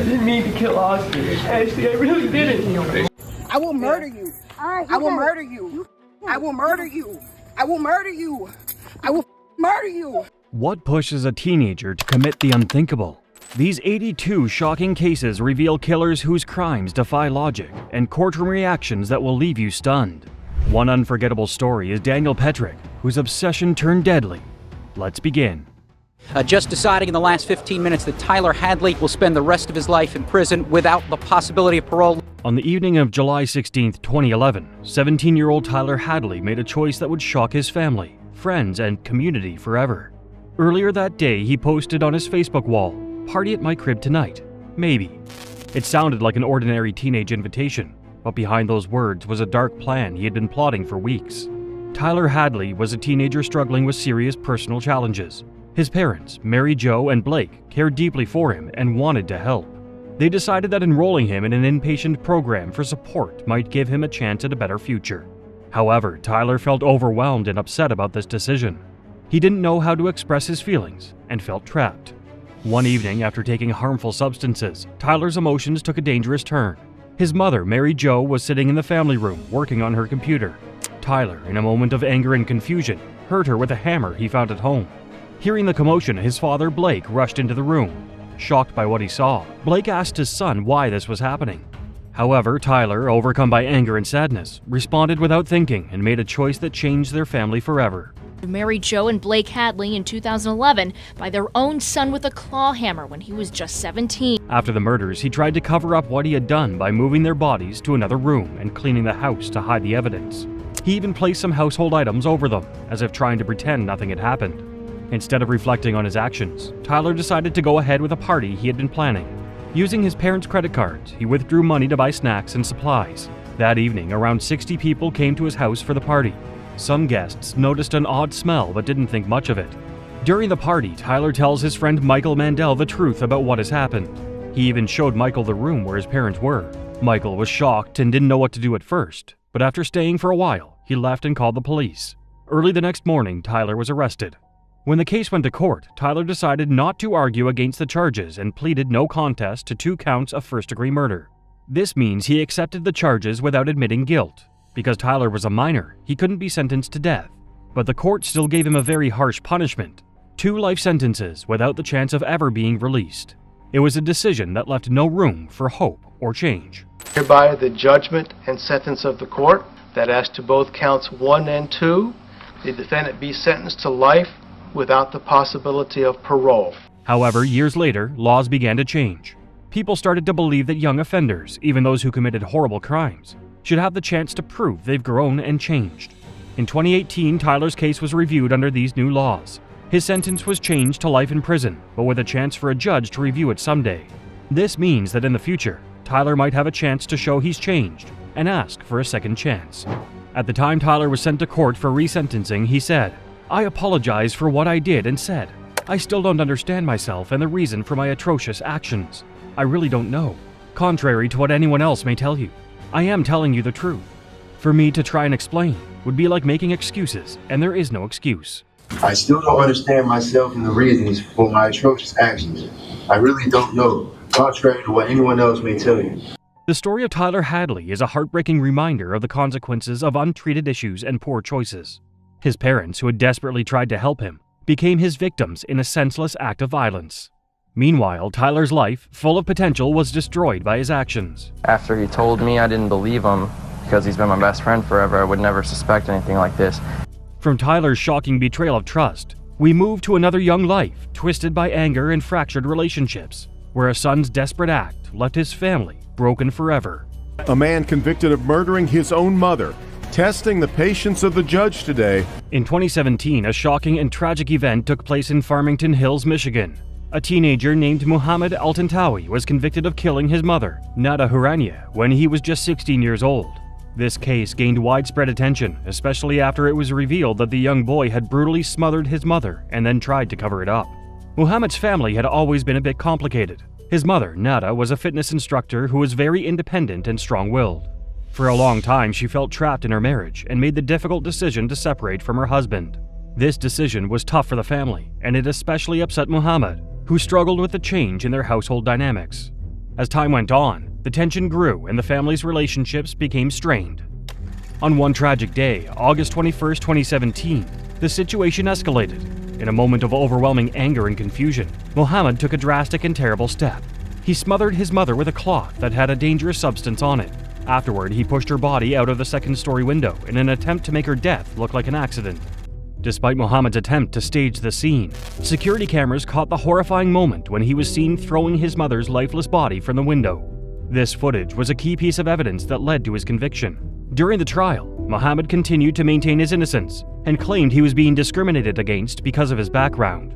I didn't mean to kill Austin. Ashley, I really didn't. I will murder you. I will murder you. I will murder you. I will murder you. I will murder you. What pushes a teenager to commit the unthinkable? These 82 shocking cases reveal killers whose crimes defy logic and courtroom reactions that will leave you stunned. One unforgettable story is Daniel Petric, whose obsession turned deadly. Let's begin. Just deciding in the last 15 minutes that Tyler Hadley will spend the rest of his life in prison without the possibility of parole. On the evening of July 16, 2011, 17-year-old Tyler Hadley made a choice that would shock his family, friends, and community forever. Earlier that day, he posted on his Facebook wall, "Party at my crib tonight. Maybe." It sounded like an ordinary teenage invitation, but behind those words was a dark plan he had been plotting for weeks. Tyler Hadley was a teenager struggling with serious personal challenges. His parents, Mary Jo and Blake, cared deeply for him and wanted to help. They decided that enrolling him in an inpatient program for support might give him a chance at a better future. However, Tyler felt overwhelmed and upset about this decision. He didn't know how to express his feelings and felt trapped. One evening, after taking harmful substances, Tyler's emotions took a dangerous turn. His mother, Mary Jo, was sitting in the family room working on her computer. Tyler, in a moment of anger and confusion, hurt her with a hammer he found at home. Hearing the commotion, his father, Blake, rushed into the room. Shocked by what he saw, Blake asked his son why this was happening. However, Tyler, overcome by anger and sadness, responded without thinking and made a choice that changed their family forever. Mary Jo and Blake Hadley in 2011 by their own son with a claw hammer when he was just 17. After the murders, he tried to cover up what he had done by moving their bodies to another room and cleaning the house to hide the evidence. He even placed some household items over them, as if trying to pretend nothing had happened. Instead of reflecting on his actions, Tyler decided to go ahead with a party he had been planning. Using his parents' credit cards, he withdrew money to buy snacks and supplies. That evening, around 60 people came to his house for the party. Some guests noticed an odd smell but didn't think much of it. During the party, Tyler tells his friend Michael Mandel the truth about what has happened. He even showed Michael the room where his parents were. Michael was shocked and didn't know what to do at first, but after staying for a while, he left and called the police. Early the next morning, Tyler was arrested. When the case went to court, Tyler decided not to argue against the charges and pleaded no contest to 2 counts of first-degree murder. This means he accepted the charges without admitting guilt. Because Tyler was a minor, he couldn't be sentenced to death. But the court still gave him a very harsh punishment: 2 life sentences without the chance of ever being released. It was a decision that left no room for hope or change. Hereby the judgment and sentence of the court that as to both counts 1 and 2, the defendant be sentenced to life without the possibility of parole. However, years later, laws began to change. People started to believe that young offenders, even those who committed horrible crimes, should have the chance to prove they've grown and changed. In 2018, Tyler's case was reviewed under these new laws. His sentence was changed to life in prison, but with a chance for a judge to review it someday. This means that in the future, Tyler might have a chance to show he's changed and ask for a second chance. At the time Tyler was sent to court for resentencing, he said, "I apologize for what I did and said. I still don't understand myself and the reason for my atrocious actions. I really don't know. Contrary to what anyone else may tell you, I am telling you the truth. For me to try and explain would be like making excuses, and there is no excuse." I still don't understand myself and the reasons for my atrocious actions. I really don't know, contrary to what anyone else may tell you. The story of Tyler Hadley is a heartbreaking reminder of the consequences of untreated issues and poor choices. His parents, who had desperately tried to help him, became his victims in a senseless act of violence. Meanwhile, Tyler's life, full of potential, was destroyed by his actions. After he told me, I didn't believe him because he's been my best friend forever. I would never suspect anything like this. From Tyler's shocking betrayal of trust, we move to another young life twisted by anger and fractured relationships, where a son's desperate act left his family broken forever. A man convicted of murdering his own mother, testing the patience of the judge today. In 2017, a shocking and tragic event took place in Farmington Hills, Michigan. A teenager named Muhammad Altantawi was convicted of killing his mother, Nada Hurania, when he was just 16 years old. This case gained widespread attention, especially after it was revealed that the young boy had brutally smothered his mother and then tried to cover it up. Muhammad's family had always been a bit complicated. His mother, Nada, was a fitness instructor who was very independent and strong-willed. For a long time, she felt trapped in her marriage and made the difficult decision to separate from her husband. This decision was tough for the family, and it especially upset Muhammad, who struggled with the change in their household dynamics. As time went on, the tension grew and the family's relationships became strained. On one tragic day, August 21, 2017, the situation escalated. In a moment of overwhelming anger and confusion, Mohammed took a drastic and terrible step. He smothered his mother with a cloth that had a dangerous substance on it. Afterward, he pushed her body out of the second-story window in an attempt to make her death look like an accident. Despite Mohammed's attempt to stage the scene, security cameras caught the horrifying moment when he was seen throwing his mother's lifeless body from the window. This footage was a key piece of evidence that led to his conviction. During the trial, Mohammed continued to maintain his innocence and claimed he was being discriminated against because of his background.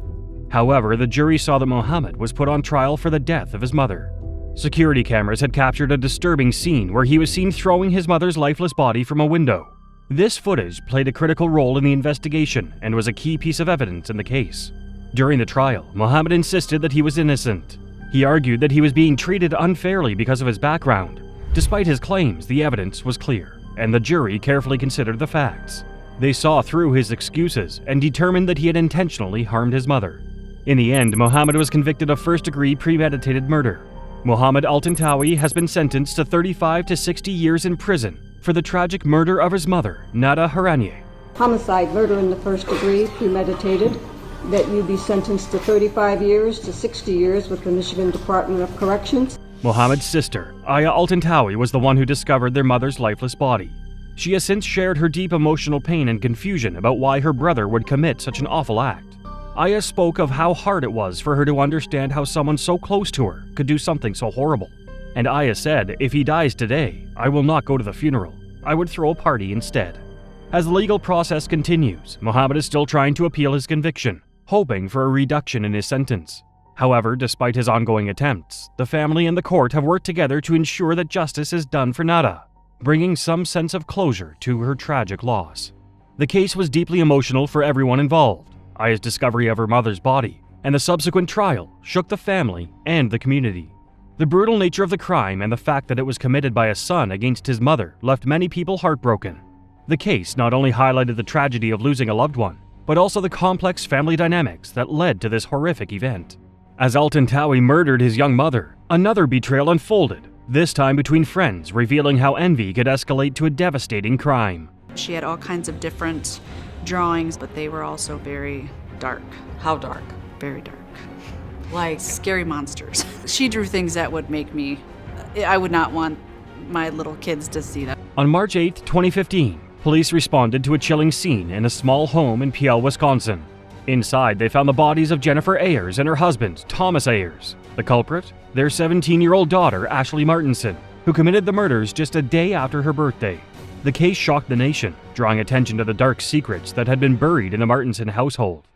However, the jury saw that Mohammed was put on trial for the death of his mother. Security cameras had captured a disturbing scene where he was seen throwing his mother's lifeless body from a window. This footage played a critical role in the investigation and was a key piece of evidence in the case. During the trial, Mohammed insisted that he was innocent. He argued that he was being treated unfairly because of his background. Despite his claims, the evidence was clear, and the jury carefully considered the facts. They saw through his excuses and determined that he had intentionally harmed his mother. In the end, Mohammed was convicted of first-degree premeditated murder. Mohammed Altantawi has been sentenced to 35 to 60 years in prison for the tragic murder of his mother, Nada Haranye. Homicide, murder in the first degree, premeditated, that you be sentenced to 35 years to 60 years with the Michigan Department of Corrections. Mohammed's sister, Aya Altantawi, was the one who discovered their mother's lifeless body. She has since shared her deep emotional pain and confusion about why her brother would commit such an awful act. Aya spoke of how hard it was for her to understand how someone so close to her could do something so horrible. And Aya said, "If he dies today, I will not go to the funeral. I would throw a party instead." As the legal process continues, Mohammed is still trying to appeal his conviction, hoping for a reduction in his sentence. However, despite his ongoing attempts, the family and the court have worked together to ensure that justice is done for Nada, bringing some sense of closure to her tragic loss. The case was deeply emotional for everyone involved. Aya's discovery of her mother's body and the subsequent trial shook the family and the community. The brutal nature of the crime and the fact that it was committed by a son against his mother left many people heartbroken. The case not only highlighted the tragedy of losing a loved one, but also the complex family dynamics that led to this horrific event. As Altantawi murdered his young mother, another betrayal unfolded, this time between friends, revealing how envy could escalate to a devastating crime. She had all kinds of different drawings, but they were also very dark. How dark? Very dark. Like scary monsters. She drew things that would make me, I would not want my little kids to see that. On March 8, 2015, police responded to a chilling scene in a small home in Peel, Wisconsin. Inside, they found the bodies of Jennifer Ayers and her husband, Thomas Ayers. The culprit? Their 17-year-old daughter, Ashley Martinson, who committed the murders just a day after her birthday. The case shocked the nation, drawing attention to the dark secrets that had been buried in the Martinson household.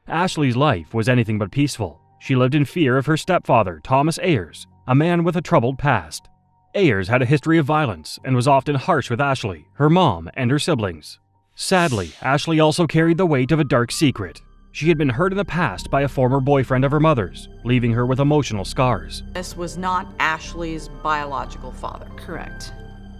Ashley's life was anything but peaceful. She lived in fear of her stepfather, Thomas Ayers, a man with a troubled past. Ayers had a history of violence and was often harsh with Ashley, her mom, and her siblings. Sadly, Ashley also carried the weight of a dark secret. She had been hurt in the past by a former boyfriend of her mother's, leaving her with emotional scars. This was not Ashley's biological father. Correct.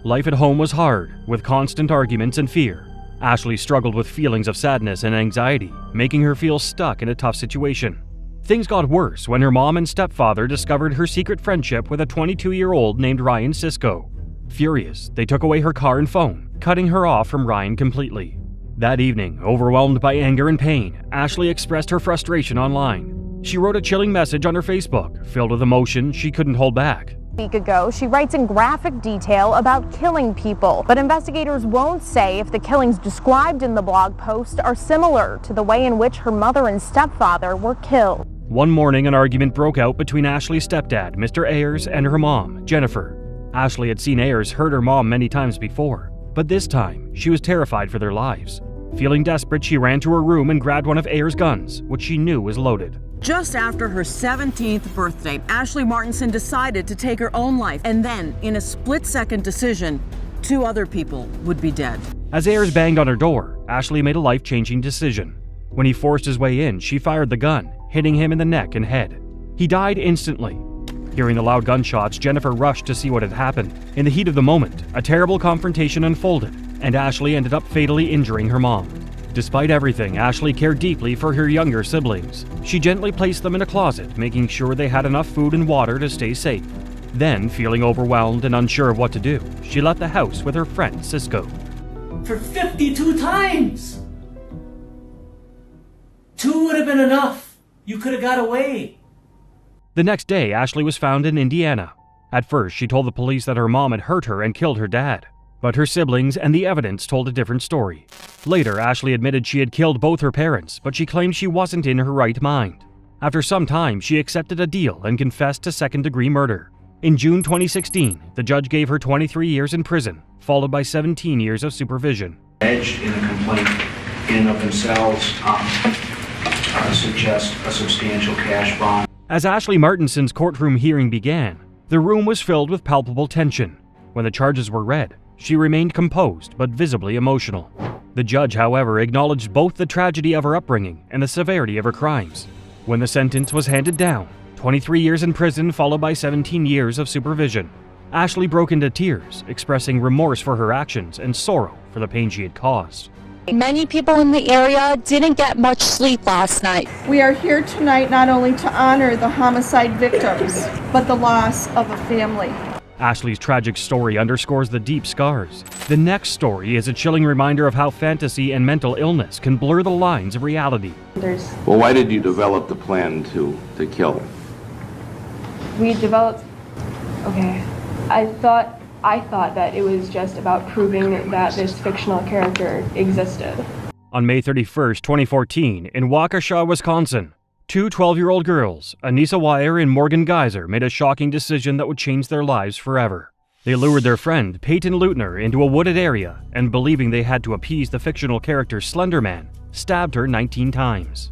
Life at home was hard, with constant arguments and fear. Ashley struggled with feelings of sadness and anxiety, making her feel stuck in a tough situation. Things got worse when her mom and stepfather discovered her secret friendship with a 22-year-old named Ryan Sisko. Furious, they took away her car and phone, cutting her off from Ryan completely. That evening, overwhelmed by anger and pain, Ashley expressed her frustration online. She wrote a chilling message on her Facebook, filled with emotion she couldn't hold back. A week ago, she writes in graphic detail about killing people, but investigators won't say if the killings described in the blog post are similar to the way in which her mother and stepfather were killed. One morning, an argument broke out between Ashley's stepdad, Mr. Ayers, and her mom, Jennifer. Ashley had seen Ayers hurt her mom many times before, but this time, she was terrified for their lives. Feeling desperate, she ran to her room and grabbed one of Ayers' guns, which she knew was loaded. Just after her 17th birthday, Ashley Martinson decided to take her own life, and then, in a split-second decision, 2 other people would be dead. As Ayers banged on her door, Ashley made a life-changing decision. When he forced his way in, she fired the gun, hitting him in the neck and head. He died instantly. Hearing the loud gunshots, Jennifer rushed to see what had happened. In the heat of the moment, a terrible confrontation unfolded, and Ashley ended up fatally injuring her mom. Despite everything, Ashley cared deeply for her younger siblings. She gently placed them in a closet, making sure they had enough food and water to stay safe. Then, feeling overwhelmed and unsure of what to do, she left the house with her friend Cisco. For 52 times! 2 would have been enough. You could have got away. The next day, Ashley was found in Indiana. At first, she told the police that her mom had hurt her and killed her dad. But her siblings and the evidence told a different story. Later, Ashley admitted she had killed both her parents, but she claimed she wasn't in her right mind. After some time, she accepted a deal and confessed to second-degree murder. In June 2016, the judge gave her 23 years in prison, followed by 17 years of supervision. Edged in a complaint in and of themselves suggest a substantial cash bond. As Ashley Martinson's courtroom hearing began, the room was filled with palpable tension. When the charges were read, she remained composed but visibly emotional. The judge, however, acknowledged both the tragedy of her upbringing and the severity of her crimes. When the sentence was handed down, 23 years in prison followed by 17 years of supervision, Ashley broke into tears, expressing remorse for her actions and sorrow for the pain she had caused. Many people in the area didn't get much sleep last night. We are here tonight not only to honor the homicide victims, but the loss of a family. Ashley's tragic story underscores the deep scars. The next story is a chilling reminder of how fantasy and mental illness can blur the lines of reality. Well, why did you develop the plan to kill? We developed... Okay. I thought that it was just about proving that this fictional character existed. On May 31st, 2014, in Waukesha, Wisconsin, two 12-year-old girls, Anissa Weier and Morgan Geyser, made a shocking decision that would change their lives forever. They lured their friend, Peyton Leutner, into a wooded area and, believing they had to appease the fictional character Slender Man, stabbed her 19 times.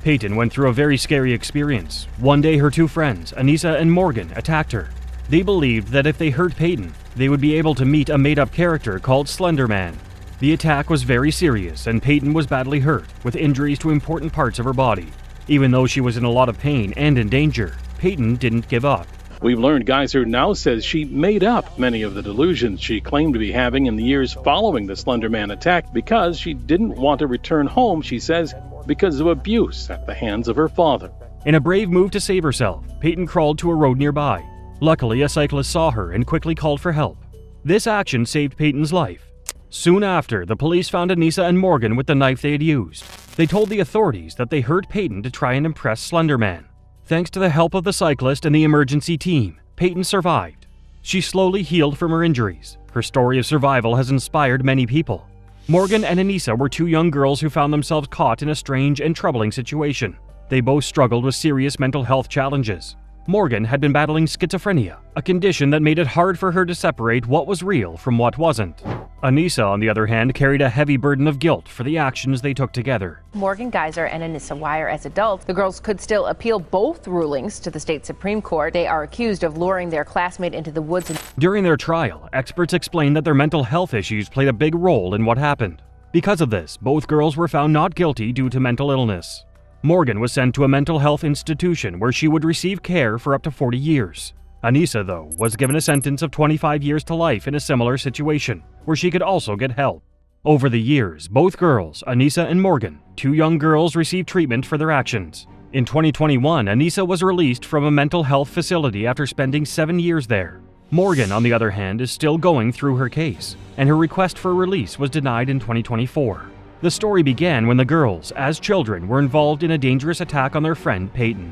Peyton went through a very scary experience. One day, her two friends, Anissa and Morgan, attacked her. They believed that if they hurt Peyton, they would be able to meet a made-up character called Slender Man. The attack was very serious, and Peyton was badly hurt, with injuries to important parts of her body. Even though she was in a lot of pain and in danger, Peyton didn't give up. We've learned Geyser now says she made up many of the delusions she claimed to be having in the years following the Slender Man attack because she didn't want to return home, she says, because of abuse at the hands of her father. In a brave move to save herself, Peyton crawled to a road nearby. Luckily, a cyclist saw her and quickly called for help. This action saved Peyton's life. Soon after, the police found Anissa and Morgan with the knife they had used. They told the authorities that they hurt Peyton to try and impress Slender Man. Thanks to the help of the cyclist and the emergency team, Peyton survived. She slowly healed from her injuries. Her story of survival has inspired many people. Morgan and Anissa were two young girls who found themselves caught in a strange and troubling situation. They both struggled with serious mental health challenges. Morgan had been battling schizophrenia, a condition that made it hard for her to separate what was real from what wasn't. Anissa, on the other hand, carried a heavy burden of guilt for the actions they took together. Morgan Geyser and Anissa Weier as adults. The girls could still appeal both rulings to the state Supreme Court. They are accused of luring their classmate into the woods. During their trial, experts explained that their mental health issues played a big role in what happened. Because of this, both girls were found not guilty due to mental illness. Morgan was sent to a mental health institution where she would receive care for up to 40 years. Anissa, though, was given a sentence of 25 years to life in a similar situation, where she could also get help. Over the years, both girls, Anissa and Morgan, two young girls, received treatment for their actions. In 2021, Anissa was released from a mental health facility after spending 7 years there. Morgan, on the other hand, is still going through her case, and her request for release was denied in 2024. The story began when the girls, as children, were involved in a dangerous attack on their friend Peyton.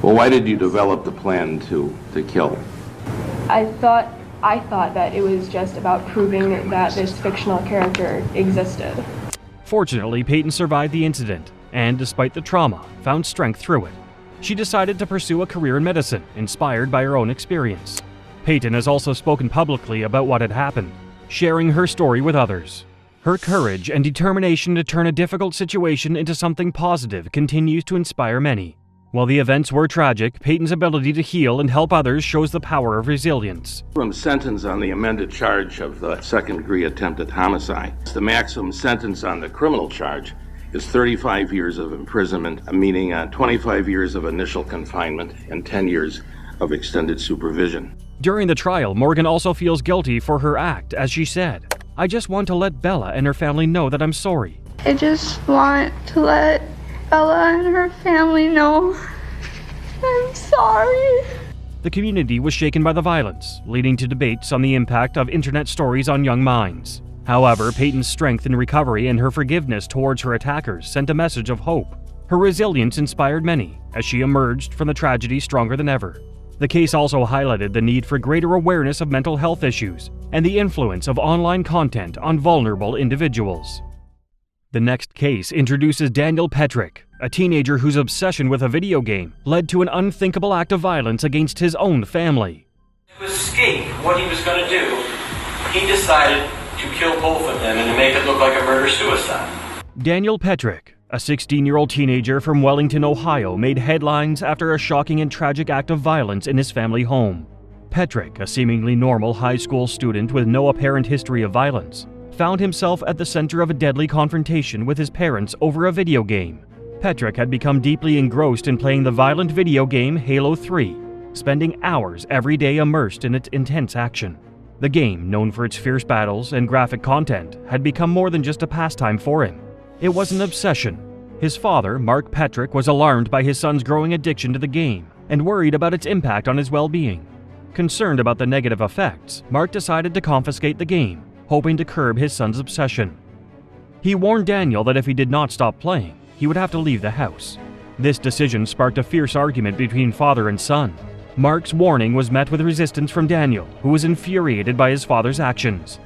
Well, why did you develop the plan to kill? I thought that it was just about proving that this fictional character existed. Fortunately, Peyton survived the incident and, despite the trauma, found strength through it. She decided to pursue a career in medicine, inspired by her own experience. Peyton has also spoken publicly about what had happened, sharing her story with others. Her courage and determination to turn a difficult situation into something positive continues to inspire many. While the events were tragic, Peyton's ability to heal and help others shows the power of resilience. From sentence on the amended charge of the second-degree attempted homicide. The maximum sentence on the criminal charge is 35 years of imprisonment, meaning 25 years of initial confinement and 10 years of extended supervision. During the trial, Morgan also feels guilty for her act, as she said, "I just want to let Bella and her family know that I'm sorry. I just want to let Bella and her family know I'm sorry." The community was shaken by the violence, leading to debates on the impact of internet stories on young minds. However, Peyton's strength in recovery and her forgiveness towards her attackers sent a message of hope. Her resilience inspired many, as she emerged from the tragedy stronger than ever. The case also highlighted the need for greater awareness of mental health issues and the influence of online content on vulnerable individuals. The next case introduces Daniel Petric, a teenager whose obsession with a video game led to an unthinkable act of violence against his own family. To escape what he was going to do, he decided to kill both of them and to make it look like a murder-suicide. Daniel Petric, a 16-year-old teenager from Wellington, Ohio, made headlines after a shocking and tragic act of violence in his family home. Petric, a seemingly normal high school student with no apparent history of violence, found himself at the center of a deadly confrontation with his parents over a video game. Petric had become deeply engrossed in playing the violent video game Halo 3, spending hours every day immersed in its intense action. The game, known for its fierce battles and graphic content, had become more than just a pastime for him. It was an obsession. His father, Mark Petric, was alarmed by his son's growing addiction to the game and worried about its impact on his well-being. Concerned about the negative effects, Mark decided to confiscate the game, hoping to curb his son's obsession. He warned Daniel that if he did not stop playing, he would have to leave the house. This decision sparked a fierce argument between father and son. Mark's warning was met with resistance from Daniel, who was infuriated by his father's actions.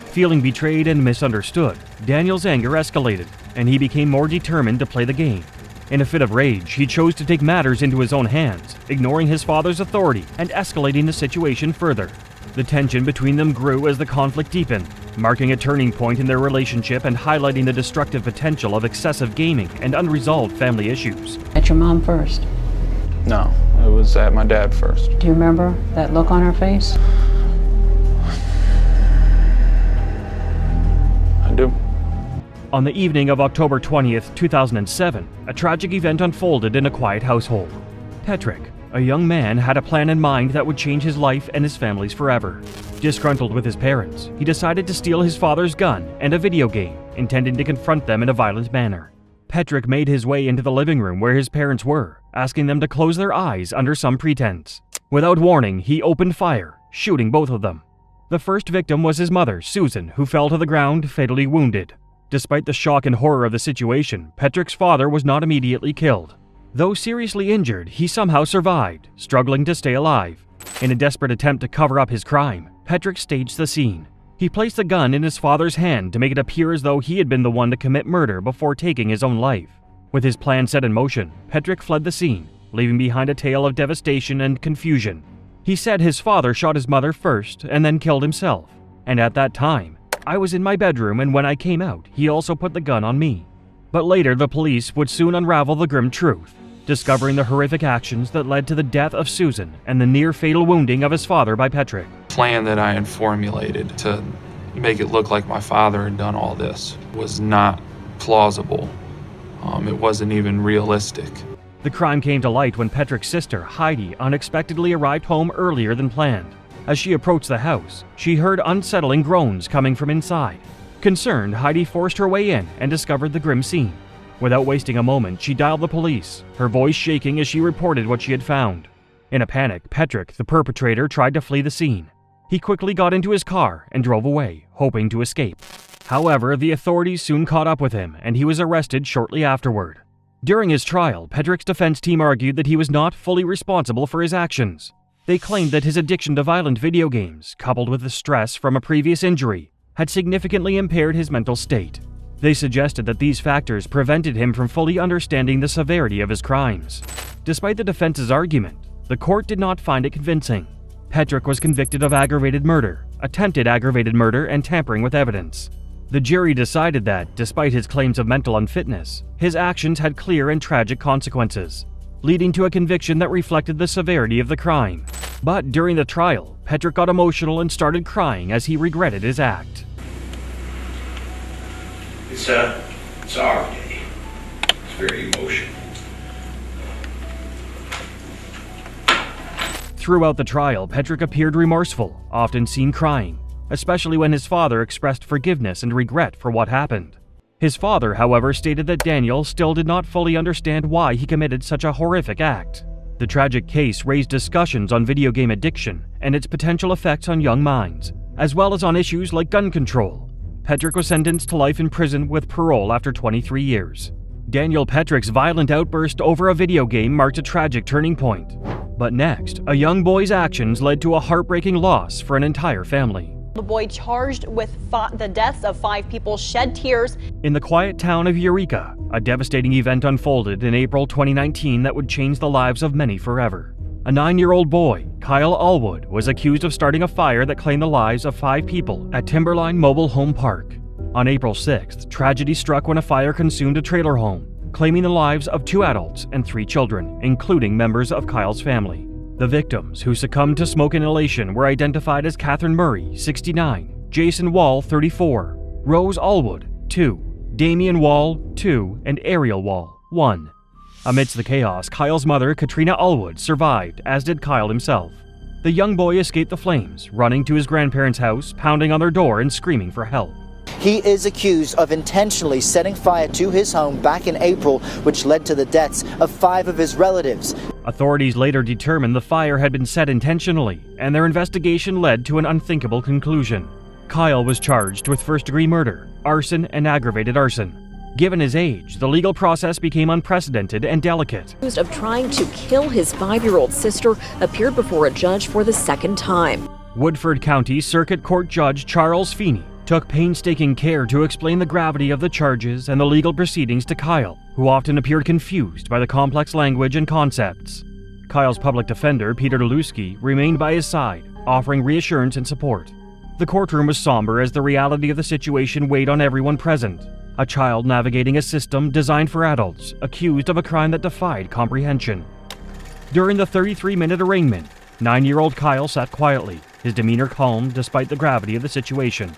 Feeling betrayed and misunderstood, Daniel's anger escalated, and he became more determined to play the game. In a fit of rage, he chose to take matters into his own hands, ignoring his father's authority and escalating the situation further. The tension between them grew as the conflict deepened, marking a turning point in their relationship and highlighting the destructive potential of excessive gaming and unresolved family issues. At your mom first? No, it was at my dad first. Do you remember that look on her face? I do. On the evening of October 20th, 2007, a tragic event unfolded in a quiet household. Petric, a young man, had a plan in mind that would change his life and his family's forever. Disgruntled with his parents, he decided to steal his father's gun and a video game, intending to confront them in a violent manner. Petric made his way into the living room where his parents were, asking them to close their eyes under some pretense. Without warning, he opened fire, shooting both of them. The first victim was his mother, Susan, who fell to the ground, fatally wounded. Despite the shock and horror of the situation, Petric's father was not immediately killed. Though seriously injured, he somehow survived, struggling to stay alive. In a desperate attempt to cover up his crime, Petric staged the scene. He placed the gun in his father's hand to make it appear as though he had been the one to commit murder before taking his own life. With his plan set in motion, Petric fled the scene, leaving behind a tale of devastation and confusion. He said his father shot his mother first and then killed himself. And at that time, I was in my bedroom, and when I came out, he also put the gun on me. But later, the police would soon unravel the grim truth, discovering the horrific actions that led to the death of Susan and the near-fatal wounding of his father by Petric. Plan that I had formulated to make it look like my father had done all this was not plausible. It wasn't even realistic. The crime came to light when Petric's sister, Heidi, unexpectedly arrived home earlier than planned. As she approached the house, she heard unsettling groans coming from inside. Concerned, Heidi forced her way in and discovered the grim scene. Without wasting a moment, she dialed the police, her voice shaking as she reported what she had found. In a panic, Petric, the perpetrator, tried to flee the scene. He quickly got into his car and drove away, hoping to escape. However, the authorities soon caught up with him, and he was arrested shortly afterward. During his trial, Petric's defense team argued that he was not fully responsible for his actions. They claimed that his addiction to violent video games, coupled with the stress from a previous injury, had significantly impaired his mental state. They suggested that these factors prevented him from fully understanding the severity of his crimes. Despite the defense's argument, the court did not find it convincing. Petric was convicted of aggravated murder, attempted aggravated murder, and tampering with evidence. The jury decided that, despite his claims of mental unfitness, his actions had clear and tragic consequences, leading to a conviction that reflected the severity of the crime. But during the trial, Petric got emotional and started crying as he regretted his act. It's our day. It's very emotional. Throughout the trial, Petric appeared remorseful, often seen crying, especially when his father expressed forgiveness and regret for what happened. His father, however, stated that Daniel still did not fully understand why he committed such a horrific act. The tragic case raised discussions on video game addiction and its potential effects on young minds, as well as on issues like gun control. Petric was sentenced to life in prison with parole after 23 years. Daniel Petric's violent outburst over a video game marked a tragic turning point. But next, a young boy's actions led to a heartbreaking loss for an entire family. The boy charged with the deaths of 5 people shed tears. In the quiet town of Eureka, a devastating event unfolded in April 2019 that would change the lives of many forever. A 9-year-old boy, Kyle Allwood, was accused of starting a fire that claimed the lives of 5 people at Timberline Mobile Home Park. On April 6th, tragedy struck when a fire consumed a trailer home, claiming the lives of 2 adults and 3 children, including members of Kyle's family. The victims who succumbed to smoke inhalation were identified as Catherine Murray, 69, Jason Wall, 34, Rose Allwood, 2, Damian Wall, 2, and Ariel Wall, 1. Amidst the chaos, Kyle's mother, Katrina Allwood, survived, as did Kyle himself. The young boy escaped the flames, running to his grandparents' house, pounding on their door and screaming for help. He is accused of intentionally setting fire to his home back in April, which led to the deaths of 5 of his relatives. Authorities later determined the fire had been set intentionally, and their investigation led to an unthinkable conclusion. Kyle was charged with first-degree murder, arson, and aggravated arson. Given his age, the legal process became unprecedented and delicate. Accused of trying to kill his 5-year-old sister, appeared before a judge for the second time. Woodford County Circuit Court Judge Charles Feeney took painstaking care to explain the gravity of the charges and the legal proceedings to Kyle, who often appeared confused by the complex language and concepts. Kyle's public defender, Peter Deluski, remained by his side, offering reassurance and support. The courtroom was somber as the reality of the situation weighed on everyone present. A child navigating a system designed for adults, accused of a crime that defied comprehension. During the 33-minute arraignment, 9-year-old Kyle sat quietly, his demeanor calm despite the gravity of the situation.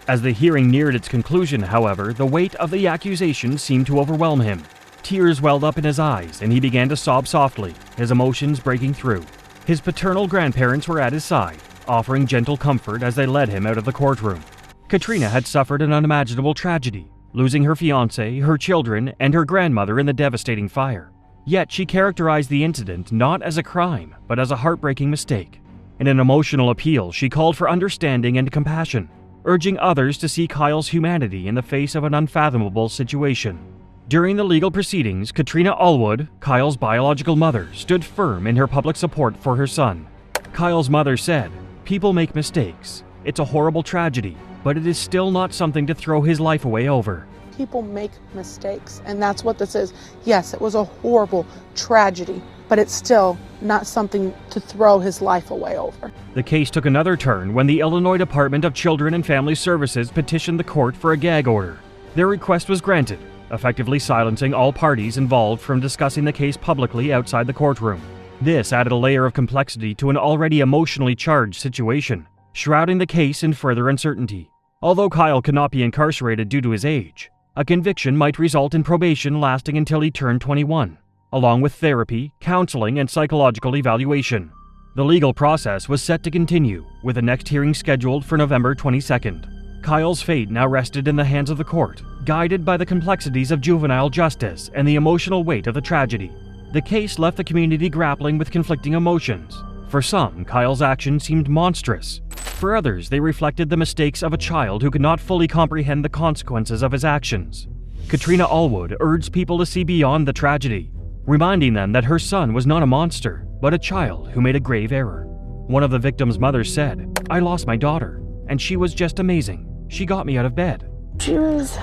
As the hearing neared its conclusion, however, the weight of the accusation seemed to overwhelm him. Tears welled up in his eyes, and he began to sob softly, his emotions breaking through. His paternal grandparents were at his side, offering gentle comfort as they led him out of the courtroom. Katrina had suffered an unimaginable tragedy, losing her fiancé, her children, and her grandmother in the devastating fire. Yet she characterized the incident not as a crime, but as a heartbreaking mistake. In an emotional appeal, she called for understanding and compassion, urging others to see Kyle's humanity in the face of an unfathomable situation. During the legal proceedings, Katrina Allwood, Kyle's biological mother, stood firm in her public support for her son. Kyle's mother said, "People make mistakes. It's a horrible tragedy, but it is still not something to throw his life away over." People make mistakes, and that's what this is. Yes, it was a horrible tragedy, but it's still not something to throw his life away over. The case took another turn when the Illinois Department of Children and Family Services petitioned the court for a gag order. Their request was granted, effectively silencing all parties involved from discussing the case publicly outside the courtroom. This added a layer of complexity to an already emotionally charged situation, shrouding the case in further uncertainty. Although Kyle could not be incarcerated due to his age, a conviction might result in probation lasting until he turned 21, along with therapy, counseling, and psychological evaluation. The legal process was set to continue, with the next hearing scheduled for November 22nd. Kyle's fate now rested in the hands of the court, guided by the complexities of juvenile justice and the emotional weight of the tragedy. The case left the community grappling with conflicting emotions. For some, Kyle's actions seemed monstrous. For others, they reflected the mistakes of a child who could not fully comprehend the consequences of his actions. Katrina Allwood urged people to see beyond the tragedy, reminding them that her son was not a monster, but a child who made a grave error. One of the victim's mothers said, "I lost my daughter, and she was just amazing. She got me out of bed." She was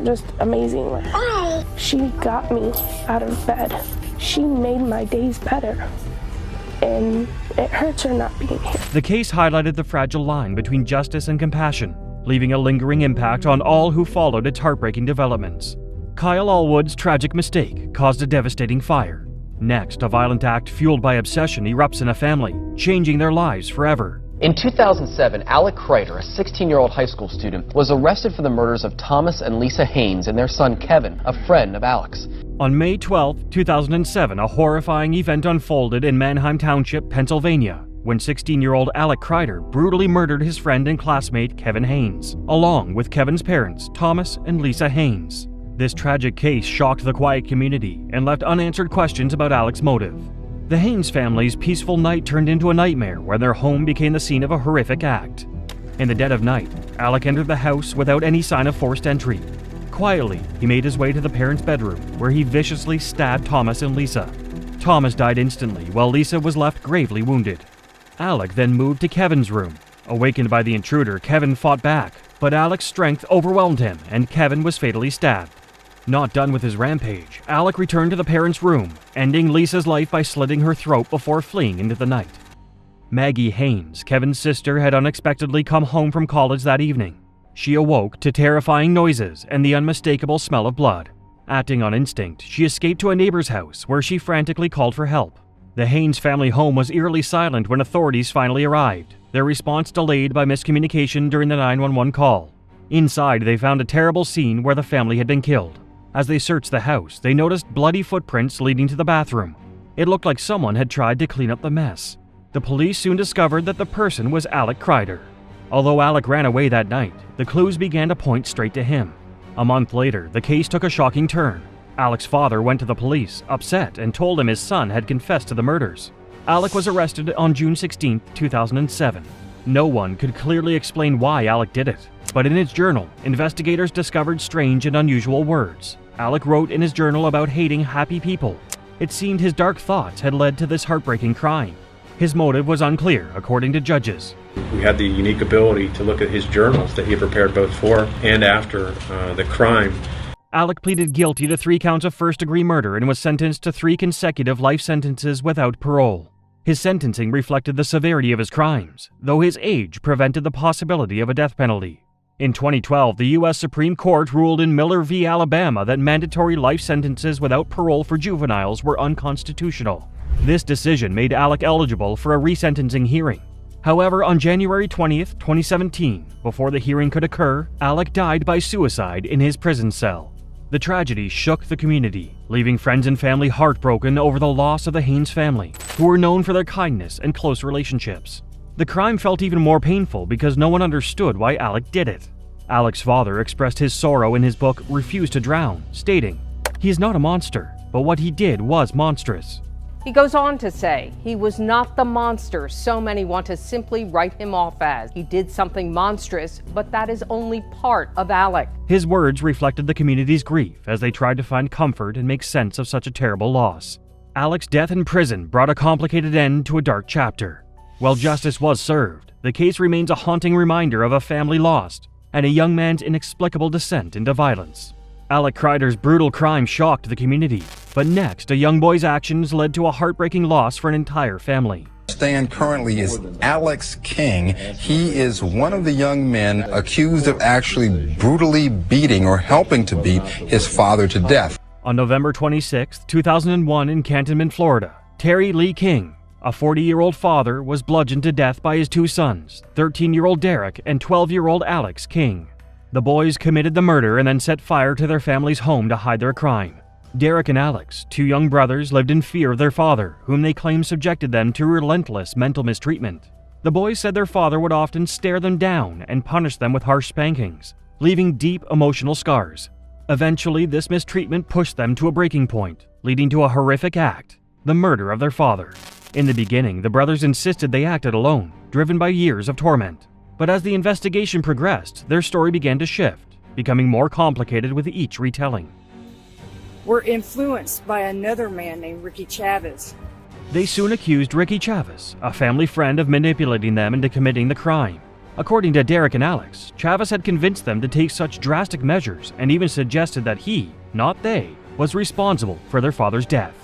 just amazing. She got me out of bed. She made my days better. And it hurts her not being here. The case highlighted the fragile line between justice and compassion, leaving a lingering impact on all who followed its heartbreaking developments. Kyle Allwood's tragic mistake caused a devastating fire. Next, a violent act fueled by obsession erupts in a family, changing their lives forever. In 2007, Alec Kreider, a 16-year-old high school student, was arrested for the murders of Thomas and Lisa Haynes and their son Kevin, a friend of Alec's. On May 12, 2007, a horrifying event unfolded in Manheim Township, Pennsylvania, when 16-year-old Alec Kreider brutally murdered his friend and classmate Kevin Haynes, along with Kevin's parents, Thomas and Lisa Haynes. This tragic case shocked the quiet community and left unanswered questions about Alec's motive. The Haynes family's peaceful night turned into a nightmare when their home became the scene of a horrific act. In the dead of night, Alec entered the house without any sign of forced entry. Quietly, he made his way to the parents' bedroom, where he viciously stabbed Thomas and Lisa. Thomas died instantly, while Lisa was left gravely wounded. Alec then moved to Kevin's room. Awakened by the intruder, Kevin fought back, but Alec's strength overwhelmed him, and Kevin was fatally stabbed. Not done with his rampage, Alec returned to the parents' room, ending Lisa's life by slitting her throat before fleeing into the night. Maggie Haynes, Kevin's sister, had unexpectedly come home from college that evening. She awoke to terrifying noises and the unmistakable smell of blood. Acting on instinct, she escaped to a neighbor's house where she frantically called for help. The Haynes family home was eerily silent when authorities finally arrived, their response delayed by miscommunication during the 911 call. Inside, they found a terrible scene where the family had been killed. As they searched the house, they noticed bloody footprints leading to the bathroom. It looked like someone had tried to clean up the mess. The police soon discovered that the person was Alec Kreider. Although Alec ran away that night, the clues began to point straight to him. A month later, the case took a shocking turn. Alec's father went to the police, upset, and told him his son had confessed to the murders. Alec was arrested on June 16, 2007. No one could clearly explain why Alec did it, but in his journal, investigators discovered strange and unusual words. Alec wrote in his journal about hating happy people. It seemed his dark thoughts had led to this heartbreaking crime. His motive was unclear, according to judges. We had the unique ability to look at his journals that he had prepared both for and after the crime. Alec pleaded guilty to 3 counts of first-degree murder and was sentenced to 3 consecutive life sentences without parole. His sentencing reflected the severity of his crimes, though his age prevented the possibility of a death penalty. In 2012, the U.S. Supreme Court ruled in Miller v. Alabama that mandatory life sentences without parole for juveniles were unconstitutional. This decision made Alec eligible for a resentencing hearing. However, on January 20th, 2017, before the hearing could occur, Alec died by suicide in his prison cell. The tragedy shook the community, leaving friends and family heartbroken over the loss of the Haynes family, who were known for their kindness and close relationships. The crime felt even more painful because no one understood why Alec did it. Alec's father expressed his sorrow in his book Refuse to Drown, stating, "He is not a monster, but what he did was monstrous." He goes on to say, he was not the monster so many want to simply write him off as. He did something monstrous, but that is only part of Alec. His words reflected the community's grief as they tried to find comfort and make sense of such a terrible loss. Alec's death in prison brought a complicated end to a dark chapter. While justice was served, the case remains a haunting reminder of a family lost and a young man's inexplicable descent into violence. Alec Kreider's brutal crime shocked the community, but next, a young boy's actions led to a heartbreaking loss for an entire family. Stand currently is Alex King. He is one of the young men accused of actually brutally beating or helping to beat his father to death. On November 26, 2001 in Cantonment, Florida, Terry Lee King, a 40-year-old father, was bludgeoned to death by his 2 sons, 13-year-old Derek and 12-year-old Alex King. The boys committed the murder and then set fire to their family's home to hide their crime. Derek and Alex, 2 young brothers, lived in fear of their father, whom they claimed subjected them to relentless mental mistreatment. The boys said their father would often stare them down and punish them with harsh spankings, leaving deep emotional scars. Eventually, this mistreatment pushed them to a breaking point, leading to a horrific act, the murder of their father. In the beginning, the brothers insisted they acted alone, driven by years of torment. But as the investigation progressed, their story began to shift, becoming more complicated with each retelling. Were influenced by another man named Ricky Chavez. They soon accused Ricky Chavez, a family friend, of manipulating them into committing the crime. According to Derek and Alex, Chavez had convinced them to take such drastic measures and even suggested that he, not they, was responsible for their father's death.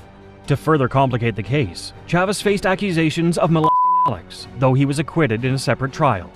To further complicate the case, Chavez faced accusations of molesting Alex, though he was acquitted in a separate trial.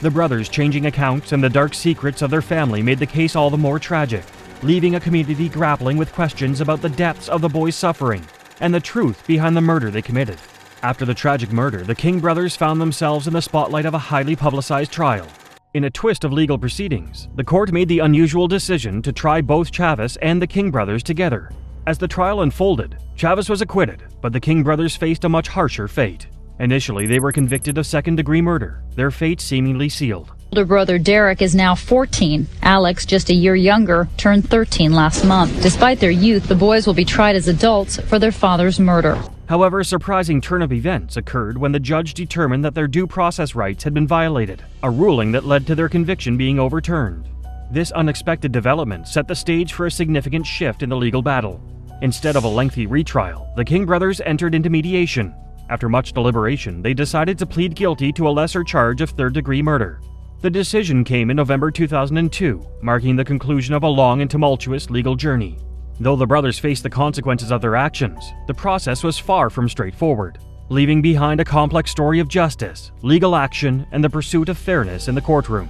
The brothers' changing accounts and the dark secrets of their family made the case all the more tragic, leaving a community grappling with questions about the depths of the boys' suffering and the truth behind the murder they committed. After the tragic murder, the King brothers found themselves in the spotlight of a highly publicized trial. In a twist of legal proceedings, the court made the unusual decision to try both Chavez and the King brothers together. As the trial unfolded, Chavez was acquitted, but the King brothers faced a much harsher fate. Initially, they were convicted of second-degree murder, their fate seemingly sealed. Older brother Derek is now 14. Alex, just a year younger, turned 13 last month. Despite their youth, the boys will be tried as adults for their father's murder. However, a surprising turn of events occurred when the judge determined that their due process rights had been violated, a ruling that led to their conviction being overturned. This unexpected development set the stage for a significant shift in the legal battle. Instead of a lengthy retrial, the King brothers entered into mediation. After much deliberation, they decided to plead guilty to a lesser charge of third-degree murder. The decision came in November 2002, marking the conclusion of a long and tumultuous legal journey. Though the brothers faced the consequences of their actions, the process was far from straightforward, leaving behind a complex story of justice, legal action, and the pursuit of fairness in the courtroom.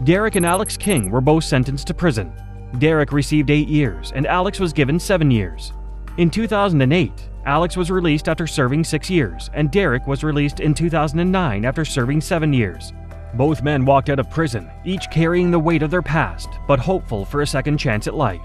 Derek and Alex King were both sentenced to prison. Derek received 8 years, and Alex was given 7 years. In 2008, Alex was released after serving 6 years, and Derek was released in 2009 after serving 7 years. Both men walked out of prison, each carrying the weight of their past, but hopeful for a second chance at life.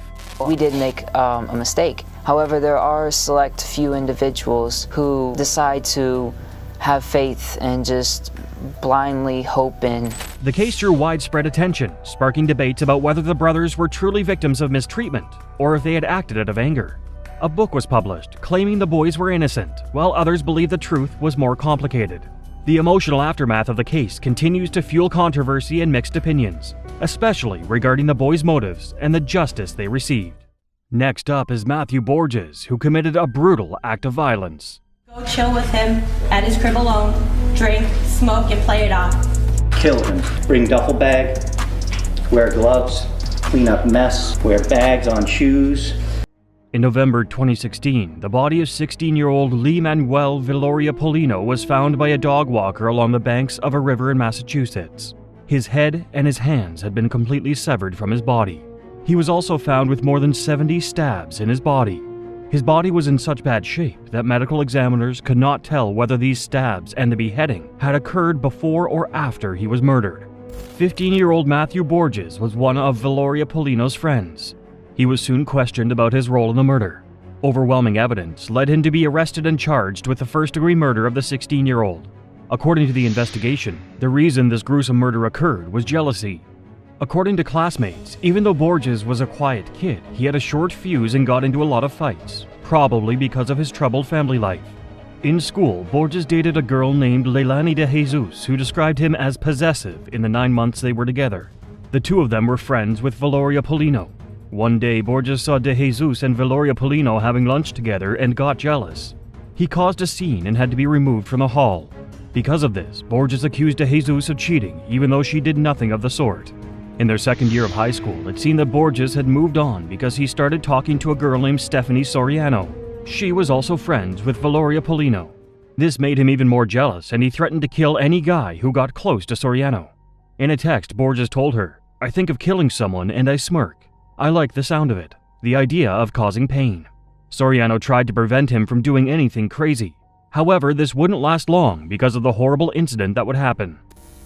We did make a mistake. However, there are a select few individuals who decide to have faith and just blindly hope in. The case drew widespread attention, sparking debates about whether the brothers were truly victims of mistreatment or if they had acted out of anger. A book was published claiming the boys were innocent, while others believed the truth was more complicated. The emotional aftermath of the case continues to fuel controversy and mixed opinions, especially regarding the boys' motives and the justice they received. Next up is Matthew Borges, who committed a brutal act of violence. Go chill with him at his crib alone, drink, smoke, and play it off. Kill him. Bring duffel bag, wear gloves, clean up mess, wear bags on shoes. In November 2016, the body of 16-year-old Lee Manuel Viloria Polino was found by a dog walker along the banks of a river in Massachusetts. His head and his hands had been completely severed from his body. He was also found with more than 70 stabs in his body. His body was in such bad shape that medical examiners could not tell whether these stabs and the beheading had occurred before or after he was murdered. 15-year-old Matthew Borges was one of Viloria Polino's friends. He was soon questioned about his role in the murder. Overwhelming evidence led him to be arrested and charged with the first-degree murder of the 16-year-old. According to the investigation, the reason this gruesome murder occurred was jealousy. According to classmates, even though Borges was a quiet kid, he had a short fuse and got into a lot of fights, probably because of his troubled family life. In school, Borges dated a girl named Leilani de Jesus, who described him as possessive in the 9 months they were together. The two of them were friends with Viloria Polino. One day, Borges saw de Jesus and Viloria Polino having lunch together and got jealous. He caused a scene and had to be removed from the hall. Because of this, Borges accused de Jesus of cheating, even though she did nothing of the sort. In their second year of high school, it seemed that Borges had moved on because he started talking to a girl named Stephanie Soriano. She was also friends with Viloria Polino. This made him even more jealous, and he threatened to kill any guy who got close to Soriano. In a text, Borges told her, "I think of killing someone and I smirk. I like the sound of it, the idea of causing pain." Soriano tried to prevent him from doing anything crazy. However, this wouldn't last long because of the horrible incident that would happen.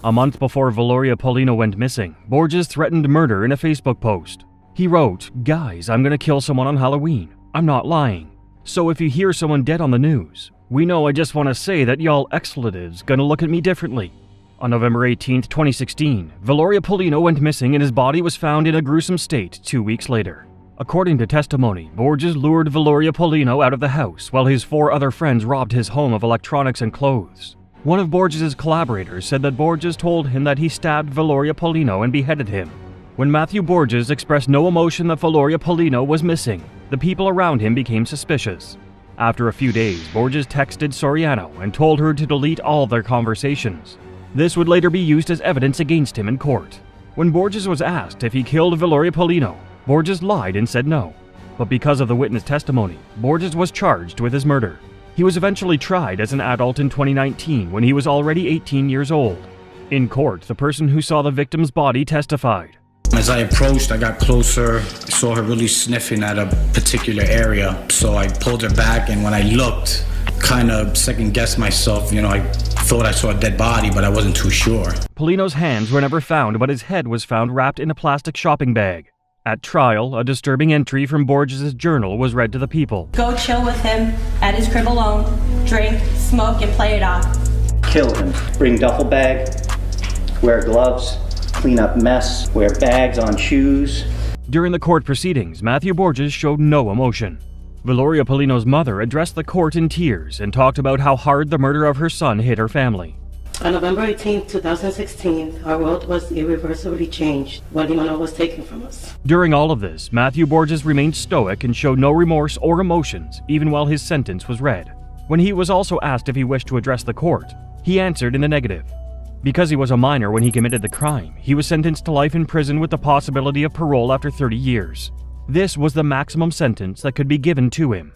A month before Viloria Polino went missing, Borges threatened murder in a Facebook post. He wrote, "Guys, I'm gonna kill someone on Halloween. I'm not lying. So if you hear someone dead on the news, we know I just want to say that y'all expletives gonna look at me differently." On November 18, 2016, Viloria Polino went missing and his body was found in a gruesome state 2 weeks later. According to testimony, Borges lured Viloria Polino out of the house while his 4 other friends robbed his home of electronics and clothes. One of Borges' collaborators said that Borges told him that he stabbed Viloria Polino and beheaded him. When Matthew Borges expressed no emotion that Viloria Polino was missing, the people around him became suspicious. After a few days, Borges texted Soriano and told her to delete all their conversations. This would later be used as evidence against him in court. When Borges was asked if he killed Viloria Polino, Borges lied and said no. But because of the witness testimony, Borges was charged with his murder. He was eventually tried as an adult in 2019 when he was already 18 years old. In court, the person who saw the victim's body testified. As I approached, I got closer. I saw her really sniffing at a particular area. So I pulled her back, and when I looked, kind of second-guessed myself. I thought I saw a dead body, but I wasn't too sure. Polino's hands were never found, but his head was found wrapped in a plastic shopping bag. At trial, a disturbing entry from Borges' journal was read to the people. Go chill with him at his crib alone, drink, smoke, and play it off. Kill him. Bring duffel bag, wear gloves, clean up mess, wear bags on shoes. During the court proceedings, Matthew Borges showed no emotion. Valoria Polino's mother addressed the court in tears and talked about how hard the murder of her son hit her family. On November 18, 2016, our world was irreversibly changed when Limano was taken from us. During all of this, Matthew Borges remained stoic and showed no remorse or emotions, even while his sentence was read. When he was also asked if he wished to address the court, he answered in the negative. Because he was a minor when he committed the crime, he was sentenced to life in prison with the possibility of parole after 30 years. This was the maximum sentence that could be given to him.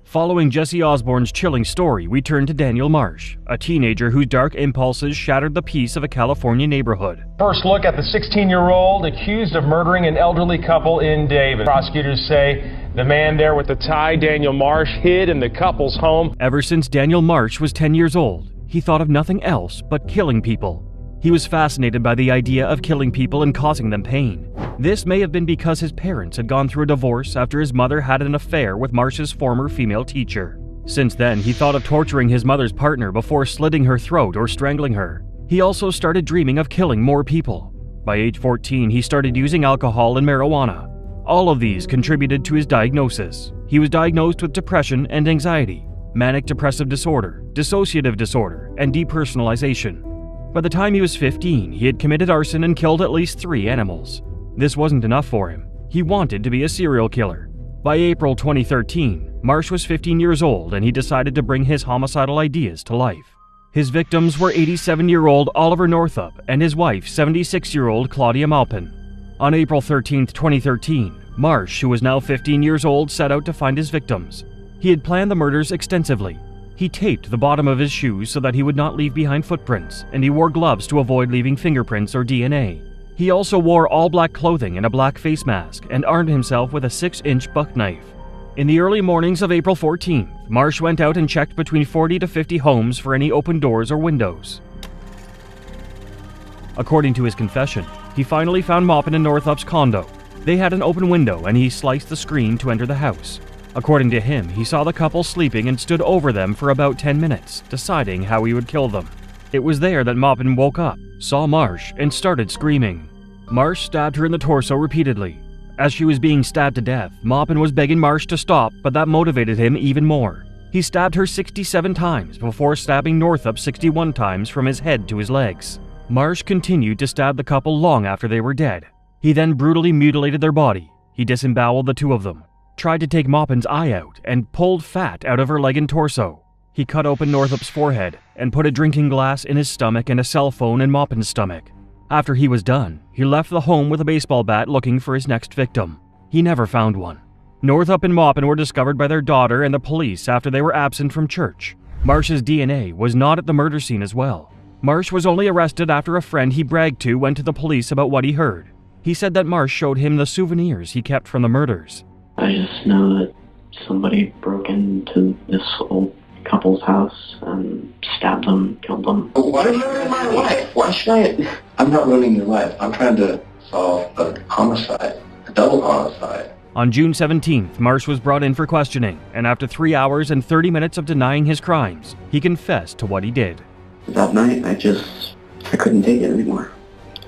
Following Jesse Osborne's chilling story, we turn to Daniel Marsh, a teenager whose dark impulses shattered the peace of a California neighborhood. First look at the 16-year-old accused of murdering an elderly couple in Davis. Prosecutors say the man there with the tie, Daniel Marsh, hid in the couple's home. Ever since Daniel Marsh was 10 years old, he thought of nothing else but killing people. He was fascinated by the idea of killing people and causing them pain. This may have been because his parents had gone through a divorce after his mother had an affair with Marsh's former female teacher. Since then, he thought of torturing his mother's partner before slitting her throat or strangling her. He also started dreaming of killing more people. By age 14, he started using alcohol and marijuana. All of these contributed to his diagnosis. He was diagnosed with depression and anxiety, manic depressive disorder, dissociative disorder, and depersonalization. By the time he was 15, he had committed arson and killed at least 3 animals. This wasn't enough for him. He wanted to be a serial killer. By April 2013, Marsh was 15 years old and he decided to bring his homicidal ideas to life. His victims were 87-year-old Oliver Northup and his wife, 76-year-old Claudia Maupin. On April 13, 2013, Marsh, who was now 15 years old, set out to find his victims. He had planned the murders extensively. He taped the bottom of his shoes so that he would not leave behind footprints, and he wore gloves to avoid leaving fingerprints or DNA. He also wore all black clothing and a black face mask and armed himself with a 6-inch buck knife. In the early mornings of April 14th, Marsh went out and checked between 40 to 50 homes for any open doors or windows. According to his confession, he finally found Maupin and Northup's condo. They had an open window and he sliced the screen to enter the house. According to him, he saw the couple sleeping and stood over them for about 10 minutes, deciding how he would kill them. It was there that Maupin woke up, saw Marsh, and started screaming. Marsh stabbed her in the torso repeatedly. As she was being stabbed to death, Maupin was begging Marsh to stop, but that motivated him even more. He stabbed her 67 times before stabbing Northup 61 times from his head to his legs. Marsh continued to stab the couple long after they were dead. He then brutally mutilated their body. He disemboweled the 2 of them, tried to take Maupin's eye out, and pulled fat out of her leg and torso. He cut open Northup's forehead and put a drinking glass in his stomach and a cell phone in Maupin's stomach. After he was done, he left the home with a baseball bat looking for his next victim. He never found one. Northup and Maupin were discovered by their daughter and the police after they were absent from church. Marsh's DNA was not at the murder scene as well. Marsh was only arrested after a friend he bragged to went to the police about what he heard. He said that Marsh showed him the souvenirs he kept from the murders. I just know that somebody broke into this old couple's house and stabbed them, killed them. Why are you ruining my life? Why should I? I'm not ruining your life. I'm trying to solve a homicide, a double homicide. On June 17th, Marsh was brought in for questioning, and after 3 hours and 30 minutes of denying his crimes, he confessed to what he did. That night, I couldn't take it anymore.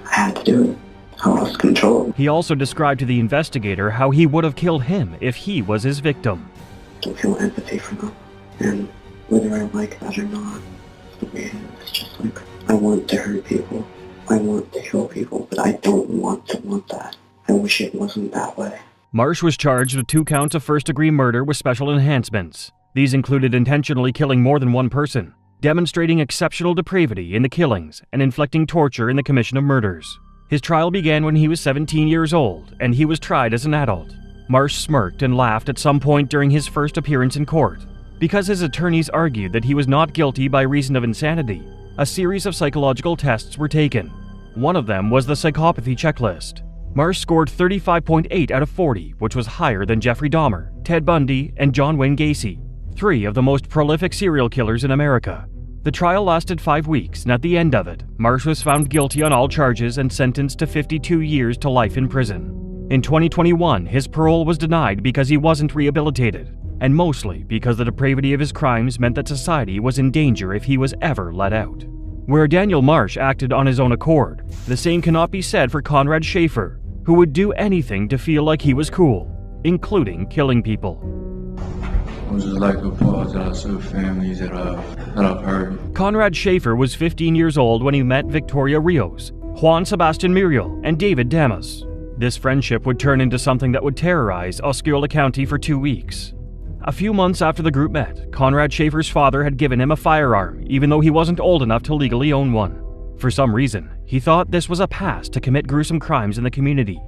I had to do it. I lost control. He also described to the investigator how he would have killed him if he was his victim. I feel empathy for them, and whether I like that or not, it's just like, I want to hurt people. I want to kill people, but I don't want that. I wish it wasn't that way. Marsh was charged with 2 counts of first-degree murder with special enhancements. These included intentionally killing more than one person, demonstrating exceptional depravity in the killings, and inflicting torture in the commission of murders. His trial began when he was 17 years old, and he was tried as an adult. Marsh smirked and laughed at some point during his first appearance in court. Because his attorneys argued that he was not guilty by reason of insanity, a series of psychological tests were taken. One of them was the psychopathy checklist. Marsh scored 35.8 out of 40, which was higher than Jeffrey Dahmer, Ted Bundy, and John Wayne Gacy, 3 of the most prolific serial killers in America. The trial lasted 5 weeks, and at the end of it, Marsh was found guilty on all charges and sentenced to 52 years to life in prison. In 2021, his parole was denied because he wasn't rehabilitated, and mostly because the depravity of his crimes meant that society was in danger if he was ever let out. Where Daniel Marsh acted on his own accord, the same cannot be said for Conrad Schaefer, who would do anything to feel like he was cool, including killing people. I would just like to apologize to the families that I've hurt. Conrad Schaefer was 15 years old when he met Victoria Rios, Juan Sebastian Muriel, and David Damas. This friendship would turn into something that would terrorize Osceola County for 2 weeks. A few months after the group met, Conrad Schaefer's father had given him a firearm, even though he wasn't old enough to legally own one. For some reason, he thought this was a pass to commit gruesome crimes in the community.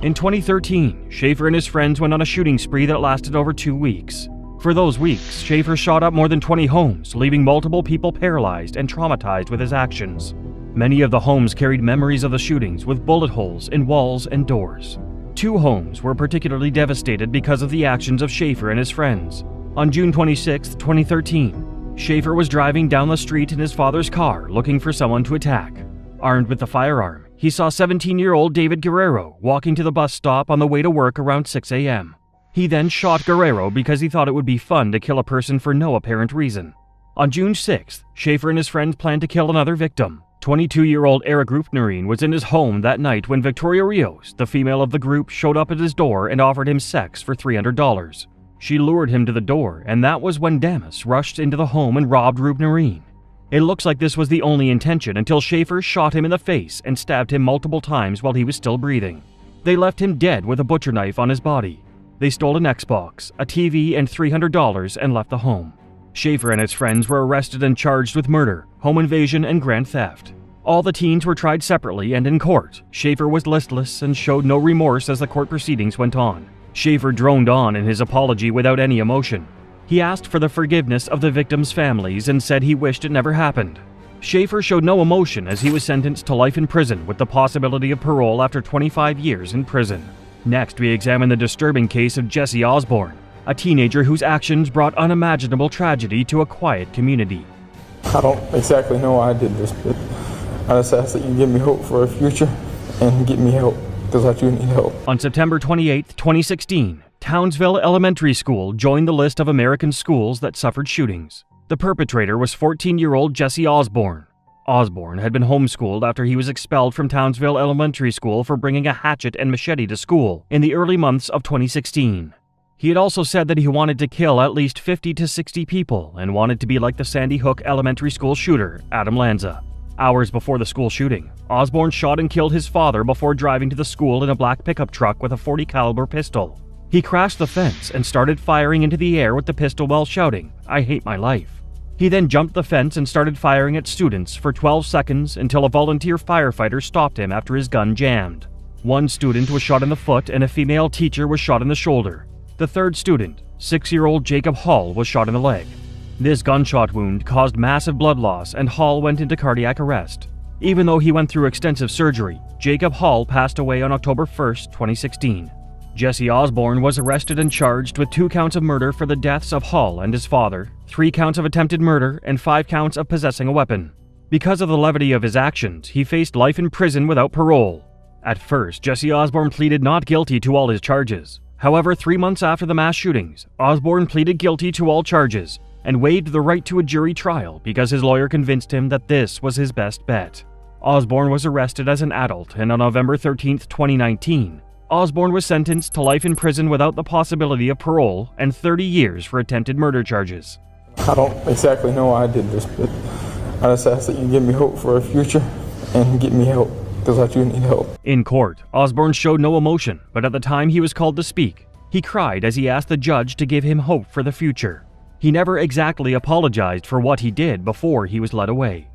In 2013, Schaefer and his friends went on a shooting spree that lasted over 2 weeks. For those weeks, Schaefer shot up more than 20 homes, leaving multiple people paralyzed and traumatized with his actions. Many of the homes carried memories of the shootings with bullet holes in walls and doors. 2 homes were particularly devastated because of the actions of Schaefer and his friends. On June 26, 2013, Schaefer was driving down the street in his father's car looking for someone to attack. Armed with the firearm, he saw 17-year-old David Guerrero walking to the bus stop on the way to work around 6 a.m. He then shot Guerrero because he thought it would be fun to kill a person for no apparent reason. On June 6th, Schaefer and his friends planned to kill another victim. 22-year-old Eric Rupnerine was in his home that night when Victoria Rios, the female of the group, showed up at his door and offered him sex for $300. She lured him to the door, and that was when Damas rushed into the home and robbed Rupnerine. It looks like this was the only intention until Schaefer shot him in the face and stabbed him multiple times while he was still breathing. They left him dead with a butcher knife on his body. They stole an Xbox, a TV, and $300 and left the home. Schaefer and his friends were arrested and charged with murder, home invasion, and grand theft. All the teens were tried separately and in court. Schaefer was listless and showed no remorse as the court proceedings went on. Schaefer droned on in his apology without any emotion. He asked for the forgiveness of the victims' families and said he wished it never happened. Schaefer showed no emotion as he was sentenced to life in prison with the possibility of parole after 25 years in prison. Next, we examine the disturbing case of Jesse Osborne, a teenager whose actions brought unimaginable tragedy to a quiet community. I don't exactly know why I did this, but I just ask that you give me hope for a future and get me help, because I do need help. On September 28, 2016, Townsville Elementary School joined the list of American schools that suffered shootings. The perpetrator was 14-year-old Jesse Osborne. Osborne had been homeschooled after he was expelled from Townsville Elementary School for bringing a hatchet and machete to school in the early months of 2016. He had also said that he wanted to kill at least 50 to 60 people and wanted to be like the Sandy Hook Elementary School shooter, Adam Lanza. Hours before the school shooting, Osborne shot and killed his father before driving to the school in a black pickup truck with a .40 caliber pistol. He crashed the fence and started firing into the air with the pistol while shouting, "I hate my life." He then jumped the fence and started firing at students for 12 seconds until a volunteer firefighter stopped him after his gun jammed. One student was shot in the foot and a female teacher was shot in the shoulder. The third student, 6-year-old Jacob Hall, was shot in the leg. This gunshot wound caused massive blood loss and Hall went into cardiac arrest. Even though he went through extensive surgery, Jacob Hall passed away on October 1st, 2016. Jesse Osborne was arrested and charged with 2 counts of murder for the deaths of Hall and his father, 3 counts of attempted murder, and 5 counts of possessing a weapon. Because of the levity of his actions, he faced life in prison without parole. At first, Jesse Osborne pleaded not guilty to all his charges. However, 3 months after the mass shootings, Osborne pleaded guilty to all charges and waived the right to a jury trial because his lawyer convinced him that this was his best bet. Osborne was arrested as an adult, and on November 13, 2019, Osborne was sentenced to life in prison without the possibility of parole and 30 years for attempted murder charges. I don't exactly know why I did this, but I just ask that you give me hope for a future and get me help, because I do need help. In court, Osborne showed no emotion, but at the time he was called to speak, he cried as he asked the judge to give him hope for the future. He never exactly apologized for what he did before he was led away.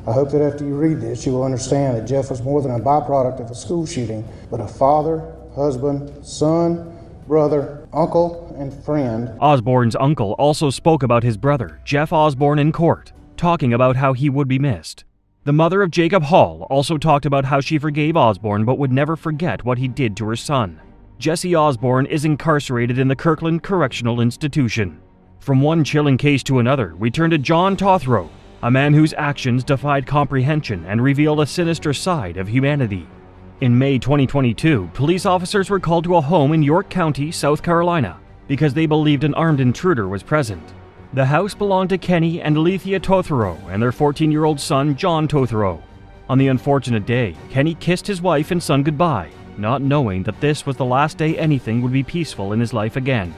I hope that after you read this, you will understand that Jeff was more than a byproduct of a school shooting, but a father, husband, son, brother, uncle, and friend. Osborne's uncle also spoke about his brother, Jeff Osborne, in court, talking about how he would be missed. The mother of Jacob Hall also talked about how she forgave Osborne but would never forget what he did to her son. Jesse Osborne is incarcerated in the Kirkland Correctional Institution. From one chilling case to another, we turn to John Tothrow, a man whose actions defied comprehension and revealed a sinister side of humanity. In May 2022, police officers were called to a home in York County, South Carolina, because they believed an armed intruder was present. The house belonged to Kenny and Alethea Tothrow and their 14-year-old son, John Tothrow. On the unfortunate day, Kenny kissed his wife and son goodbye, not knowing that this was the last day anything would be peaceful in his life again.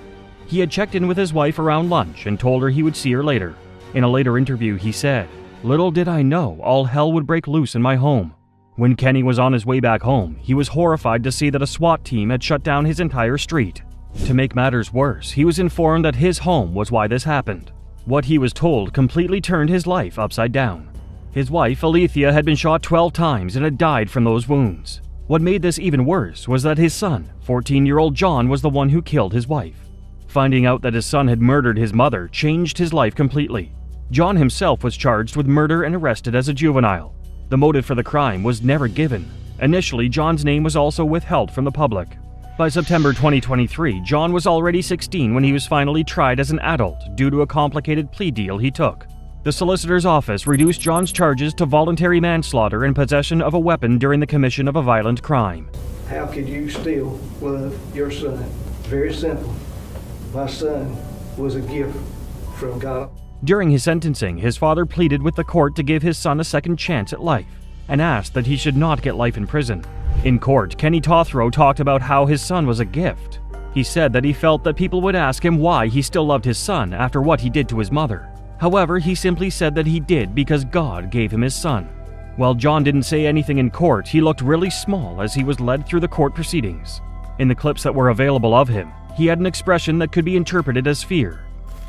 He had checked in with his wife around lunch and told her he would see her later. In a later interview, he said, "Little did I know all hell would break loose in my home." When Kenny was on his way back home, he was horrified to see that a SWAT team had shut down his entire street. To make matters worse, he was informed that his home was why this happened. What he was told completely turned his life upside down. His wife, Alethea, had been shot 12 times and had died from those wounds. What made this even worse was that his son, 14-year-old John, was the one who killed his wife. Finding out that his son had murdered his mother changed his life completely. John himself was charged with murder and arrested as a juvenile. The motive for the crime was never given. Initially, John's name was also withheld from the public. By September 2023, John was already 16 when he was finally tried as an adult due to a complicated plea deal he took. The solicitor's office reduced John's charges to voluntary manslaughter and possession of a weapon during the commission of a violent crime. How could you still love your son? Very simple. My son was a gift from God. During his sentencing, his father pleaded with the court to give his son a second chance at life and asked that he should not get life in prison. In court, Kenny Tothrow talked about how his son was a gift. He said that he felt that people would ask him why he still loved his son after what he did to his mother. However, he simply said that he did because God gave him his son. While John didn't say anything in court, he looked really small as he was led through the court proceedings. In the clips that were available of him, he had an expression that could be interpreted as fear.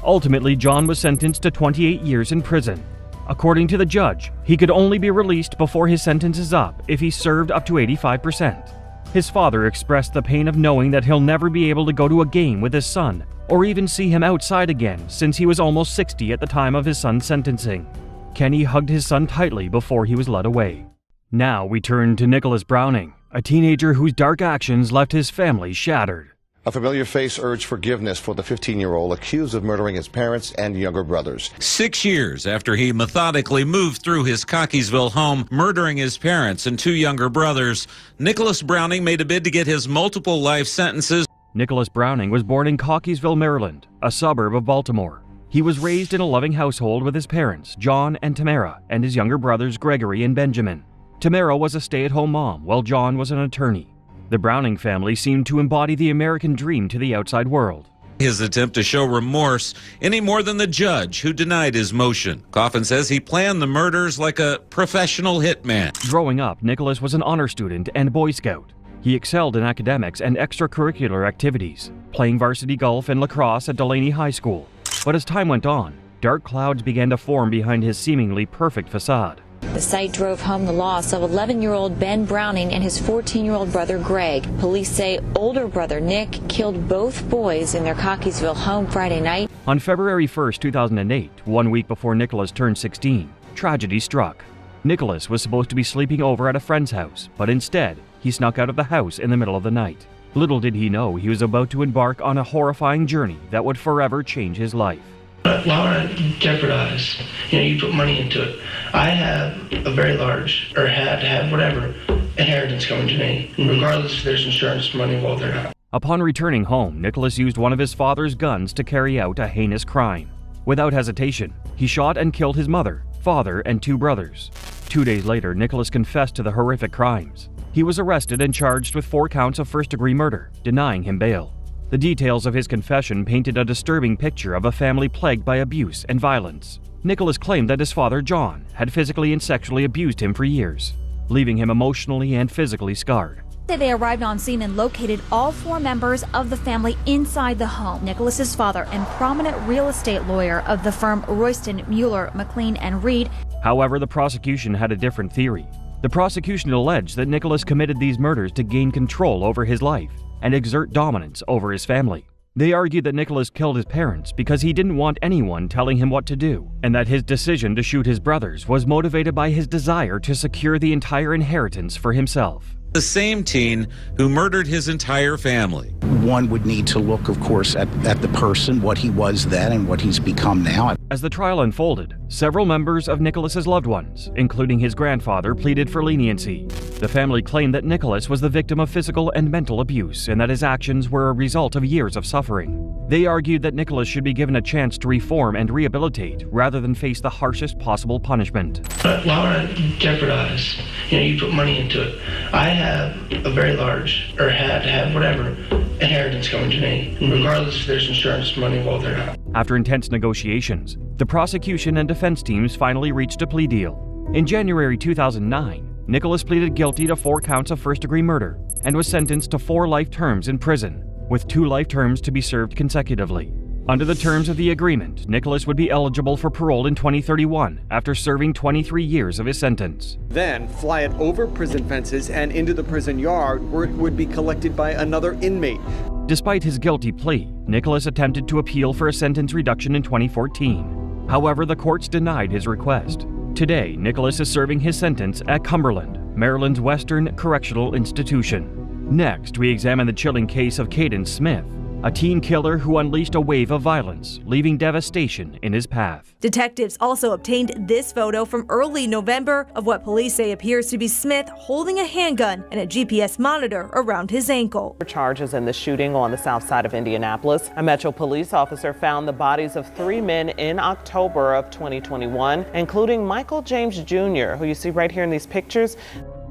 Ultimately, John was sentenced to 28 years in prison. According to the judge, he could only be released before his sentence is up if he served up to 85%. His father expressed the pain of knowing that he'll never be able to go to a game with his son or even see him outside again since he was almost 60 at the time of his son's sentencing. Kenny hugged his son tightly before he was led away. Now we turn to Nicholas Browning, a teenager whose dark actions left his family shattered. A familiar face urged forgiveness for the 15-year-old accused of murdering his parents and younger brothers. 6 years after he methodically moved through his Cockeysville home, murdering his parents and 2 younger brothers, Nicholas Browning made a bid to get his multiple life sentences. Nicholas Browning was born in Cockeysville, Maryland, a suburb of Baltimore. He was raised in a loving household with his parents, John and Tamara, and his younger brothers, Gregory and Benjamin. Tamara was a stay-at-home mom, while John was an attorney. The Browning family seemed to embody the American dream to the outside world. His attempt to show remorse any more than the judge who denied his motion. Coffin says he planned the murders like a professional hitman. Growing up, Nicholas was an honor student and Boy Scout. He excelled in academics and extracurricular activities, playing varsity golf and lacrosse at Delaney High School. But as time went on, dark clouds began to form behind his seemingly perfect facade. The sight drove home the loss of 11-year-old Ben Browning and his 14-year-old brother Greg. Police say older brother Nick killed both boys in their Cockeysville home Friday night. On February 1, 2008, 1 week before Nicholas turned 16, tragedy struck. Nicholas was supposed to be sleeping over at a friend's house, but instead, he snuck out of the house in the middle of the night. Little did he know he was about to embark on a horrifying journey that would forever change his life. Why would I jeopardize? You put money into it. I have a very large, or had to have whatever, inheritance coming to me, regardless if there's insurance money involved or not. Upon returning home, Nicholas used one of his father's guns to carry out a heinous crime. Without hesitation, he shot and killed his mother, father, and 2 brothers. 2 days later, Nicholas confessed to the horrific crimes. He was arrested and charged with 4 counts of first-degree murder, denying him bail. The details of his confession painted a disturbing picture of a family plagued by abuse and violence. Nicholas claimed that his father, John, had physically and sexually abused him for years, leaving him emotionally and physically scarred. They arrived on scene and located all 4 members of the family inside the home. Nicholas's father and prominent real estate lawyer of the firm Royston, Mueller, McLean, and Reed. However, the prosecution had a different theory. The prosecution alleged that Nicholas committed these murders to gain control over his life and exert dominance over his family. They argued that Nicholas killed his parents because he didn't want anyone telling him what to do, and that his decision to shoot his brothers was motivated by his desire to secure the entire inheritance for himself. The same teen who murdered his entire family. One would need to look, of course, at the person, what he was then and what he's become now. As the trial unfolded, several members of Nicholas's loved ones, including his grandfather, pleaded for leniency. The family claimed that Nicholas was the victim of physical and mental abuse and that his actions were a result of years of suffering. They argued that Nicholas should be given a chance to reform and rehabilitate rather than face the harshest possible punishment. Why would I jeopardize? You put money into it. I have a very large, or had to have whatever, inheritance coming to me, regardless if there's insurance money involved or not. After intense negotiations, the prosecution and defense teams finally reached a plea deal. In January 2009, Nicholas pleaded guilty to 4 counts of first-degree murder and was sentenced to 4 life terms in prison, with 2 life terms to be served consecutively. Under the terms of the agreement, Nicholas would be eligible for parole in 2031 after serving 23 years of his sentence. Then fly it over prison fences and into the prison yard where it would be collected by another inmate. Despite his guilty plea, Nicholas attempted to appeal for a sentence reduction in 2014. However, the courts denied his request. Today, Nicholas is serving his sentence at Cumberland, Maryland's Western Correctional Institution. Next, we examine the chilling case of Caden Smith, a teen killer who unleashed a wave of violence, leaving devastation in his path. Detectives also obtained this photo from early November of what police say appears to be Smith holding a handgun and a GPS monitor around his ankle. Charges in the shooting on the south side of Indianapolis. A Metro police officer found the bodies of 3 men in October of 2021, including Michael James Jr., who you see right here in these pictures.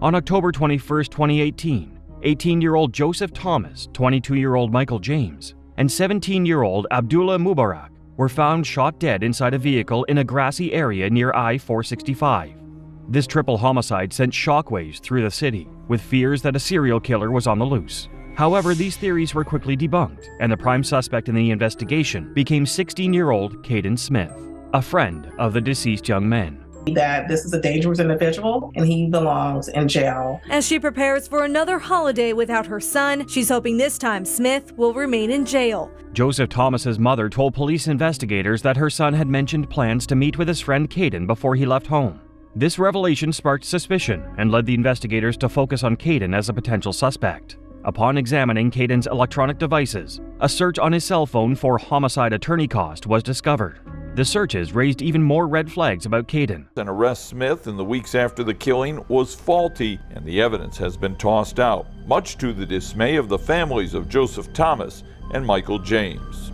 On October 21, 2018, 18-year-old Joseph Thomas, 22-year-old Michael James, and 17-year-old Abdullah Mubarak were found shot dead inside a vehicle in a grassy area near I-465. This triple homicide sent shockwaves through the city, with fears that a serial killer was on the loose. However, these theories were quickly debunked, and the prime suspect in the investigation became 16-year-old Caden Smith, a friend of the deceased young man. That this is a dangerous individual and he belongs in jail. As she prepares for another holiday without her son, she's hoping this time Smith will remain in jail. Joseph Thomas's mother told police investigators that her son had mentioned plans to meet with his friend Caden before he left home. This revelation sparked suspicion and led the investigators to focus on Caden as a potential suspect. Upon examining Caden's electronic devices, a search on his cell phone for homicide attorney cost was discovered. The searches raised even more red flags about Caden. An arrest Smith in the weeks after the killing was faulty, and the evidence has been tossed out, much to the dismay of the families of Joseph Thomas and Michael James.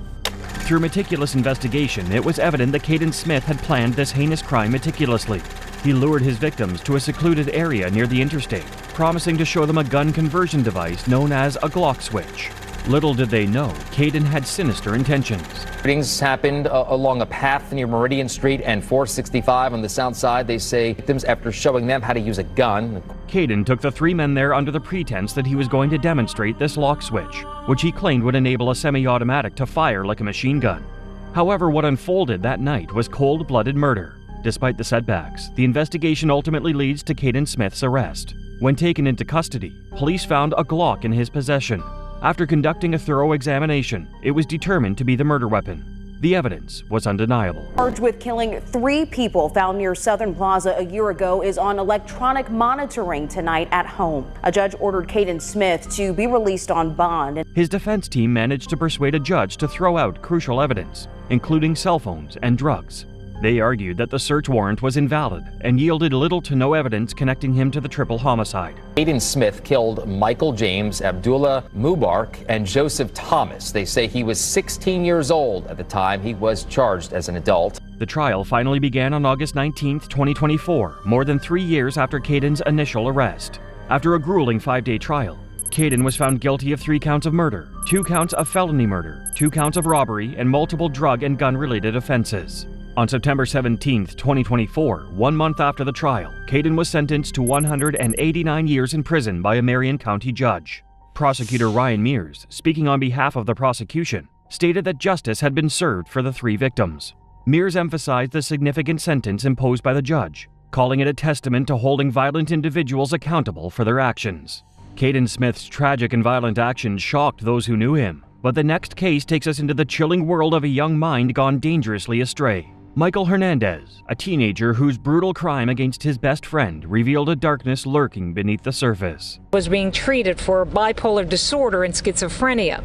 Through meticulous investigation, it was evident that Caden Smith had planned this heinous crime meticulously. He lured his victims to a secluded area near the interstate, promising to show them a gun conversion device known as a Glock switch. Little did they know, Caden had sinister intentions. Shootings happened along a path near Meridian Street and 465 on the south side. They say victims after showing them how to use a gun. Caden took the 3 men there under the pretense that he was going to demonstrate this lock switch, which he claimed would enable a semi-automatic to fire like a machine gun. However, what unfolded that night was cold-blooded murder. Despite the setbacks, the investigation ultimately leads to Caden Smith's arrest. When taken into custody, police found a Glock in his possession. After conducting a thorough examination, it was determined to be the murder weapon. The evidence was undeniable. Charged with killing 3 people found near Southern Plaza a year ago is on electronic monitoring tonight at home. A judge ordered Caden Smith to be released on bond. His defense team managed to persuade a judge to throw out crucial evidence, including cell phones and drugs. They argued that the search warrant was invalid and yielded little to no evidence connecting him to the triple homicide. Caden Smith killed Michael James, Abdullah Mubarak, and Joseph Thomas. They say he was 16 years old at the time he was charged as an adult. The trial finally began on August 19, 2024, more than 3 years after Caden's initial arrest. After a grueling 5-day trial, Caden was found guilty of 3 counts of murder, 2 counts of felony murder, 2 counts of robbery, and multiple drug and gun-related offenses. On September 17, 2024, 1 month after the trial, Caden was sentenced to 189 years in prison by a Marion County judge. Prosecutor Ryan Mears, speaking on behalf of the prosecution, stated that justice had been served for the 3 victims. Mears emphasized the significant sentence imposed by the judge, calling it a testament to holding violent individuals accountable for their actions. Caden Smith's tragic and violent actions shocked those who knew him, but the next case takes us into the chilling world of a young mind gone dangerously astray. Michael Hernandez, a teenager whose brutal crime against his best friend revealed a darkness lurking beneath the surface. Was being treated for bipolar disorder and schizophrenia.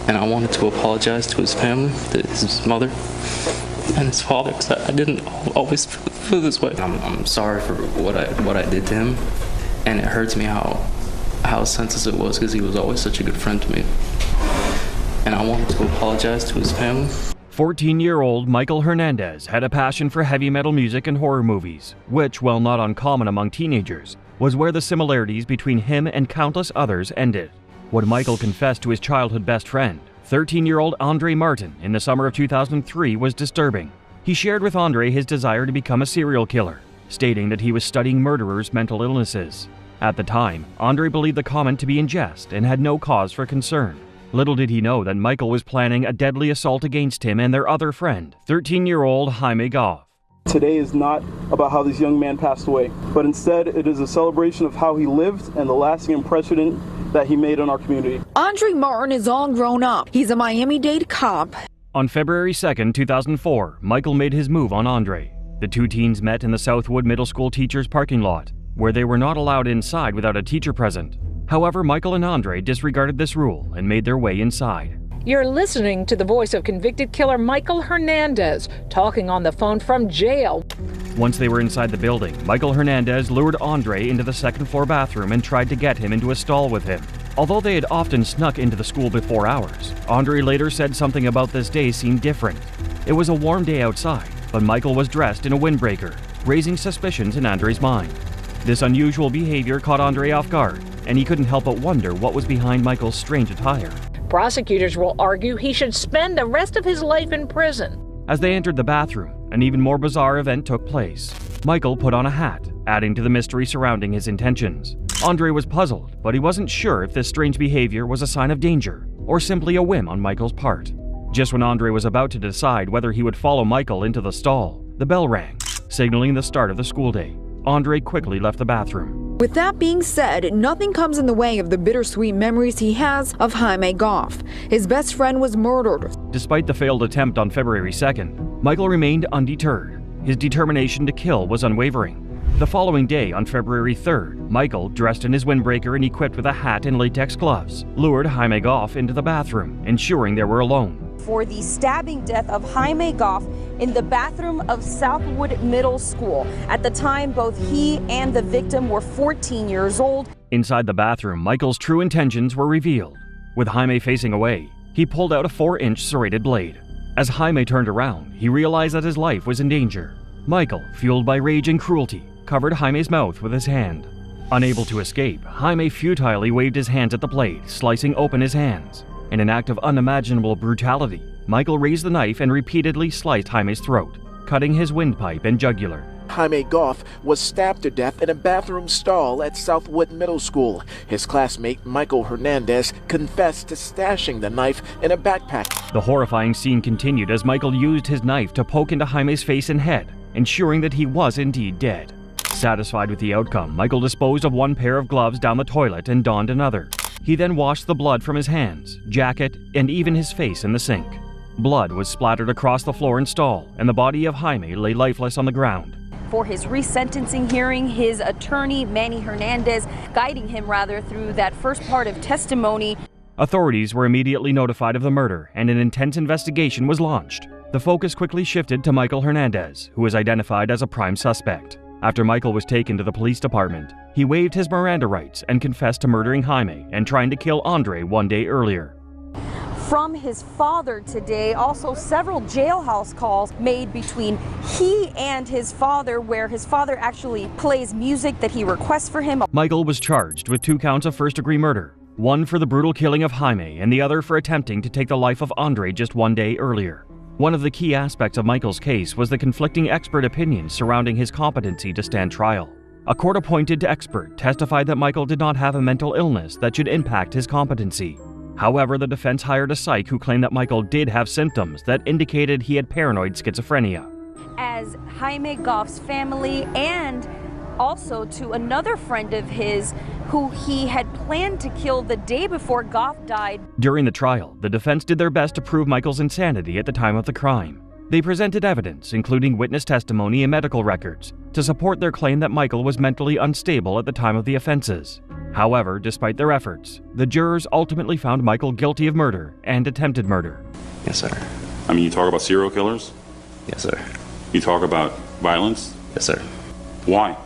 And I wanted to apologize to his family, to his mother and his father, because I didn't always feel this way. I'm sorry for what I did to him, and it hurts me how senseless it was, because he was always such a good friend to me. And I wanted to apologize to his family. 14-year-old Michael Hernandez had a passion for heavy metal music and horror movies, which, while not uncommon among teenagers, was where the similarities between him and countless others ended. What Michael confessed to his childhood best friend, 13-year-old Andre Martin, in the summer of 2003 was disturbing. He shared with Andre his desire to become a serial killer, stating that he was studying murderers' mental illnesses. At the time, Andre believed the comment to be in jest and had no cause for concern. Little did he know that Michael was planning a deadly assault against him and their other friend, 13-year-old Jaime Goff. Today is not about how this young man passed away, but instead it is a celebration of how he lived and the lasting impression that he made on our community. Andre Martin is all grown up. He's a Miami-Dade cop. On February 2, 2004, Michael made his move on Andre. The two teens met in the Southwood Middle School teachers' parking lot, where they were not allowed inside without a teacher present. However, Michael and Andre disregarded this rule and made their way inside. You're listening to the voice of convicted killer Michael Hernandez talking on the phone from jail. Once they were inside the building, Michael Hernandez lured Andre into the second-floor bathroom and tried to get him into a stall with him. Although they had often snuck into the school before hours, Andre later said something about this day seemed different. It was a warm day outside, but Michael was dressed in a windbreaker, raising suspicions in Andre's mind. This unusual behavior caught Andre off guard, and he couldn't help but wonder what was behind Michael's strange attire. Prosecutors will argue he should spend the rest of his life in prison. As they entered the bathroom, an even more bizarre event took place. Michael put on a hat, adding to the mystery surrounding his intentions. Andre was puzzled, but he wasn't sure if this strange behavior was a sign of danger or simply a whim on Michael's part. Just when Andre was about to decide whether he would follow Michael into the stall, the bell rang, signaling the start of the school day. Andre quickly left the bathroom. With that being said, nothing comes in the way of the bittersweet memories he has of Jaime Goff. His best friend was murdered. Despite the failed attempt on February 2nd, Michael remained undeterred. His determination to kill was unwavering. The following day, on February 3rd, Michael, dressed in his windbreaker and equipped with a hat and latex gloves, lured Jaime Goff into the bathroom, ensuring they were alone. For the stabbing death of Jaime Goff in the bathroom of Southwood Middle School. At the time, both he and the victim were 14 years old. Inside the bathroom, Michael's true intentions were revealed. With Jaime facing away, he pulled out a 4-inch serrated blade. As Jaime turned around, he realized that his life was in danger. Michael, fueled by rage and cruelty, covered Jaime's mouth with his hand. Unable to escape, Jaime futilely waved his hands at the blade, slicing open his hands. In an act of unimaginable brutality, Michael raised the knife and repeatedly sliced Jaime's throat, cutting his windpipe and jugular. Jaime Goff was stabbed to death in a bathroom stall at Southwood Middle School. His classmate Michael Hernandez confessed to stashing the knife in a backpack. The horrifying scene continued as Michael used his knife to poke into Jaime's face and head, ensuring that he was indeed dead. Satisfied with the outcome, Michael disposed of one pair of gloves down the toilet and donned another. He then washed the blood from his hands, jacket, and even his face in the sink. Blood was splattered across the floor and stall, and the body of Jaime lay lifeless on the ground. For his resentencing hearing, his attorney, Manny Hernandez, guiding him through that first part of testimony. Authorities were immediately notified of the murder, and an intense investigation was launched. The focus quickly shifted to Michael Hernandez, who was identified as a prime suspect. After Michael was taken to the police department, he waived his Miranda rights and confessed to murdering Jaime and trying to kill Andre one day earlier. From his father today, also several jailhouse calls made between he and his father, where his father actually plays music that he requests for him. Michael was charged with 2 counts of first-degree murder, one for the brutal killing of Jaime and the other for attempting to take the life of Andre just one day earlier. One of the key aspects of Michael's case was the conflicting expert opinions surrounding his competency to stand trial. A court-appointed expert testified that Michael did not have a mental illness that should impact his competency. However, the defense hired a psych who claimed that Michael did have symptoms that indicated he had paranoid schizophrenia. As Jaime Goff's family and also to another friend of his who he had planned to kill the day before Goff died. During the trial, the defense did their best to prove Michael's insanity at the time of the crime. They presented evidence, including witness testimony and medical records, to support their claim that Michael was mentally unstable at the time of the offenses. However, despite their efforts, the jurors ultimately found Michael guilty of murder and attempted murder. Yes, sir. I mean, you talk about serial killers? Yes, sir. You talk about violence? Yes, sir. Why?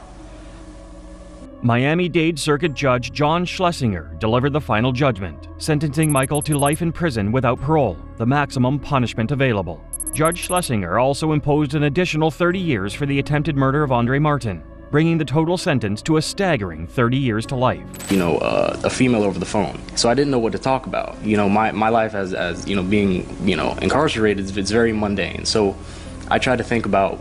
Miami-Dade Circuit Judge John Schlesinger delivered the final judgment, sentencing Michael to life in prison without parole, the maximum punishment available. Judge Schlesinger also imposed an additional 30 years for the attempted murder of Andre Martin. bringing the total sentence to a staggering 30 years to life. A female over the phone. So I didn't know what to talk about. My life as being, incarcerated, it's very mundane. So I tried to think about.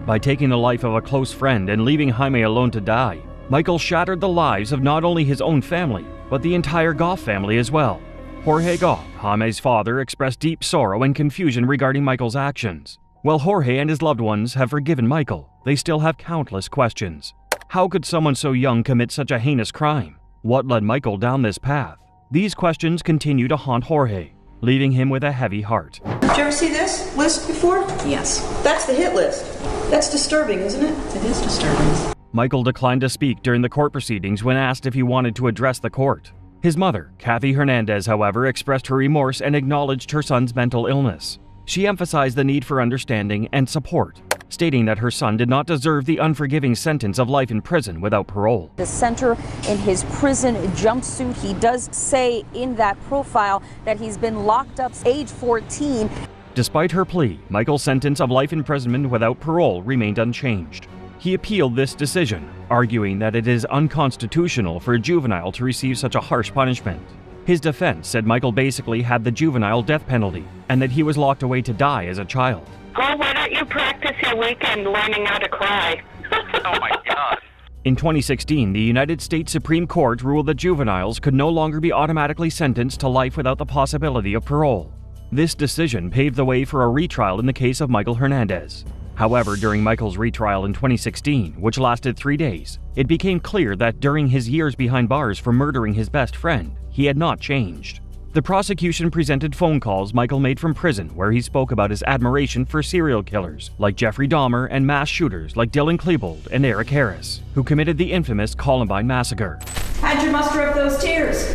By taking the life of a close friend and leaving Jaime alone to die, Michael shattered the lives of not only his own family, but the entire Goff family as well. Jorge Goff, Jaime's father, expressed deep sorrow and confusion regarding Michael's actions. While Jorge and his loved ones have forgiven Michael, they still have countless questions. How could someone so young commit such a heinous crime? What led Michael down this path? These questions continue to haunt Jorge, leaving him with a heavy heart. Did you ever see this list before? Yes. That's the hit list. That's disturbing, isn't it? It is disturbing. Michael declined to speak during the court proceedings when asked if he wanted to address the court. His mother, Kathy Hernandez, however, expressed her remorse and acknowledged her son's mental illness. She emphasized the need for understanding and support, stating that her son did not deserve the unforgiving sentence of life in prison without parole. The center in his prison jumpsuit, he does say in that profile that he's been locked up age 14. Despite her plea, Michael's sentence of life imprisonment without parole remained unchanged. He appealed this decision, arguing that it is unconstitutional for a juvenile to receive such a harsh punishment. His defense said Michael basically had the juvenile death penalty and that he was locked away to die as a child. Oh, why don't you practice your weekend learning how to cry? Oh my God. In 2016, the United States Supreme Court ruled that juveniles could no longer be automatically sentenced to life without the possibility of parole. This decision paved the way for a retrial in the case of Michael Hernandez. However, during Michael's retrial in 2016, which lasted 3 days, it became clear that during his years behind bars for murdering his best friend, he had not changed. The prosecution presented phone calls Michael made from prison where he spoke about his admiration for serial killers like Jeffrey Dahmer and mass shooters like Dylan Klebold and Eric Harris, who committed the infamous Columbine massacre. How'd you muster up those tears?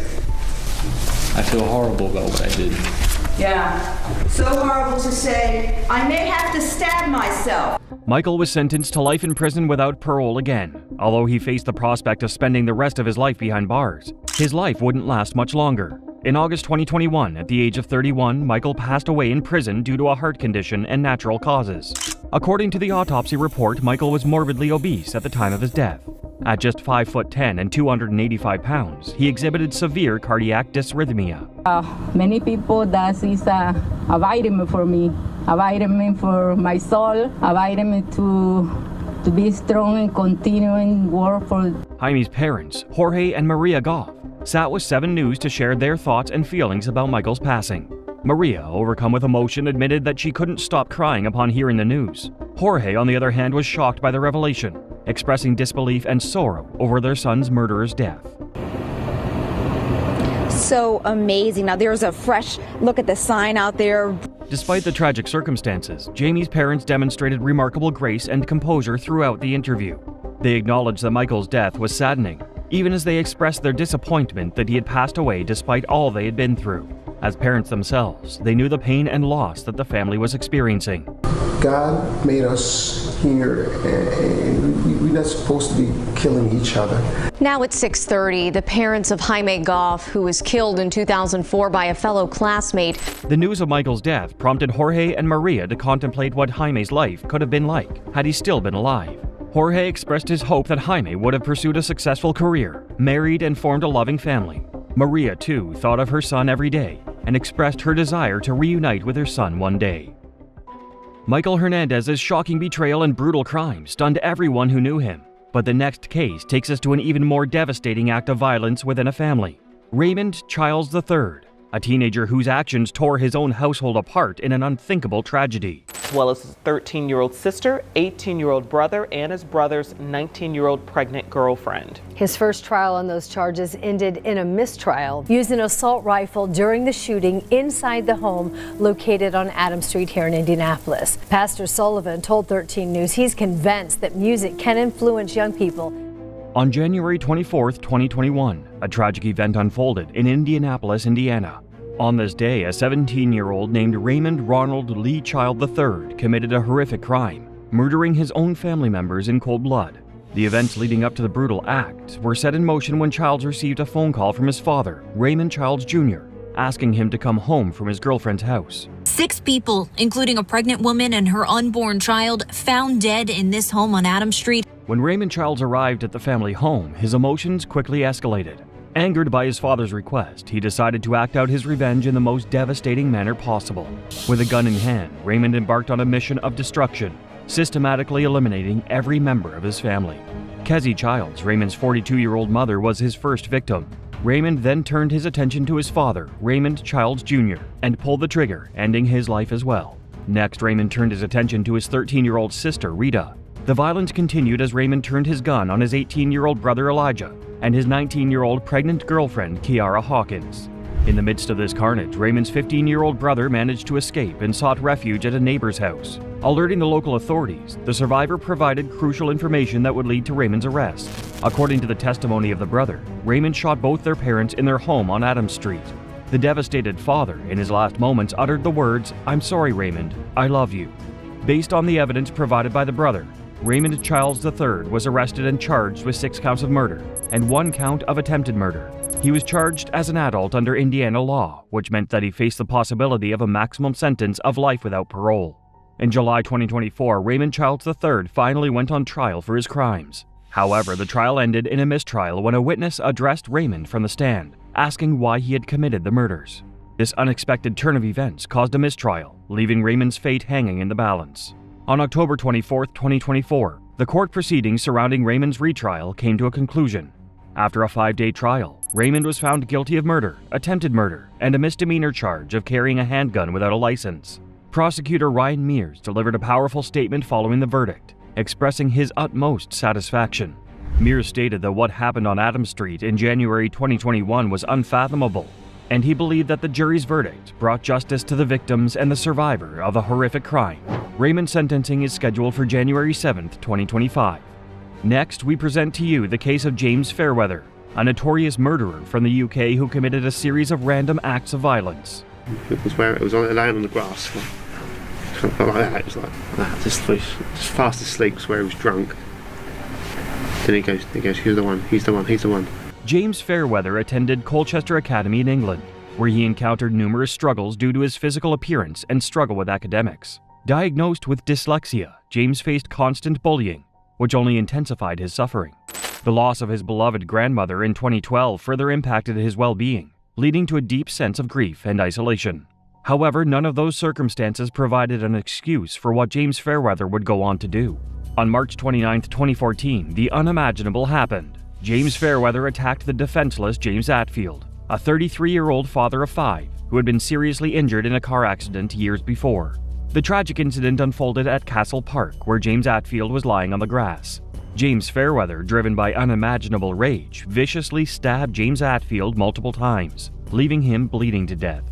I feel horrible about what I did. Yeah, so horrible to say, I may have to stab myself. Michael was sentenced to life in prison without parole again. Although he faced the prospect of spending the rest of his life behind bars, his life wouldn't last much longer. In August 2021, at the age of 31, Michael passed away in prison due to a heart condition and natural causes. According to the autopsy report, Michael was morbidly obese at the time of his death. At just 5'10" and 285 pounds, he exhibited severe cardiac dysrhythmia. Many people, that is a vitamin for me, a vitamin for my soul, a vitamin to be strong and continuing work for. Jaime's parents, Jorge and Maria Goff, sat with 7 News to share their thoughts and feelings about Michael's passing. Maria, overcome with emotion, admitted that she couldn't stop crying upon hearing the news. Jorge, on the other hand, was shocked by the revelation, expressing disbelief and sorrow over their son's murderer's death. So amazing. Now there's a fresh look at the sign out there. Despite the tragic circumstances, Jamie's parents demonstrated remarkable grace and composure throughout the interview. They acknowledged that Michael's death was saddening, even as they expressed their disappointment that he had passed away despite all they had been through. As parents themselves, they knew the pain and loss that the family was experiencing. God made us here, and we're not supposed to be killing each other. Now at 6:30, the parents of Jaime Goff, who was killed in 2004 by a fellow classmate. The news of Michael's death prompted Jorge and Maria to contemplate what Jaime's life could have been like had he still been alive. Jorge expressed his hope that Jaime would have pursued a successful career, married and formed a loving family. Maria, too, thought of her son every day and expressed her desire to reunite with her son one day. Michael Hernandez's shocking betrayal and brutal crime stunned everyone who knew him. But the next case takes us to an even more devastating act of violence within a family. Raymond Childs III, a teenager whose actions tore his own household apart in an unthinkable tragedy. As well as his 13-year-old sister, 18-year-old brother, and his brother's 19-year-old pregnant girlfriend. His first trial on those charges ended in a mistrial. Used an assault rifle during the shooting inside the home located on Adams Street here in Indianapolis. Pastor Sullivan told 13 News he's convinced that music can influence young people. On January 24, 2021, a tragic event unfolded in Indianapolis, Indiana. On this day, a 17-year-old named Raymond Ronald Lee Child III committed a horrific crime, murdering his own family members in cold blood. The events leading up to the brutal act were set in motion when Childs received a phone call from his father, Raymond Childs Jr., asking him to come home from his girlfriend's house. 6 people, including a pregnant woman and her unborn child, found dead in this home on Adams Street. When Raymond Childs arrived at the family home, his emotions quickly escalated. Angered by his father's request, he decided to act out his revenge in the most devastating manner possible. With a gun in hand, Raymond embarked on a mission of destruction, systematically eliminating every member of his family. Kezzy Childs, Raymond's 42-year-old mother, was his first victim. Raymond then turned his attention to his father, Raymond Childs Jr., and pulled the trigger, ending his life as well. Next, Raymond turned his attention to his 13-year-old sister, Rita. The violence continued as Raymond turned his gun on his 18-year-old brother, Elijah, and his 19-year-old pregnant girlfriend, Kiara Hawkins. In the midst of this carnage, Raymond's 15-year-old brother managed to escape and sought refuge at a neighbor's house. Alerting the local authorities, the survivor provided crucial information that would lead to Raymond's arrest. According to the testimony of the brother, Raymond shot both their parents in their home on Adams Street. The devastated father, in his last moments, uttered the words, "I'm sorry, Raymond, I love you." Based on the evidence provided by the brother, Raymond Childs III was arrested and charged with 6 counts of murder and 1 count of attempted murder. He was charged as an adult under Indiana law, which meant that he faced the possibility of a maximum sentence of life without parole. In July 2024, Raymond Childs III finally went on trial for his crimes. However, the trial ended in a mistrial when a witness addressed Raymond from the stand, asking why he had committed the murders. This unexpected turn of events caused a mistrial, leaving Raymond's fate hanging in the balance. On October 24, 2024, the court proceedings surrounding Raymond's retrial came to a conclusion. After a 5-day trial, Raymond was found guilty of murder, attempted murder, and a misdemeanor charge of carrying a handgun without a license. Prosecutor Ryan Mears delivered a powerful statement following the verdict, expressing his utmost satisfaction. Mears stated that what happened on Adams Street in January 2021 was unfathomable, and he believed that the jury's verdict brought justice to the victims and the survivor of a horrific crime. Raymond's sentencing is scheduled for January 7, 2025. Next, we present to you the case of James Fairweather, a notorious murderer from the UK who committed a series of random acts of violence. It was laying on the grass, something like that. It was like that, just fast asleep, where he was drunk. Then he goes, "He's the one, he's the one, he's the one." James Fairweather attended Colchester Academy in England, where he encountered numerous struggles due to his physical appearance and struggle with academics. Diagnosed with dyslexia, James faced constant bullying, which only intensified his suffering. The loss of his beloved grandmother in 2012 further impacted his well-being, leading to a deep sense of grief and isolation. However, none of those circumstances provided an excuse for what James Fairweather would go on to do. On March 29, 2014, the unimaginable happened. James Fairweather attacked the defenseless James Atfield, a 33-year-old father of 5 who had been seriously injured in a car accident years before. The tragic incident unfolded at Castle Park, where James Atfield was lying on the grass. James Fairweather, driven by unimaginable rage, viciously stabbed James Atfield multiple times, leaving him bleeding to death.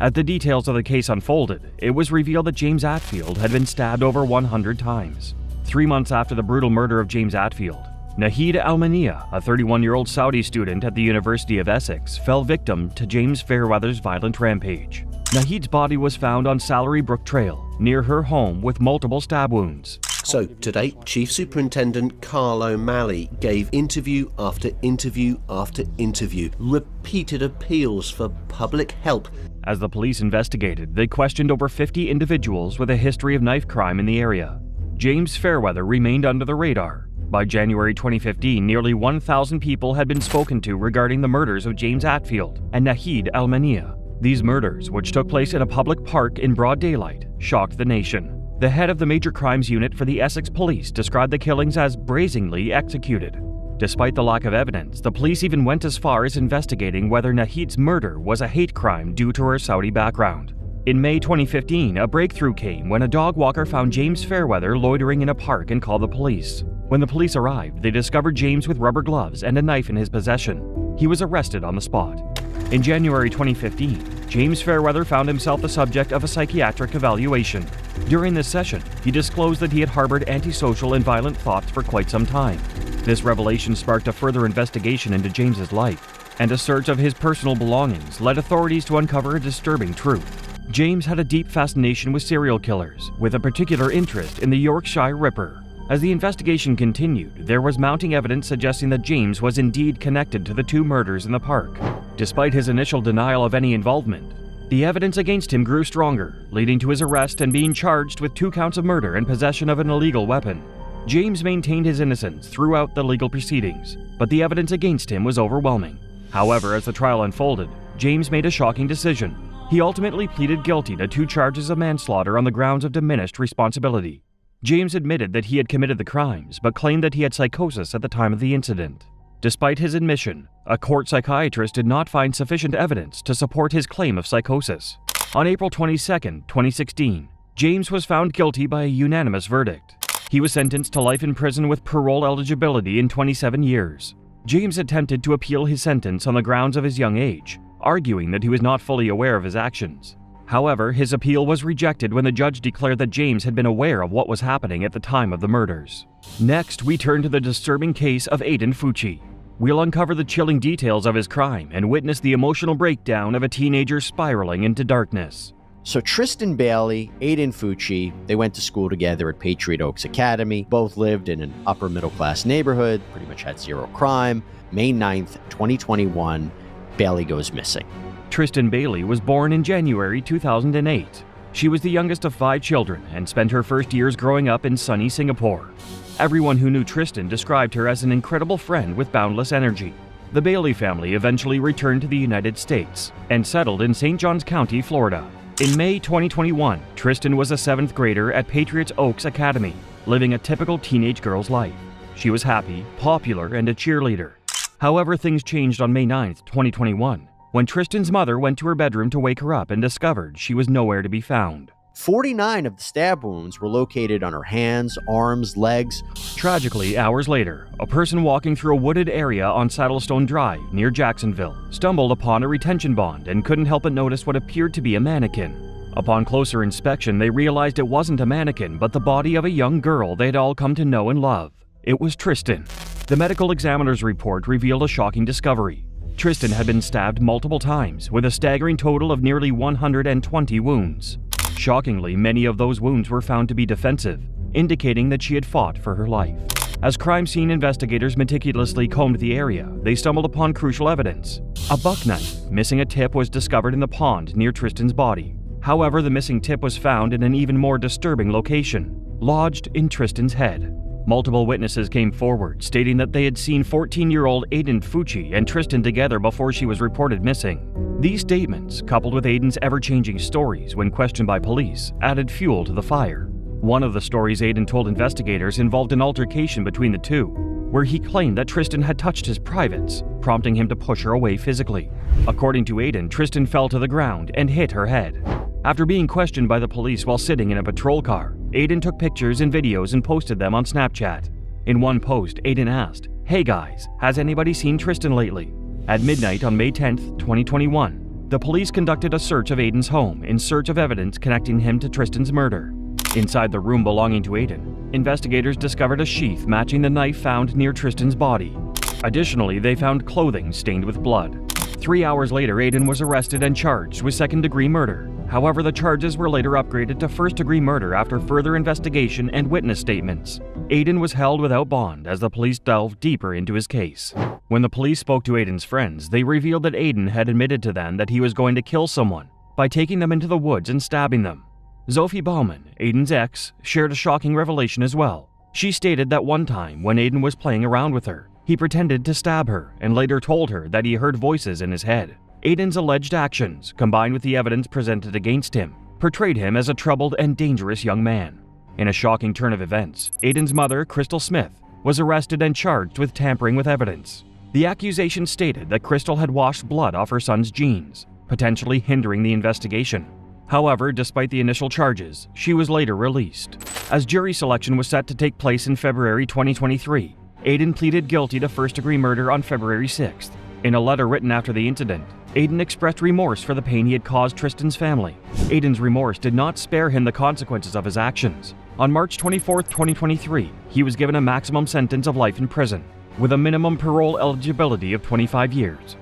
As the details of the case unfolded, it was revealed that James Atfield had been stabbed over 100 times. 3 months after the brutal murder of James Atfield, Nahid Al-Mania, a 31-year-old Saudi student at the University of Essex, fell victim to James Fairweather's violent rampage. Nahid's body was found on Salary Brook Trail, near her home, with multiple stab wounds. So, today, Chief Superintendent Carl O'Malley gave interview after interview after interview, repeated appeals for public help. As the police investigated, they questioned over 50 individuals with a history of knife crime in the area. James Fairweather remained under the radar. By January 2015, nearly 1,000 people had been spoken to regarding the murders of James Atfield and Nahid Al-Mania. These murders, which took place in a public park in broad daylight, shocked the nation. The head of the Major Crimes Unit for the Essex Police described the killings as brazenly executed. Despite the lack of evidence, the police even went as far as investigating whether Nahid's murder was a hate crime due to her Saudi background. In May 2015, a breakthrough came when a dog walker found James Fairweather loitering in a park and called the police. When the police arrived, they discovered James with rubber gloves and a knife in his possession. He was arrested on the spot. In January 2015, James Fairweather found himself the subject of a psychiatric evaluation. During this session, he disclosed that he had harbored antisocial and violent thoughts for quite some time. This revelation sparked a further investigation into James's life, and a search of his personal belongings led authorities to uncover a disturbing truth. James had a deep fascination with serial killers, with a particular interest in the Yorkshire Ripper. As the investigation continued, there was mounting evidence suggesting that James was indeed connected to the 2 murders in the park. Despite his initial denial of any involvement, the evidence against him grew stronger, leading to his arrest and being charged with 2 counts of murder and possession of an illegal weapon. James maintained his innocence throughout the legal proceedings, but the evidence against him was overwhelming. However, as the trial unfolded, James made a shocking decision. He ultimately pleaded guilty to 2 charges of manslaughter on the grounds of diminished responsibility. James admitted that he had committed the crimes, but claimed that he had psychosis at the time of the incident. Despite his admission, a court psychiatrist did not find sufficient evidence to support his claim of psychosis. On April 22, 2016, James was found guilty by a unanimous verdict. He was sentenced to life in prison with parole eligibility in 27 years. James attempted to appeal his sentence on the grounds of his young age, arguing that he was not fully aware of his actions. However, his appeal was rejected when the judge declared that James had been aware of what was happening at the time of the murders. Next, we turn to the disturbing case of Aiden Fucci. We'll uncover the chilling details of his crime and witness the emotional breakdown of a teenager spiraling into darkness. So Tristan Bailey, Aiden Fucci, they went to school together at Patriot Oaks Academy. Both lived in an upper middle class neighborhood, pretty much had zero crime. May 9th, 2021, Bailey goes missing. Tristan Bailey was born in January 2008. She was the youngest of 5 children and spent her first years growing up in sunny Singapore. Everyone who knew Tristan described her as an incredible friend with boundless energy. The Bailey family eventually returned to the United States and settled in St. Johns County, Florida. In May 2021, Tristan was a 7th grader at Patriot Oaks Academy, living a typical teenage girl's life. She was happy, popular, and a cheerleader. However, things changed on May 9th, 2021, when Tristan's mother went to her bedroom to wake her up and discovered she was nowhere to be found. 49 of the stab wounds were located on her hands, arms, legs. Tragically, hours later, a person walking through a wooded area on Saddlestone Drive near Jacksonville stumbled upon a retention bond and couldn't help but notice what appeared to be a mannequin. Upon closer inspection, they realized it wasn't a mannequin, but the body of a young girl they'd all come to know and love. It was Tristan. The medical examiner's report revealed a shocking discovery. Tristan had been stabbed multiple times, with a staggering total of nearly 120 wounds. Shockingly, many of those wounds were found to be defensive, indicating that she had fought for her life. As crime scene investigators meticulously combed the area, they stumbled upon crucial evidence. A buck knife missing a tip was discovered in the pond near Tristan's body. However, the missing tip was found in an even more disturbing location, lodged in Tristan's head. Multiple witnesses came forward, stating that they had seen 14-year-old Aiden Fucci and Tristan together before she was reported missing. These statements, coupled with Aiden's ever-changing stories when questioned by police, added fuel to the fire. One of the stories Aiden told investigators involved an altercation between the two, where he claimed that Tristan had touched his privates, prompting him to push her away physically. According to Aiden, Tristan fell to the ground and hit her head. After being questioned by the police while sitting in a patrol car, Aiden took pictures and videos and posted them on Snapchat. In one post, Aiden asked, "Hey guys, has anybody seen Tristan lately?" At midnight on May 10th, 2021, the police conducted a search of Aiden's home in search of evidence connecting him to Tristan's murder. Inside the room belonging to Aiden, investigators discovered a sheath matching the knife found near Tristan's body. Additionally, they found clothing stained with blood. 3 hours later, Aiden was arrested and charged with second-degree murder. However, the charges were later upgraded to first-degree murder after further investigation and witness statements. Aiden was held without bond as the police delved deeper into his case. When the police spoke to Aiden's friends, they revealed that Aiden had admitted to them that he was going to kill someone by taking them into the woods and stabbing them. Sophie Bauman, Aiden's ex, shared a shocking revelation as well. She stated that one time when Aiden was playing around with her, he pretended to stab her and later told her that he heard voices in his head. Aiden's alleged actions, combined with the evidence presented against him, portrayed him as a troubled and dangerous young man. In a shocking turn of events, Aiden's mother, Crystal Smith, was arrested and charged with tampering with evidence. The accusation stated that Crystal had washed blood off her son's jeans, potentially hindering the investigation. However, despite the initial charges, she was later released. As jury selection was set to take place in February 2023, Aiden pleaded guilty to first-degree murder on February 6th. In a letter written after the incident, Aiden expressed remorse for the pain he had caused Tristan's family. Aiden's remorse did not spare him the consequences of his actions. On March 24, 2023, he was given a maximum sentence of life in prison, with a minimum parole eligibility of 25 years.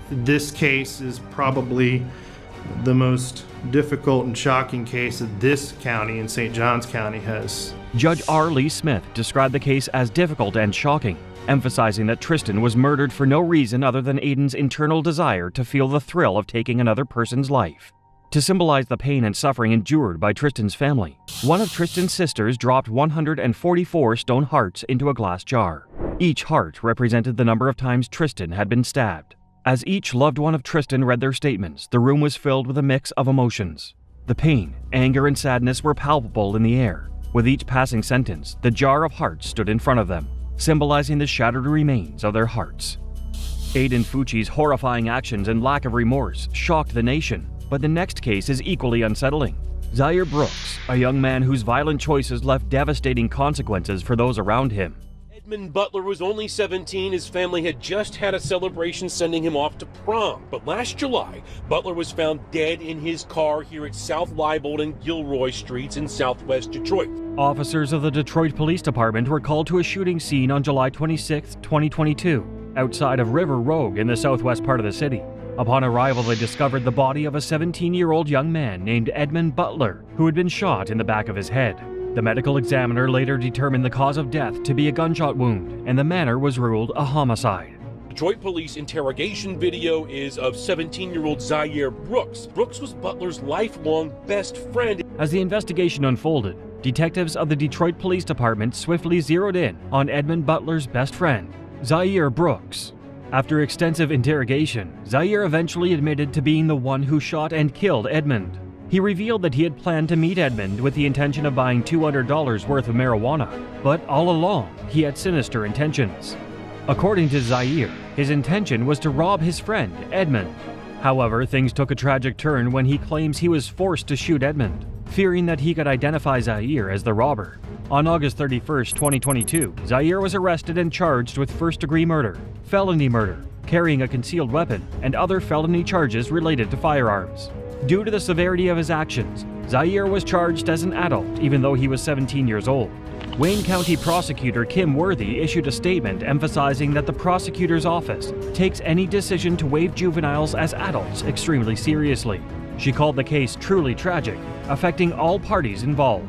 This case is probably the most difficult and shocking case that this county in St. Johns County has. Judge R. Lee Smith described the case as difficult and shocking, emphasizing that Tristan was murdered for no reason other than Aiden's internal desire to feel the thrill of taking another person's life. to symbolize the pain and suffering endured by Tristan's family. One of Tristan's sisters dropped 144 stone hearts into a glass jar. Each heart represented the number of times Tristan had been stabbed. As each loved one of Tristan read their statements, the room was filled with a mix of emotions. The pain, anger, and sadness were palpable in the air. With each passing sentence, the jar of hearts stood in front of them, symbolizing the shattered remains of their hearts. Aiden Fucci's horrifying actions and lack of remorse shocked the nation, but the next case is equally unsettling. Zaire Brooks, a young man whose violent choices left devastating consequences for those around him. Edmund Butler was only 17. His family had just had a celebration sending him off to prom. But last July, Butler was found dead in his car here at South Leibold and Gilroy Streets in southwest Detroit. Officers of the Detroit Police Department were called to a shooting scene on July 26, 2022, outside of River Rogue in the southwest part of the city. Upon arrival, they discovered the body of a 17-year-old young man named Edmund Butler, who had been shot in the back of his head. The medical examiner later determined the cause of death to be a gunshot wound, and the manner was ruled a homicide. Detroit police interrogation video is of 17-year-old Zaire Brooks. Brooks was Butler's lifelong best friend. As the investigation unfolded, detectives of the Detroit Police Department swiftly zeroed in on Edmund Butler's best friend, Zaire Brooks. After extensive interrogation, Zaire eventually admitted to being the one who shot and killed Edmund. He revealed that he had planned to meet Edmund with the intention of buying $200 worth of marijuana, but all along, he had sinister intentions. According to Zaire, his intention was to rob his friend, Edmund. However, things took a tragic turn when he claims he was forced to shoot Edmund, fearing that he could identify Zaire as the robber. On August 31, 2022, Zaire was arrested and charged with first-degree murder, felony murder, carrying a concealed weapon, and other felony charges related to firearms. Due to the severity of his actions, Zaire was charged as an adult even though he was 17 years old. Wayne County Prosecutor Kim Worthy issued a statement emphasizing that the prosecutor's office takes any decision to waive juveniles as adults extremely seriously. She called the case truly tragic, affecting all parties involved.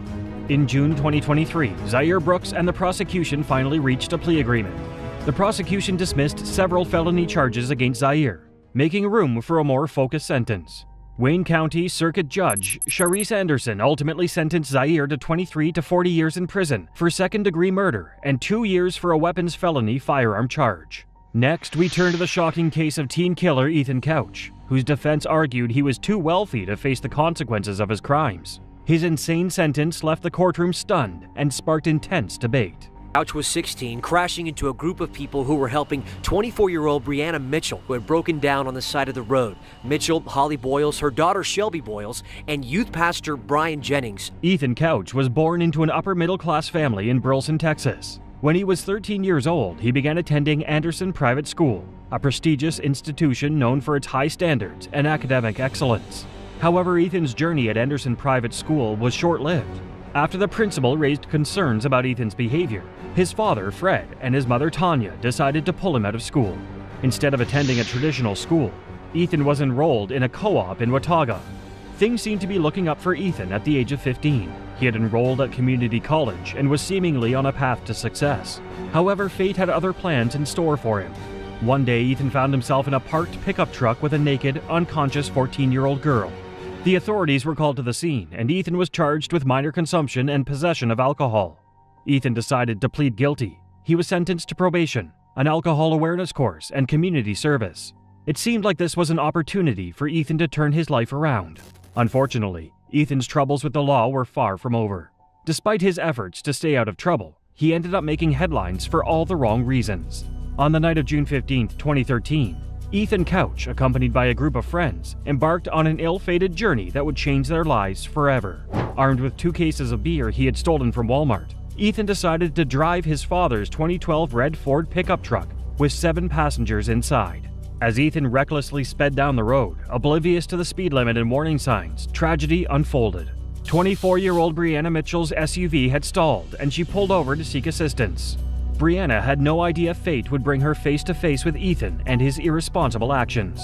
In June 2023, Zaire Brooks and the prosecution finally reached a plea agreement. The prosecution dismissed several felony charges against Zaire, making room for a more focused sentence. Wayne County Circuit Judge Sharice Anderson ultimately sentenced Zaire to 23 to 40 years in prison for second-degree murder and 2 years for a weapons felony firearm charge. Next, we turn to the shocking case of teen killer Ethan Couch, whose defense argued he was too wealthy to face the consequences of his crimes. His insane sentence left the courtroom stunned and sparked intense debate. Couch was 16, crashing into a group of people who were helping 24-year-old Brianna Mitchell, who had broken down on the side of the road. Mitchell, Holly Boyles, her daughter Shelby Boyles, and youth pastor Brian Jennings. Ethan Couch was born into an upper-middle-class family in Burleson, Texas. When he was 13 years old, he began attending Anderson Private School, a prestigious institution known for its high standards and academic excellence. However, Ethan's journey at Anderson Private School was short-lived. After the principal raised concerns about Ethan's behavior, his father, Fred, and his mother, Tanya, decided to pull him out of school. Instead of attending a traditional school, Ethan was enrolled in a co-op in Watauga. Things seemed to be looking up for Ethan at the age of 15. He had enrolled at community college and was seemingly on a path to success. However, fate had other plans in store for him. One day, Ethan found himself in a parked pickup truck with a naked, unconscious 14-year-old girl. The authorities were called to the scene, and Ethan was charged with minor consumption and possession of alcohol. Ethan decided to plead guilty. He was sentenced to probation, an alcohol awareness course, and community service. It seemed like this was an opportunity for Ethan to turn his life around. Unfortunately, Ethan's troubles with the law were far from over. Despite his efforts to stay out of trouble, he ended up making headlines for all the wrong reasons. On the night of June 15, 2013, Ethan Couch, accompanied by a group of friends, embarked on an ill-fated journey that would change their lives forever. Armed with 2 cases of beer he had stolen from Walmart, Ethan decided to drive his father's 2012 red Ford pickup truck with 7 passengers inside. As Ethan recklessly sped down the road, oblivious to the speed limit and warning signs, tragedy unfolded. 24-year-old Brianna Mitchell's SUV had stalled, and she pulled over to seek assistance. Brianna had no idea fate would bring her face-to-face with Ethan and his irresponsible actions.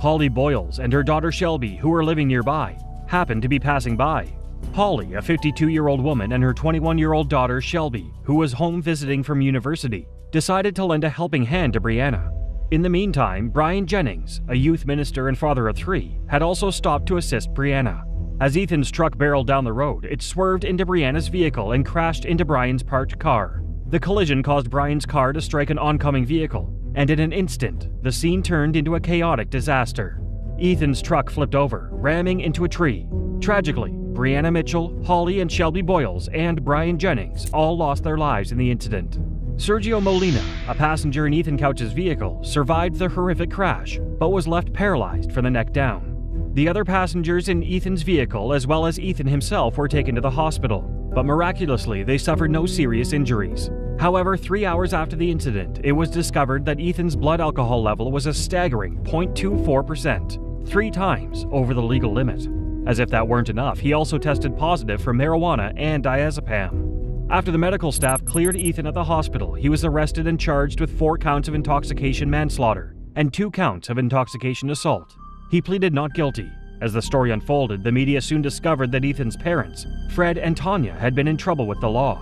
Holly Boyles and her daughter Shelby, who were living nearby, happened to be passing by. Holly, a 52-year-old woman, and her 21-year-old daughter Shelby, who was home visiting from university, decided to lend a helping hand to Brianna. In the meantime, Brian Jennings, a youth minister and father of 3, had also stopped to assist Brianna. As Ethan's truck barreled down the road, it swerved into Brianna's vehicle and crashed into Brian's parked car. The collision caused Brian's car to strike an oncoming vehicle, and in an instant, the scene turned into a chaotic disaster. Ethan's truck flipped over, ramming into a tree. Tragically, Brianna Mitchell, Holly and Shelby Boyles, and Brian Jennings all lost their lives in the incident. Sergio Molina, a passenger in Ethan Couch's vehicle, survived the horrific crash, but was left paralyzed from the neck down. The other passengers in Ethan's vehicle, as well as Ethan himself, were taken to the hospital, but miraculously they suffered no serious injuries. However, 3 hours after the incident, it was discovered that Ethan's blood alcohol level was a staggering 0.24%, 3 times over the legal limit. As if that weren't enough, he also tested positive for marijuana and diazepam. After the medical staff cleared Ethan at the hospital, he was arrested and charged with 4 counts of intoxication manslaughter and 2 counts of intoxication assault. He pleaded not guilty. As the story unfolded, the media soon discovered that Ethan's parents, Fred and Tanya, had been in trouble with the law.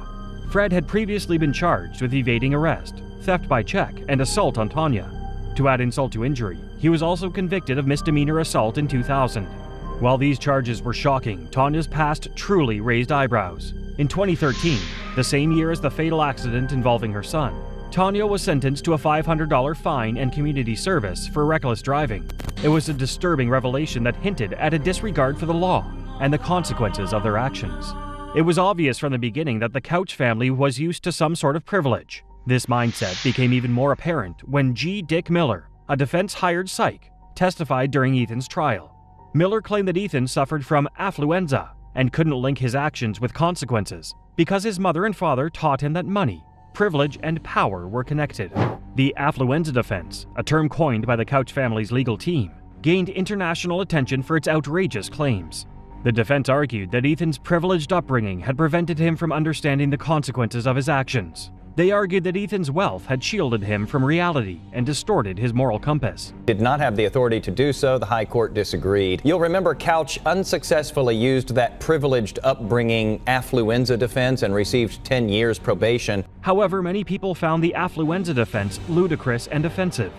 Fred had previously been charged with evading arrest, theft by check, and assault on Tanya. To add insult to injury, he was also convicted of misdemeanor assault in 2000. While these charges were shocking, Tanya's past truly raised eyebrows. In 2013, the same year as the fatal accident involving her son, Tanya was sentenced to a $500 fine and community service for reckless driving. It was a disturbing revelation that hinted at a disregard for the law and the consequences of their actions. It was obvious from the beginning that the Couch family was used to some sort of privilege. This mindset became even more apparent when G. Dick Miller, a defense-hired psych, testified during Ethan's trial. Miller claimed that Ethan suffered from affluenza and couldn't link his actions with consequences because his mother and father taught him that money, privilege, and power were connected. The affluenza defense, a term coined by the Couch family's legal team, gained international attention for its outrageous claims. The defense argued that Ethan's privileged upbringing had prevented him from understanding the consequences of his actions. They argued that Ethan's wealth had shielded him from reality and distorted his moral compass. Did not have the authority to do so. The High Court disagreed. You'll remember Couch unsuccessfully used that privileged upbringing affluenza defense and received 10 years probation. However, many people found the affluenza defense ludicrous and offensive.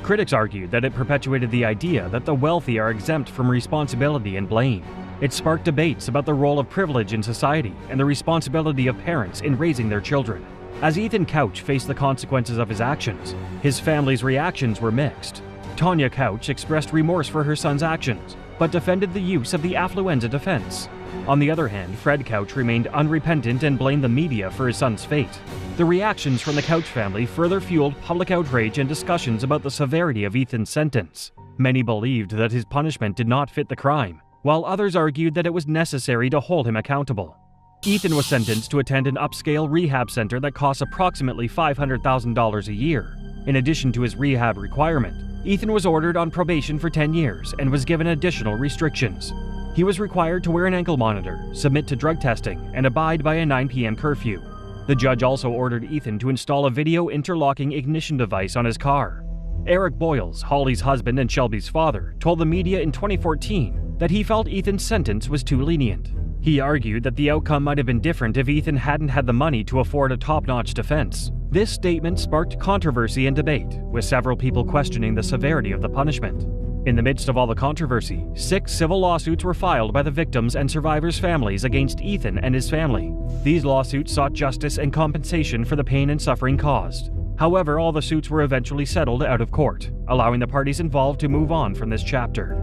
Critics argued that it perpetuated the idea that the wealthy are exempt from responsibility and blame. It sparked debates about the role of privilege in society and the responsibility of parents in raising their children. As Ethan Couch faced the consequences of his actions, his family's reactions were mixed. Tanya Couch expressed remorse for her son's actions, but defended the use of the affluenza defense. On the other hand, Fred Couch remained unrepentant and blamed the media for his son's fate. The reactions from the Couch family further fueled public outrage and discussions about the severity of Ethan's sentence. Many believed that his punishment did not fit the crime, while others argued that it was necessary to hold him accountable. Ethan was sentenced to attend an upscale rehab center that costs approximately $500,000 a year. In addition to his rehab requirement, Ethan was ordered on probation for 10 years and was given additional restrictions. He was required to wear an ankle monitor, submit to drug testing, and abide by a 9 p.m. curfew. The judge also ordered Ethan to install a video interlocking ignition device on his car. Eric Boyles, Holly's husband and Shelby's father, told the media in 2014 that he felt Ethan's sentence was too lenient. He argued that the outcome might have been different if Ethan hadn't had the money to afford a top-notch defense. This statement sparked controversy and debate, with several people questioning the severity of the punishment. In the midst of all the controversy, 6 civil lawsuits were filed by the victims' and survivors' families against Ethan and his family. These lawsuits sought justice and compensation for the pain and suffering caused. However, all the suits were eventually settled out of court, allowing the parties involved to move on from this chapter.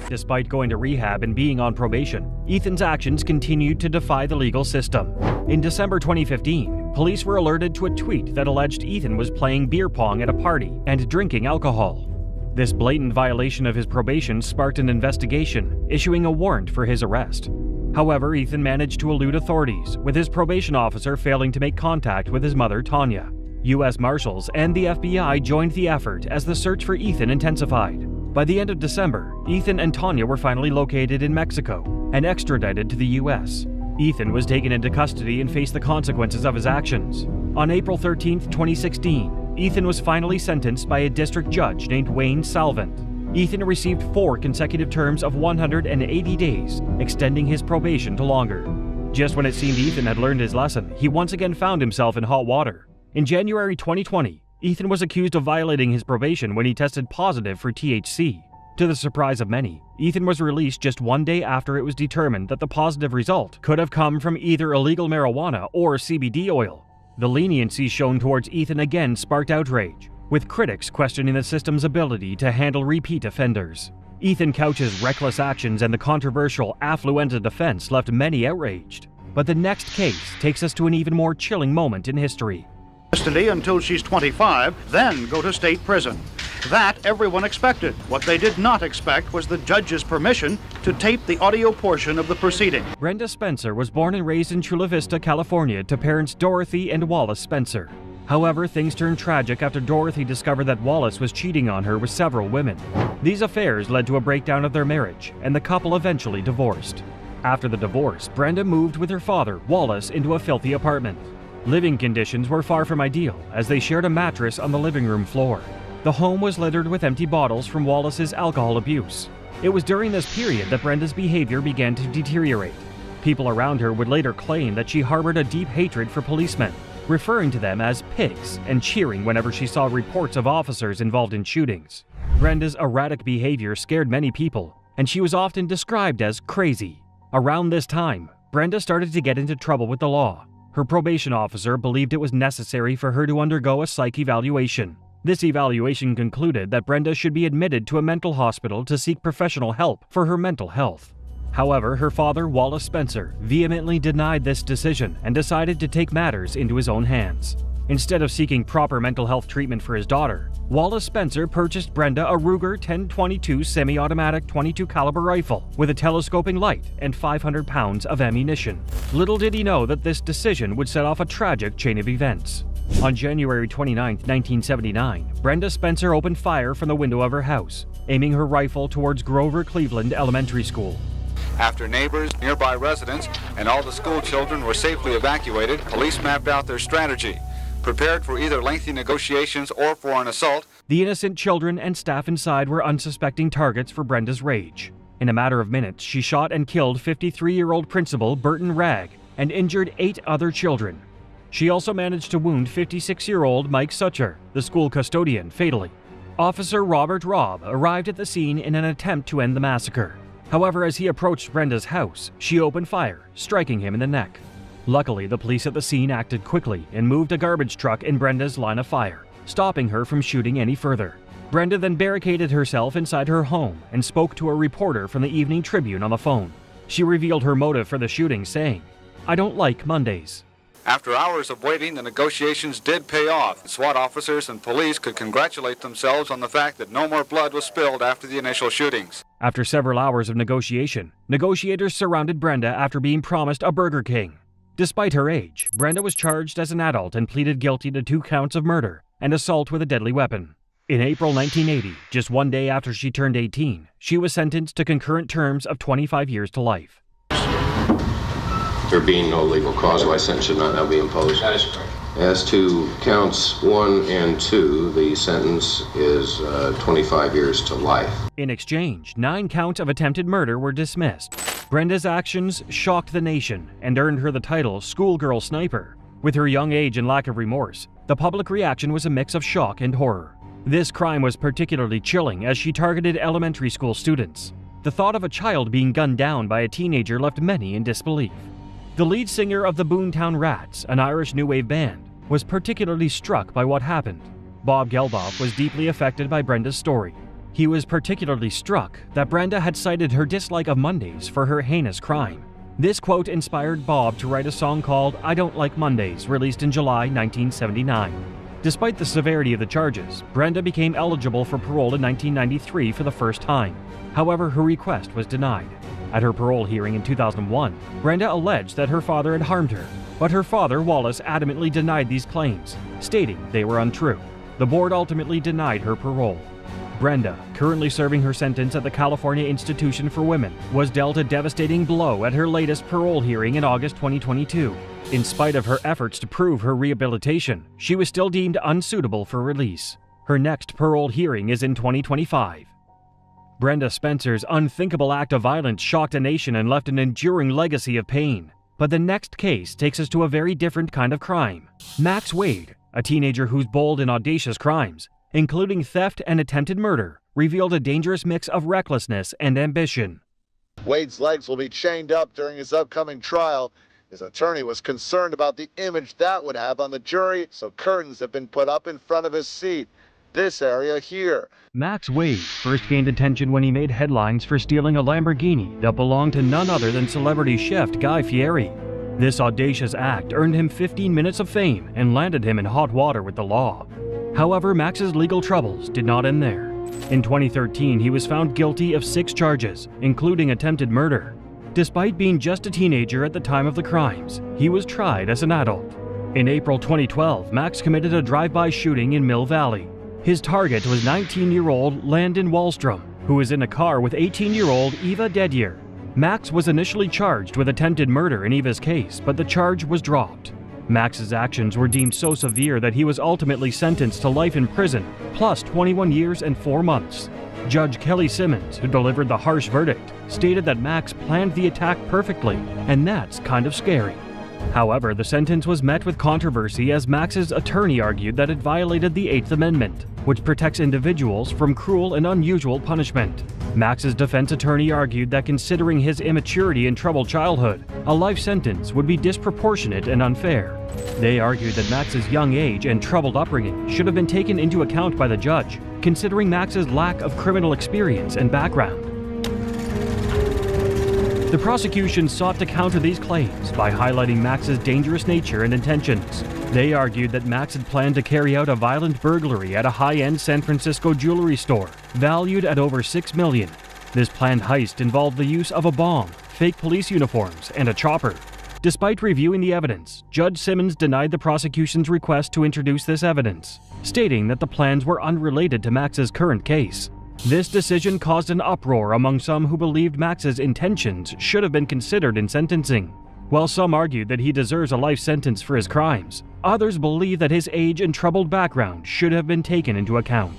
Despite going to rehab and being on probation, Ethan's actions continued to defy the legal system. In December 2015, police were alerted to a tweet that alleged Ethan was playing beer pong at a party and drinking alcohol. This blatant violation of his probation sparked an investigation, issuing a warrant for his arrest. However, Ethan managed to elude authorities, with his probation officer failing to make contact with his mother, Tanya. U.S. Marshals and the FBI joined the effort as the search for Ethan intensified. By the end of December, Ethan and Tanya were finally located in Mexico and extradited to the U.S. Ethan was taken into custody and faced the consequences of his actions. On April 13, 2016, Ethan was finally sentenced by a district judge named Wayne Salvant. Ethan received 4 consecutive terms of 180 days, extending his probation to longer. Just when it seemed Ethan had learned his lesson, he once again found himself in hot water. In January 2020, Ethan was accused of violating his probation when he tested positive for THC. To the surprise of many, Ethan was released just 1 day after it was determined that the positive result could have come from either illegal marijuana or CBD oil. The leniency shown towards Ethan again sparked outrage, with critics questioning the system's ability to handle repeat offenders. Ethan Couch's reckless actions and the controversial Affluenza defense left many outraged. But the next case takes us to an even more chilling moment in history. Custody until she's 25, then go to state prison. That everyone expected. What they did not expect was the judge's permission to tape the audio portion of the proceeding. Brenda Spencer was born and raised in Chula Vista, California, to parents Dorothy and Wallace Spencer. However, things turned tragic after Dorothy discovered that Wallace was cheating on her with several women. These affairs led to a breakdown of their marriage, and the couple eventually divorced. After the divorce, Brenda moved with her father, Wallace, into a filthy apartment. Living conditions were far from ideal, as they shared a mattress on the living room floor. The home was littered with empty bottles from Wallace's alcohol abuse. It was during this period that Brenda's behavior began to deteriorate. People around her would later claim that she harbored a deep hatred for policemen, referring to them as pigs and cheering whenever she saw reports of officers involved in shootings. Brenda's erratic behavior scared many people, and she was often described as crazy. Around this time, Brenda started to get into trouble with the law. Her probation officer believed it was necessary for her to undergo a psych evaluation. This evaluation concluded that Brenda should be admitted to a mental hospital to seek professional help for her mental health. However, her father, Wallace Spencer, vehemently denied this decision and decided to take matters into his own hands. Instead of seeking proper mental health treatment for his daughter, Wallace Spencer purchased Brenda a Ruger 1022 semi-automatic .22 caliber rifle with a telescoping light and 500 pounds of ammunition. Little did he know that this decision would set off a tragic chain of events. On January 29, 1979, Brenda Spencer opened fire from the window of her house, aiming her rifle towards Grover Cleveland Elementary School. After neighbors, nearby residents, and all the school children were safely evacuated, police mapped out their strategy. Prepared for either lengthy negotiations or for an assault. The innocent children and staff inside were unsuspecting targets for Brenda's rage. In a matter of minutes, she shot and killed 53-year-old principal Burton Ragg and injured 8 other children. She also managed to wound 56-year-old Mike Sucher, the school custodian, fatally. Officer Robert Robb arrived at the scene in an attempt to end the massacre. However, as he approached Brenda's house, she opened fire, striking him in the neck. Luckily, the police at the scene acted quickly and moved a garbage truck in Brenda's line of fire, stopping her from shooting any further. Brenda then barricaded herself inside her home and spoke to a reporter from the Evening Tribune on the phone. She revealed her motive for the shooting, saying, "I don't like Mondays." After hours of waiting, the negotiations did pay off. SWAT officers and police could congratulate themselves on the fact that no more blood was spilled after the initial shootings. After several hours of negotiation, negotiators surrounded Brenda after being promised a Burger King. Despite her age, Brenda was charged as an adult and pleaded guilty to 2 counts of murder and assault with a deadly weapon. In April 1980, just 1 day after she turned 18, she was sentenced to concurrent terms of 25 years to life. There being no legal cause, my sentence should not now be imposed. That is correct. As to counts 1 and 2, the sentence is 25 years to life. In exchange, 9 counts of attempted murder were dismissed. Brenda's actions shocked the nation and earned her the title Schoolgirl Sniper. With her young age and lack of remorse, the public reaction was a mix of shock and horror. This crime was particularly chilling as she targeted elementary school students. The thought of a child being gunned down by a teenager left many in disbelief. The lead singer of the Boomtown Rats, an Irish new wave band, was particularly struck by what happened. Bob Geldof was deeply affected by Brenda's story. He was particularly struck that Brenda had cited her dislike of Mondays for her heinous crime. This quote inspired Bob to write a song called "I Don't Like Mondays," released in July 1979. Despite the severity of the charges, Brenda became eligible for parole in 1993 for the first time. However, her request was denied. At her parole hearing in 2001, Brenda alleged that her father had harmed her, but her father, Wallace, adamantly denied these claims, stating they were untrue. The board ultimately denied her parole. Brenda, currently serving her sentence at the California Institution for Women, was dealt a devastating blow at her latest parole hearing in August 2022. In spite of her efforts to prove her rehabilitation, she was still deemed unsuitable for release. Her next parole hearing is in 2025. Brenda Spencer's unthinkable act of violence shocked a nation and left an enduring legacy of pain. But the next case takes us to a very different kind of crime. Max Wade, a teenager who's bold and audacious crimes, including theft and attempted murder, revealed a dangerous mix of recklessness and ambition. Wade's legs will be chained up during his upcoming trial. His attorney was concerned about the image that would have on the jury, so curtains have been put up in front of his seat. This area here. Max Wade first gained attention when he made headlines for stealing a Lamborghini that belonged to none other than celebrity chef Guy Fieri. This audacious act earned him 15 minutes of fame and landed him in hot water with the law. However, Max's legal troubles did not end there. In 2013, he was found guilty of 6 charges, including attempted murder. Despite being just a teenager at the time of the crimes, he was tried as an adult. In April 2012, Max committed a drive-by shooting in Mill Valley. His target was 19-year-old Landon Wallstrom, who was in a car with 18-year-old Eva Dedier. Max was initially charged with attempted murder in Eva's case, but the charge was dropped. Max's actions were deemed so severe that he was ultimately sentenced to life in prison, plus 21 years and 4 months. Judge Kelly Simmons, who delivered the harsh verdict, stated that Max planned the attack perfectly, and that's kind of scary. However, the sentence was met with controversy as Max's attorney argued that it violated the 8th Amendment, which protects individuals from cruel and unusual punishment. Max's defense attorney argued that considering his immaturity and troubled childhood, a life sentence would be disproportionate and unfair. They argued that Max's young age and troubled upbringing should have been taken into account by the judge, considering Max's lack of criminal experience and background. The prosecution sought to counter these claims by highlighting Max's dangerous nature and intentions. They argued that Max had planned to carry out a violent burglary at a high-end San Francisco jewelry store, valued at over $6 million. This planned heist involved the use of a bomb, fake police uniforms, and a chopper. Despite reviewing the evidence, Judge Simmons denied the prosecution's request to introduce this evidence, stating that the plans were unrelated to Max's current case. This decision caused an uproar among some who believed Max's intentions should have been considered in sentencing. While some argued that he deserves a life sentence for his crimes, others believe that his age and troubled background should have been taken into account.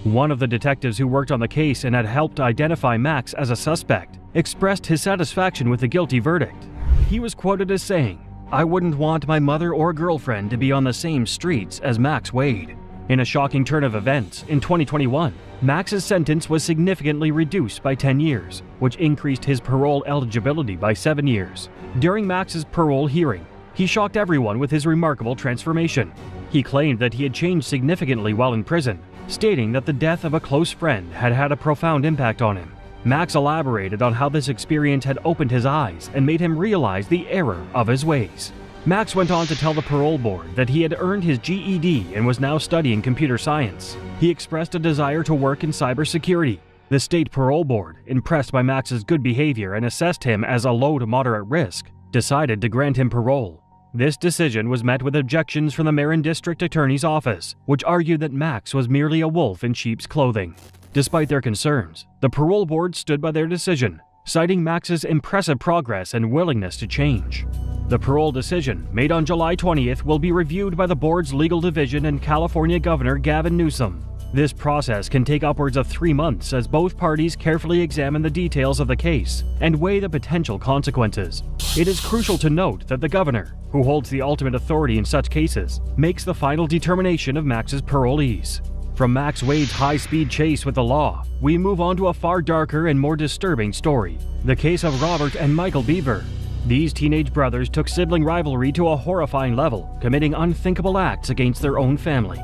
One of the detectives who worked on the case and had helped identify Max as a suspect expressed his satisfaction with the guilty verdict. He was quoted as saying, "I wouldn't want my mother or girlfriend to be on the same streets as Max Wade." In a shocking turn of events, in 2021, Max's sentence was significantly reduced by 10 years, which increased his parole eligibility by 7 years. During Max's parole hearing, he shocked everyone with his remarkable transformation. He claimed that he had changed significantly while in prison, stating that the death of a close friend had had a profound impact on him. Max elaborated on how this experience had opened his eyes and made him realize the error of his ways. Max went on to tell the parole board that he had earned his GED and was now studying computer science. He expressed a desire to work in cybersecurity. The state parole board, impressed by Max's good behavior and assessed him as a low to moderate risk, decided to grant him parole. This decision was met with objections from the Marin District Attorney's Office, which argued that Max was merely a wolf in sheep's clothing. Despite their concerns, the parole board stood by their decision, citing Max's impressive progress and willingness to change. The parole decision, made on July 20th, will be reviewed by the board's legal division and California Governor Gavin Newsom. This process can take upwards of 3 months as both parties carefully examine the details of the case and weigh the potential consequences. It is crucial to note that the governor, who holds the ultimate authority in such cases, makes the final determination of Max's parolees. From Max Wade's high-speed chase with the law, we move on to a far darker and more disturbing story, the case of Robert and Michael Beaver. These teenage brothers took sibling rivalry to a horrifying level, committing unthinkable acts against their own family.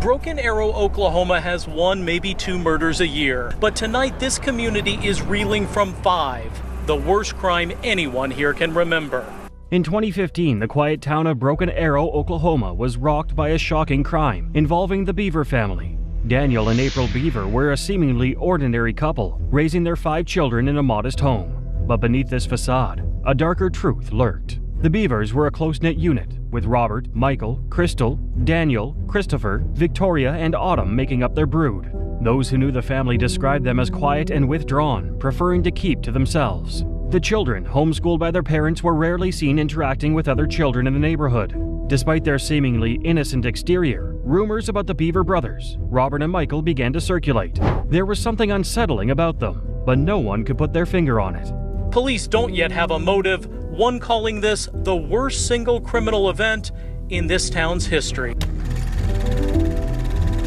Broken Arrow, Oklahoma has 1, maybe 2 murders a year, but tonight this community is reeling from 5, the worst crime anyone here can remember. In 2015, the quiet town of Broken Arrow, Oklahoma was rocked by a shocking crime involving the Beaver family. Daniel and April Beaver were a seemingly ordinary couple, raising their 5 children in a modest home. But beneath this facade, a darker truth lurked. The Beavers were a close-knit unit, with Robert, Michael, Crystal, Daniel, Christopher, Victoria, and Autumn making up their brood. Those who knew the family described them as quiet and withdrawn, preferring to keep to themselves. The children, homeschooled by their parents, were rarely seen interacting with other children in the neighborhood. Despite their seemingly innocent exterior, rumors about the Beaver brothers, Robert and Michael, began to circulate. There was something unsettling about them, but no one could put their finger on it. Police don't yet have a motive, one calling this the worst single criminal event in this town's history.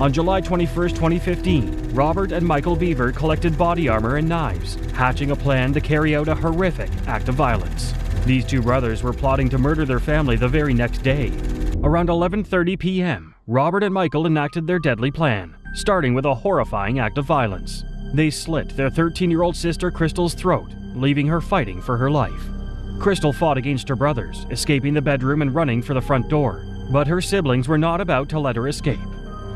On July 21, 2015, Robert and Michael Beaver collected body armor and knives, hatching a plan to carry out a horrific act of violence. These two brothers were plotting to murder their family the very next day. Around 11:30 p.m., Robert and Michael enacted their deadly plan, starting with a horrifying act of violence. They slit their 13-year-old sister Crystal's throat, leaving her fighting for her life. Crystal fought against her brothers, escaping the bedroom and running for the front door, but her siblings were not about to let her escape.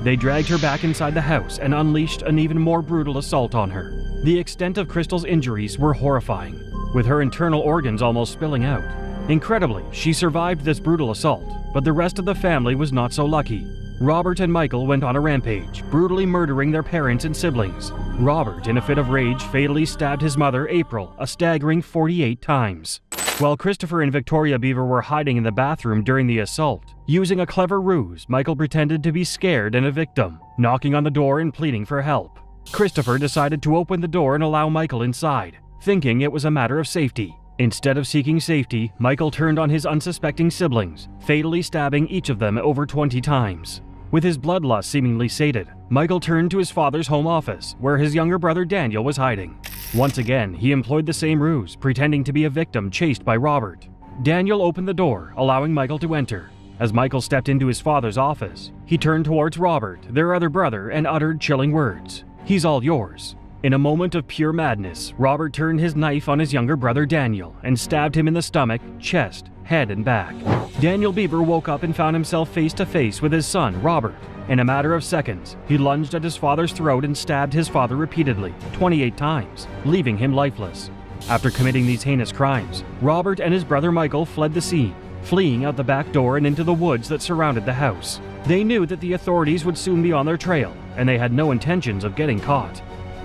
They dragged her back inside the house and unleashed an even more brutal assault on her. The extent of Crystal's injuries were horrifying, with her internal organs almost spilling out. Incredibly, she survived this brutal assault, but the rest of the family was not so lucky. Robert and Michael went on a rampage, brutally murdering their parents and siblings. Robert, in a fit of rage, fatally stabbed his mother, April, a staggering 48 times. While Christopher and Victoria Beaver were hiding in the bathroom during the assault, using a clever ruse, Michael pretended to be scared and a victim, knocking on the door and pleading for help. Christopher decided to open the door and allow Michael inside, thinking it was a matter of safety. Instead of seeking safety, Michael turned on his unsuspecting siblings, fatally stabbing each of them over 20 times. With his bloodlust seemingly sated, Michael turned to his father's home office, where his younger brother Daniel was hiding. Once again, he employed the same ruse, pretending to be a victim chased by Robert. Daniel opened the door, allowing Michael to enter. As Michael stepped into his father's office, he turned towards Robert, their other brother, and uttered chilling words. "He's all yours." In a moment of pure madness, Robert turned his knife on his younger brother Daniel and stabbed him in the stomach, chest, head, and back. Daniel Beaver woke up and found himself face to face with his son, Robert. In a matter of seconds, he lunged at his father's throat and stabbed his father repeatedly, 28 times, leaving him lifeless. After committing these heinous crimes, Robert and his brother Michael fled the scene, fleeing out the back door and into the woods that surrounded the house. They knew that the authorities would soon be on their trail, and they had no intentions of getting caught.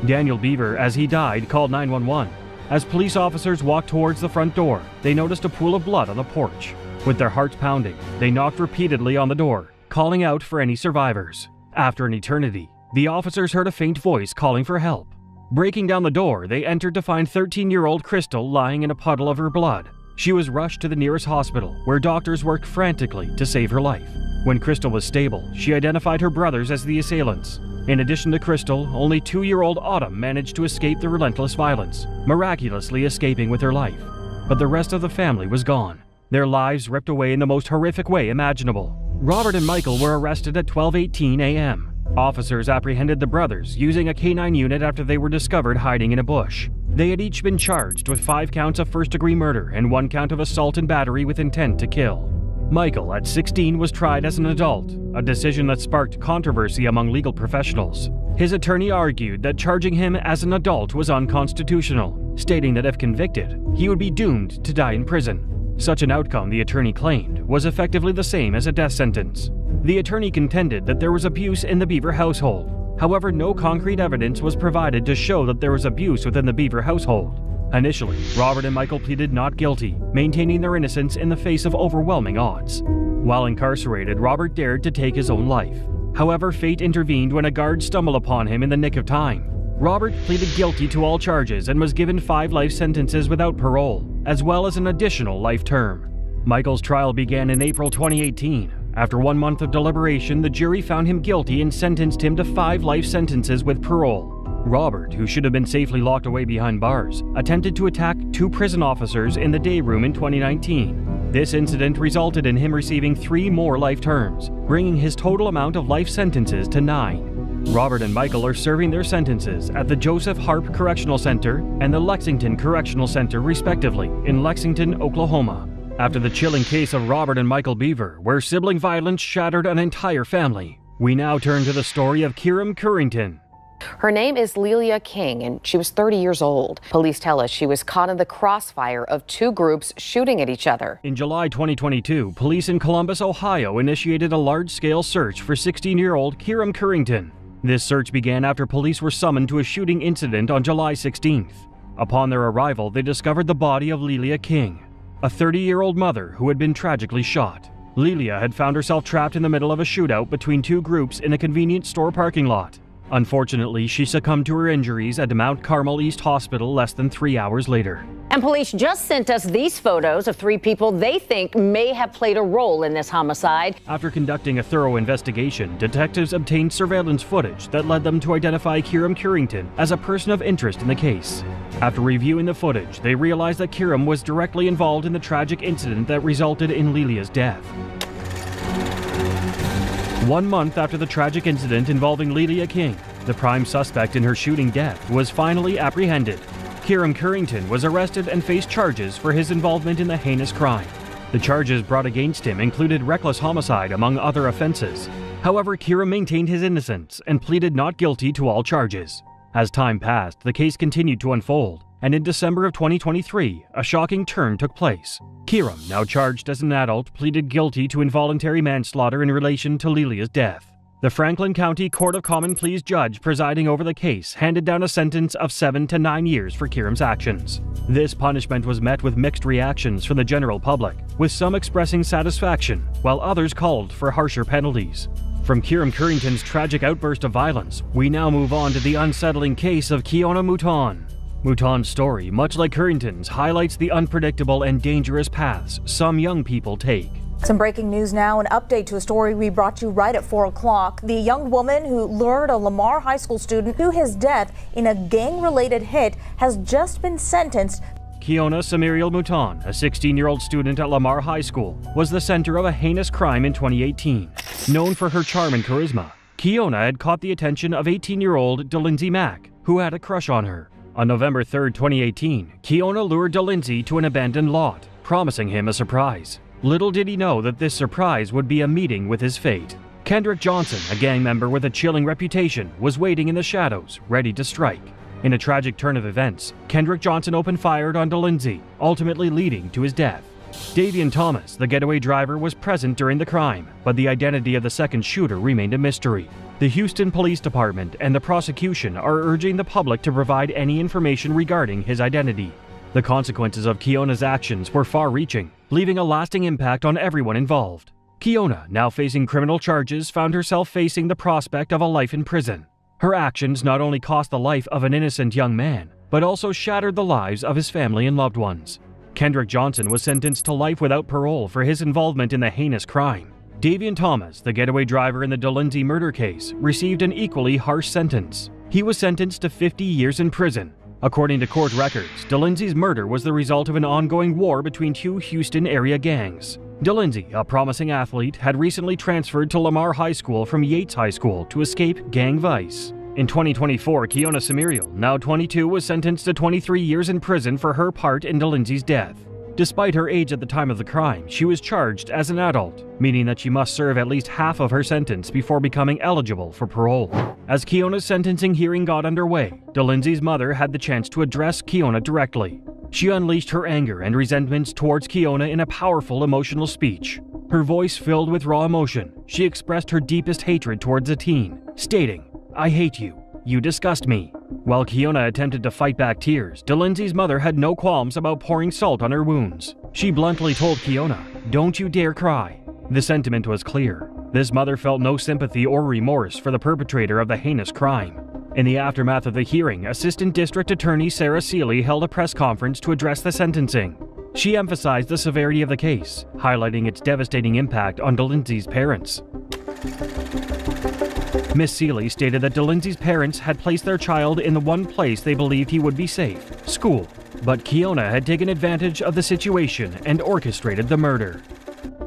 Daniel Beaver, as he died, called 911. As police officers walked towards the front door, they noticed a pool of blood on the porch. With their hearts pounding, they knocked repeatedly on the door, calling out for any survivors. After an eternity, the officers heard a faint voice calling for help. Breaking down the door, they entered to find 13-year-old Crystal lying in a puddle of her blood. She was rushed to the nearest hospital, where doctors worked frantically to save her life. When Crystal was stable, she identified her brothers as the assailants. In addition to Crystal, only 2-year-old Autumn managed to escape the relentless violence, miraculously escaping with her life. But the rest of the family was gone, their lives ripped away in the most horrific way imaginable. Robert and Michael were arrested at 12:18 a.m. Officers apprehended the brothers using a K-9 unit after they were discovered hiding in a bush. They had each been charged with 5 counts of first-degree murder and 1 count of assault and battery with intent to kill. Michael, at 16, was tried as an adult, a decision that sparked controversy among legal professionals. His attorney argued that charging him as an adult was unconstitutional, stating that if convicted, he would be doomed to die in prison. Such an outcome, the attorney claimed, was effectively the same as a death sentence. The attorney contended that there was abuse in the Beaver household. However, no concrete evidence was provided to show that there was abuse within the Beaver household. Initially, Robert and Michael pleaded not guilty, maintaining their innocence in the face of overwhelming odds. While incarcerated, Robert dared to take his own life. However, fate intervened when a guard stumbled upon him in the nick of time. Robert pleaded guilty to all charges and was given 5 life sentences without parole, as well as an additional life term. Michael's trial began in April 2018. After 1 month of deliberation, the jury found him guilty and sentenced him to 5 life sentences with parole. Robert, who should have been safely locked away behind bars, attempted to attack 2 prison officers in the day room in 2019. This incident resulted in him receiving 3 more life terms, bringing his total amount of life sentences to 9. Robert and Michael are serving their sentences at the Joseph Harp Correctional Center and the Lexington Correctional Center, respectively, in Lexington, Oklahoma. After the chilling case of Robert and Michael Beaver, where sibling violence shattered an entire family, we now turn to the story of Kieran Currington. Her name is Lelia King, and she was 30 years old. Police tell us she was caught in the crossfire of 2 groups shooting at each other. In July 2022, police in Columbus, Ohio initiated a large-scale search for 16-year-old Kieran Currington. This search began after police were summoned to a shooting incident on July 16th. Upon their arrival, they discovered the body of Lelia King, a 30-year-old mother who had been tragically shot. Lelia had found herself trapped in the middle of a shootout between 2 groups in a convenience store parking lot. Unfortunately, she succumbed to her injuries at Mount Carmel East Hospital less than 3 hours later. And police just sent us these photos of 3 people they think may have played a role in this homicide. After conducting a thorough investigation, detectives obtained surveillance footage that led them to identify Kieran Currington as a person of interest in the case. After reviewing the footage, they realized that Kieran was directly involved in the tragic incident that resulted in Lilia's death. 1 month after the tragic incident involving Lilia King, the prime suspect in her shooting death was finally apprehended. Kieran Currington was arrested and faced charges for his involvement in the heinous crime. The charges brought against him included reckless homicide, among other offenses. However, Kieran maintained his innocence and pleaded not guilty to all charges. As time passed, the case continued to unfold, and in December of 2023, a shocking turn took place. Kieran, now charged as an adult, pleaded guilty to involuntary manslaughter in relation to Lilia's death. The Franklin County Court of Common Pleas judge presiding over the case handed down a sentence of 7 to 9 years for Kieran's actions. This punishment was met with mixed reactions from the general public, with some expressing satisfaction, while others called for harsher penalties. From Kieran Currington's tragic outburst of violence, we now move on to the unsettling case of Kiona Mouton. Mouton's story, much like Currington's, highlights the unpredictable and dangerous paths some young people take. Some breaking news now, an update to a story we brought you right at 4 o'clock. The young woman who lured a Lamar High School student to his death in a gang-related hit has just been sentenced. Kiona Samiriel Mouton, a 16-year-old student at Lamar High School, was the center of a heinous crime in 2018. Known for her charm and charisma, Kiona had caught the attention of 18-year-old DeLindsay Mack, who had a crush on her. On November 3, 2018, Kiona lured DeLindsay to an abandoned lot, promising him a surprise. Little did he know that this surprise would be a meeting with his fate. Kendrick Johnson, a gang member with a chilling reputation, was waiting in the shadows, ready to strike. In a tragic turn of events, Kendrick Johnson opened fire on DeLindsay, ultimately leading to his death. Davian Thomas, the getaway driver, was present during the crime, but the identity of the second shooter remained a mystery. The Houston Police Department and the prosecution are urging the public to provide any information regarding his identity. The consequences of Kiona's actions were far-reaching, leaving a lasting impact on everyone involved. Kiona, now facing criminal charges, found herself facing the prospect of a life in prison. Her actions not only cost the life of an innocent young man, but also shattered the lives of his family and loved ones. Kendrick Johnson was sentenced to life without parole for his involvement in the heinous crime. Davian Thomas, the getaway driver in the DeLindsay murder case, received an equally harsh sentence. He was sentenced to 50 years in prison. According to court records, DeLindsay's murder was the result of an ongoing war between 2 Houston area gangs. DeLindsay, a promising athlete, had recently transferred to Lamar High School from Yates High School to escape gang vice. In 2024, Kiona Samiriel, now 22, was sentenced to 23 years in prison for her part in DeLindsay's death. Despite her age at the time of the crime, she was charged as an adult, meaning that she must serve at least half of her sentence before becoming eligible for parole. As Kiona's sentencing hearing got underway, DeLindsay's mother had the chance to address Kiona directly. She unleashed her anger and resentments towards Kiona in a powerful emotional speech. Her voice filled with raw emotion, she expressed her deepest hatred towards the teen, stating, "I hate you. You disgust me." While Kiona attempted to fight back tears, DeLindsay's mother had no qualms about pouring salt on her wounds. She bluntly told Kiona, "Don't you dare cry." The sentiment was clear. This mother felt no sympathy or remorse for the perpetrator of the heinous crime. In the aftermath of the hearing, Assistant District Attorney Sarah Seeley held a press conference to address the sentencing. She emphasized the severity of the case, highlighting its devastating impact on DeLindsay's parents. Miss Seeley stated that DeLindsay's parents had placed their child in the one place they believed he would be safe, school. But Kiona had taken advantage of the situation and orchestrated the murder.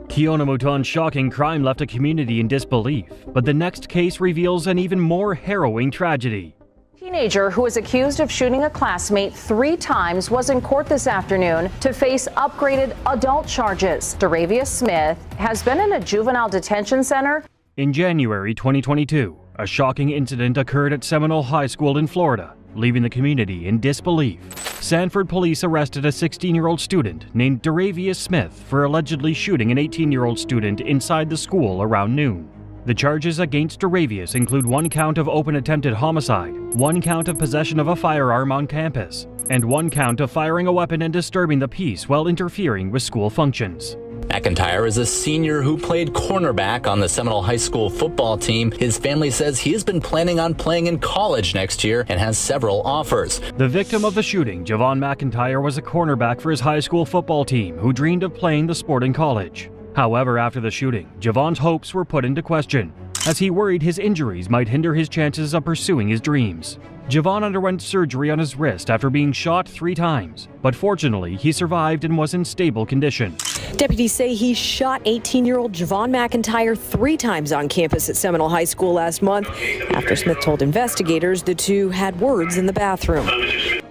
Kiona Mouton's shocking crime left a community in disbelief, but the next case reveals an even more harrowing tragedy. Teenager who was accused of shooting a classmate 3 times was in court this afternoon to face upgraded adult charges. Daravius Smith has been in a juvenile detention center. In January 2022, a shocking incident occurred at Seminole High School in Florida, leaving the community in disbelief. Sanford police arrested a 16-year-old student named Daravius Smith for allegedly shooting an 18-year-old student inside the school around noon. The charges against Daravius include 1 count of open attempted homicide, 1 count of possession of a firearm on campus, and 1 count of firing a weapon and disturbing the peace while interfering with school functions. McIntyre is a senior who played cornerback on the Seminole High School football team. His family says he has been planning on playing in college next year and has several offers. The victim of the shooting, Javon McIntyre, was a cornerback for his high school football team who dreamed of playing the sport in college. However, after the shooting, Javon's hopes were put into question, as he worried his injuries might hinder his chances of pursuing his dreams. Javon underwent surgery on his wrist after being shot 3 times, but fortunately, he survived and was in stable condition. Deputies say he shot 18-year-old Javon McIntyre 3 times on campus at Seminole High School last month. After Smith told investigators the two had words in the bathroom.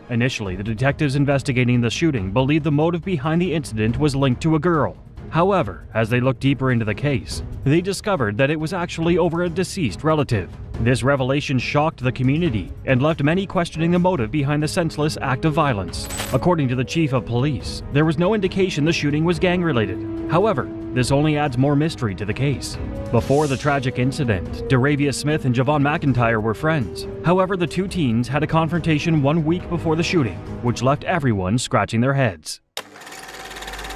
Initially, the detectives investigating the shooting believed the motive behind the incident was linked to a girl. However, as they looked deeper into the case, they discovered that it was actually over a deceased relative. This revelation shocked the community and left many questioning the motive behind the senseless act of violence. According to the chief of police, there was no indication the shooting was gang-related. However, this only adds more mystery to the case. Before the tragic incident, Daravius Smith and Javon McIntyre were friends. However, the two teens had a confrontation 1 week before the shooting, which left everyone scratching their heads.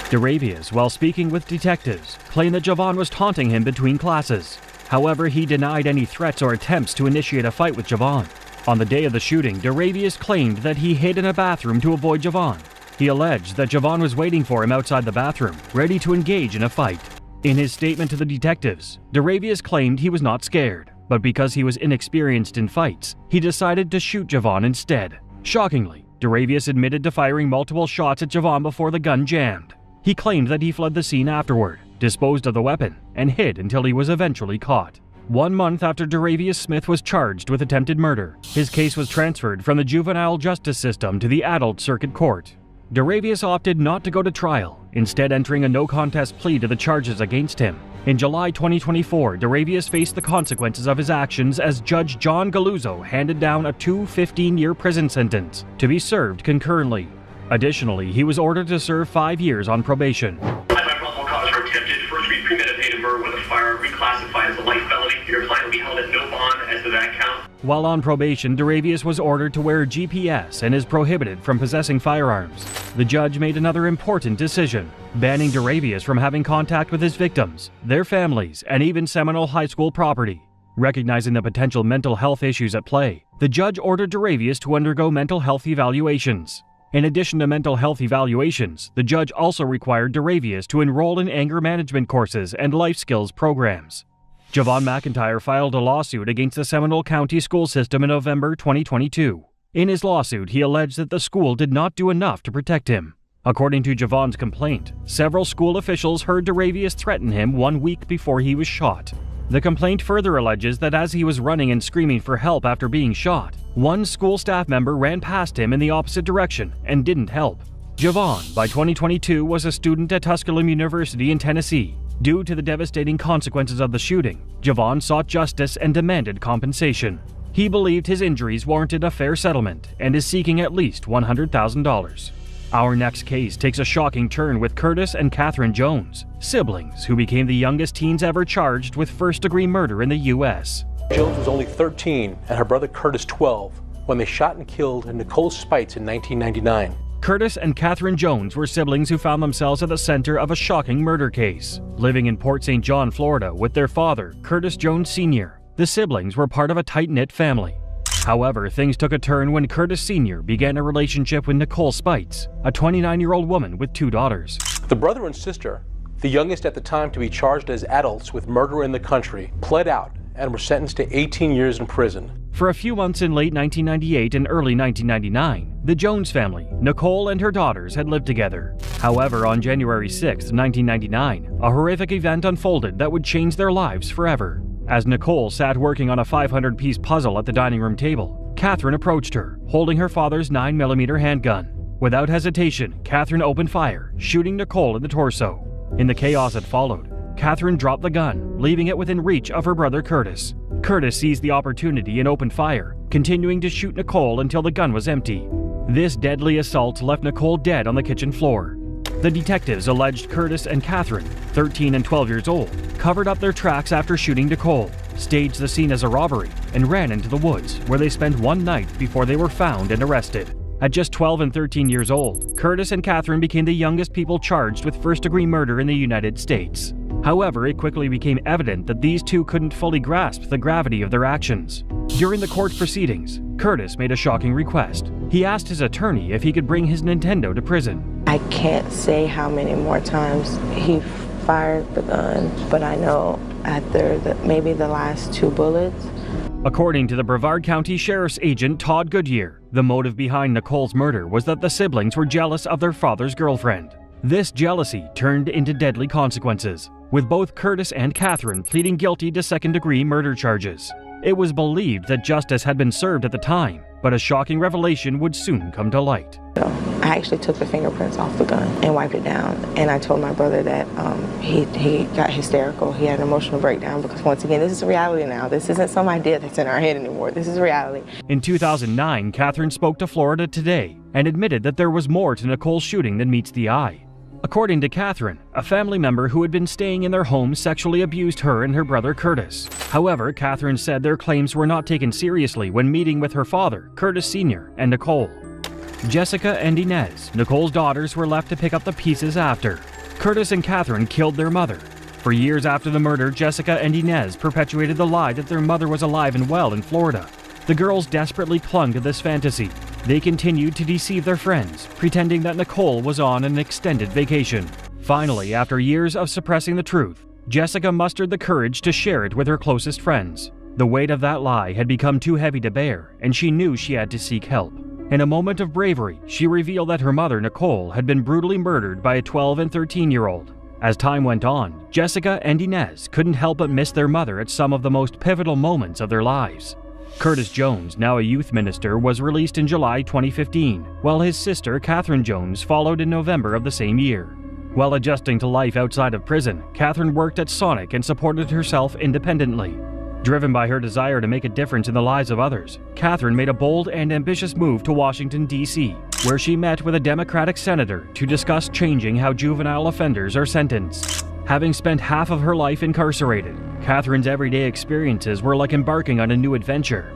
Daravius, while speaking with detectives, claimed that Javon was taunting him between classes. However, he denied any threats or attempts to initiate a fight with Javon. On the day of the shooting, Daravius claimed that he hid in a bathroom to avoid Javon. He alleged that Javon was waiting for him outside the bathroom, ready to engage in a fight. In his statement to the detectives, Daravius claimed he was not scared, but because he was inexperienced in fights, he decided to shoot Javon instead. Shockingly, Daravius admitted to firing multiple shots at Javon before the gun jammed. He claimed that he fled the scene afterward, disposed of the weapon, and hid until he was eventually caught. 1 month after Daravius Smith was charged with attempted murder, his case was transferred from the juvenile justice system to the adult circuit court. Daravius opted not to go to trial, instead entering a no-contest plea to the charges against him. In July 2024, Daravius faced the consequences of his actions as Judge John Galuzzo handed down a 2 15-year prison sentence to be served concurrently. Additionally, he was ordered to serve 5 years on probation. Probable cause for attempted first-degree premeditated murder with a firearm reclassified as a light felony. Your client will be held at no bond as to that count. While on probation, Daravius was ordered to wear GPS and is prohibited from possessing firearms. The judge made another important decision, banning Daravius from having contact with his victims, their families, and even Seminole High School property. Recognizing the potential mental health issues at play, the judge ordered Daravius to undergo mental health evaluations. In addition to mental health evaluations, the judge also required Daravius to enroll in anger management courses and life skills programs. Javon McIntyre filed a lawsuit against the Seminole County school system in November 2022. In his lawsuit, he alleged that the school did not do enough to protect him. According to Javon's complaint, several school officials heard Daravius threaten him 1 week before he was shot. The complaint further alleges that as he was running and screaming for help after being shot, one school staff member ran past him in the opposite direction and didn't help. Javon, by 2022, was a student at Tusculum University in Tennessee. Due to the devastating consequences of the shooting, Javon sought justice and demanded compensation. He believed his injuries warranted a fair settlement and is seeking at least $100,000. Our next case takes a shocking turn with Curtis and Catherine Jones, siblings who became the youngest teens ever charged with first-degree murder in the U.S. Jones was only 13 and her brother Curtis 12 when they shot and killed Nicole Spites in 1999. Curtis and Catherine Jones were siblings who found themselves at the center of a shocking murder case. Living in Port St. John, Florida, with their father, Curtis Jones Sr., the siblings were part of a tight-knit family. However, things took a turn when Curtis Sr. began a relationship with Nicole Spites, a 29-year-old woman with 2 daughters. The brother and sister, the youngest at the time to be charged as adults with murder in the country, pled out and were sentenced to 18 years in prison. For a few months in late 1998 and early 1999, the Jones family, Nicole and her daughters, had lived together. However, on January 6, 1999, a horrific event unfolded that would change their lives forever. As Nicole sat working on a 500-piece puzzle at the dining room table, Catherine approached her, holding her father's 9mm handgun. Without hesitation, Catherine opened fire, shooting Nicole in the torso. In the chaos that followed, Catherine dropped the gun, leaving it within reach of her brother Curtis. Curtis seized the opportunity and opened fire, continuing to shoot Nicole until the gun was empty. This deadly assault left Nicole dead on the kitchen floor. The detectives alleged Curtis and Catherine, 13 and 12 years old, covered up their tracks after shooting Nicole, staged the scene as a robbery, and ran into the woods, where they spent one night before they were found and arrested. At just 12 and 13 years old, Curtis and Catherine became the youngest people charged with first-degree murder in the United States. However, it quickly became evident that these two couldn't fully grasp the gravity of their actions. During the court proceedings, Curtis made a shocking request. He asked his attorney if he could bring his Nintendo to prison. I can't say how many more times he fired the gun, but I know after maybe the last 2 bullets. According to the Brevard County Sheriff's agent Todd Goodyear, the motive behind Nicole's murder was that the siblings were jealous of their father's girlfriend. This jealousy turned into deadly consequences, with both Curtis and Catherine pleading guilty to second-degree murder charges. It was believed that justice had been served at the time, but a shocking revelation would soon come to light. I actually took the fingerprints off the gun and wiped it down, and I told my brother that he got hysterical. He had an emotional breakdown because, once again, this is reality now. This isn't some idea that's in our head anymore. This is reality. In 2009, Catherine spoke to Florida Today and admitted that there was more to Nicole's shooting than meets the eye. According to Catherine, a family member who had been staying in their home sexually abused her and her brother Curtis. However, Catherine said their claims were not taken seriously when meeting with her father, Curtis Sr., and Nicole. Jessica and Inez, Nicole's daughters, were left to pick up the pieces after. Curtis and Catherine killed their mother. For years after the murder, Jessica and Inez perpetuated the lie that their mother was alive and well in Florida. The girls desperately clung to this fantasy. They continued to deceive their friends, pretending that Nicole was on an extended vacation. Finally, after years of suppressing the truth, Jessica mustered the courage to share it with her closest friends. The weight of that lie had become too heavy to bear, and she knew she had to seek help. In a moment of bravery, she revealed that her mother, Nicole, had been brutally murdered by a 12 and 13-year-old. As time went on, Jessica and Inez couldn't help but miss their mother at some of the most pivotal moments of their lives. Curtis Jones, now a youth minister, was released in July 2015, while his sister, Catherine Jones, followed in November of the same year. While adjusting to life outside of prison, Catherine worked at Sonic and supported herself independently. Driven by her desire to make a difference in the lives of others, Catherine made a bold and ambitious move to Washington, D.C., where she met with a Democratic senator to discuss changing how juvenile offenders are sentenced. Having spent half of her life incarcerated, Catherine's everyday experiences were like embarking on a new adventure.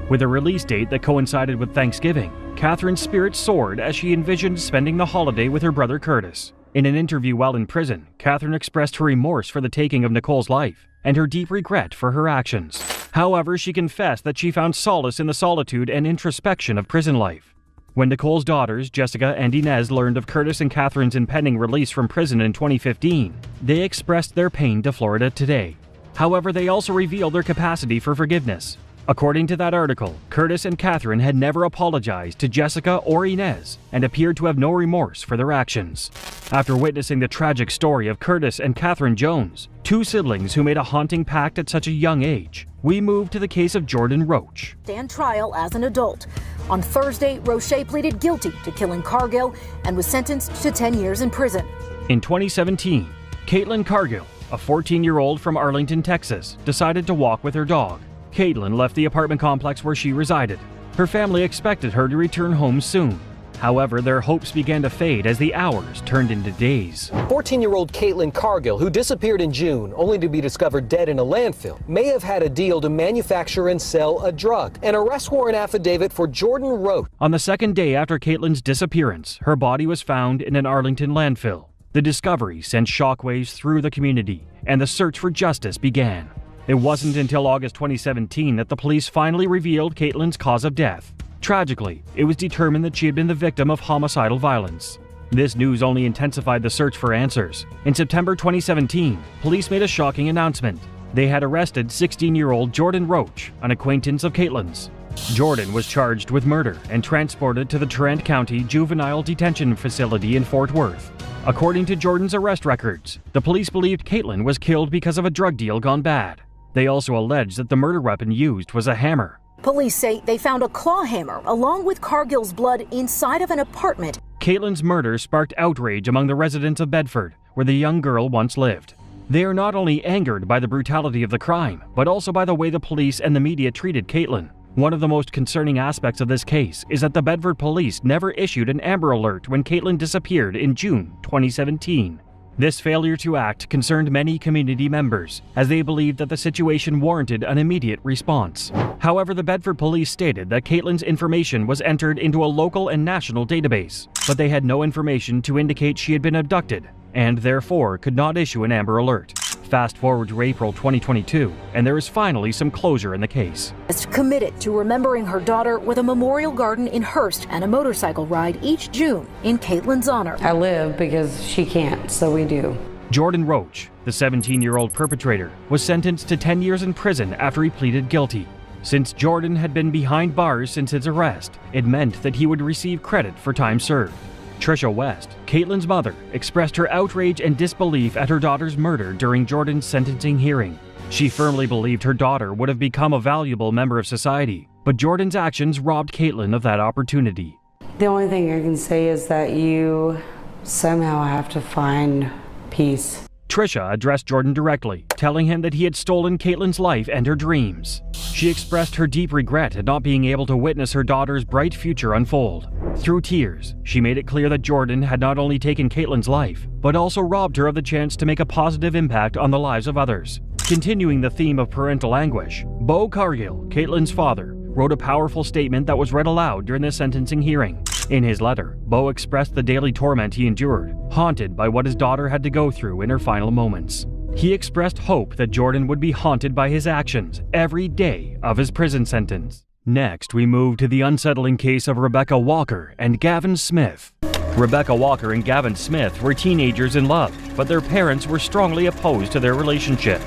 With a release date that coincided with Thanksgiving, Catherine's spirit soared as she envisioned spending the holiday with her brother Curtis. In an interview while in prison, Catherine expressed her remorse for the taking of Nicole's life and her deep regret for her actions. However, she confessed that she found solace in the solitude and introspection of prison life. When Nicole's daughters, Jessica and Inez, learned of Curtis and Catherine's impending release from prison in 2015, they expressed their pain to Florida Today. However, they also revealed their capacity for forgiveness. According to that article, Curtis and Catherine had never apologized to Jessica or Inez and appeared to have no remorse for their actions. After witnessing the tragic story of Curtis and Catherine Jones, two siblings who made a haunting pact at such a young age, we moved to the case of Jordan Roach. Stand trial as an adult. On Thursday, Roche pleaded guilty to killing Cargill and was sentenced to 10 years in prison. In 2017, Caitlin Cargill, a 14-year-old from Arlington, Texas, decided to walk with her dog. Caitlin left the apartment complex where she resided. Her family expected her to return home soon. However, their hopes began to fade as the hours turned into days. 14-year-old Caitlin Cargill, who disappeared in June only to be discovered dead in a landfill, may have had a deal to manufacture and sell a drug. An arrest warrant affidavit for Jordan Roach. On the second day after Caitlin's disappearance, her body was found in an Arlington landfill. The discovery sent shockwaves through the community, and the search for justice began. It wasn't until August 2017 that the police finally revealed Caitlin's cause of death. Tragically, it was determined that she had been the victim of homicidal violence. This news only intensified the search for answers. In September 2017, police made a shocking announcement. They had arrested 16-year-old Jordan Roach, an acquaintance of Caitlin's. Jordan was charged with murder and transported to the Tarrant County Juvenile Detention Facility in Fort Worth. According to Jordan's arrest records, the police believed Caitlin was killed because of a drug deal gone bad. They also alleged that the murder weapon used was a hammer. Police say they found a claw hammer along with Cargill's blood inside of an apartment. Caitlin's murder sparked outrage among the residents of Bedford, where the young girl once lived. They are not only angered by the brutality of the crime, but also by the way the police and the media treated Caitlin. One of the most concerning aspects of this case is that the Bedford police never issued an Amber Alert when Caitlin disappeared in June 2017. This failure to act concerned many community members, as they believed that the situation warranted an immediate response. However, the Bedford police stated that Caitlin's information was entered into a local and national database, but they had no information to indicate she had been abducted, and therefore could not issue an Amber Alert. Fast forward to April 2022, and there is finally some closure in the case. Is committed to remembering her daughter with a memorial garden in Hearst and a motorcycle ride each June in Caitlin's honor. I live because she can't, so we do. Jordan Roach, the 17-year-old perpetrator, was sentenced to 10 years in prison after he pleaded guilty. Since Jordan had been behind bars since his arrest, it meant that he would receive credit for time served. Trisha West, Caitlin's mother, expressed her outrage and disbelief at her daughter's murder during Jordan's sentencing hearing. She firmly believed her daughter would have become a valuable member of society, but Jordan's actions robbed Caitlin of that opportunity. The only thing I can say is that you somehow have to find peace. Trisha addressed Jordan directly, telling him that he had stolen Caitlin's life and her dreams. She expressed her deep regret at not being able to witness her daughter's bright future unfold. Through tears, she made it clear that Jordan had not only taken Caitlin's life, but also robbed her of the chance to make a positive impact on the lives of others. Continuing the theme of parental anguish, Bo Cargill, Caitlin's father, wrote a powerful statement that was read aloud during the sentencing hearing. In his letter, Bo expressed the daily torment he endured, haunted by what his daughter had to go through in her final moments. He expressed hope that Jordan would be haunted by his actions every day of his prison sentence. Next, we move to the unsettling case of Rebecca Walker and Gavin Smith. Rebecca Walker and Gavin Smith were teenagers in love, but their parents were strongly opposed to their relationship.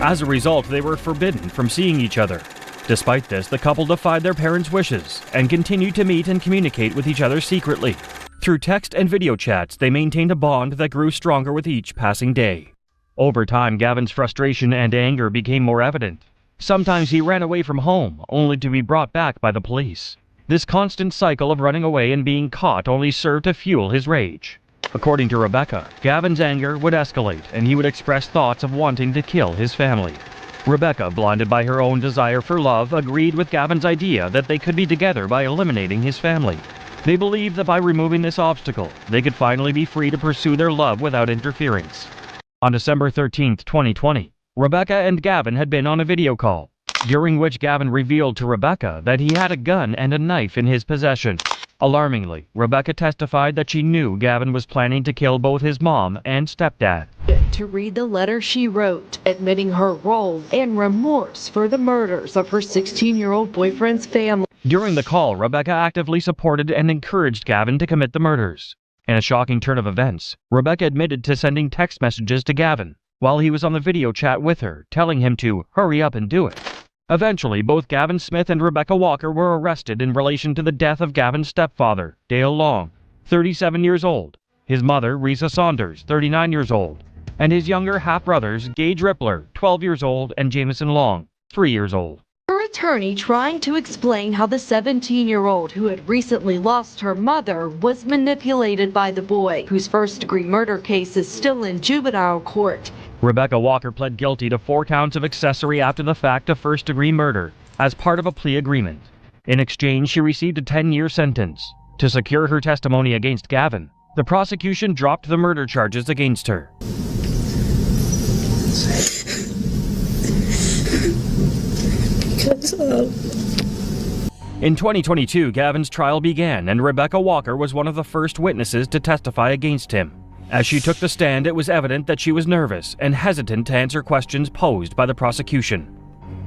As a result, they were forbidden from seeing each other. Despite this, the couple defied their parents' wishes and continued to meet and communicate with each other secretly. Through text and video chats, they maintained a bond that grew stronger with each passing day. Over time, Gavin's frustration and anger became more evident. Sometimes he ran away from home, only to be brought back by the police. This constant cycle of running away and being caught only served to fuel his rage. According to Rebecca, Gavin's anger would escalate and he would express thoughts of wanting to kill his family. Rebecca, blinded by her own desire for love, agreed with Gavin's idea that they could be together by eliminating his family. They believed that by removing this obstacle, they could finally be free to pursue their love without interference. On December 13, 2020, Rebecca and Gavin had been on a video call, during which Gavin revealed to Rebecca that he had a gun and a knife in his possession. Alarmingly, Rebecca testified that she knew Gavin was planning to kill both his mom and stepdad. To read the letter she wrote, admitting her role and remorse for the murders of her 16-year-old boyfriend's family. During the call, Rebecca actively supported and encouraged Gavin to commit the murders. In a shocking turn of events, Rebecca admitted to sending text messages to Gavin while he was on the video chat with her, telling him to hurry up and do it. Eventually, both Gavin Smith and Rebecca Walker were arrested in relation to the death of Gavin's stepfather, Dale Long, 37 years old, his mother, Risa Saunders, 39 years old, and his younger half-brothers, Gage Rippler, 12 years old, and Jameson Long, 3 years old. Her attorney trying to explain how the 17-year-old who had recently lost her mother was manipulated by the boy, whose first-degree murder case is still in juvenile court. Rebecca Walker pled guilty to 4 counts of accessory after the fact of first-degree murder as part of a plea agreement. In exchange, she received a 10-year sentence. To secure her testimony against Gavin, the prosecution dropped the murder charges against her. In 2022, Gavin's trial began, and Rebecca Walker was one of the first witnesses to testify against him. As she took the stand, it was evident that she was nervous and hesitant to answer questions posed by the prosecution.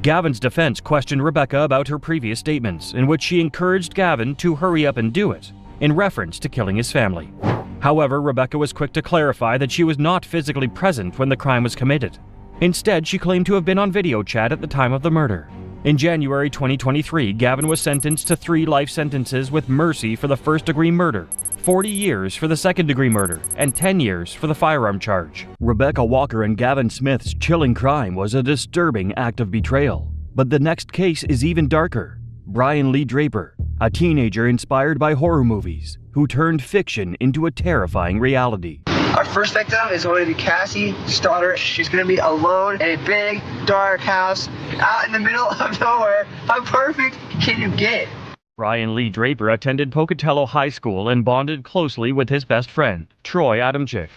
Gavin's defense questioned Rebecca about her previous statements, in which she encouraged Gavin to hurry up and do it, in reference to killing his family. However, Rebecca was quick to clarify that she was not physically present when the crime was committed. Instead, she claimed to have been on video chat at the time of the murder. In January 2023, Gavin was sentenced to 3 life sentences with mercy for the first-degree murder, 40 years for the second-degree murder, and 10 years for the firearm charge. Rebecca Walker and Gavin Smith's chilling crime was a disturbing act of betrayal. But the next case is even darker. Brian Lee Draper, a teenager inspired by horror movies, who turned fiction into a terrifying reality. Our first victim is going to be Cassie Stoddard. She's going to be alone in a big, dark house out in the middle of nowhere. How perfect can you get? Brian Lee Draper attended Pocatello High School and bonded closely with his best friend, Troy Adamczyk.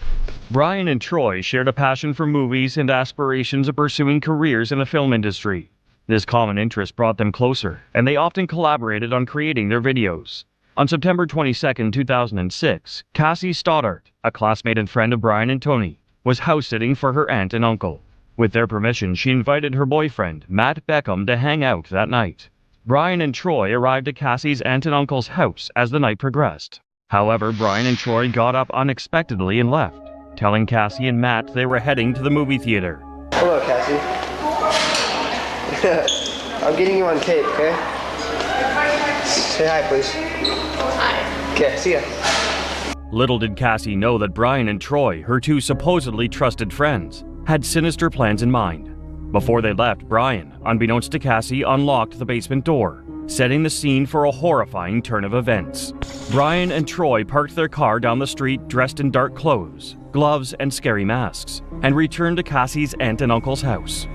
Brian and Troy shared a passion for movies and aspirations of pursuing careers in the film industry. This common interest brought them closer, and they often collaborated on creating their videos. On September 22, 2006, Cassie Stoddart, a classmate and friend of Brian and Tony, was house-sitting for her aunt and uncle. With their permission, she invited her boyfriend, Matt Beckham, to hang out that night. Brian and Troy arrived at Cassie's aunt and uncle's house as the night progressed. However, Brian and Troy got up unexpectedly and left, telling Cassie and Matt they were heading to the movie theater. Hello, Cassie. I'm getting you on tape, okay? Say hi, please. Hi. Okay, see ya. Little did Cassie know that Brian and Troy, her two supposedly trusted friends, had sinister plans in mind. Before they left, Brian, unbeknownst to Cassie, unlocked the basement door, setting the scene for a horrifying turn of events. Brian and Troy parked their car down the street dressed in dark clothes, gloves, and scary masks, and returned to Cassie's aunt and uncle's house.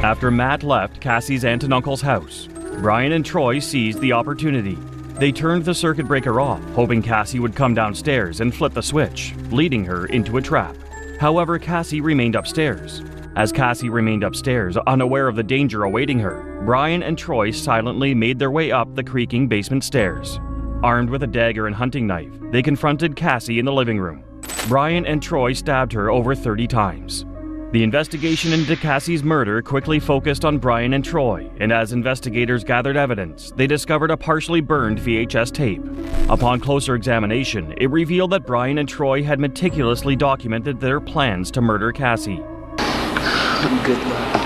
After Matt left Cassie's aunt and uncle's house, Brian and Troy seized the opportunity. They turned the circuit breaker off, hoping Cassie would come downstairs and flip the switch, leading her into a trap. However, Cassie remained upstairs. As Cassie remained upstairs, unaware of the danger awaiting her, Brian and Troy silently made their way up the creaking basement stairs. Armed with a dagger and hunting knife, they confronted Cassie in the living room. Brian and Troy stabbed her over 30 times. The investigation into Cassie's murder quickly focused on Brian and Troy, and as investigators gathered evidence, they discovered a partially burned VHS tape. Upon closer examination, it revealed that Brian and Troy had meticulously documented their plans to murder Cassie. Good luck.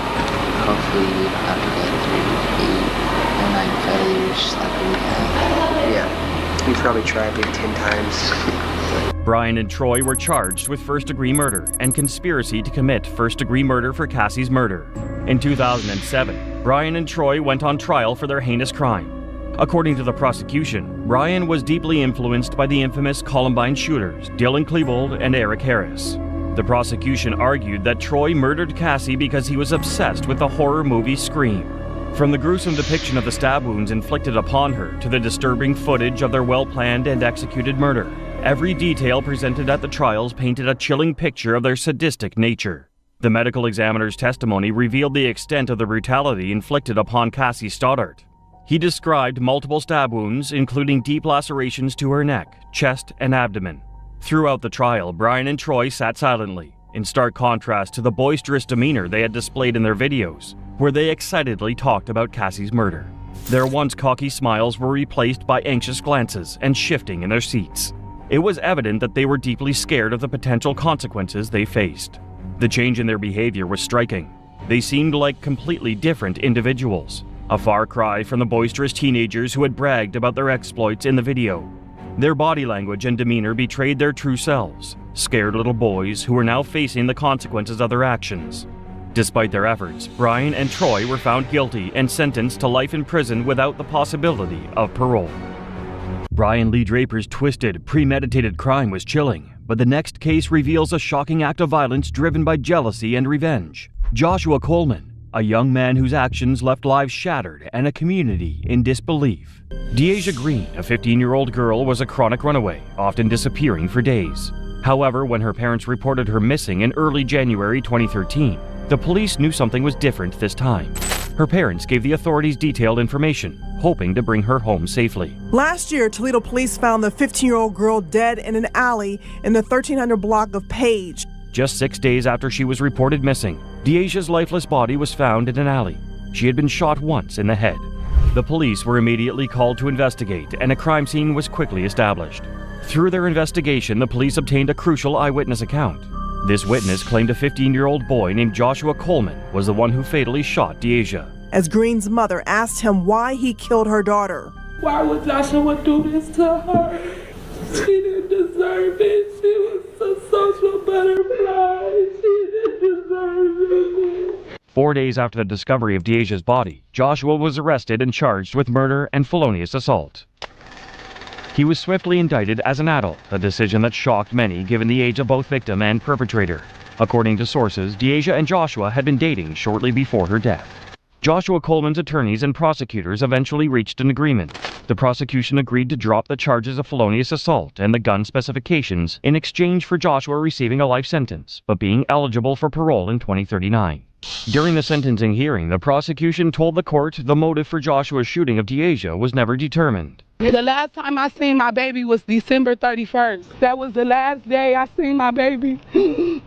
Hopefully you don't have to get through 8 or 9 failures like we have. Yeah, we probably tried maybe 10 times. Brian and Troy were charged with first-degree murder and conspiracy to commit first-degree murder for Cassie's murder. In 2007, Brian and Troy went on trial for their heinous crime. According to the prosecution, Brian was deeply influenced by the infamous Columbine shooters, Dylan Klebold and Eric Harris. The prosecution argued that Troy murdered Cassie because he was obsessed with the horror movie Scream. From the gruesome depiction of the stab wounds inflicted upon her to the disturbing footage of their well-planned and executed murder, every detail presented at the trials painted a chilling picture of their sadistic nature. The medical examiner's testimony revealed the extent of the brutality inflicted upon Cassie Stoddart. He described multiple stab wounds, including deep lacerations to her neck, chest, and abdomen. Throughout the trial, Brian and Troy sat silently, in stark contrast to the boisterous demeanor they had displayed in their videos, where they excitedly talked about Cassie's murder. Their once cocky smiles were replaced by anxious glances and shifting in their seats. It was evident that they were deeply scared of the potential consequences they faced. The change in their behavior was striking. They seemed like completely different individuals, a far cry from the boisterous teenagers who had bragged about their exploits in the video. Their body language and demeanor betrayed their true selves, scared little boys who were now facing the consequences of their actions. Despite their efforts, Brian and Troy were found guilty and sentenced to life in prison without the possibility of parole. Brian Lee Draper's twisted, premeditated crime was chilling, but the next case reveals a shocking act of violence driven by jealousy and revenge. Joshua Coleman, a young man whose actions left lives shattered and a community in disbelief. Deasia Green, a 15-year-old girl, was a chronic runaway, often disappearing for days. However, when her parents reported her missing in early January 2013, the police knew something was different this time. Her parents gave the authorities detailed information, hoping to bring her home safely. Last year, Toledo police found the 15-year-old girl dead in an alley in the 1300 block of Page. Just 6 days after she was reported missing, Deasia's lifeless body was found in an alley. She had been shot once in the head. The police were immediately called to investigate, and a crime scene was quickly established. Through their investigation, the police obtained a crucial eyewitness account. This witness claimed a 15-year-old boy named Joshua Coleman was the one who fatally shot Deasia. As Green's mother asked him why he killed her daughter. Why would Joshua do this to her? She didn't deserve it. She was a social butterfly. She didn't deserve it. 4 days after the discovery of Deasia's body, Joshua was arrested and charged with murder and felonious assault. He was swiftly indicted as an adult, a decision that shocked many given the age of both victim and perpetrator. According to sources, Deasia and Joshua had been dating shortly before her death. Joshua Coleman's attorneys and prosecutors eventually reached an agreement. The prosecution agreed to drop the charges of felonious assault and the gun specifications in exchange for Joshua receiving a life sentence, but being eligible for parole in 2039. During the sentencing hearing, the prosecution told the court the motive for Joshua's shooting of Deasia was never determined. The last time I seen my baby was December 31st. That was the last day I seen my baby. The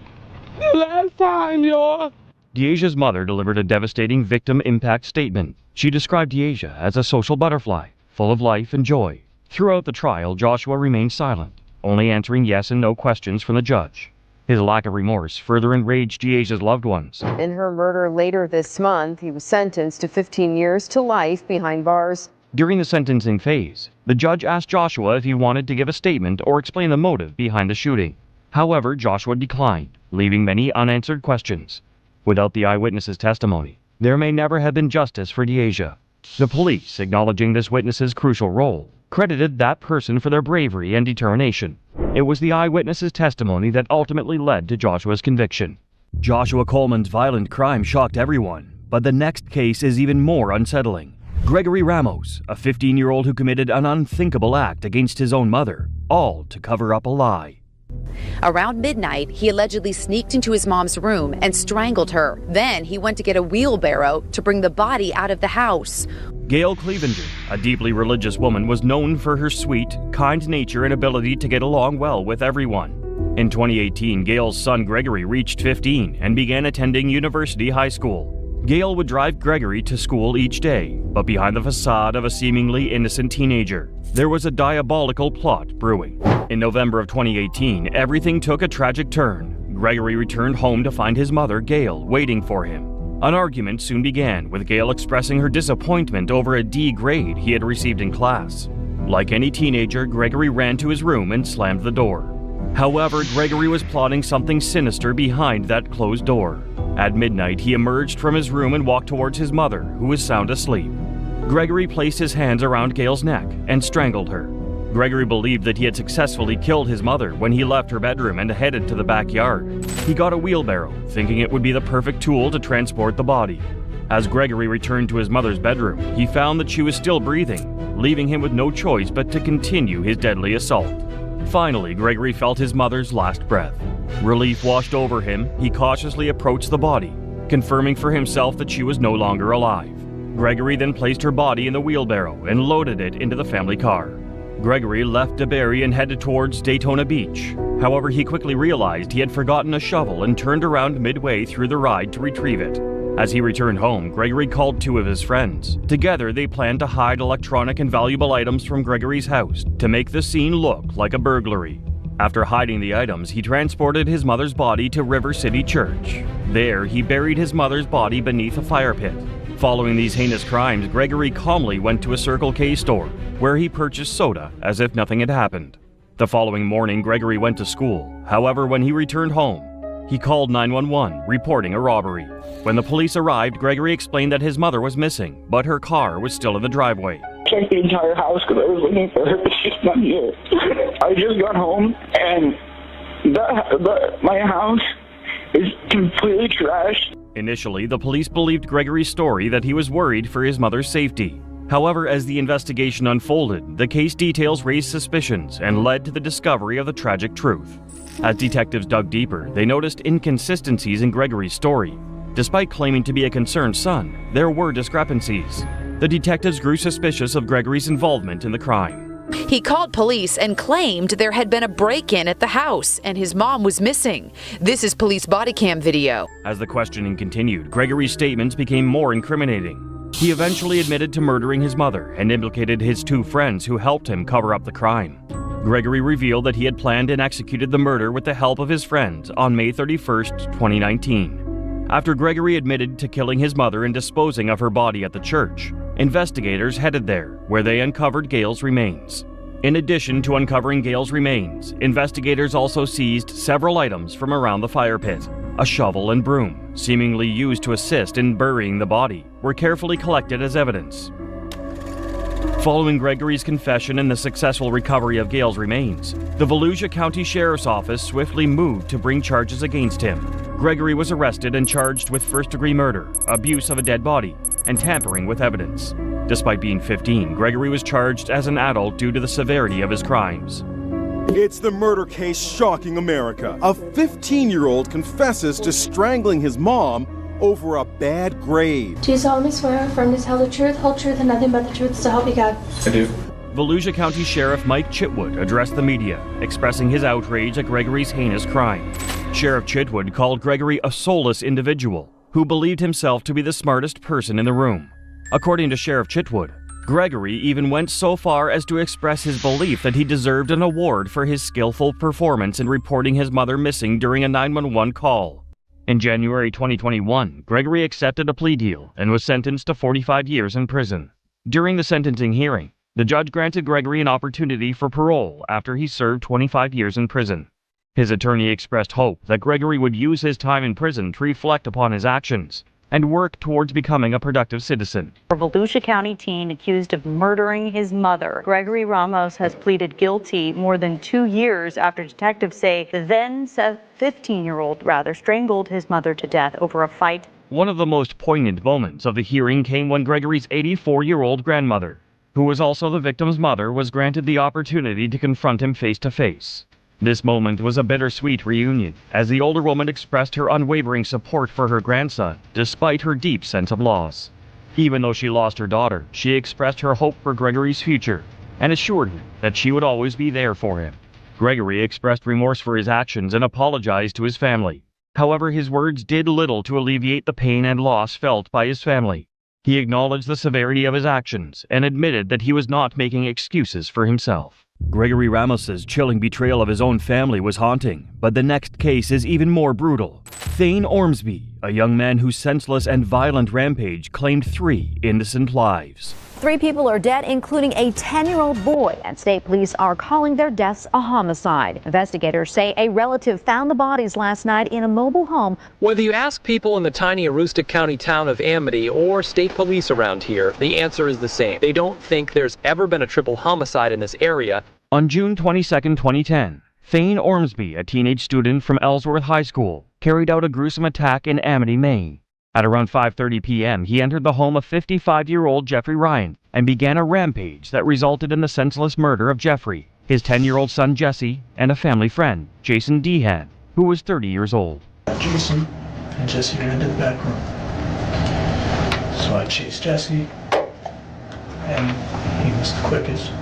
last time, y'all. Deasia's mother delivered a devastating victim impact statement. She described Deasia as a social butterfly, full of life and joy. Throughout the trial, Joshua remained silent, only answering yes and no questions from the judge. His lack of remorse further enraged Deasia's loved ones. In her murder later this month, he was sentenced to 15 years to life behind bars. During the sentencing phase, the judge asked Joshua if he wanted to give a statement or explain the motive behind the shooting. However, Joshua declined, leaving many unanswered questions. Without the eyewitness's testimony, there may never have been justice for Deasia. The police, acknowledging this witness's crucial role, credited that person for their bravery and determination. It was the eyewitness's testimony that ultimately led to Joshua's conviction. Joshua Coleman's violent crime shocked everyone, but the next case is even more unsettling. Gregory Ramos, a 15-year-old who committed an unthinkable act against his own mother, all to cover up a lie. Around midnight, he allegedly sneaked into his mom's room and strangled her. Then he went to get a wheelbarrow to bring the body out of the house. Gail Clevenger, a deeply religious woman, was known for her sweet, kind nature and ability to get along well with everyone. In 2018, Gail's son Gregory reached 15 and began attending University High School. Gail would drive Gregory to school each day, but behind the facade of a seemingly innocent teenager, there was a diabolical plot brewing. In November of 2018, everything took a tragic turn. Gregory returned home to find his mother, Gail, waiting for him. An argument soon began, with Gail expressing her disappointment over a D grade he had received in class. Like any teenager, Gregory ran to his room and slammed the door. However, Gregory was plotting something sinister behind that closed door. At midnight, he emerged from his room and walked towards his mother, who was sound asleep. Gregory placed his hands around Gail's neck and strangled her. Gregory believed that he had successfully killed his mother when he left her bedroom and headed to the backyard. He got a wheelbarrow, thinking it would be the perfect tool to transport the body. As Gregory returned to his mother's bedroom, he found that she was still breathing, leaving him with no choice but to continue his deadly assault. Finally, Gregory felt his mother's last breath. Relief washed over him. He cautiously approached the body, confirming for himself that she was no longer alive. Gregory then placed her body in the wheelbarrow and loaded it into the family car. Gregory left DeBerry and headed towards Daytona Beach. However, he quickly realized he had forgotten a shovel and turned around midway through the ride to retrieve it. As he returned home, Gregory called two of his friends. Together, they planned to hide electronic and valuable items from Gregory's house to make the scene look like a burglary. After hiding the items, he transported his mother's body to River City Church. There, he buried his mother's body beneath a fire pit. Following these heinous crimes, Gregory calmly went to a Circle K store, where he purchased soda as if nothing had happened. The following morning, Gregory went to school. However, when he returned home, he called 911, reporting a robbery. When the police arrived, Gregory explained that his mother was missing, but her car was still in the driveway. Checked the entire house because I was looking for her, but she's not here. I just got home, and my house is completely trashed. Initially, the police believed Gregory's story that he was worried for his mother's safety. However, as the investigation unfolded, the case details raised suspicions and led to the discovery of the tragic truth. As detectives dug deeper, they noticed inconsistencies in Gregory's story. Despite claiming to be a concerned son, there were discrepancies. The detectives grew suspicious of Gregory's involvement in the crime. He called police and claimed there had been a break-in at the house and his mom was missing. This is police body cam video. As the questioning continued, Gregory's statements became more incriminating. He eventually admitted to murdering his mother and implicated his two friends who helped him cover up the crime. Gregory revealed that he had planned and executed the murder with the help of his friends on May 31st, 2019. After Gregory admitted to killing his mother and disposing of her body at the church, investigators headed there, where they uncovered Gail's remains. In addition to uncovering Gail's remains, investigators also seized several items from around the fire pit. A shovel and broom, seemingly used to assist in burying the body, were carefully collected as evidence. Following Gregory's confession and the successful recovery of Gale's remains, the Volusia County Sheriff's Office swiftly moved to bring charges against him. Gregory was arrested and charged with first-degree murder, abuse of a dead body, and tampering with evidence. Despite being 15, Gregory was charged as an adult due to the severity of his crimes. It's the murder case shocking America. A 15-year-old confesses to strangling his mom over a bad grade. Do you solemnly swear or affirm to tell the truth, whole truth, and nothing but the truth, so help you God? I do. Volusia County Sheriff Mike Chitwood addressed the media, expressing his outrage at Gregory's heinous crime. Sheriff Chitwood called Gregory a soulless individual who believed himself to be the smartest person in the room. According to Sheriff Chitwood, Gregory even went so far as to express his belief that he deserved an award for his skillful performance in reporting his mother missing during a 911 call. In January 2021, Gregory accepted a plea deal and was sentenced to 45 years in prison. During the sentencing hearing, the judge granted Gregory an opportunity for parole after he served 25 years in prison. His attorney expressed hope that Gregory would use his time in prison to reflect upon his actions and work towards becoming a productive citizen. A Volusia County teen accused of murdering his mother, Gregory Ramos, has pleaded guilty more than 2 years after detectives say the then 15-year-old strangled his mother to death over a fight. One of the most poignant moments of the hearing came when Gregory's 84-year-old grandmother, who was also the victim's mother, was granted the opportunity to confront him face to face. This moment was a bittersweet reunion, as the older woman expressed her unwavering support for her grandson, despite her deep sense of loss. Even though she lost her daughter, she expressed her hope for Gregory's future, and assured him that she would always be there for him. Gregory expressed remorse for his actions and apologized to his family. However, his words did little to alleviate the pain and loss felt by his family. He acknowledged the severity of his actions and admitted that he was not making excuses for himself. Gregory Ramos's chilling betrayal of his own family was haunting, but the next case is even more brutal. Thane Ormsby, a young man whose senseless and violent rampage claimed 3 innocent lives. 3 people are dead, including a 10-year-old boy, and state police are calling their deaths a homicide. Investigators say a relative found the bodies last night in a mobile home. Whether you ask people in the tiny Aroostook County town of Amity or state police around here, the answer is the same. They don't think there's ever been a triple homicide in this area. On June 22, 2010, Thane Ormsby, a teenage student from Ellsworth High School, carried out a gruesome attack in Amity, Maine. At around 5:30 p.m., he entered the home of 55-year-old Jeffrey Ryan and began a rampage that resulted in the senseless murder of Jeffrey, his 10-year-old son Jesse, and a family friend, Jason Dehan, who was 30 years old. Jason and Jesse ran into the back room. So I chased Jesse, and he was the quickest.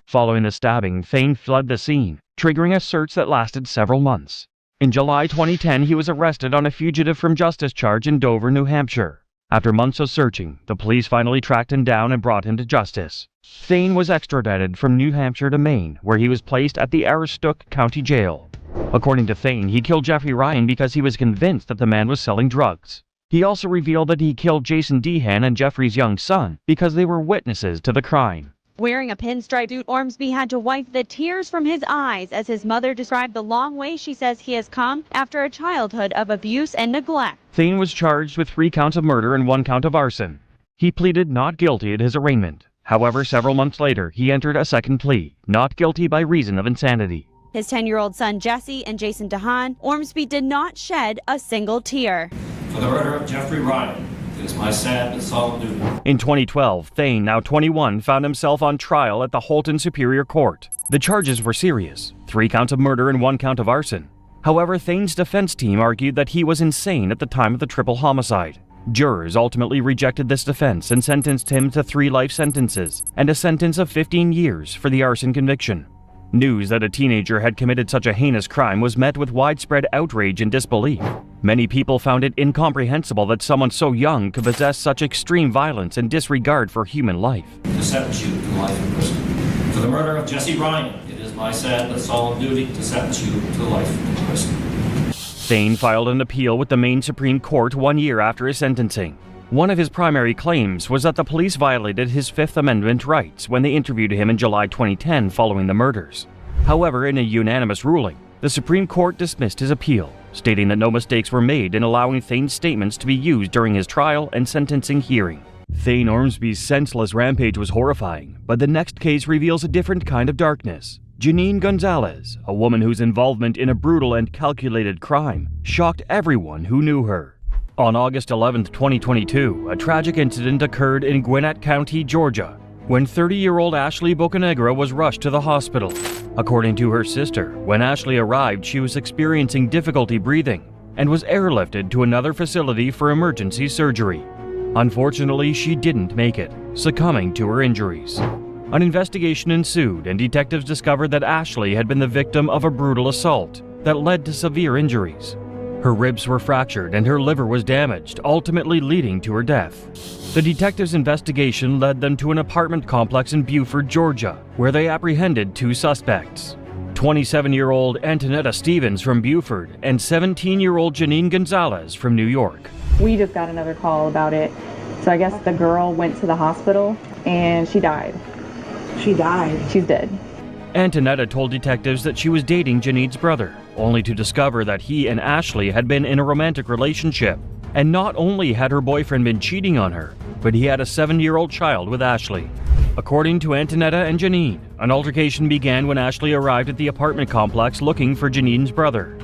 Following the stabbing, Thane fled the scene, triggering a search that lasted several months. In July 2010, he was arrested on a fugitive from justice charge in Dover, New Hampshire. After months of searching, the police finally tracked him down and brought him to justice. Thane was extradited from New Hampshire to Maine, where he was placed at the Aroostook County Jail. According to Thane, he killed Jeffrey Ryan because he was convinced that the man was selling drugs. He also revealed that he killed Jason Dehan and Jeffrey's young son because they were witnesses to the crime. Wearing a pinstripe suit, Ormsby had to wipe the tears from his eyes as his mother described the long way she says he has come after a childhood of abuse and neglect. Thane was charged with 3 counts of murder and 1 count of arson. He pleaded not guilty at his arraignment. However, several months later, he entered a second plea, not guilty by reason of insanity. His 10-year-old son Jesse and Jason Dehan, Ormsby did not shed a single tear. For the murder of Jeffrey Ryan, it is my sad and solemn duty. In 2012, Thane, now 21, found himself on trial at the Holton Superior Court. The charges were serious, 3 counts of murder and 1 count of arson. However, Thane's defense team argued that he was insane at the time of the triple homicide. Jurors ultimately rejected this defense and sentenced him to 3 life sentences and a sentence of 15 years for the arson conviction. News that a teenager had committed such a heinous crime was met with widespread outrage and disbelief. Many people found it incomprehensible that someone so young could possess such extreme violence and disregard for human life. To sentence you to life in prison. For the murder of Jesse Ryan, it is my sad and solemn duty to sentence you to life in prison. Thane filed an appeal with the Maine Supreme Court 1 year after his sentencing. One of his primary claims was that the police violated his Fifth Amendment rights when they interviewed him in July 2010 following the murders. However, in a unanimous ruling, the Supreme Court dismissed his appeal, stating that no mistakes were made in allowing Thane's statements to be used during his trial and sentencing hearing. Thane Ormsby's senseless rampage was horrifying, but the next case reveals a different kind of darkness. Janine Gonzalez, a woman whose involvement in a brutal and calculated crime shocked everyone who knew her. On August 11, 2022, a tragic incident occurred in Gwinnett County, Georgia, when 30-year-old Ashley Bocanegra was rushed to the hospital. According to her sister, when Ashley arrived, she was experiencing difficulty breathing and was airlifted to another facility for emergency surgery. Unfortunately, she didn't make it, succumbing to her injuries. An investigation ensued, and detectives discovered that Ashley had been the victim of a brutal assault that led to severe injuries. Her ribs were fractured and her liver was damaged, ultimately leading to her death. The detectives' investigation led them to an apartment complex in Beaufort, Georgia, where they apprehended two suspects: 27-year-old Antonetta Stevens from Beaufort and 17-year-old Janine Gonzalez from New York. We just got another call about it. So I guess the girl went to the hospital and she died. She died? She's dead. Antonetta told detectives that she was dating Janine's brother, only to discover that he and Ashley had been in a romantic relationship. And not only had her boyfriend been cheating on her, but he had a 7-year-old child with Ashley. According to Antonetta and Janine, an altercation began when Ashley arrived at the apartment complex looking for Janine's brother.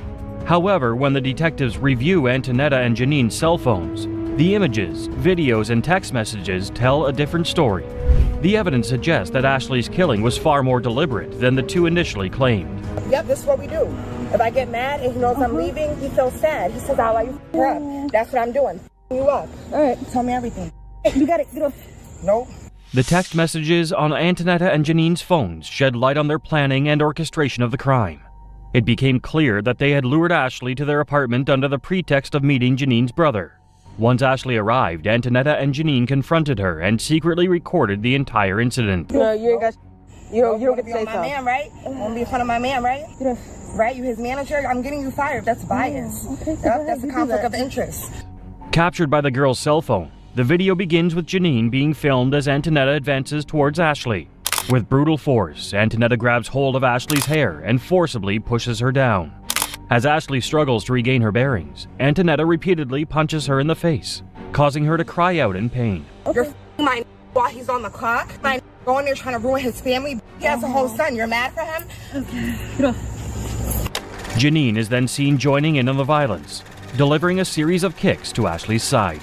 However, when the detectives review Antonetta and Janine's cell phones, the images, videos, and text messages tell a different story. The evidence suggests that Ashley's killing was far more deliberate than the two initially claimed. Yep, this is what we do. If I get mad and he knows I'm leaving, he feels sad. He says, I'll let you her up. That's what I'm doing. You up. All right, tell me everything. Hey, you got it. Get off. Nope. The text messages on Antonetta and Janine's phones shed light on their planning and orchestration of the crime. It became clear that they had lured Ashley to their apartment under the pretext of meeting Janine's brother. Once Ashley arrived, Antonetta and Janine confronted her and secretly recorded the entire incident. No, you ain't got. You don't get to say so. My man, right? You want to be in front of my man, right? Right? You his manager? I'm getting you fired. That's bias. Okay, yep, that's a conflict of interest. Captured by the girl's cell phone, the video begins with Janine being filmed as Antonetta advances towards Ashley. With brutal force, Antonetta grabs hold of Ashley's hair and forcibly pushes her down. As Ashley struggles to regain her bearings, Antonetta repeatedly punches her in the face, causing her to cry out in pain. You're f***ing my while he's on the clock. My going there trying to ruin his family. He has a whole son. You're mad for him? Okay. Janine is then seen joining in on the violence, delivering a series of kicks to Ashley's side.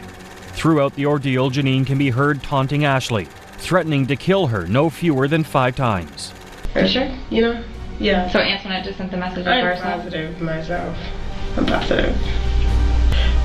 Throughout the ordeal, Janine can be heard taunting Ashley, threatening to kill her no fewer than 5 times. Are you sure? You know? Yeah. So Antoinette just sent the message I'm first? positive myself. I'm positive.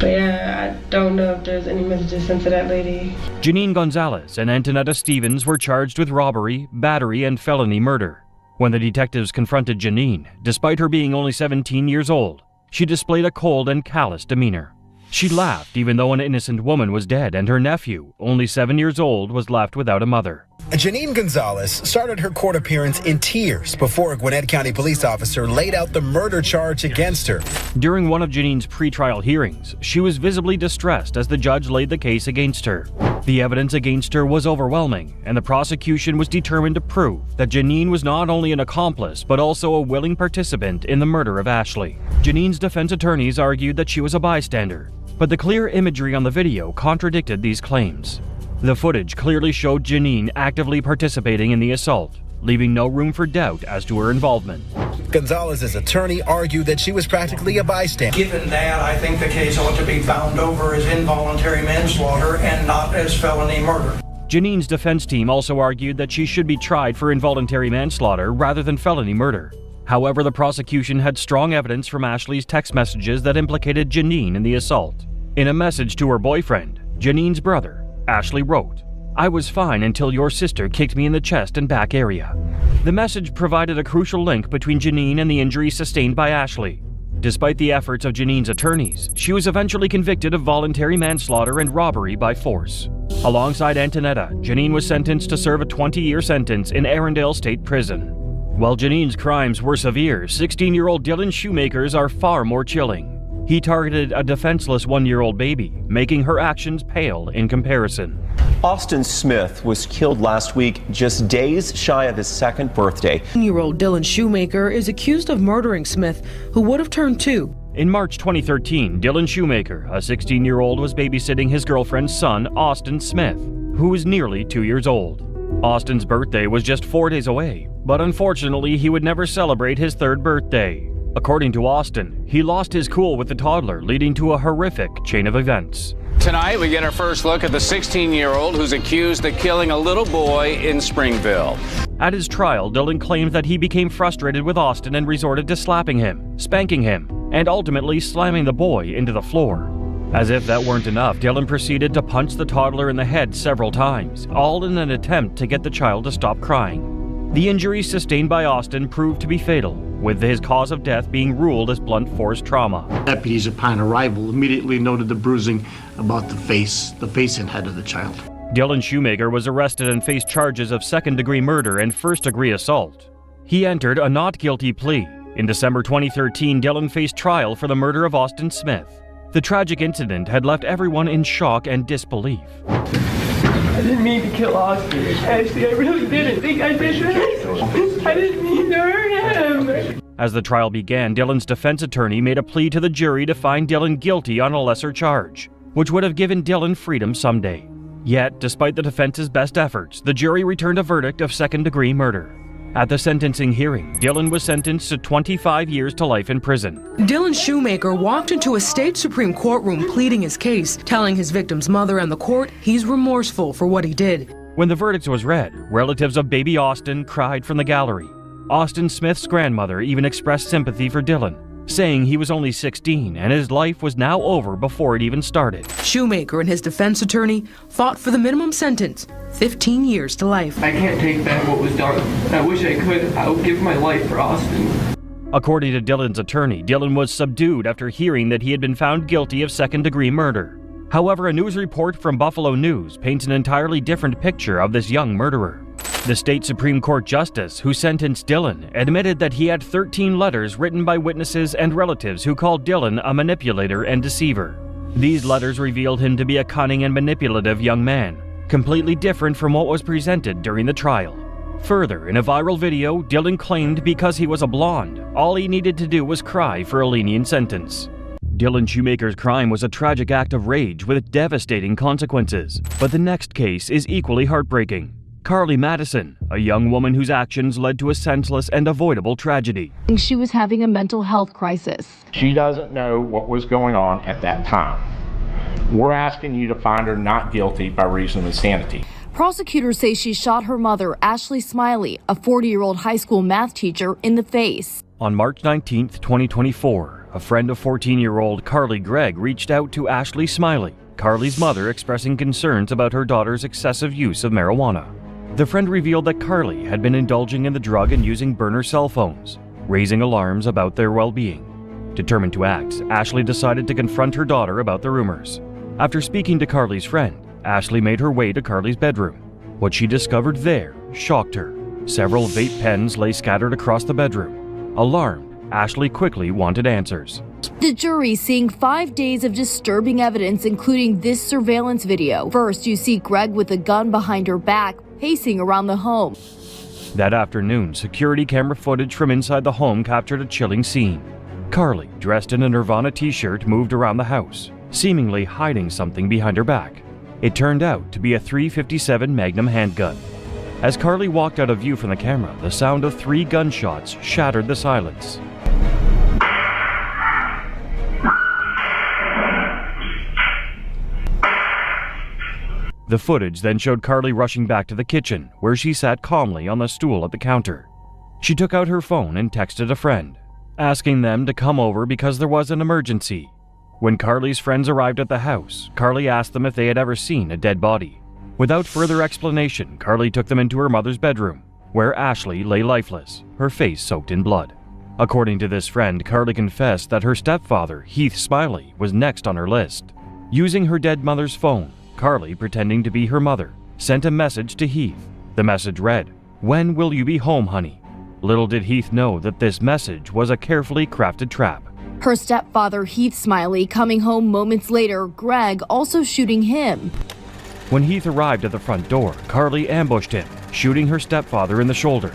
But yeah, I don't know if there's any messages sent to that lady. Janine Gonzalez and Antonetta Stevens were charged with robbery, battery, and felony murder. When the detectives confronted Janine, despite her being only 17 years old, she displayed a cold and callous demeanor. She laughed even though an innocent woman was dead and her nephew, only 7 years old, was left without a mother. Janine Gonzalez started her court appearance in tears before a Gwinnett County police officer laid out the murder charge against her. During one of Janine's pretrial hearings, she was visibly distressed as the judge laid the case against her. The evidence against her was overwhelming, and the prosecution was determined to prove that Janine was not only an accomplice but also a willing participant in the murder of Ashley. Janine's defense attorneys argued that she was a bystander, but the clear imagery on the video contradicted these claims. The footage clearly showed Janine actively participating in the assault, leaving no room for doubt as to her involvement. Gonzalez's attorney argued that she was practically a bystander. Given that, I think the case ought to be bound over as involuntary manslaughter and not as felony murder. Janine's defense team also argued that she should be tried for involuntary manslaughter rather than felony murder. However, the prosecution had strong evidence from Ashley's text messages that implicated Janine in the assault. In a message to her boyfriend, Janine's brother, Ashley wrote, "I was fine until your sister kicked me in the chest and back area." The message provided a crucial link between Janine and the injuries sustained by Ashley. Despite the efforts of Janine's attorneys, she was eventually convicted of voluntary manslaughter and robbery by force. Alongside Antonetta, Janine was sentenced to serve a 20-year sentence in Arundel State Prison. While Janine's crimes were severe, 16-year-old Dylan Shoemaker's are far more chilling. He targeted a defenseless 1-year-old baby, making her actions pale in comparison. Austin Smith was killed last week, just days shy of his 2nd birthday. 10-year-old Dylan Shoemaker is accused of murdering Smith, who would have turned 2. In March 2013, Dylan Shoemaker, a 16-year-old, was babysitting his girlfriend's son, Austin Smith, who was nearly 2 years old. Austin's birthday was just 4 days away, but unfortunately he would never celebrate his 3rd birthday. According to Austin, he lost his cool with the toddler, leading to a horrific chain of events. Tonight, we get our first look at the 16-year-old who's accused of killing a little boy in Springville. At his trial, Dylan claimed that he became frustrated with Austin and resorted to slapping him, spanking him, and ultimately slamming the boy into the floor. As if that weren't enough, Dylan proceeded to punch the toddler in the head several times, all in an attempt to get the child to stop crying. The injuries sustained by Austin proved to be fatal, with his cause of death being ruled as blunt force trauma. Deputies upon arrival immediately noted the bruising about the face and head of the child. Dylan Shoemaker was arrested and faced charges of second-degree murder and first-degree assault. He entered a not guilty plea. In December 2013, Dylan faced trial for the murder of Austin Smith. The tragic incident had left everyone in shock and disbelief. I didn't mean to kill Austin. Ashley, I really didn't think I did that. I didn't mean to hurt him. As the trial began, Dylan's defense attorney made a plea to the jury to find Dylan guilty on a lesser charge, which would have given Dylan freedom someday. Yet, despite the defense's best efforts, the jury returned a verdict of second-degree murder. At the sentencing hearing, Dylan was sentenced to 25 years to life in prison. Dylan Shoemaker walked into a state Supreme courtroom pleading his case, telling his victim's mother and the court he's remorseful for what he did. When the verdict was read, relatives of baby Austin cried from the gallery. Austin Smith's grandmother even expressed sympathy for Dylan, saying he was only 16 and his life was now over before it even started. Shoemaker and his defense attorney fought for the minimum sentence, 15 years to life. I can't take back what was done. I wish I could. I would give my life for Austin. According to Dylan's attorney, Dylan was subdued after hearing that he had been found guilty of second-degree murder. However, a news report from Buffalo News paints an entirely different picture of this young murderer. The state Supreme Court justice who sentenced Dylan admitted that he had 13 letters written by witnesses and relatives who called Dylan a manipulator and deceiver. These letters revealed him to be a cunning and manipulative young man, completely different from what was presented during the trial. Further, in a viral video, Dylan claimed because he was a blonde, all he needed to do was cry for a lenient sentence. Dylan Shoemaker's crime was a tragic act of rage with devastating consequences, but the next case is equally heartbreaking. Carly Madison, a young woman whose actions led to a senseless and avoidable tragedy. She was having a mental health crisis. She doesn't know what was going on at that time. We're asking you to find her not guilty by reason of insanity. Prosecutors say she shot her mother, Ashley Smiley, a 40-year-old high school math teacher, in the face. On March 19, 2024, a friend of 14-year-old Carly Gregg reached out to Ashley Smiley, Carly's mother, expressing concerns about her daughter's excessive use of marijuana. The friend revealed that Carly had been indulging in the drug and using burner cell phones, raising alarms about their well-being. Determined to act, Ashley decided to confront her daughter about the rumors. After speaking to Carly's friend, Ashley made her way to Carly's bedroom. What she discovered there shocked her. Several vape pens lay scattered across the bedroom. Alarmed, Ashley quickly wanted answers. The jury seeing 5 days of disturbing evidence, including this surveillance video. First, you see Greg with a gun behind her back, pacing around the home. That afternoon, security camera footage from inside the home captured a chilling scene. Carly, dressed in a Nirvana t-shirt, moved around the house, seemingly hiding something behind her back. It turned out to be a .357 Magnum handgun. As Carly walked out of view from the camera, the sound of 3 gunshots shattered the silence. The footage then showed Carly rushing back to the kitchen, where she sat calmly on the stool at the counter. She took out her phone and texted a friend, asking them to come over because there was an emergency. When Carly's friends arrived at the house, Carly asked them if they had ever seen a dead body. Without further explanation, Carly took them into her mother's bedroom, where Ashley lay lifeless, her face soaked in blood. According to this friend, Carly confessed that her stepfather, Heath Smiley, was next on her list. Using her dead mother's phone, Carly, pretending to be her mother, sent a message to Heath. The message read, "When will you be home, honey?" Little did Heath know that this message was a carefully crafted trap. Her stepfather, Heath Smiley, coming home moments later, Greg also shooting him. When Heath arrived at the front door, Carly ambushed him, shooting her stepfather in the shoulder.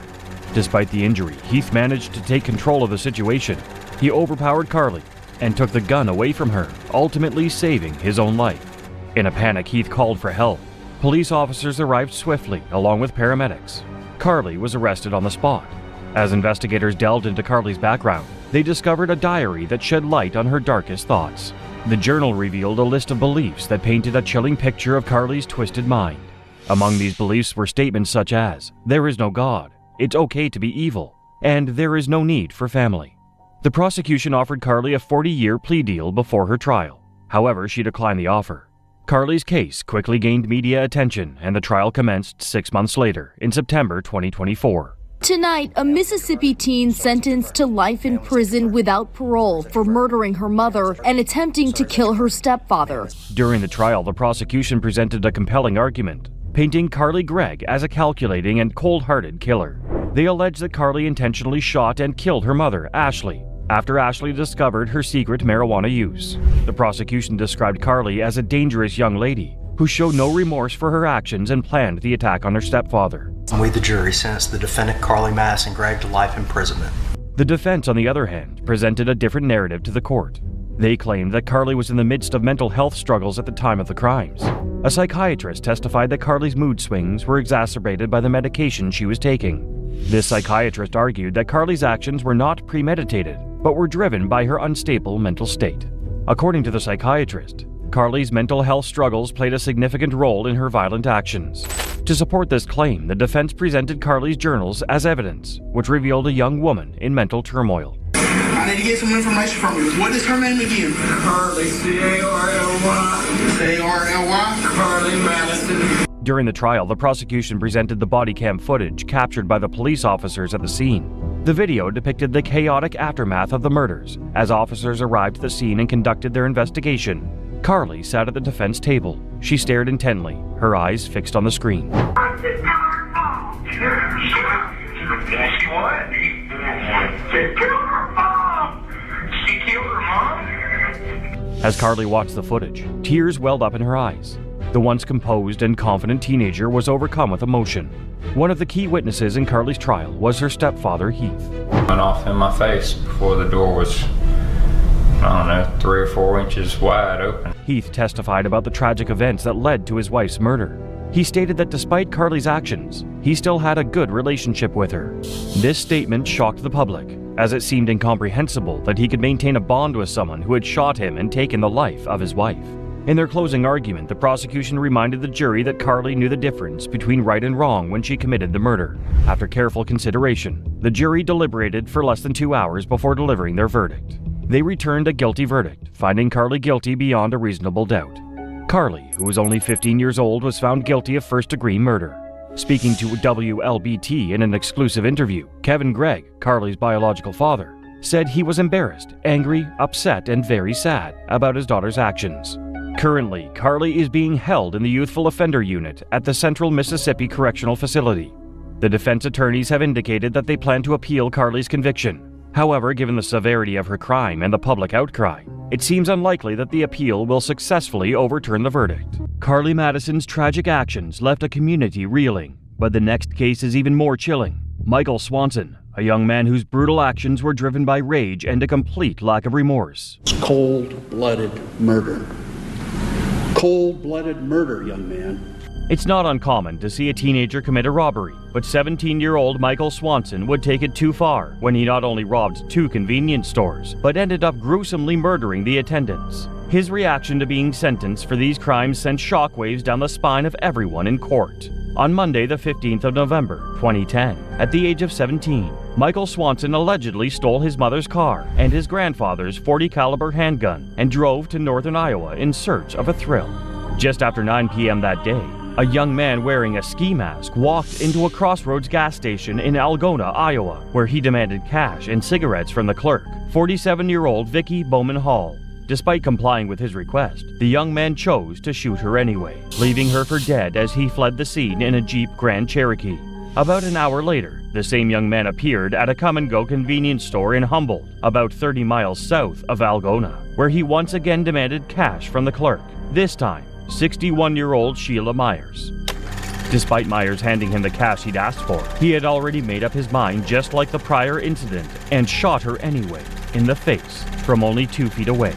Despite the injury, Heath managed to take control of the situation. He overpowered Carly and took the gun away from her, ultimately saving his own life. In a panic, Heath called for help. Police officers arrived swiftly, along with paramedics. Carly was arrested on the spot. As investigators delved into Carly's background, they discovered a diary that shed light on her darkest thoughts. The journal revealed a list of beliefs that painted a chilling picture of Carly's twisted mind. Among these beliefs were statements such as, "There is no God," "It's okay to be evil," and "There is no need for family." The prosecution offered Carly a 40-year plea deal before her trial. However, she declined the offer. Carly's case quickly gained media attention, and the trial commenced 6 months later, in September 2024. Tonight, a Mississippi teen sentenced to life in prison without parole for murdering her mother and attempting to kill her stepfather. During the trial, the prosecution presented a compelling argument, painting Carly Gregg as a calculating and cold-hearted killer. They alleged that Carly intentionally shot and killed her mother, Ashley, after Ashley discovered her secret marijuana use. The prosecution described Carly as a dangerous young lady who showed no remorse for her actions and planned the attack on her stepfather. We, the jury, sentenced the defendant Carly Madison Gregg to life imprisonment. The defense, on the other hand, presented a different narrative to the court. They claimed that Carly was in the midst of mental health struggles at the time of the crimes. A psychiatrist testified that Carly's mood swings were exacerbated by the medication she was taking. This psychiatrist argued that Carly's actions were not premeditated, but were driven by her unstable mental state. According to the psychiatrist, Carly's mental health struggles played a significant role in her violent actions. To support this claim, the defense presented Carly's journals as evidence, which revealed a young woman in mental turmoil. I need to get some information from you. What is her name again? Carly, C-A-R-L-Y. C-A-R-L-Y? Carly Madison. During the trial, the prosecution presented the body cam footage captured by the police officers at the scene. The video depicted the chaotic aftermath of the murders. As officers arrived at the scene and conducted their investigation, Carly sat at the defense table. She stared intently, her eyes fixed on the screen. As Carly watched the footage, tears welled up in her eyes. The once composed and confident teenager was overcome with emotion. One of the key witnesses in Carly's trial was her stepfather, Heath. Went off in my face before the door was, 3 or 4 inches wide open. Heath testified about the tragic events that led to his wife's murder. He stated that despite Carly's actions, he still had a good relationship with her. This statement shocked the public, as it seemed incomprehensible that he could maintain a bond with someone who had shot him and taken the life of his wife. In their closing argument, the prosecution reminded the jury that Carly knew the difference between right and wrong when she committed the murder. After careful consideration, the jury deliberated for less than 2 hours before delivering their verdict. They returned a guilty verdict, finding Carly guilty beyond a reasonable doubt. Carly, who was only 15 years old, was found guilty of first-degree murder. Speaking to WLBT in an exclusive interview, Kevin Gregg, Carly's biological father, said he was embarrassed, angry, upset, and very sad about his daughter's actions. Currently, Carly is being held in the Youthful Offender Unit at the Central Mississippi Correctional Facility. The defense attorneys have indicated that they plan to appeal Carly's conviction. However, given the severity of her crime and the public outcry, it seems unlikely that the appeal will successfully overturn the verdict. Carly Madison's tragic actions left a community reeling, but the next case is even more chilling. Michael Swanson, a young man whose brutal actions were driven by rage and a complete lack of remorse. It's cold-blooded murder. Cold-blooded murder, young man. It's not uncommon to see a teenager commit a robbery, but 17-year-old Michael Swanson would take it too far when he not only robbed 2 convenience stores, but ended up gruesomely murdering the attendants. His reaction to being sentenced for these crimes sent shockwaves down the spine of everyone in court. On Monday, the 15th of November, 2010, at the age of 17, Michael Swanson allegedly stole his mother's car and his grandfather's .40 caliber handgun and drove to northern Iowa in search of a thrill. Just after 9 p.m. that day, a young man wearing a ski mask walked into a Crossroads gas station in Algona, Iowa, where he demanded cash and cigarettes from the clerk, 47-year-old Vicky Bowman Hall. Despite complying with his request, the young man chose to shoot her anyway, leaving her for dead as he fled the scene in a Jeep Grand Cherokee. About an hour later, the same young man appeared at a come-and-go convenience store in Humboldt, about 30 miles south of Algona, where he once again demanded cash from the clerk, this time 61-year-old Sheila Myers. Despite Myers handing him the cash he'd asked for, he had already made up his mind just like the prior incident and shot her anyway, in the face, from only 2 feet away.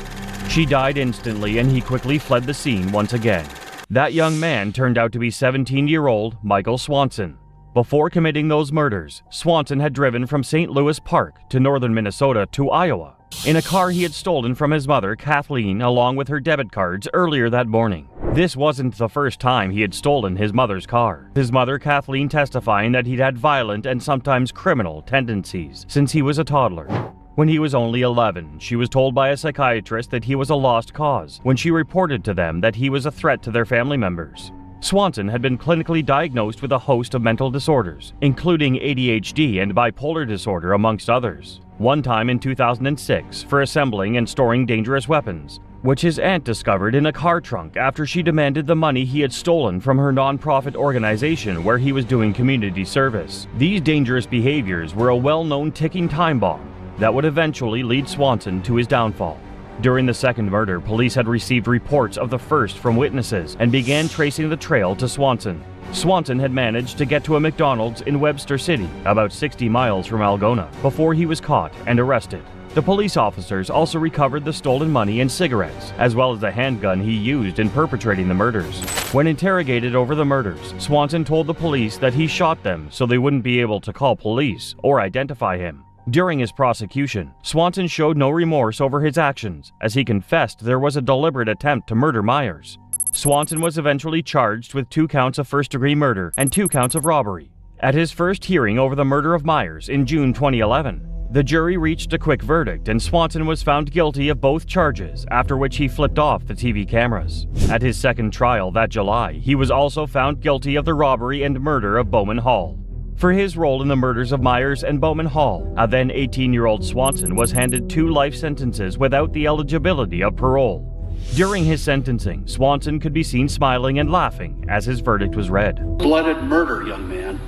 She died instantly and he quickly fled the scene once again. That young man turned out to be 17-year-old Michael Swanson. Before committing those murders, Swanson had driven from St. Louis Park to northern Minnesota to Iowa in a car he had stolen from his mother, Kathleen, along with her debit cards earlier that morning. This wasn't the first time he had stolen his mother's car. His mother, Kathleen, testifying that he'd had violent and sometimes criminal tendencies since he was a toddler. When he was only 11, she was told by a psychiatrist that he was a lost cause when she reported to them that he was a threat to their family members. Swanson had been clinically diagnosed with a host of mental disorders, including ADHD and bipolar disorder, amongst others. One time in 2006 for assembling and storing dangerous weapons, which his aunt discovered in a car trunk after she demanded the money he had stolen from her nonprofit organization where he was doing community service. These dangerous behaviors were a well-known ticking time bomb that would eventually lead Swanson to his downfall. During the second murder, police had received reports of the first from witnesses and began tracing the trail to Swanson. Swanson had managed to get to a McDonald's in Webster City, about 60 miles from Algona, before he was caught and arrested. The police officers also recovered the stolen money and cigarettes, as well as the handgun he used in perpetrating the murders. When interrogated over the murders, Swanson told the police that he shot them so they wouldn't be able to call police or identify him. During his prosecution, Swanson showed no remorse over his actions, as he confessed there was a deliberate attempt to murder Myers. Swanson was eventually charged with 2 counts of first-degree murder and 2 counts of robbery. At his first hearing over the murder of Myers in June 2011, the jury reached a quick verdict and Swanson was found guilty of both charges, after which he flipped off the TV cameras. At his second trial that July, he was also found guilty of the robbery and murder of Bowman Hall. For his role in the murders of Myers and Bowman Hall, a then 18-year-old Swanson was handed 2 life sentences without the eligibility of parole. During his sentencing, Swanson could be seen smiling and laughing as his verdict was read. Blooded murder, young man.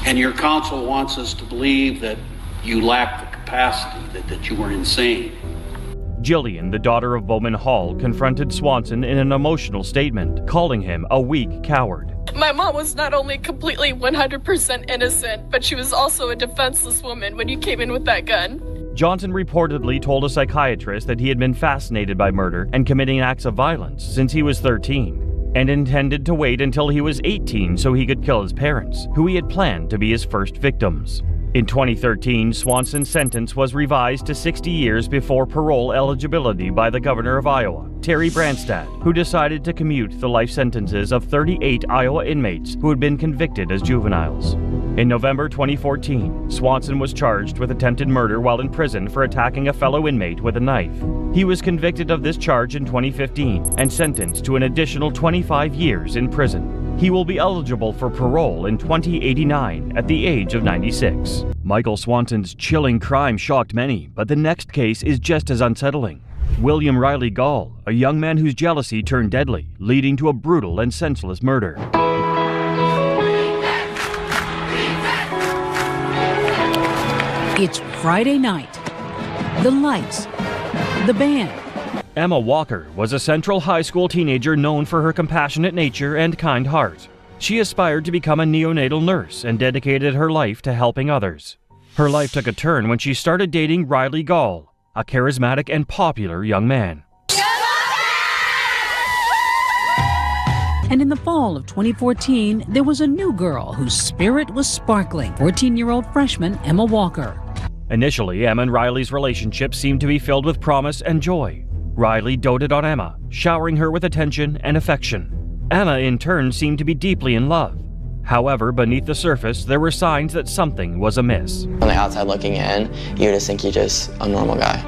And your counsel wants us to believe that you lack the capacity, that you were insane. Jillian, the daughter of Bowman Hall, confronted Swanson in an emotional statement, calling him a weak coward. My mom was not only completely 100% innocent, but she was also a defenseless woman when you came in with that gun. Johnson reportedly told a psychiatrist that he had been fascinated by murder and committing acts of violence since he was 13, and intended to wait until he was 18 so he could kill his parents, who he had planned to be his first victims. In 2013, Swanson's sentence was revised to 60 years before parole eligibility by the governor of Iowa, Terry Branstad, who decided to commute the life sentences of 38 Iowa inmates who had been convicted as juveniles. In November 2014, Swanson was charged with attempted murder while in prison for attacking a fellow inmate with a knife. He was convicted of this charge in 2015 and sentenced to an additional 25 years in prison. He will be eligible for parole in 2089 at the age of 96. Michael Swanson's chilling crime shocked many, but the next case is just as unsettling. William Riley Gall, a young man whose jealousy turned deadly, leading to a brutal and senseless murder. It's Friday night. The lights, the band. Emma Walker was a Central High School teenager known for her compassionate nature and kind heart. She aspired to become a neonatal nurse and dedicated her life to helping others. Her life took a turn when she started dating Riley Gall, a charismatic and popular young man. And in the fall of 2014, there was a new girl whose spirit was sparkling, 14-year-old freshman Emma Walker. Initially, Emma and Riley's relationship seemed to be filled with promise and joy. Riley doted on Emma, showering her with attention and affection. Emma, in turn, seemed to be deeply in love. However, beneath the surface, there were signs that something was amiss. On the outside looking in, you just think he's just a normal guy.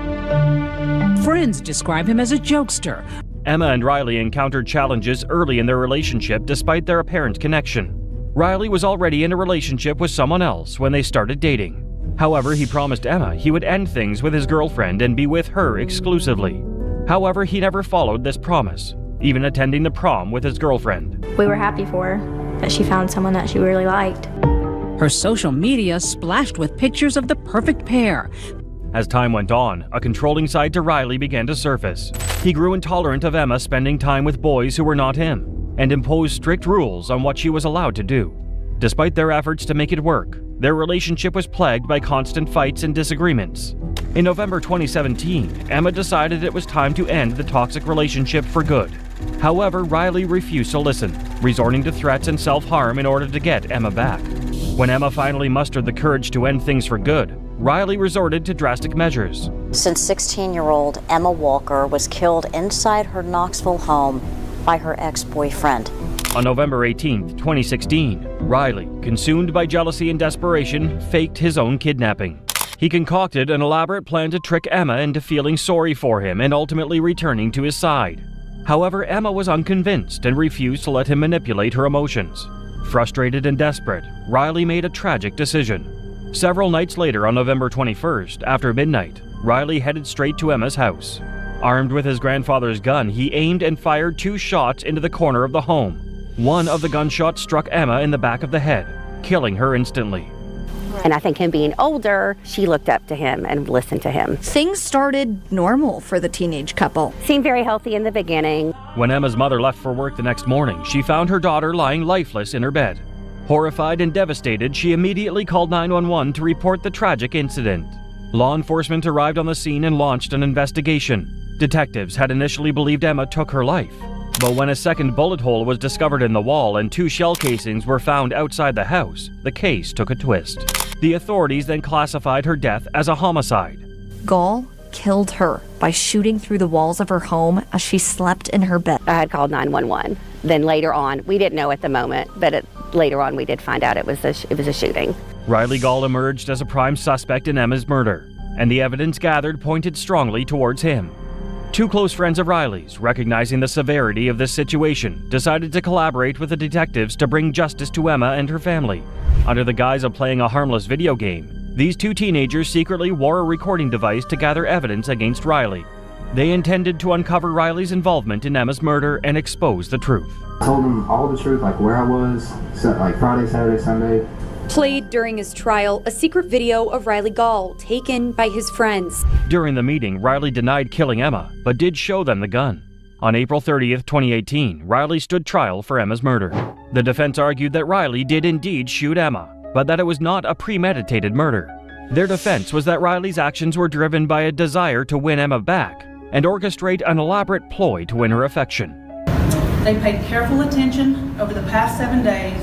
Friends describe him as a jokester. Emma and Riley encountered challenges early in their relationship despite their apparent connection. Riley was already in a relationship with someone else when they started dating. However, he promised Emma he would end things with his girlfriend and be with her exclusively. However, he never followed this promise, even attending the prom with his girlfriend. We were happy for her, that she found someone that she really liked. Her social media splashed with pictures of the perfect pair. As time went on, a controlling side to Riley began to surface. He grew intolerant of Emma spending time with boys who were not him, and imposed strict rules on what she was allowed to do. Despite their efforts to make it work, their relationship was plagued by constant fights and disagreements. In November 2017, Emma decided it was time to end the toxic relationship for good. However, Riley refused to listen, resorting to threats and self-harm in order to get Emma back. When Emma finally mustered the courage to end things for good, Riley resorted to drastic measures. Since 16-year-old Emma Walker was killed inside her Knoxville home by her ex-boyfriend. On November 18, 2016, Riley, consumed by jealousy and desperation, faked his own kidnapping. He concocted an elaborate plan to trick Emma into feeling sorry for him and ultimately returning to his side. However, Emma was unconvinced and refused to let him manipulate her emotions. Frustrated and desperate, Riley made a tragic decision. Several nights later, on November 21st, after midnight, Riley headed straight to Emma's house. Armed with his grandfather's gun, he aimed and fired 2 shots into the corner of the home. One of the gunshots struck Emma in the back of the head, killing her instantly. And I think him being older, she looked up to him and listened to him. Things started normal for the teenage couple. Seemed very healthy in the beginning. When Emma's mother left for work the next morning, she found her daughter lying lifeless in her bed. Horrified and devastated, she immediately called 911 to report the tragic incident. Law enforcement arrived on the scene and launched an investigation. Detectives had initially believed Emma took her life. But when a second bullet hole was discovered in the wall and 2 shell casings were found outside the house, the case took a twist. The authorities then classified her death as a homicide. Gall killed her by shooting through the walls of her home as she slept in her bed. I had called 911. Then later on, we didn't know at the moment, but later on we did find out it was a shooting. Riley Gall emerged as a prime suspect in Emma's murder, and the evidence gathered pointed strongly towards him. 2 close friends of Riley's, recognizing the severity of this situation, decided to collaborate with the detectives to bring justice to Emma and her family. Under the guise of playing a harmless video game, these 2 teenagers secretly wore a recording device to gather evidence against Riley. They intended to uncover Riley's involvement in Emma's murder and expose the truth. I told them all the truth, like where I was, like Friday, Saturday, Sunday. Played during his trial, a secret video of Riley Gall taken by his friends. During the meeting, Riley denied killing Emma, but did show them the gun. On April 30th, 2018, Riley stood trial for Emma's murder. The defense argued that Riley did indeed shoot Emma, but that it was not a premeditated murder. Their defense was that Riley's actions were driven by a desire to win Emma back and orchestrate an elaborate ploy to win her affection. They paid careful attention over the past 7 days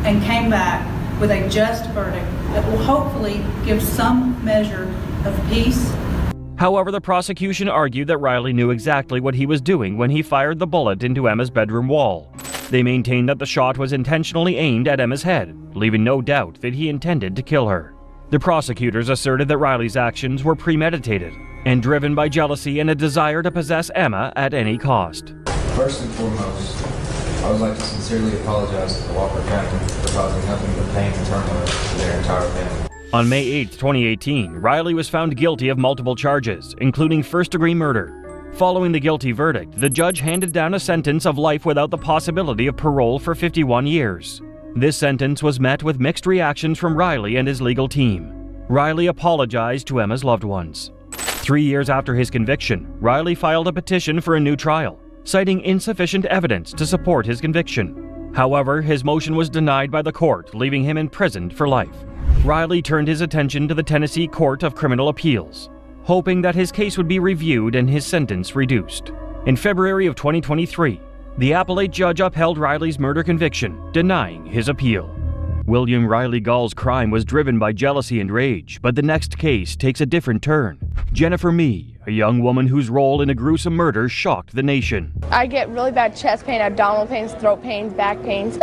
and came back with a just verdict that will hopefully give some measure of peace. However, the prosecution argued that Riley knew exactly what he was doing when he fired the bullet into Emma's bedroom wall. They maintained that the shot was intentionally aimed at Emma's head, leaving no doubt that he intended to kill her. The prosecutors asserted that Riley's actions were premeditated and driven by jealousy and a desire to possess Emma at any cost. First and foremost, I would like to sincerely apologize to the Walker family for causing nothing but pain and turmoil to their entire family. On May 8, 2018, Riley was found guilty of multiple charges, including first-degree murder. Following the guilty verdict, the judge handed down a sentence of life without the possibility of parole for 51 years. This sentence was met with mixed reactions from Riley and his legal team. Riley apologized to Emma's loved ones. 3 years after his conviction, Riley filed a petition for a new trial, citing insufficient evidence to support his conviction. However, his motion was denied by the court, leaving him imprisoned for life. Riley turned his attention to the Tennessee Court of Criminal Appeals, hoping that his case would be reviewed and his sentence reduced. In February of 2023, the appellate judge upheld Riley's murder conviction, denying his appeal. William Riley Gall's crime was driven by jealousy and rage, but the next case takes a different turn. Jennifer Mee, a young woman whose role in a gruesome murder shocked the nation. I get really bad chest pain, abdominal pains, throat pains, back pains.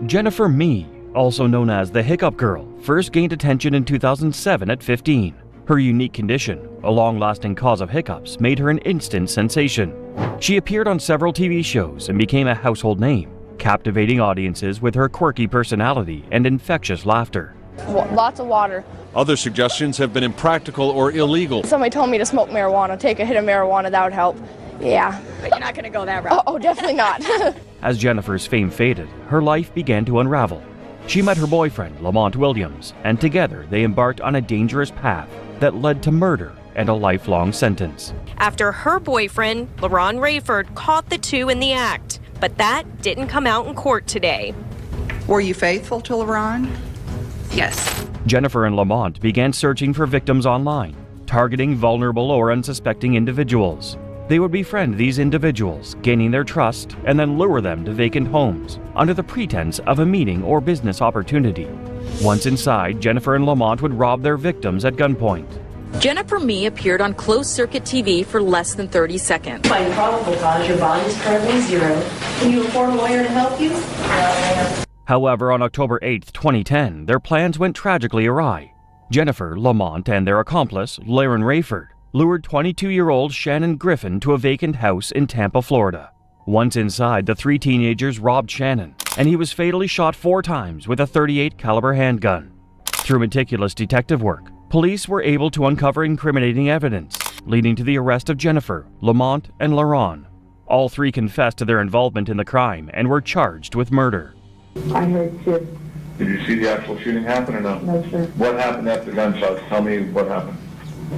Jennifer Mee, also known as the Hiccup Girl, first gained attention in 2007 at 15. Her unique condition, a long-lasting cause of hiccups, made her an instant sensation. She appeared on several TV shows and became a household name, captivating audiences with her quirky personality and infectious laughter. Lots of water. Other suggestions have been impractical or illegal. Somebody told me to smoke marijuana, take a hit of marijuana, that would help. Yeah. But you're not going to go that route. Oh, definitely not. As Jennifer's fame faded, her life began to unravel. She met her boyfriend, Lamont Williams, and together they embarked on a dangerous path that led to murder and a lifelong sentence. After her boyfriend, LaRon Rayford, caught the two in the act, but that didn't come out in court today. Were you faithful to LaRon? Yes. Jennifer and Lamont began searching for victims online, targeting vulnerable or unsuspecting individuals. They would befriend these individuals, gaining their trust, and then lure them to vacant homes under the pretense of a meeting or business opportunity. Once inside, Jennifer and Lamont would rob their victims at gunpoint. Jennifer Mee appeared on closed-circuit TV for less than 30 seconds. By probable cause, your bond is currently 0. Can you afford a lawyer to help you? However, on October 8, 2010, their plans went tragically awry. Jennifer, Lamont, and their accomplice, Lauren Rayford, lured 22-year-old Shannon Griffin to a vacant house in Tampa, Florida. Once inside, the 3 teenagers robbed Shannon, and he was fatally shot 4 times with a .38 caliber handgun. Through meticulous detective work, police were able to uncover incriminating evidence, leading to the arrest of Jennifer, Lamont, and Lauren. All 3 confessed to their involvement in the crime and were charged with murder. I heard 2. Did you see the actual shooting happen or no? No, sir. What happened after the gunshots? Tell me what happened.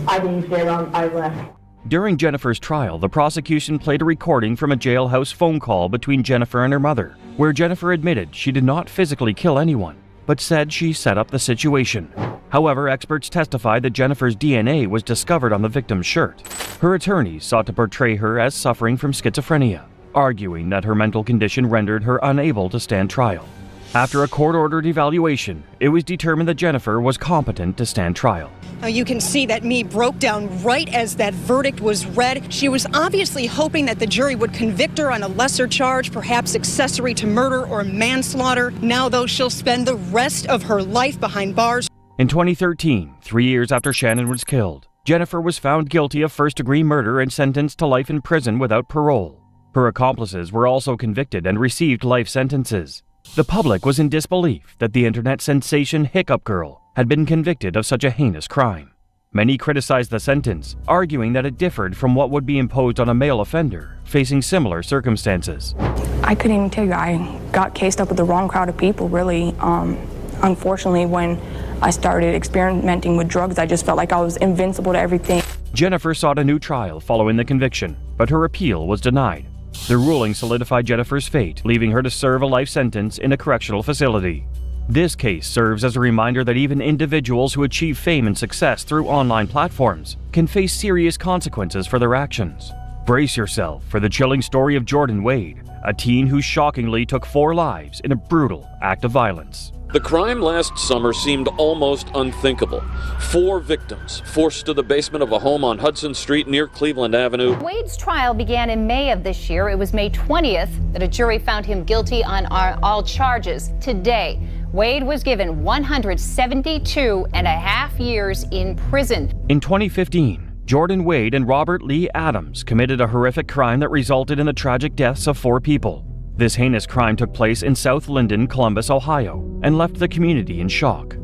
I didn't stay around. I left. During Jennifer's trial, the prosecution played a recording from a jailhouse phone call between Jennifer and her mother, where Jennifer admitted she did not physically kill anyone, but said she set up the situation. However, experts testified that Jennifer's DNA was discovered on the victim's shirt. Her attorneys sought to portray her as suffering from schizophrenia, arguing that her mental condition rendered her unable to stand trial. After a court-ordered evaluation, it was determined that Jennifer was competent to stand trial. You can see that Mee broke down right as that verdict was read. She was obviously hoping that the jury would convict her on a lesser charge, perhaps accessory to murder or manslaughter. Now, though, she'll spend the rest of her life behind bars. In 2013, 3 years after Shannon was killed, Jennifer was found guilty of first-degree murder and sentenced to life in prison without parole. Her accomplices were also convicted and received life sentences. The public was in disbelief that the internet sensation Hiccup Girl had been convicted of such a heinous crime. Many criticized the sentence, arguing that it differed from what would be imposed on a male offender facing similar circumstances. I couldn't even tell you. I got cased up with the wrong crowd of people, really. Unfortunately, when I started experimenting with drugs, I just felt like I was invincible to everything. Jennifer sought a new trial following the conviction, but her appeal was denied. The ruling solidified Jennifer's fate, leaving her to serve a life sentence in a correctional facility. This case serves as a reminder that even individuals who achieve fame and success through online platforms can face serious consequences for their actions. Brace yourself for the chilling story of Jordan Wade, a teen who shockingly took 4 lives in a brutal act of violence. The crime last summer seemed almost unthinkable. 4 victims forced to the basement of a home on Hudson Street near Cleveland Avenue. Wade's trial began in May of this year. It was May 20th that a jury found him guilty on all charges. Today, Wade was given 172.5 years in prison. In 2015, Jordan Wade and Robert Lee Adams committed a horrific crime that resulted in the tragic deaths of 4 people. This heinous crime took place in South Linden, Columbus, Ohio, and left the community in shock.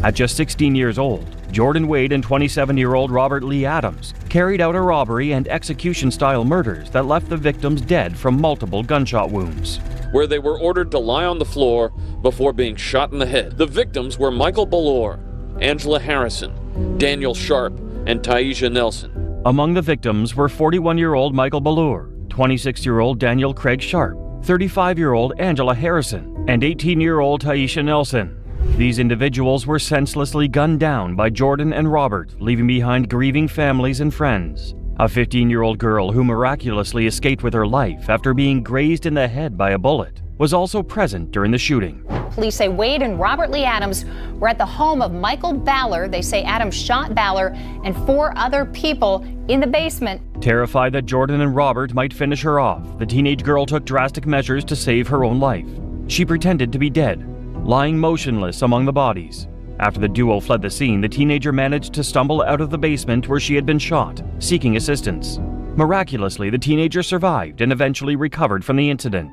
At just 16 years old, Jordan Wade and 27-year-old Robert Lee Adams carried out a robbery and execution-style murders that left the victims dead from multiple gunshot wounds, where they were ordered to lie on the floor before being shot in the head. The victims were Michael Ballore, Angela Harrison, Daniel Sharp, and Taisha Nelson. Among the victims were 41-year-old Michael Ballore, 26-year-old Daniel Craig Sharp, 35-year-old Angela Harrison, and 18-year-old Taisha Nelson. These individuals were senselessly gunned down by Jordan and Robert, leaving behind grieving families and friends. A 15-year-old girl who miraculously escaped with her life after being grazed in the head by a bullet was also present during the shooting. Police say Wade and Robert Lee Adams were at the home of Michael Baller. They say Adams shot Baller and 4 other people in the basement. Terrified that Jordan and Robert might finish her off, the teenage girl took drastic measures to save her own life. She pretended to be dead, lying motionless among the bodies. After the duo fled the scene, the teenager managed to stumble out of the basement where she had been shot, seeking assistance. Miraculously, the teenager survived and eventually recovered from the incident.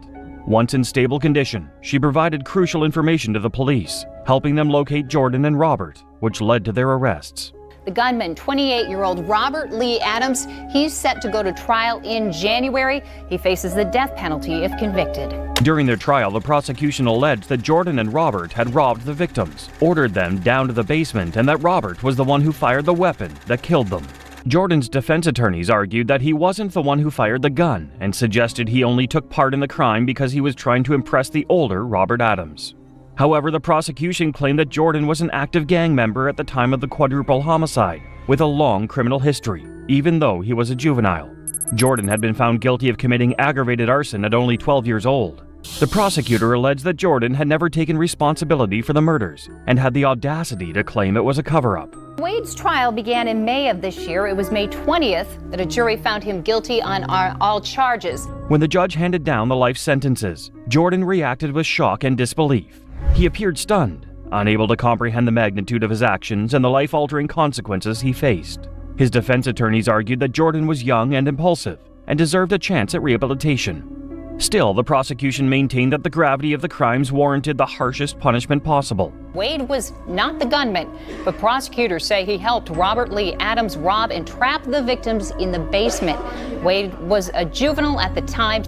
Once in stable condition, she provided crucial information to the police, helping them locate Jordan and Robert, which led to their arrests. The gunman, 28-year-old Robert Lee Adams, he's set to go to trial in January. He faces the death penalty if convicted. During their trial, the prosecution alleged that Jordan and Robert had robbed the victims, ordered them down to the basement, and that Robert was the one who fired the weapon that killed them. Jordan's defense attorneys argued that he wasn't the one who fired the gun and suggested he only took part in the crime because he was trying to impress the older Robert Adams. However, the prosecution claimed that Jordan was an active gang member at the time of the quadruple homicide, with a long criminal history, even though he was a juvenile. Jordan had been found guilty of committing aggravated arson at only 12 years old. The prosecutor alleged that Jordan had never taken responsibility for the murders and had the audacity to claim it was a cover-up. Wade's trial began in May of this year. It was May 20th that a jury found him guilty on all charges. When the judge handed down the life sentences, Jordan reacted with shock and disbelief. He appeared stunned, unable to comprehend the magnitude of his actions and the life-altering consequences he faced. His defense attorneys argued that Jordan was young and impulsive and deserved a chance at rehabilitation. Still, the prosecution maintained that the gravity of the crimes warranted the harshest punishment possible. Wade was not the gunman, but prosecutors say he helped Robert Lee Adams rob and trap the victims in the basement. Wade was a juvenile at the time.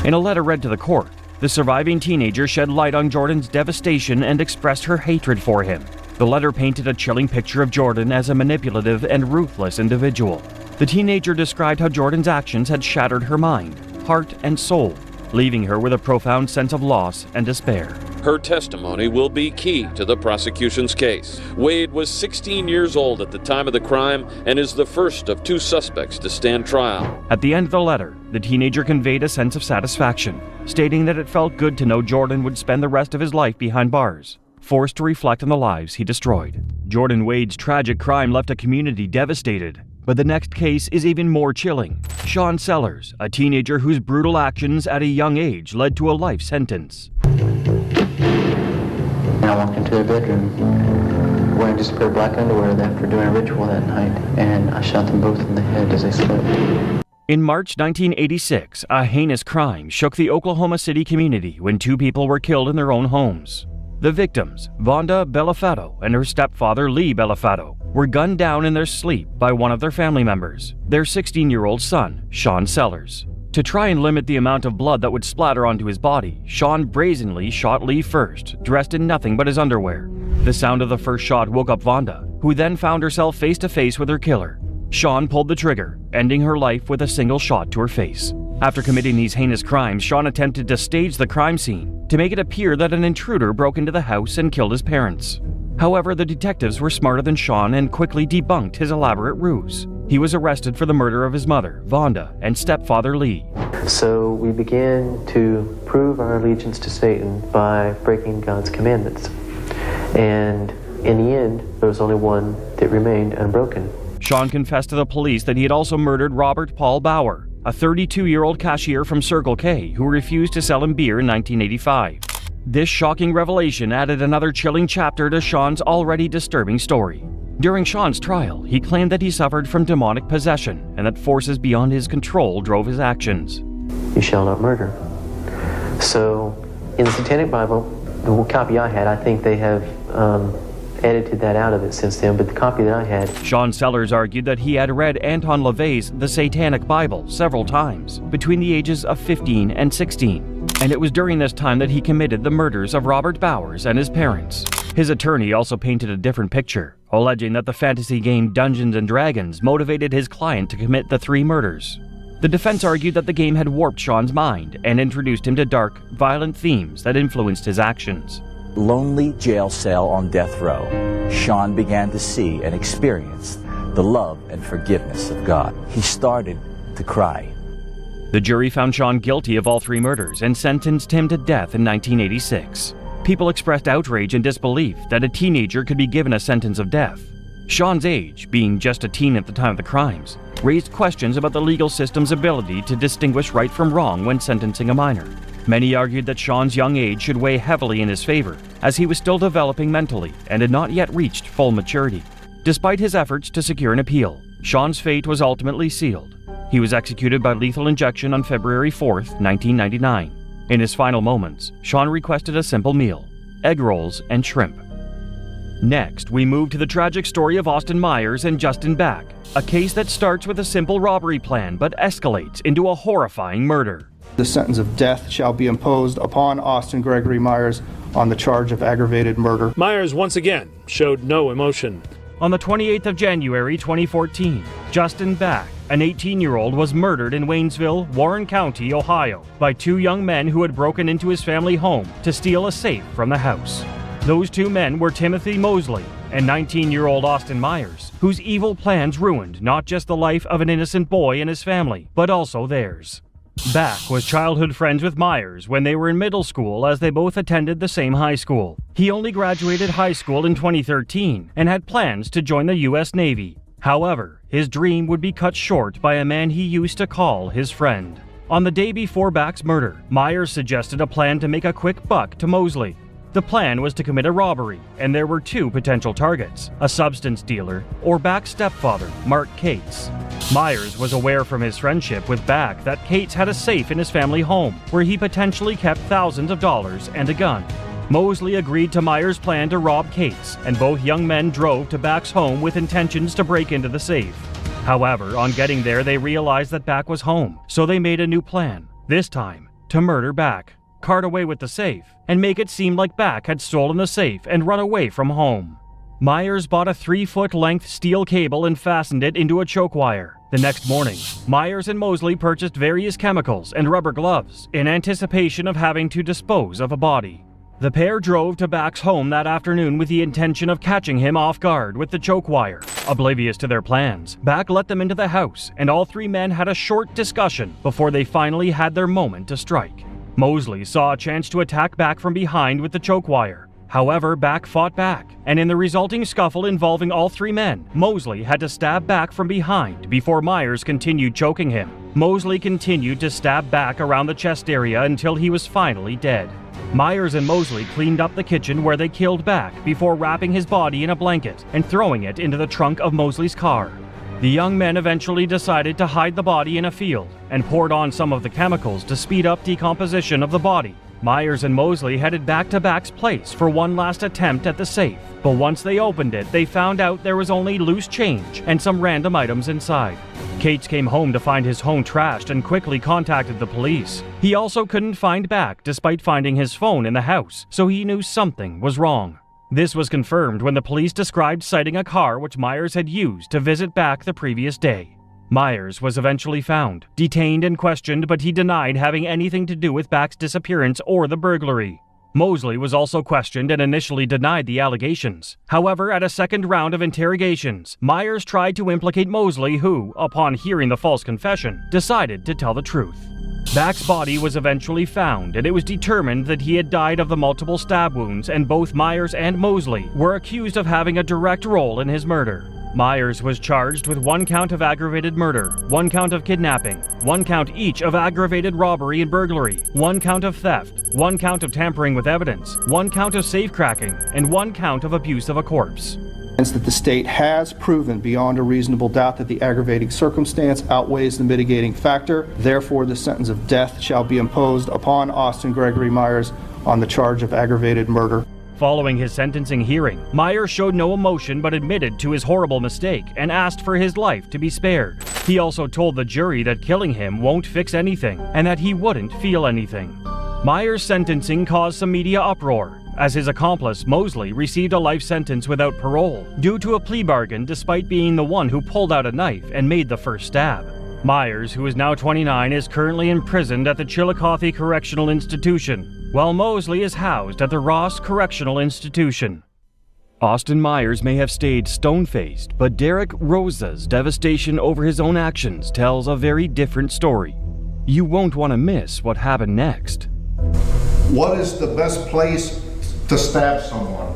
In a letter read to the court, the surviving teenager shed light on Jordan's devastation and expressed her hatred for him. The letter painted a chilling picture of Jordan as a manipulative and ruthless individual. The teenager described how Jordan's actions had shattered her mind, heart, and soul, leaving her with a profound sense of loss and despair. Her testimony will be key to the prosecution's case. Wade was 16 years old at the time of the crime and is the first of 2 suspects to stand trial. At the end of the letter, the teenager conveyed a sense of satisfaction, stating that it felt good to know Jordan would spend the rest of his life behind bars, forced to reflect on the lives he destroyed. Jordan Wade's tragic crime left a community devastated. But the next case is even more chilling. Sean Sellers, a teenager whose brutal actions at a young age led to a life sentence. I walked into their bedroom wearing just a pair of black underwear after doing a ritual that night, and I shot them both in the head as they slept. In March 1986, a heinous crime shook the Oklahoma City community when 2 people were killed in their own homes. The victims, Vonda Bellafato and her stepfather Lee Bellafato, were gunned down in their sleep by one of their family members, their 16-year-old son, Sean Sellers. To try and limit the amount of blood that would splatter onto his body, Sean brazenly shot Lee first, dressed in nothing but his underwear. The sound of the first shot woke up Vonda, who then found herself face-to-face with her killer. Sean pulled the trigger, ending her life with a single shot to her face. After committing these heinous crimes, Sean attempted to stage the crime scene to make it appear that an intruder broke into the house and killed his parents. However, the detectives were smarter than Sean and quickly debunked his elaborate ruse. He was arrested for the murder of his mother, Vonda, and stepfather Lee. So we began to prove our allegiance to Satan by breaking God's commandments. And in the end, there was only one that remained unbroken. Sean confessed to the police that he had also murdered Robert Paul Bauer, a 32-year-old cashier from Circle K who refused to sell him beer in 1985. This shocking revelation added another chilling chapter to Sean's already disturbing story. During Sean's trial, he claimed that he suffered from demonic possession and that forces beyond his control drove his actions. You shall not murder. So, in the Satanic Bible, the copy I had, I think they have edited that out of it since then, but the copy that I had... Sean Sellers argued that he had read Anton LaVey's The Satanic Bible several times, between the ages of 15 and 16, and it was during this time that he committed the murders of Robert Bowers and his parents. His attorney also painted a different picture, alleging that the fantasy game Dungeons & Dragons motivated his client to commit the 3 murders. The defense argued that the game had warped Sean's mind and introduced him to dark, violent themes that influenced his actions. Lonely jail cell on death row, Sean began to see and experience the love and forgiveness of God. He started to cry. The jury found Sean guilty of all 3 murders and sentenced him to death in 1986. People expressed outrage and disbelief that a teenager could be given a sentence of death. Sean's age, being just a teen at the time of the crimes, raised questions about the legal system's ability to distinguish right from wrong when sentencing a minor. Many argued that Sean's young age should weigh heavily in his favor, as he was still developing mentally and had not yet reached full maturity. Despite his efforts to secure an appeal, Sean's fate was ultimately sealed. He was executed by lethal injection on February 4th, 1999. In his final moments, Sean requested a simple meal, egg rolls and shrimp. Next, we move to the tragic story of Austin Myers and Justin Back, a case that starts with a simple robbery plan but escalates into a horrifying murder. The sentence of death shall be imposed upon Austin Gregory Myers on the charge of aggravated murder. Myers once again showed no emotion. On the 28th of January 2014, Justin Back, an 18-year-old, was murdered in Waynesville, Warren County, Ohio, by 2 young men who had broken into his family home to steal a safe from the house. Those 2 men were Timothy Mosley, and 19-year-old Austin Myers, whose evil plans ruined not just the life of an innocent boy and his family, but also theirs. Back was childhood friends with Myers when they were in middle school, as they both attended the same high school. He only graduated high school in 2013 and had plans to join the U.S. Navy. However, his dream would be cut short by a man he used to call his friend. On the day before Back's murder, Myers suggested a plan to make a quick buck to Mosley. The plan was to commit a robbery, and there were two potential targets, a substance dealer or Back's stepfather, Mark Cates. Myers was aware from his friendship with Back that Cates had a safe in his family home, where he potentially kept thousands of dollars and a gun. Mosley agreed to Myers' plan to rob Cates, and both young men drove to Back's home with intentions to break into the safe. However, on getting there, they realized that Back was home, so they made a new plan, this time to murder Back, cart away with the safe, and make it seem like Back had stolen the safe and run away from home. Myers bought a 3-foot-length steel cable and fastened it into a choke wire. The next morning, Myers and Mosley purchased various chemicals and rubber gloves in anticipation of having to dispose of a body. The pair drove to Back's home that afternoon with the intention of catching him off guard with the choke wire. Oblivious to their plans, Back let them into the house, and all three men had a short discussion before they finally had their moment to strike. Mosley saw a chance to attack Back from behind with the choke wire. However, Back fought back, and in the resulting scuffle involving all three men, Mosley had to stab Back from behind before Myers continued choking him. Mosley continued to stab Back around the chest area until he was finally dead. Myers and Mosley cleaned up the kitchen where they killed Back before wrapping his body in a blanket and throwing it into the trunk of Mosley's car. The young men eventually decided to hide the body in a field and poured on some of the chemicals to speed up decomposition of the body. Myers and Mosley headed back to Back's place for one last attempt at the safe, but once they opened it, they found out there was only loose change and some random items inside. Cates came home to find his home trashed and quickly contacted the police. He also couldn't find Back despite finding his phone in the house, so he knew something was wrong. This was confirmed when the police described sighting a car which Myers had used to visit Back the previous day. Myers was eventually found, detained and questioned, but he denied having anything to do with Back's disappearance or the burglary. Mosley was also questioned and initially denied the allegations. However, at a second round of interrogations, Myers tried to implicate Mosley, who, upon hearing the false confession, decided to tell the truth. Back's body was eventually found, and it was determined that he had died of the multiple stab wounds, and both Myers and Mosley were accused of having a direct role in his murder. Myers was charged with 1 count of aggravated murder, 1 count of kidnapping, 1 count each of aggravated robbery and burglary, 1 count of theft, 1 count of tampering with evidence, 1 count of safe-cracking, and 1 count of abuse of a corpse. That the state has proven beyond a reasonable doubt that the aggravating circumstance outweighs the mitigating factor. Therefore, the sentence of death shall be imposed upon Austin Gregory Myers on the charge of aggravated murder. Following his sentencing hearing, Myers showed no emotion but admitted to his horrible mistake and asked for his life to be spared. He also told the jury that killing him won't fix anything and that he wouldn't feel anything. Myers' sentencing caused some media uproar, as his accomplice, Mosley, received a life sentence without parole due to a plea bargain despite being the one who pulled out a knife and made the first stab. Myers, who is now 29, is currently imprisoned at the Chillicothe Correctional Institution, while Mosley is housed at the Ross Correctional Institution. Austin Myers may have stayed stone-faced, but Derek Rosa's devastation over his own actions tells a very different story. You won't want to miss what happened next. What is the best place to stab someone?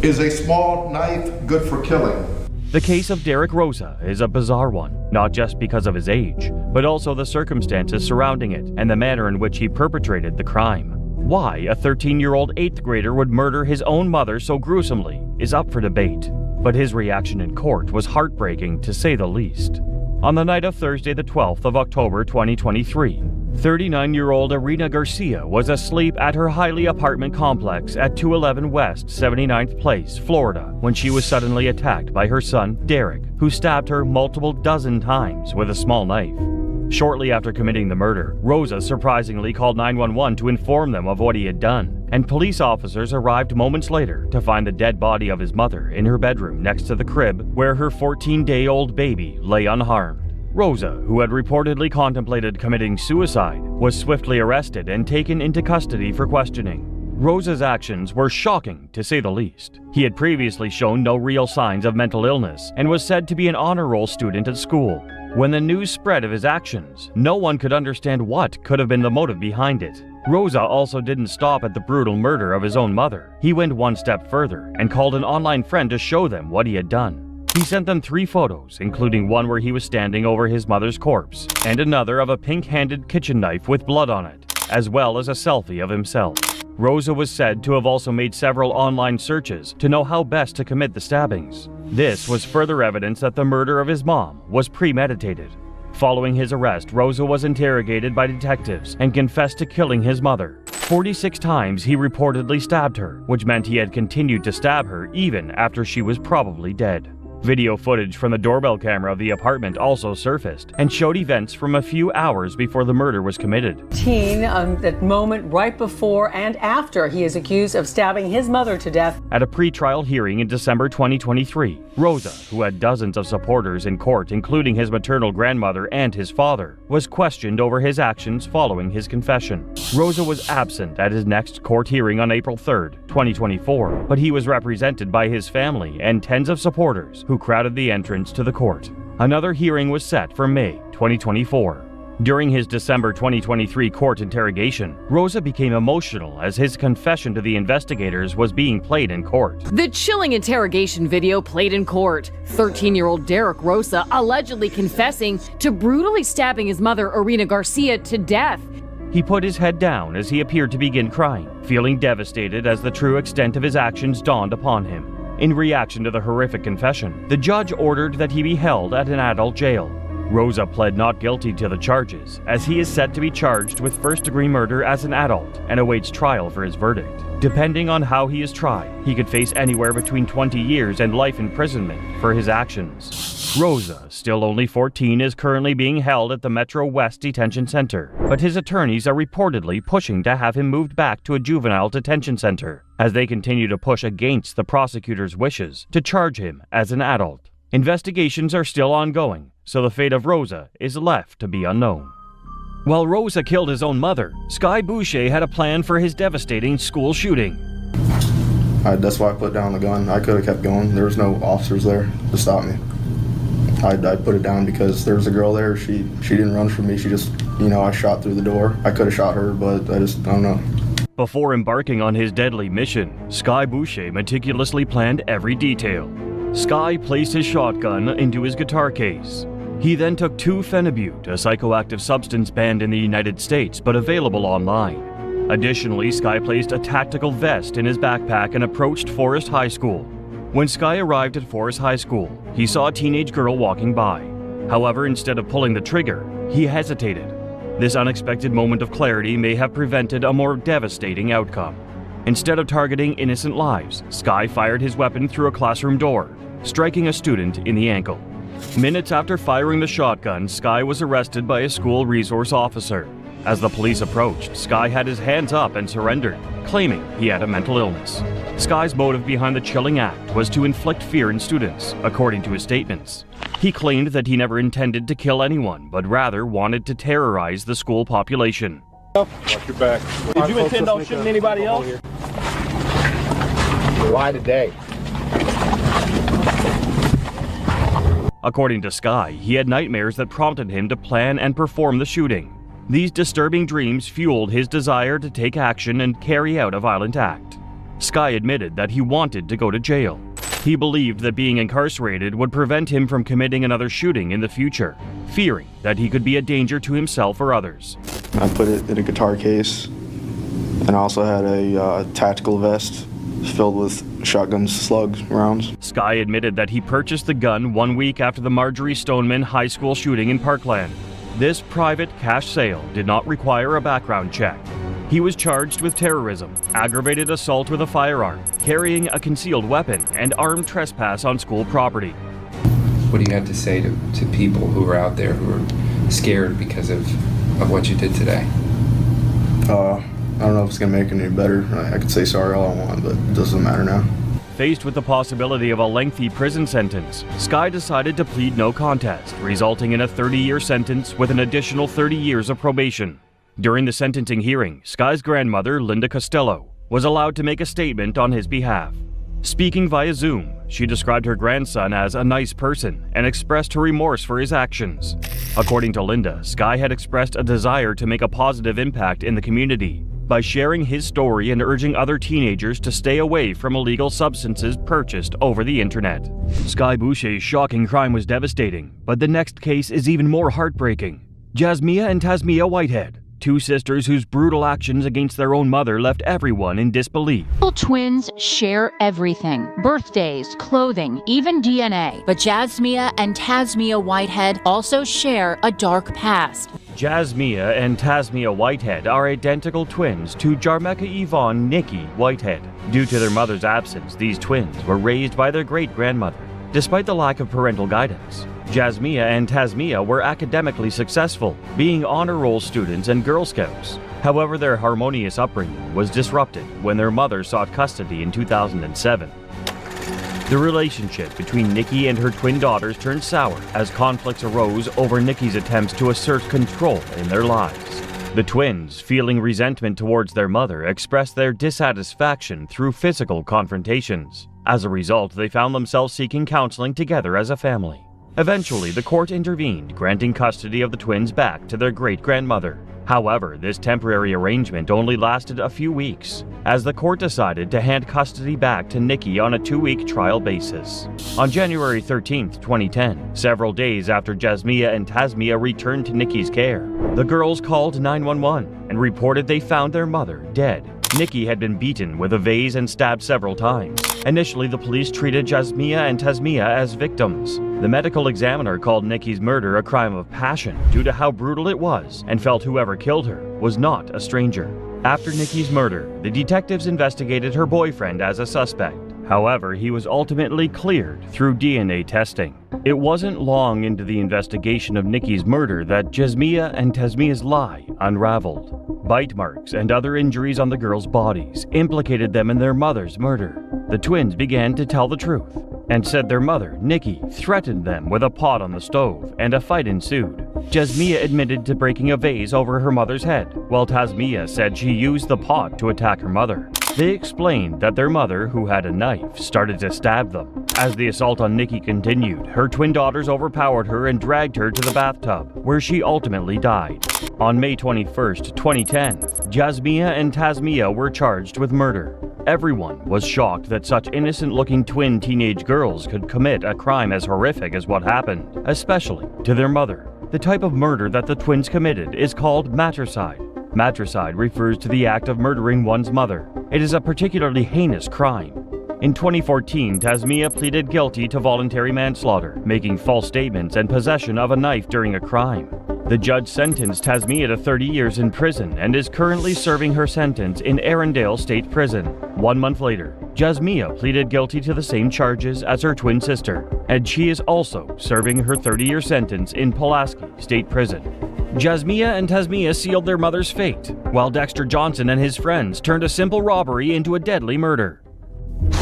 Is a small knife good for killing? The case of Derek Rosa is a bizarre one, not just because of his age, but also the circumstances surrounding it and the manner in which he perpetrated the crime. Why a 13-year-old 8th grader would murder his own mother so gruesomely is up for debate, but his reaction in court was heartbreaking to say the least. On the night of Thursday the 12th of October 2023, 39-year-old Irina Garcia was asleep at her Hiley apartment complex at 211 West 79th Place, Florida, when she was suddenly attacked by her son, Derek, who stabbed her multiple dozen times with a small knife. Shortly after committing the murder, Rosa surprisingly called 911 to inform them of what he had done, and police officers arrived moments later to find the dead body of his mother in her bedroom next to the crib where her 14-day-old baby lay unharmed. Rosa, who had reportedly contemplated committing suicide, was swiftly arrested and taken into custody for questioning. Rosa's actions were shocking, to say the least. He had previously shown no real signs of mental illness and was said to be an honor roll student at school. When the news spread of his actions, no one could understand what could have been the motive behind it. Rosa also didn't stop at the brutal murder of his own mother. He went one step further and called an online friend to show them what he had done. He sent them 3 photos, including one where he was standing over his mother's corpse, and another of a pink-handed kitchen knife with blood on it, as well as a selfie of himself. Rosa was said to have also made several online searches to know how best to commit the stabbings. This was further evidence that the murder of his mom was premeditated. Following his arrest, Rosa was interrogated by detectives and confessed to killing his mother. 46 times he reportedly stabbed her, which meant he had continued to stab her even after she was probably dead. Video footage from the doorbell camera of the apartment also surfaced and showed events from a few hours before the murder was committed. That moment right before and after he is accused of stabbing his mother to death. At a pre-trial hearing in December 2023, Rosa, who had dozens of supporters in court including his maternal grandmother and his father, was questioned over his actions following his confession. Rosa was absent at his next court hearing on April 3, 2024, but he was represented by his family and tens of supporters who crowded the entrance to the court. Another hearing was set for May 2024. During his December 2023 court interrogation, Rosa became emotional as his confession to the investigators was being played in court. The chilling interrogation video played in court. 13-year-old Derek Rosa allegedly confessing to brutally stabbing his mother, Irina Garcia, to death. He put his head down as he appeared to begin crying, feeling devastated as the true extent of his actions dawned upon him. In reaction to the horrific confession, the judge ordered that he be held at an adult jail. Rosa pled not guilty to the charges, as he is set to be charged with first-degree murder as an adult and awaits trial for his verdict. Depending on how he is tried, he could face anywhere between 20 years and life imprisonment for his actions. Rosa, still only 14, is currently being held at the Metro West Detention Center, but his attorneys are reportedly pushing to have him moved back to a juvenile detention center, as they continue to push against the prosecutor's wishes to charge him as an adult. Investigations are still ongoing, so the fate of Rosa is left to be unknown. While Rosa killed his own mother, Sky Boucher had a plan for his devastating school shooting. That's why I put down the gun. I could have kept going. There was no officers there to stop me. I put it down because there was a girl there. She didn't run from me. She just, I shot through the door. I could have shot her, but I don't know. Before embarking on his deadly mission, Sky Boucher meticulously planned every detail. Sky placed his shotgun into his guitar case. He then took 2 Phenibut, a psychoactive substance banned in the United States but available online. Additionally, Sky placed a tactical vest in his backpack and approached Forest High School. When Sky arrived at Forest High School, he saw a teenage girl walking by. However, instead of pulling the trigger, he hesitated. This unexpected moment of clarity may have prevented a more devastating outcome. Instead of targeting innocent lives, Sky fired his weapon through a classroom door, striking a student in the ankle. Minutes after firing the shotgun, Sky was arrested by a school resource officer. As the police approached, Sky had his hands up and surrendered, claiming he had a mental illness. Sky's motive behind the chilling act was to inflict fear in students, according to his statements. He claimed that he never intended to kill anyone, but rather wanted to terrorize the school population. Watch your back. Did you intend on shooting anybody else? Why today? According to Sky, he had nightmares that prompted him to plan and perform the shooting. These disturbing dreams fueled his desire to take action and carry out a violent act. Sky admitted that he wanted to go to jail. He believed that being incarcerated would prevent him from committing another shooting in the future, fearing that he could be a danger to himself or others. I put it in a guitar case, and I also had a tactical vest filled with shotgun slug rounds. Sky admitted that he purchased the gun 1 week after the Marjorie Stoneman High School shooting in Parkland. This private cash sale did not require a background check. He was charged with terrorism, aggravated assault with a firearm, carrying a concealed weapon, and armed trespass on school property. What do you have to say to people who are out there who are scared because of what you did today? I don't know if it's going to make it any better. I could say sorry all I want, but it doesn't matter now. Faced with the possibility of a lengthy prison sentence, Sky decided to plead no contest, resulting in a 30-year sentence with an additional 30 years of probation. During the sentencing hearing, Sky's grandmother, Linda Costello, was allowed to make a statement on his behalf. Speaking via Zoom, she described her grandson as a nice person and expressed her remorse for his actions. According to Linda, Sky had expressed a desire to make a positive impact in the community by sharing his story and urging other teenagers to stay away from illegal substances purchased over the internet. Sky Boucher's shocking crime was devastating, but the next case is even more heartbreaking. Jasmia and Tasmia Whitehead, two sisters whose brutal actions against their own mother left everyone in disbelief. Twins share everything. Birthdays, clothing, even DNA. But Jasmia and Tasmia Whitehead also share a dark past. Jasmia and Tasmia Whitehead are identical twins to Jarmeka Yvonne Nikki Whitehead. Due to their mother's absence, these twins were raised by their great-grandmother. Despite the lack of parental guidance, Jasmia and Tasmia were academically successful, being honor roll students and Girl Scouts. However, their harmonious upbringing was disrupted when their mother sought custody in 2007. The relationship between Nikki and her twin daughters turned sour as conflicts arose over Nikki's attempts to assert control in their lives. The twins, feeling resentment towards their mother, expressed their dissatisfaction through physical confrontations. As a result, they found themselves seeking counseling together as a family. Eventually, the court intervened, granting custody of the twins back to their great-grandmother. However, this temporary arrangement only lasted a few weeks, as the court decided to hand custody back to Nikki on a 2-week trial basis. On January 13, 2010, several days after Jasmia and Tasmia returned to Nikki's care, the girls called 911 and reported they found their mother dead. Nikki had been beaten with a vase and stabbed several times. Initially, the police treated Jasmia and Tasmia as victims. The medical examiner called Nikki's murder a crime of passion due to how brutal it was and felt whoever killed her was not a stranger. After Nikki's murder, the detectives investigated her boyfriend as a suspect. However, he was ultimately cleared through DNA testing. It wasn't long into the investigation of Nikki's murder that Jasmia and Tasmia's lie unraveled. Bite marks and other injuries on the girls' bodies implicated them in their mother's murder. The twins began to tell the truth and said their mother, Nikki, threatened them with a pot on the stove, and a fight ensued. Jasmia admitted to breaking a vase over her mother's head, while Tasmia said she used the pot to attack her mother. They explained that their mother, who had a knife, started to stab them. As the assault on Nikki continued, her twin daughters overpowered her and dragged her to the bathtub, where she ultimately died. On May 21, 2010, Jasmia and Tasmia were charged with murder. Everyone was shocked that such innocent-looking twin teenage girls could commit a crime as horrific as what happened, especially to their mother. The type of murder that the twins committed is called matricide. Matricide refers to the act of murdering one's mother. It is a particularly heinous crime. In 2014, Tasmia pleaded guilty to voluntary manslaughter, making false statements and possession of a knife during a crime. The judge sentenced Tasmia to 30 years in prison and is currently serving her sentence in Arundel State Prison. 1 month later, Jasmia pleaded guilty to the same charges as her twin sister, and she is also serving her 30-year sentence in Pulaski State Prison. Jasmia and Tasmia sealed their mother's fate, while Dexter Johnson and his friends turned a simple robbery into a deadly murder.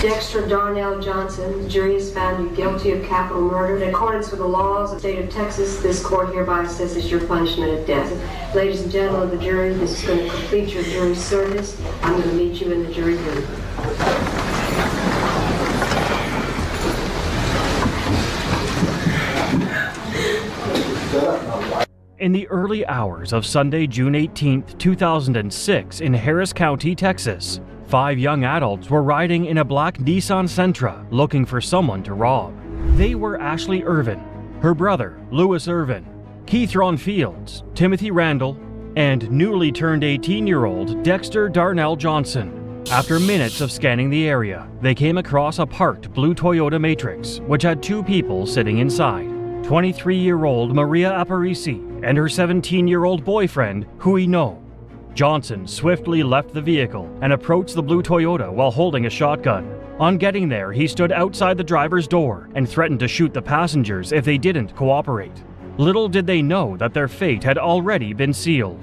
Dexter Darnell Johnson, the jury has found you guilty of capital murder. In accordance with the laws of the state of Texas, this court hereby assesses your punishment of death. Ladies and gentlemen of the jury, this is going to complete your jury service. I'm going to meet you in the jury room. In the early hours of Sunday, June 18, 2006, in Harris County, Texas, 5 young adults were riding in a black Nissan Sentra looking for someone to rob. They were Ashley Irvin, her brother, Lewis Irvin, Keith Ron Fields, Timothy Randall, and newly turned 18-year-old Dexter Darnell Johnson. After minutes of scanning the area, they came across a parked blue Toyota Matrix, which had 2 people sitting inside. 23-year-old Maria Aparici and her 17-year-old boyfriend, Hui No. Johnson swiftly left the vehicle and approached the blue Toyota while holding a shotgun. On getting there, he stood outside the driver's door and threatened to shoot the passengers if they didn't cooperate. Little did they know that their fate had already been sealed.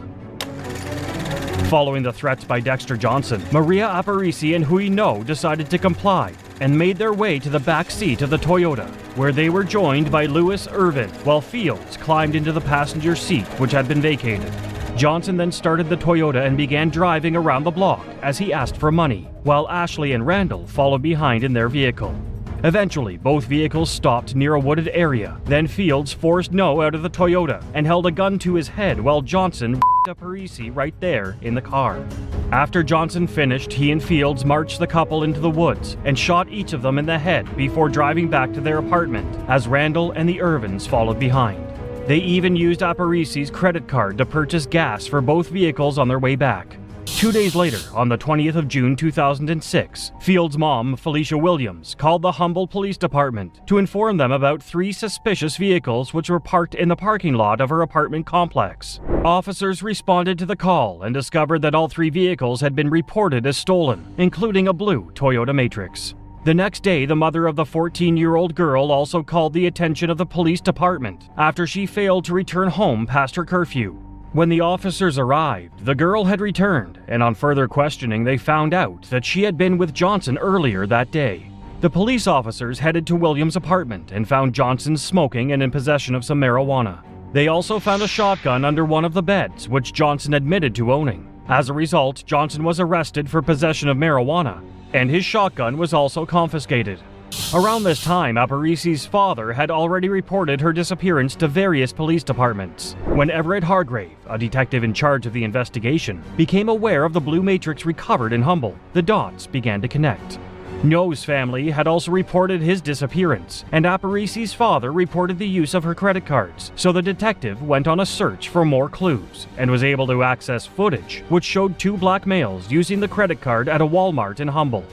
Following the threats by Dexter Johnson, Maria Aparici and Hui No decided to comply and made their way to the back seat of the Toyota, where they were joined by Lewis Irvin, while Fields climbed into the passenger seat, which had been vacated. Johnson then started the Toyota and began driving around the block as he asked for money, while Ashley and Randall followed behind in their vehicle. Eventually, both vehicles stopped near a wooded area. Then Fields forced No out of the Toyota and held a gun to his head while Johnson up Parisi right there in the car. After Johnson finished, he and Fields marched the couple into the woods and shot each of them in the head before driving back to their apartment, as Randall and the Irvins followed behind. They even used Aparisi's credit card to purchase gas for both vehicles on their way back. 2 days later, on the 20th of June 2006, Fields' mom, Felicia Williams, called the Humble Police Department to inform them about 3 suspicious vehicles which were parked in the parking lot of her apartment complex. Officers responded to the call and discovered that all 3 vehicles had been reported as stolen, including a blue Toyota Matrix. The next day, the mother of the 14-year-old girl also called the attention of the police department after she failed to return home past her curfew. When the officers arrived, the girl had returned, and on further questioning they found out that she had been with Johnson earlier that day. The police officers headed to Williams' apartment and found Johnson smoking and in possession of some marijuana. They also found a shotgun under one of the beds, which Johnson admitted to owning. As a result, Johnson was arrested for possession of marijuana, and his shotgun was also confiscated. Around this time, Aparisi's father had already reported her disappearance to various police departments. When Everett Hargrave, a detective in charge of the investigation, became aware of the blue matrix recovered in Humble, the dots began to connect. No's family had also reported his disappearance, and Aparisi's father reported the use of her credit cards, so the detective went on a search for more clues, and was able to access footage which showed 2 black males using the credit card at a Walmart in Humble.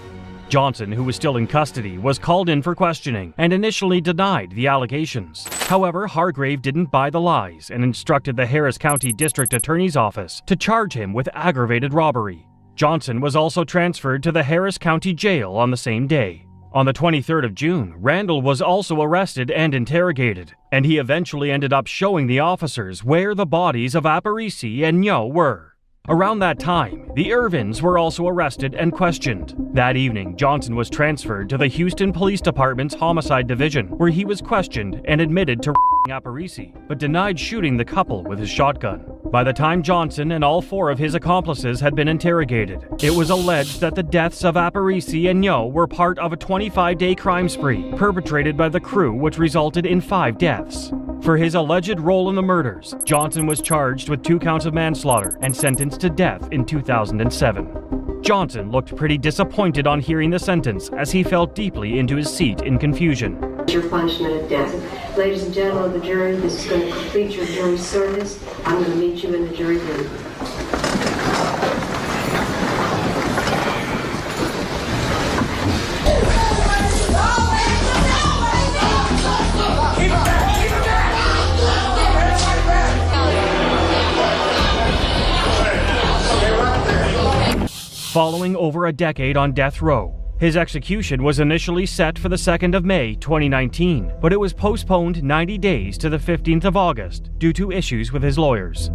Johnson, who was still in custody, was called in for questioning and initially denied the allegations. However, Hargrave didn't buy the lies and instructed the Harris County District Attorney's Office to charge him with aggravated robbery. Johnson was also transferred to the Harris County Jail on the same day. On the 23rd of June, Randall was also arrested and interrogated, and he eventually ended up showing the officers where the bodies of Aparisi and Nyo were. Around that time, the Irvins were also arrested and questioned. That evening, Johnson was transferred to the Houston Police Department's Homicide Division, where he was questioned and admitted to Aparisi, but denied shooting the couple with his shotgun. By the time Johnson and all 4 of his accomplices had been interrogated, it was alleged that the deaths of Aparisi and Nyo were part of a 25-day crime spree perpetrated by the crew, which resulted in 5 deaths. For his alleged role in the murders, Johnson was charged with 2 counts of manslaughter and sentenced to death in 2007. Johnson looked pretty disappointed on hearing the sentence as he fell deeply into his seat in confusion. Your punishment of death. Ladies and gentlemen of the jury, this is going to complete your jury service. I'm going to meet you in the jury room. Following over a decade on death row, his execution was initially set for the 2nd of May 2019, but it was postponed 90 days to the 15th of August due to issues with his lawyers.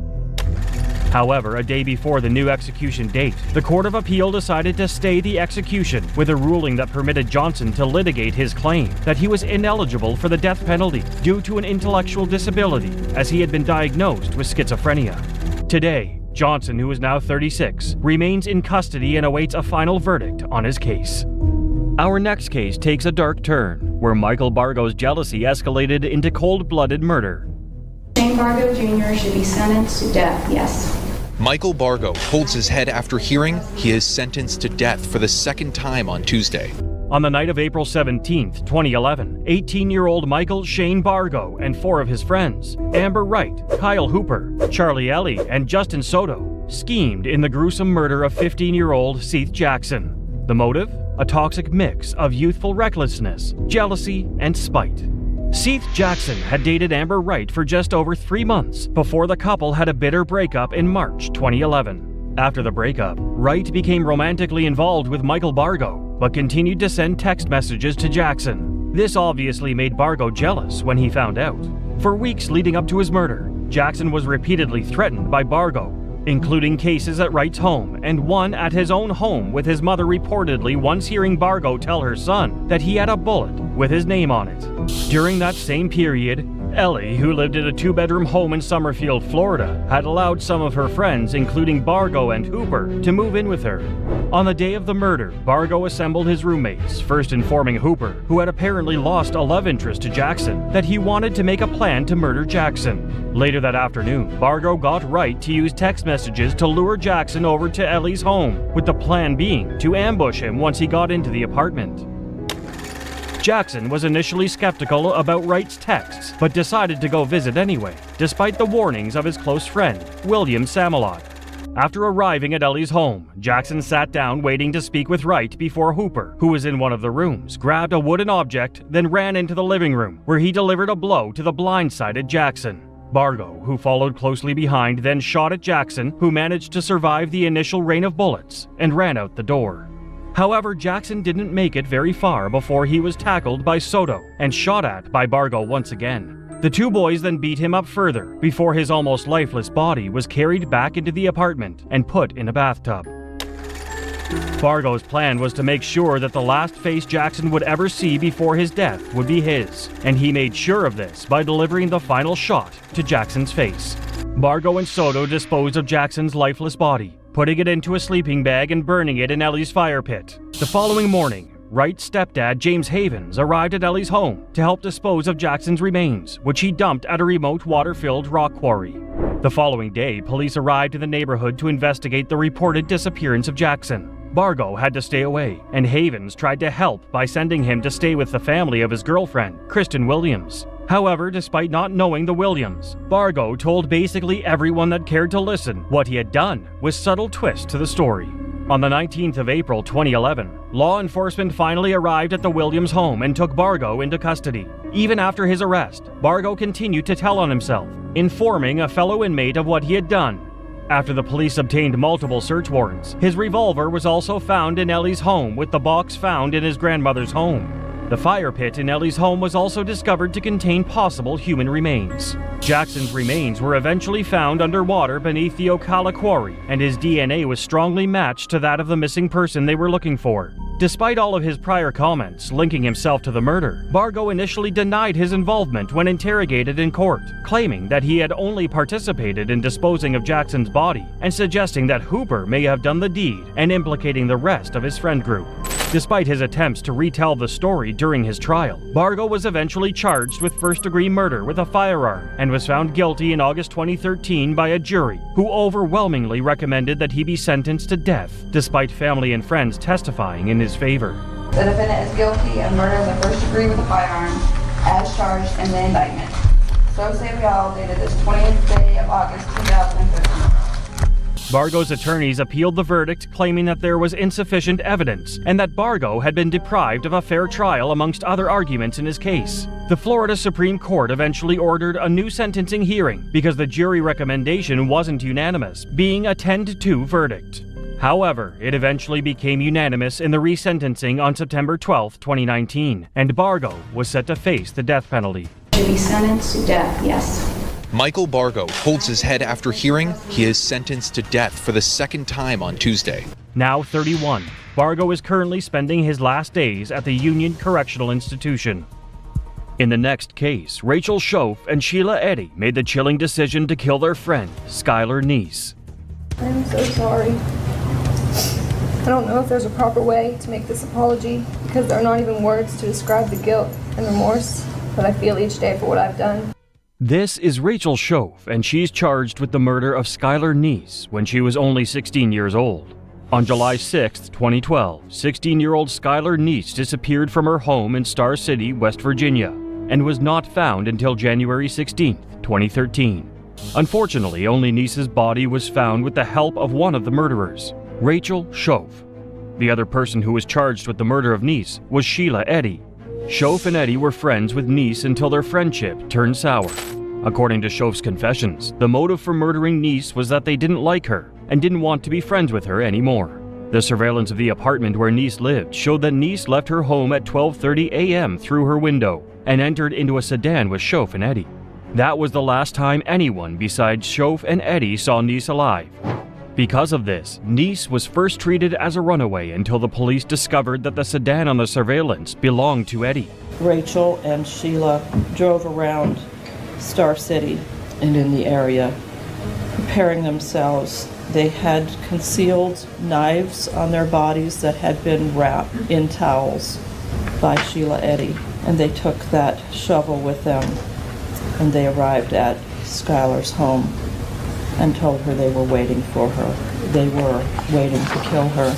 However, a day before the new execution date, the Court of Appeal decided to stay the execution with a ruling that permitted Johnson to litigate his claim that he was ineligible for the death penalty due to an intellectual disability, as he had been diagnosed with schizophrenia. Today, Johnson, who is now 36, remains in custody and awaits a final verdict on his case. Our next case takes a dark turn, where Michael Bargo's jealousy escalated into cold-blooded murder. Shane Bargo Jr. should be sentenced to death, yes. Michael Bargo holds his head after hearing he is sentenced to death for the 2nd time on Tuesday. On the night of April 17, 2011, 18-year-old Michael Shane Bargo and 4 of his friends, Amber Wright, Kyle Hooper, Charlie Ellie, and Justin Soto, schemed in the gruesome murder of 15-year-old Seth Jackson. The motive? A toxic mix of youthful recklessness, jealousy, and spite. Seth Jackson had dated Amber Wright for just over 3 months before the couple had a bitter breakup in March 2011. After the breakup, Wright became romantically involved with Michael Bargo, but continued to send text messages to Jackson. This obviously made Bargo jealous when he found out. For weeks leading up to his murder, Jackson was repeatedly threatened by Bargo, including cases at Wright's home and one at his own home, with his mother reportedly once hearing Bargo tell her son that he had a bullet with his name on it. During that same period, Ellie, who lived in a 2-bedroom home in Summerfield, Florida, had allowed some of her friends, including Bargo and Hooper, to move in with her. On the day of the murder, Bargo assembled his roommates, first informing Hooper, who had apparently lost a love interest to Jackson, that he wanted to make a plan to murder Jackson. Later that afternoon, Bargo got Wright to use text messages to lure Jackson over to Ellie's home, with the plan being to ambush him once he got into the apartment. Jackson was initially skeptical about Wright's texts, but decided to go visit anyway, despite the warnings of his close friend, William Samalot. After arriving at Ellie's home, Jackson sat down waiting to speak with Wright before Hooper, who was in one of the rooms, grabbed a wooden object, then ran into the living room, where he delivered a blow to the blindsided Jackson. Bargo, who followed closely behind, then shot at Jackson, who managed to survive the initial rain of bullets, and ran out the door. However, Jackson didn't make it very far before he was tackled by Soto and shot at by Bargo once again. The two boys then beat him up further before his almost lifeless body was carried back into the apartment and put in a bathtub. Bargo's plan was to make sure that the last face Jackson would ever see before his death would be his, and he made sure of this by delivering the final shot to Jackson's face. Bargo and Soto disposed of Jackson's lifeless body, putting it into a sleeping bag and burning it in Ellie's fire pit. The following morning, Wright's stepdad, James Havens, arrived at Ellie's home to help dispose of Jackson's remains, which he dumped at a remote water-filled rock quarry. The following day, police arrived in the neighborhood to investigate the reported disappearance of Jackson. Bargo had to stay away, and Havens tried to help by sending him to stay with the family of his girlfriend, Kristen Williams. However, despite not knowing the Williams, Bargo told basically everyone that cared to listen what he had done, with subtle twists to the story. On the 19th of April 2011, law enforcement finally arrived at the Williams home and took Bargo into custody. Even after his arrest, Bargo continued to tell on himself, informing a fellow inmate of what he had done. After the police obtained multiple search warrants, his revolver was also found in Ellie's home, with the box found in his grandmother's home. The fire pit in Ellie's home was also discovered to contain possible human remains. Jackson's remains were eventually found underwater beneath the Ocala quarry, and his DNA was strongly matched to that of the missing person they were looking for. Despite all of his prior comments linking himself to the murder, Bargo initially denied his involvement when interrogated in court, claiming that he had only participated in disposing of Jackson's body and suggesting that Hooper may have done the deed and implicating the rest of his friend group. Despite his attempts to retell the story during his trial, Bargo was eventually charged with first-degree murder with a firearm and was found guilty in August 2013 by a jury who overwhelmingly recommended that he be sentenced to death, despite family and friends testifying in his favor. The defendant is guilty of murder of the first degree with a firearm, as charged in the indictment. So say we all, dated this 20th day of August 2015. Bargo's attorneys appealed the verdict, claiming that there was insufficient evidence and that Bargo had been deprived of a fair trial amongst other arguments in his case. The Florida Supreme Court eventually ordered a new sentencing hearing because the jury recommendation wasn't unanimous, being a 10-2 verdict. However, it eventually became unanimous in the resentencing on September 12, 2019, and Bargo was set to face the death penalty. Should be sentenced to death, yes. Michael Bargo holds his head after hearing he is sentenced to death for the second time on Tuesday. Now 31, Bargo is currently spending his last days at the Union Correctional Institution. In the next case, Rachel Schoaf and Sheila Eddy made the chilling decision to kill their friend, Skylar Neese. I'm so sorry. I don't know if there's a proper way to make this apology because there are not even words to describe the guilt and remorse that I feel each day for what I've done. This is Rachel Schoaf, and she's charged with the murder of Skylar Neese when she was only 16 years old. On July 6, 2012, 16-year-old Skylar Neese disappeared from her home in Star City, West Virginia, and was not found until January 16, 2013. Unfortunately, only Neese's body was found with the help of one of the murderers, Rachel Schoaf. The other person who was charged with the murder of Neese was Sheila Eddy. Schoaf and Eddy were friends with Neese until their friendship turned sour. According to Schoaf's confessions, the motive for murdering Neese was that they didn't like her and didn't want to be friends with her anymore. The surveillance of the apartment where Neese lived showed that Neese left her home at 12:30 a.m. through her window and entered into a sedan with Schoaf and Eddy. That was the last time anyone besides Schoaf and Eddy saw Neese alive. Because of this, Neese was first treated as a runaway until the police discovered that the sedan on the surveillance belonged to Eddy. Rachel and Sheila drove around Star City and in the area, preparing themselves. They had concealed knives on their bodies that had been wrapped in towels by Sheila Eddy, and they took that shovel with them, and they arrived at Skylar's home and told her they were waiting for her. They were waiting to kill her.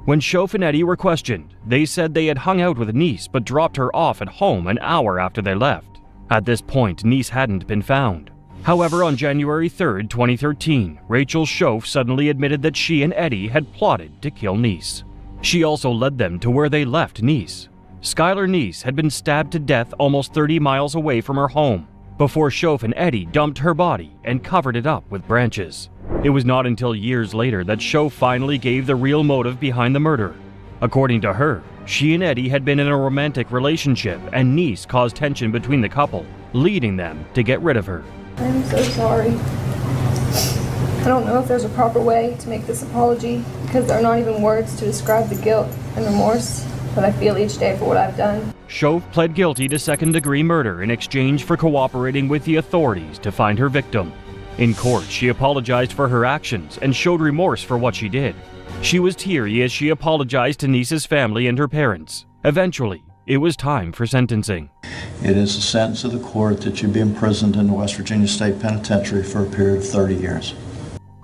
When Shof and Eddy were questioned, they said they had hung out with Niece but dropped her off at home an hour after they left. At this point, Niece hadn't been found. However, on January 3, 2013, Rachel Shof suddenly admitted that she and Eddy had plotted to kill Niece. She also led them to where they left Niece. Skylar Niece had been stabbed to death almost 30 miles away from her home before Shof and Eddy dumped her body and covered it up with branches. It was not until years later that Shof finally gave the real motive behind the murder. According to her, she and Eddy had been in a romantic relationship and Niece caused tension between the couple, leading them to get rid of her. I'm so sorry. I don't know if there's a proper way to make this apology because there are not even words to describe the guilt and remorse that I feel each day for what I've done. Shof pled guilty to second-degree murder in exchange for cooperating with the authorities to find her victim. In court, she apologized for her actions and showed remorse for what she did. She was teary as she apologized to Niece's family and her parents. Eventually, it was time for sentencing. It is a sentence of the court that you be imprisoned in the West Virginia State Penitentiary for a period of 30 years.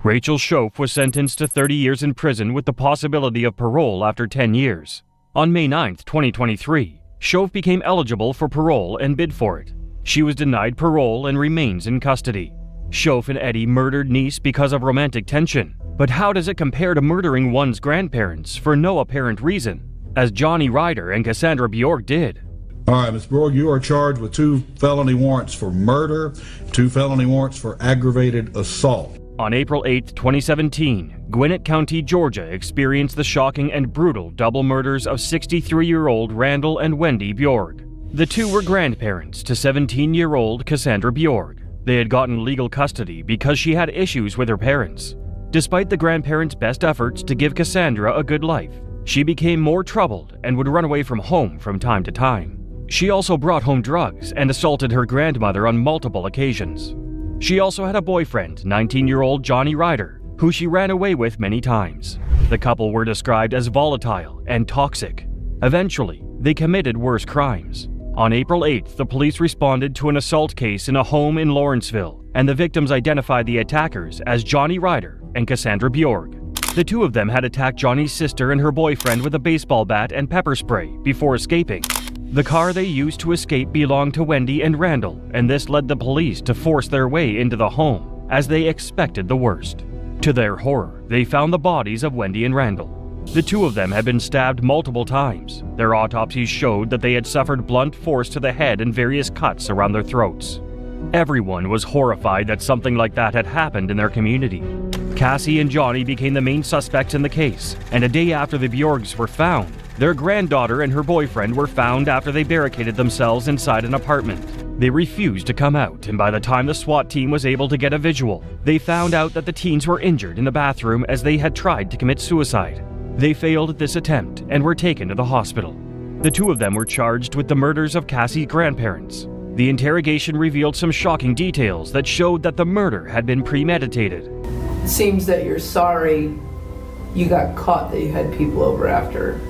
Rachel Shof was sentenced to 30 years in prison with the possibility of parole after 10 years. On May 9, 2023, Shof became eligible for parole and bid for it. She was denied parole and remains in custody. Shof and Eddy murdered Niece because of romantic tension. But how does it compare to murdering one's grandparents for no apparent reason, as Johnny Ryder and Cassandra Bjork did? All right, Ms. Bjork, you are charged with 2 felony warrants for murder, 2 felony warrants for aggravated assault. On April 8, 2017, Gwinnett County, Georgia experienced the shocking and brutal double murders of 63-year-old Randall and Wendy Bjork. The two were grandparents to 17-year-old Cassandra Bjork. They had gotten legal custody because she had issues with her parents. Despite the grandparents' best efforts to give Cassandra a good life, she became more troubled and would run away from home from time to time. She also brought home drugs and assaulted her grandmother on multiple occasions. She also had a boyfriend, 19-year-old Johnny Ryder, who she ran away with many times. The couple were described as volatile and toxic. Eventually, they committed worse crimes. On April 8th, the police responded to an assault case in a home in Lawrenceville, and the victims identified the attackers as Johnny Ryder and Cassandra Bjork. The two of them had attacked Johnny's sister and her boyfriend with a baseball bat and pepper spray before escaping. The car they used to escape belonged to Wendy and Randall, and this led the police to force their way into the home, as they expected the worst. To their horror, they found the bodies of Wendy and Randall. The two of them had been stabbed multiple times. Their autopsies showed that they had suffered blunt force to the head and various cuts around their throats. Everyone was horrified that something like that had happened in their community. Cassie and Johnny became the main suspects in the case, and a day after the Bjorks were found, their granddaughter and her boyfriend were found after they barricaded themselves inside an apartment. They refused to come out, and by the time the SWAT team was able to get a visual, they found out that the teens were injured in the bathroom as they had tried to commit suicide. They failed at this attempt and were taken to the hospital. The two of them were charged with the murders of Cassie's grandparents. The interrogation revealed some shocking details that showed that the murder had been premeditated. It seems that you're sorry you got caught, that you had people over after.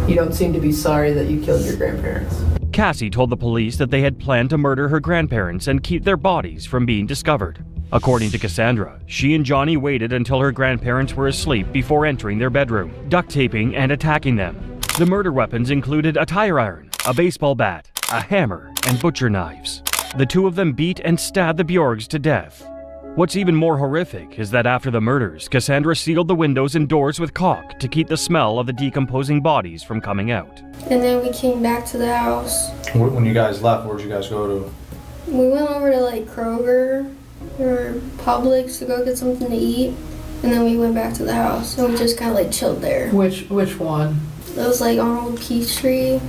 You don't seem to be sorry that you killed your grandparents. Cassie told the police that they had planned to murder her grandparents and keep their bodies from being discovered. According to Cassandra, she and Johnny waited until her grandparents were asleep before entering their bedroom, duct taping and attacking them. The murder weapons included a tire iron, a baseball bat, a hammer, and butcher knives. The two of them beat and stabbed the Bjorks to death. What's even more horrific is that after the murders, Cassandra sealed the windows and doors with caulk to keep the smell of the decomposing bodies from coming out. And then we came back to the house. When you guys left, where'd you guys go to? We went over to like Kroger or Publix to go get something to eat. And then we went back to the house and we just kind of like chilled there. Which one? It was like on Old Peachtree.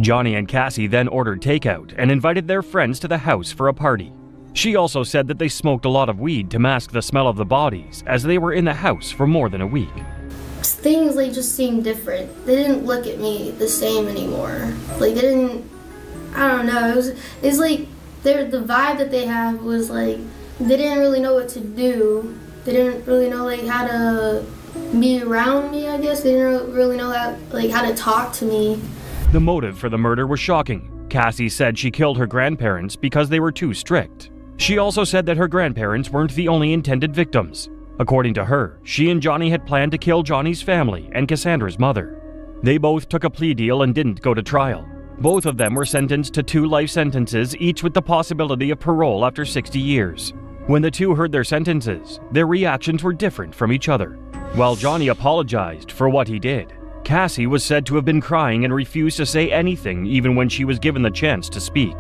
Johnny and Cassie then ordered takeout and invited their friends to the house for a party. She also said that they smoked a lot of weed to mask the smell of the bodies, as they were in the house for more than a week. Things like just seemed different. They didn't look at me the same anymore. Like they didn't, I don't know, it was like the vibe that they have was like, they didn't really know what to do. They didn't really know like how to be around me, I guess. They didn't really know how to talk to me. The motive for the murder was shocking. Cassie said she killed her grandparents because they were too strict. She also said that her grandparents weren't the only intended victims. According to her, she and Johnny had planned to kill Johnny's family and Cassandra's mother. They both took a plea deal and didn't go to trial. Both of them were sentenced to 2 life sentences, each with the possibility of parole after 60 years. When the two heard their sentences, their reactions were different from each other. While Johnny apologized for what he did, Cassie was said to have been crying and refused to say anything even when she was given the chance to speak.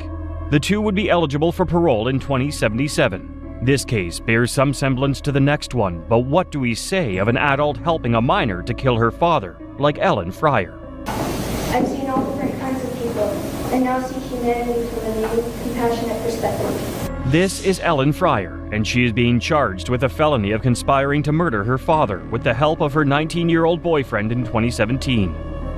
The two would be eligible for parole in 2077. This case bears some semblance to the next one, but what do we say of an adult helping a minor to kill her father, like Ellen Fryer? I've seen all different kinds of people, and now see humanity from a new, compassionate perspective. This is Ellen Fryer, and she is being charged with a felony of conspiring to murder her father with the help of her 19-year-old boyfriend in 2017.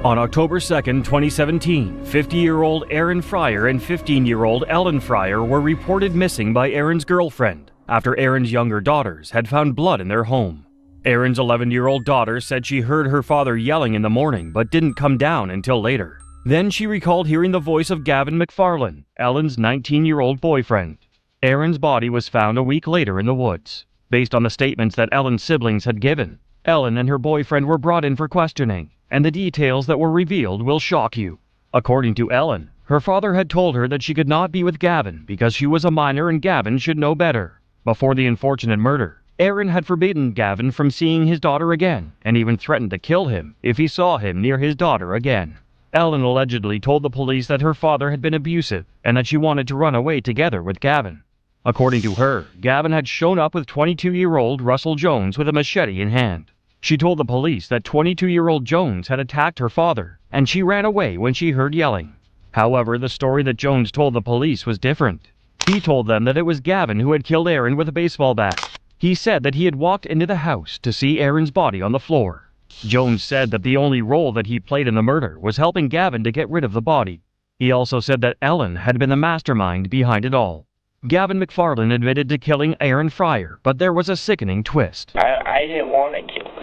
On October 2nd, 2017, 50-year-old Aaron Fryer and 15-year-old Ellen Fryer were reported missing by Aaron's girlfriend after Aaron's younger daughters had found blood in their home. Aaron's 11-year-old daughter said she heard her father yelling in the morning but didn't come down until later. Then she recalled hearing the voice of Gavin McFarlane, Ellen's 19-year-old boyfriend. Aaron's body was found a week later in the woods. Based on the statements that Ellen's siblings had given, Ellen and her boyfriend were brought in for questioning, and the details that were revealed will shock you. According to Ellen, her father had told her that she could not be with Gavin because she was a minor and Gavin should know better. Before the unfortunate murder, Aaron had forbidden Gavin from seeing his daughter again, and even threatened to kill him if he saw him near his daughter again. Ellen allegedly told the police that her father had been abusive and that she wanted to run away together with Gavin. According to her, Gavin had shown up with 22-year-old Russell Jones with a machete in hand. She told the police that 22-year-old Jones had attacked her father, and she ran away when she heard yelling. However, the story that Jones told the police was different. He told them that it was Gavin who had killed Aaron with a baseball bat. He said that he had walked into the house to see Aaron's body on the floor. Jones said that the only role that he played in the murder was helping Gavin to get rid of the body. He also said that Ellen had been the mastermind behind it all. Gavin McFarlane admitted to killing Aaron Fryer, but there was a sickening twist. I didn't want to kill him.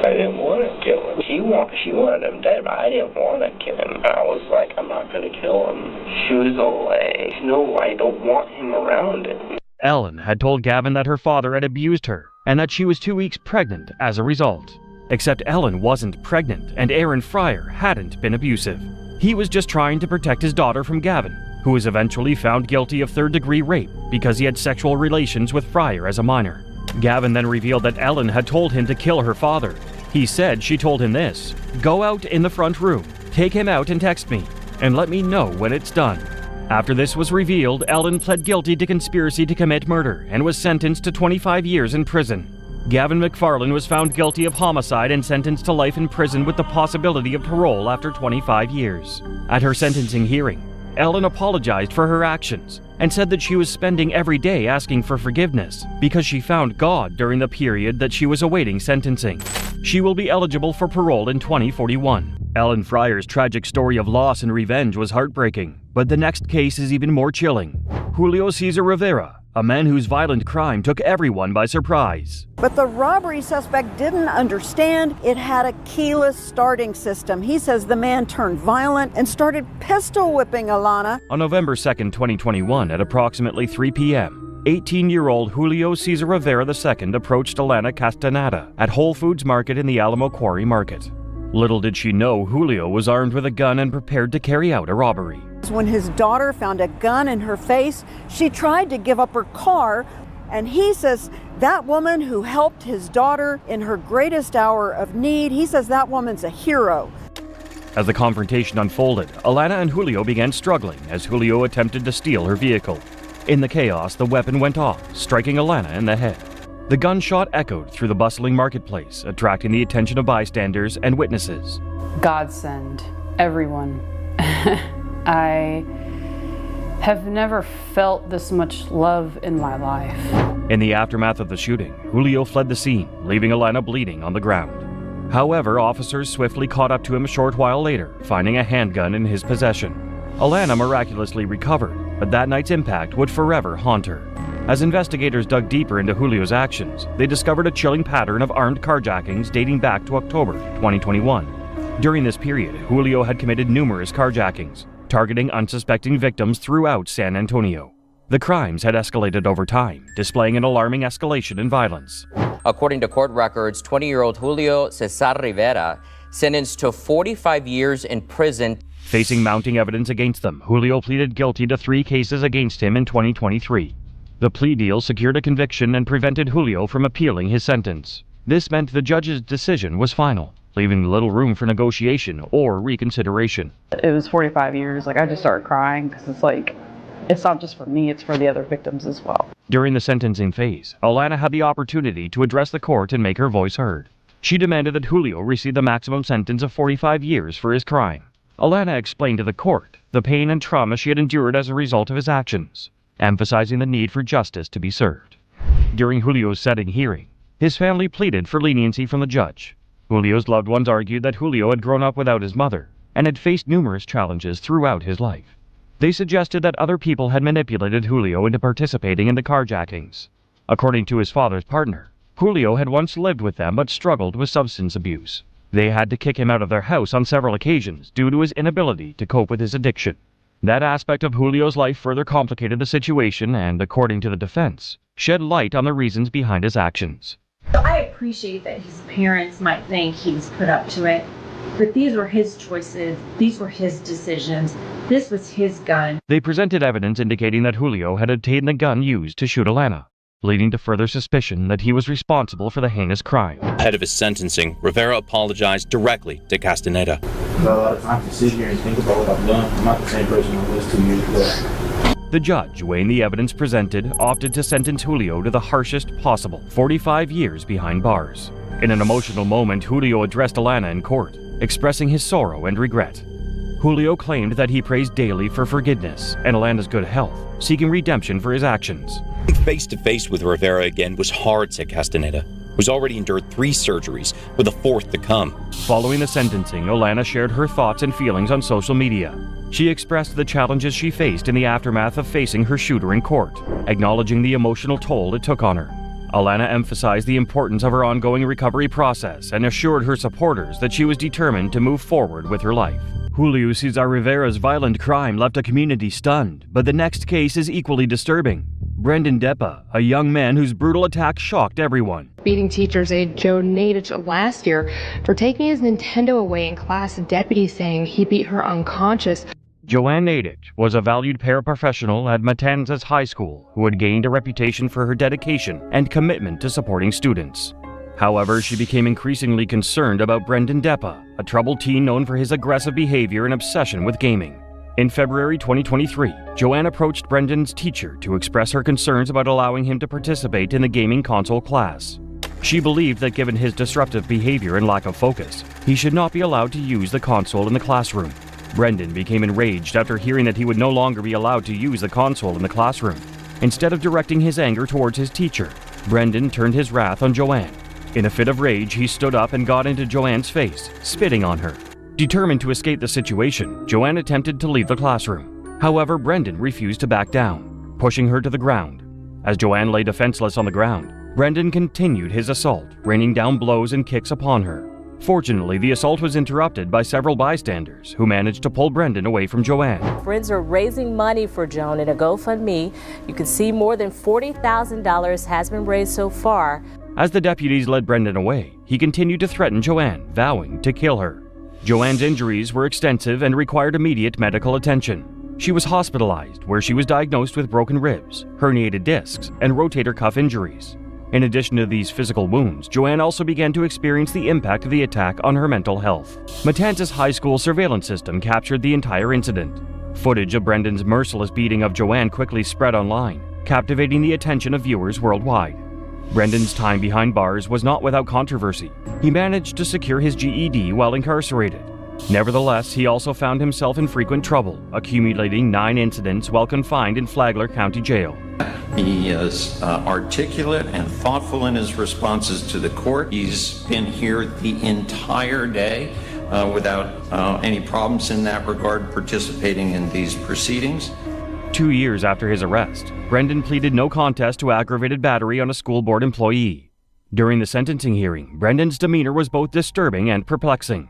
I didn't want to kill him. She wanted him dead, but I didn't want to kill him. I was like, I'm not going to kill him. She was all like, no, I don't want him around it. Ellen had told Gavin that her father had abused her, and that she was 2 weeks pregnant as a result. Except Ellen wasn't pregnant, and Aaron Fryer hadn't been abusive. He was just trying to protect his daughter from Gavin, who was eventually found guilty of third-degree rape because he had sexual relations with Fryer as a minor. Gavin then revealed that Ellen had told him to kill her father. He said she told him this: "Go out in the front room, take him out and text me, and let me know when it's done." After this was revealed, Ellen pled guilty to conspiracy to commit murder and was sentenced to 25 years in prison. Gavin McFarlane was found guilty of homicide and sentenced to life in prison with the possibility of parole after 25 years. At her sentencing hearing, Ellen apologized for her actions and said that she was spending every day asking for forgiveness because she found God during the period that she was awaiting sentencing. She will be eligible for parole in 2041. Ellen Fryer's tragic story of loss and revenge was heartbreaking, but the next case is even more chilling. Julio Cesar Rivera, a man whose violent crime took everyone by surprise. But the robbery suspect didn't understand it had a keyless starting system. He says the man turned violent and started pistol whipping Alana. On November 2nd, 2021, at approximately 3 p.m., 18-year-old Julio Cesar Rivera II approached Alana Castaneda at Whole Foods Market in the Alamo Quarry Market. Little did she know Julio was armed with a gun and prepared to carry out a robbery. When his daughter found a gun in her face, she tried to give up her car, and he says that woman who helped his daughter in her greatest hour of need, he says that woman's a hero. As the confrontation unfolded, Alana and Julio began struggling as Julio attempted to steal her vehicle. In the chaos, the weapon went off, striking Alana in the head. The gunshot echoed through the bustling marketplace, attracting the attention of bystanders and witnesses. Godsend, everyone. I have never felt this much love in my life. In the aftermath of the shooting, Julio fled the scene, leaving Alana bleeding on the ground. However, officers swiftly caught up to him a short while later, finding a handgun in his possession. Alana miraculously recovered, but that night's impact would forever haunt her. As investigators dug deeper into Julio's actions, they discovered a chilling pattern of armed carjackings dating back to October 2021. During this period, Julio had committed numerous carjackings, targeting unsuspecting victims throughout San Antonio. The crimes had escalated over time, displaying an alarming escalation in violence. According to court records, 20-year-old Julio Cesar Rivera sentenced to 45 years in prison. Facing mounting evidence against them, Julio pleaded guilty to 3 cases against him in 2023. The plea deal secured a conviction and prevented Julio from appealing his sentence. This meant the judge's decision was final, leaving little room for negotiation or reconsideration. It was 45 years. I just started crying because it's not just for me, it's for the other victims as well. During the sentencing phase, Alana had the opportunity to address the court and make her voice heard. She demanded that Julio receive the maximum sentence of 45 years for his crime. Alana explained to the court the pain and trauma she had endured as a result of his actions, emphasizing the need for justice to be served. During Julio's setting hearing, his family pleaded for leniency from the judge. Julio's loved ones argued that Julio had grown up without his mother and had faced numerous challenges throughout his life. They suggested that other people had manipulated Julio into participating in the carjackings. According to his father's partner, Julio had once lived with them but struggled with substance abuse. They had to kick him out of their house on several occasions due to his inability to cope with his addiction. That aspect of Julio's life further complicated the situation and, according to the defense, shed light on the reasons behind his actions. I appreciate that his parents might think he was put up to it, but these were his choices, these were his decisions, this was his gun. They presented evidence indicating that Julio had obtained the gun used to shoot Alana, leading to further suspicion that he was responsible for the heinous crime. Ahead of his sentencing, Rivera apologized directly to Castaneda. A lot of times to sit here and think about what I've done. I'm not the same person I was 2 years ago. The judge, weighing the evidence presented, opted to sentence Julio to the harshest possible, 45 years behind bars. In an emotional moment, Julio addressed Alana in court, expressing his sorrow and regret. Julio claimed that he prays daily for forgiveness and Alana's good health, seeking redemption for his actions. Face to face with Rivera again was hard, said Castaneda, who's already endured 3 surgeries, with a 4th to come. Following the sentencing, Alana shared her thoughts and feelings on social media. She expressed the challenges she faced in the aftermath of facing her shooter in court, acknowledging the emotional toll it took on her. Alana emphasized the importance of her ongoing recovery process and assured her supporters that she was determined to move forward with her life. Julio Cesar Rivera's violent crime left a community stunned, but the next case is equally disturbing. Brendan Deppa, a young man whose brutal attack shocked everyone. Beating teachers aide Joe Nadich last year for taking his Nintendo away in class, deputies saying he beat her unconscious. Joanne Nadich was a valued paraprofessional at Matanzas High School who had gained a reputation for her dedication and commitment to supporting students. However, she became increasingly concerned about Brendan Deppa, a troubled teen known for his aggressive behavior and obsession with gaming. In February 2023, Joanne approached Brendan's teacher to express her concerns about allowing him to participate in the gaming console class. She believed that given his disruptive behavior and lack of focus, he should not be allowed to use the console in the classroom. Brendan became enraged after hearing that he would no longer be allowed to use the console in the classroom. Instead of directing his anger towards his teacher, Brendan turned his wrath on Joanne. In a fit of rage, he stood up and got into Joanne's face, spitting on her. Determined to escape the situation, Joanne attempted to leave the classroom. However, Brendan refused to back down, pushing her to the ground. As Joanne lay defenseless on the ground, Brendan continued his assault, raining down blows and kicks upon her. Fortunately, the assault was interrupted by several bystanders who managed to pull Brendan away from Joanne. Friends are raising money for Joan in a GoFundMe. You can see more than $40,000 has been raised so far. As the deputies led Brendan away, he continued to threaten Joanne, vowing to kill her. Joanne's injuries were extensive and required immediate medical attention. She was hospitalized, where she was diagnosed with broken ribs, herniated discs, and rotator cuff injuries. In addition to these physical wounds, Joanne also began to experience the impact of the attack on her mental health. Matanzas High School surveillance system captured the entire incident. Footage of Brendan's merciless beating of Joanne quickly spread online, captivating the attention of viewers worldwide. Brendan's time behind bars was not without controversy. He managed to secure his GED while incarcerated. Nevertheless, he also found himself in frequent trouble, accumulating 9 incidents while confined in Flagler County Jail. He is articulate and thoughtful in his responses to the court. He's been here the entire day without any problems in that regard, participating in these proceedings. 2 years after his arrest, Brendan pleaded no contest to aggravated battery on a school board employee. During the sentencing hearing, Brendan's demeanor was both disturbing and perplexing.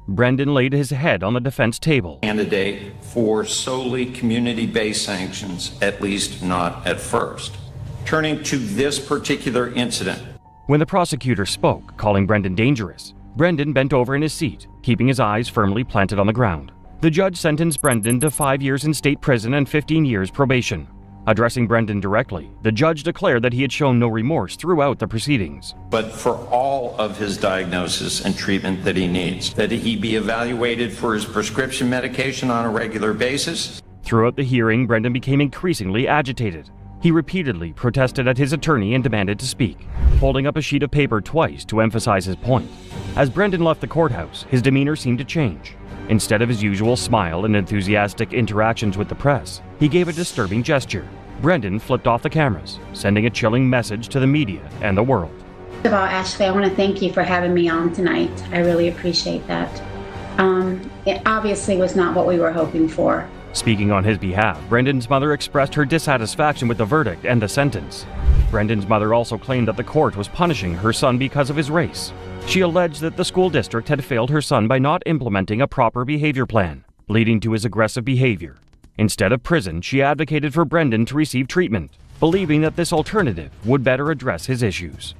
Brendan laid his head on the defense table. Candidate for solely community-based sanctions, at least not at first. Turning to this particular incident. When the prosecutor spoke, calling Brendan dangerous, Brendan bent over in his seat, keeping his eyes firmly planted on the ground. The judge sentenced Brendan to 5 years in state prison and 15 years probation. Addressing Brendan directly, the judge declared that he had shown no remorse throughout the proceedings. But for all of his diagnosis and treatment that he needs, that he be evaluated for his prescription medication on a regular basis. Throughout the hearing, Brendan became increasingly agitated. He repeatedly protested at his attorney and demanded to speak, holding up a sheet of paper twice to emphasize his point. As Brendan left the courthouse, his demeanor seemed to change. Instead of his usual smile and enthusiastic interactions with the press, he gave a disturbing gesture. Brendan flipped off the cameras, sending a chilling message to the media and the world. First of all, Ashley, I want to thank you for having me on tonight. I really appreciate that. It obviously was not what we were hoping for. Speaking on his behalf, Brendan's mother expressed her dissatisfaction with the verdict and the sentence. Brendan's mother also claimed that the court was punishing her son because of his race. She alleged that the school district had failed her son by not implementing a proper behavior plan, leading to his aggressive behavior. Instead of prison, she advocated for Brendan to receive treatment, believing that this alternative would better address his issues.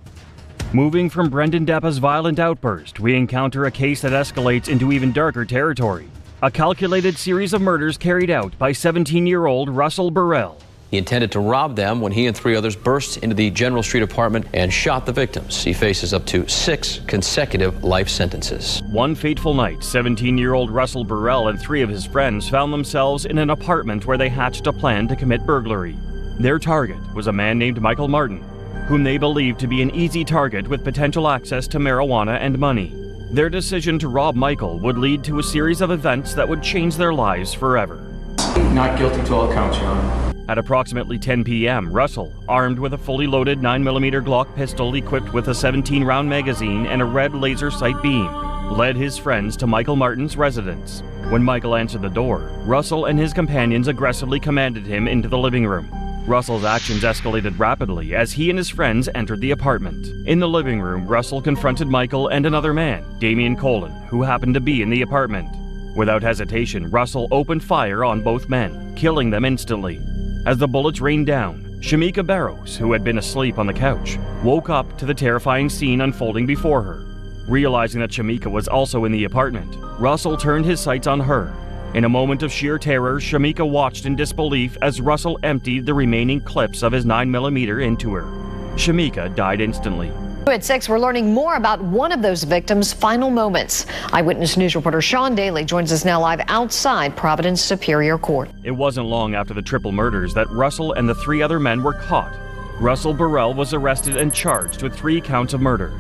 Moving from Brendan Deppa's violent outburst, we encounter a case that escalates into even darker territory. A calculated series of murders carried out by 17-year-old Russell Burrell. He intended to rob them when he and 3 others burst into the General Street apartment and shot the victims. He faces up to 6 consecutive life sentences. One fateful night, 17-year-old Russell Burrell and 3 of his friends found themselves in an apartment where they hatched a plan to commit burglary. Their target was a man named Michael Martin, whom they believed to be an easy target with potential access to marijuana and money. Their decision to rob Michael would lead to a series of events that would change their lives forever. Not guilty to all counts, Your Honor. At approximately 10 p.m., Russell, armed with a fully loaded 9mm Glock pistol equipped with a 17-round magazine and a red laser sight beam, led his friends to Michael Martin's residence. When Michael answered the door, Russell and his companions aggressively commanded him into the living room. Russell's actions escalated rapidly as he and his friends entered the apartment. In the living room, Russell confronted Michael and another man, Damian Colin, who happened to be in the apartment. Without hesitation, Russell opened fire on both men, killing them instantly. As the bullets rained down, Shamika Barrows, who had been asleep on the couch, woke up to the terrifying scene unfolding before her. Realizing that Shamika was also in the apartment, Russell turned his sights on her. In a moment of sheer terror, Shamika watched in disbelief as Russell emptied the remaining clips of his 9mm into her. Shamika died instantly. At 6, we're learning more about one of those victims' final moments. Eyewitness News reporter Sean Daly joins us now live outside Providence Superior Court. It wasn't long after the triple murders that Russell and the 3 other men were caught. Russell Burrell was arrested and charged with 3 counts of murder,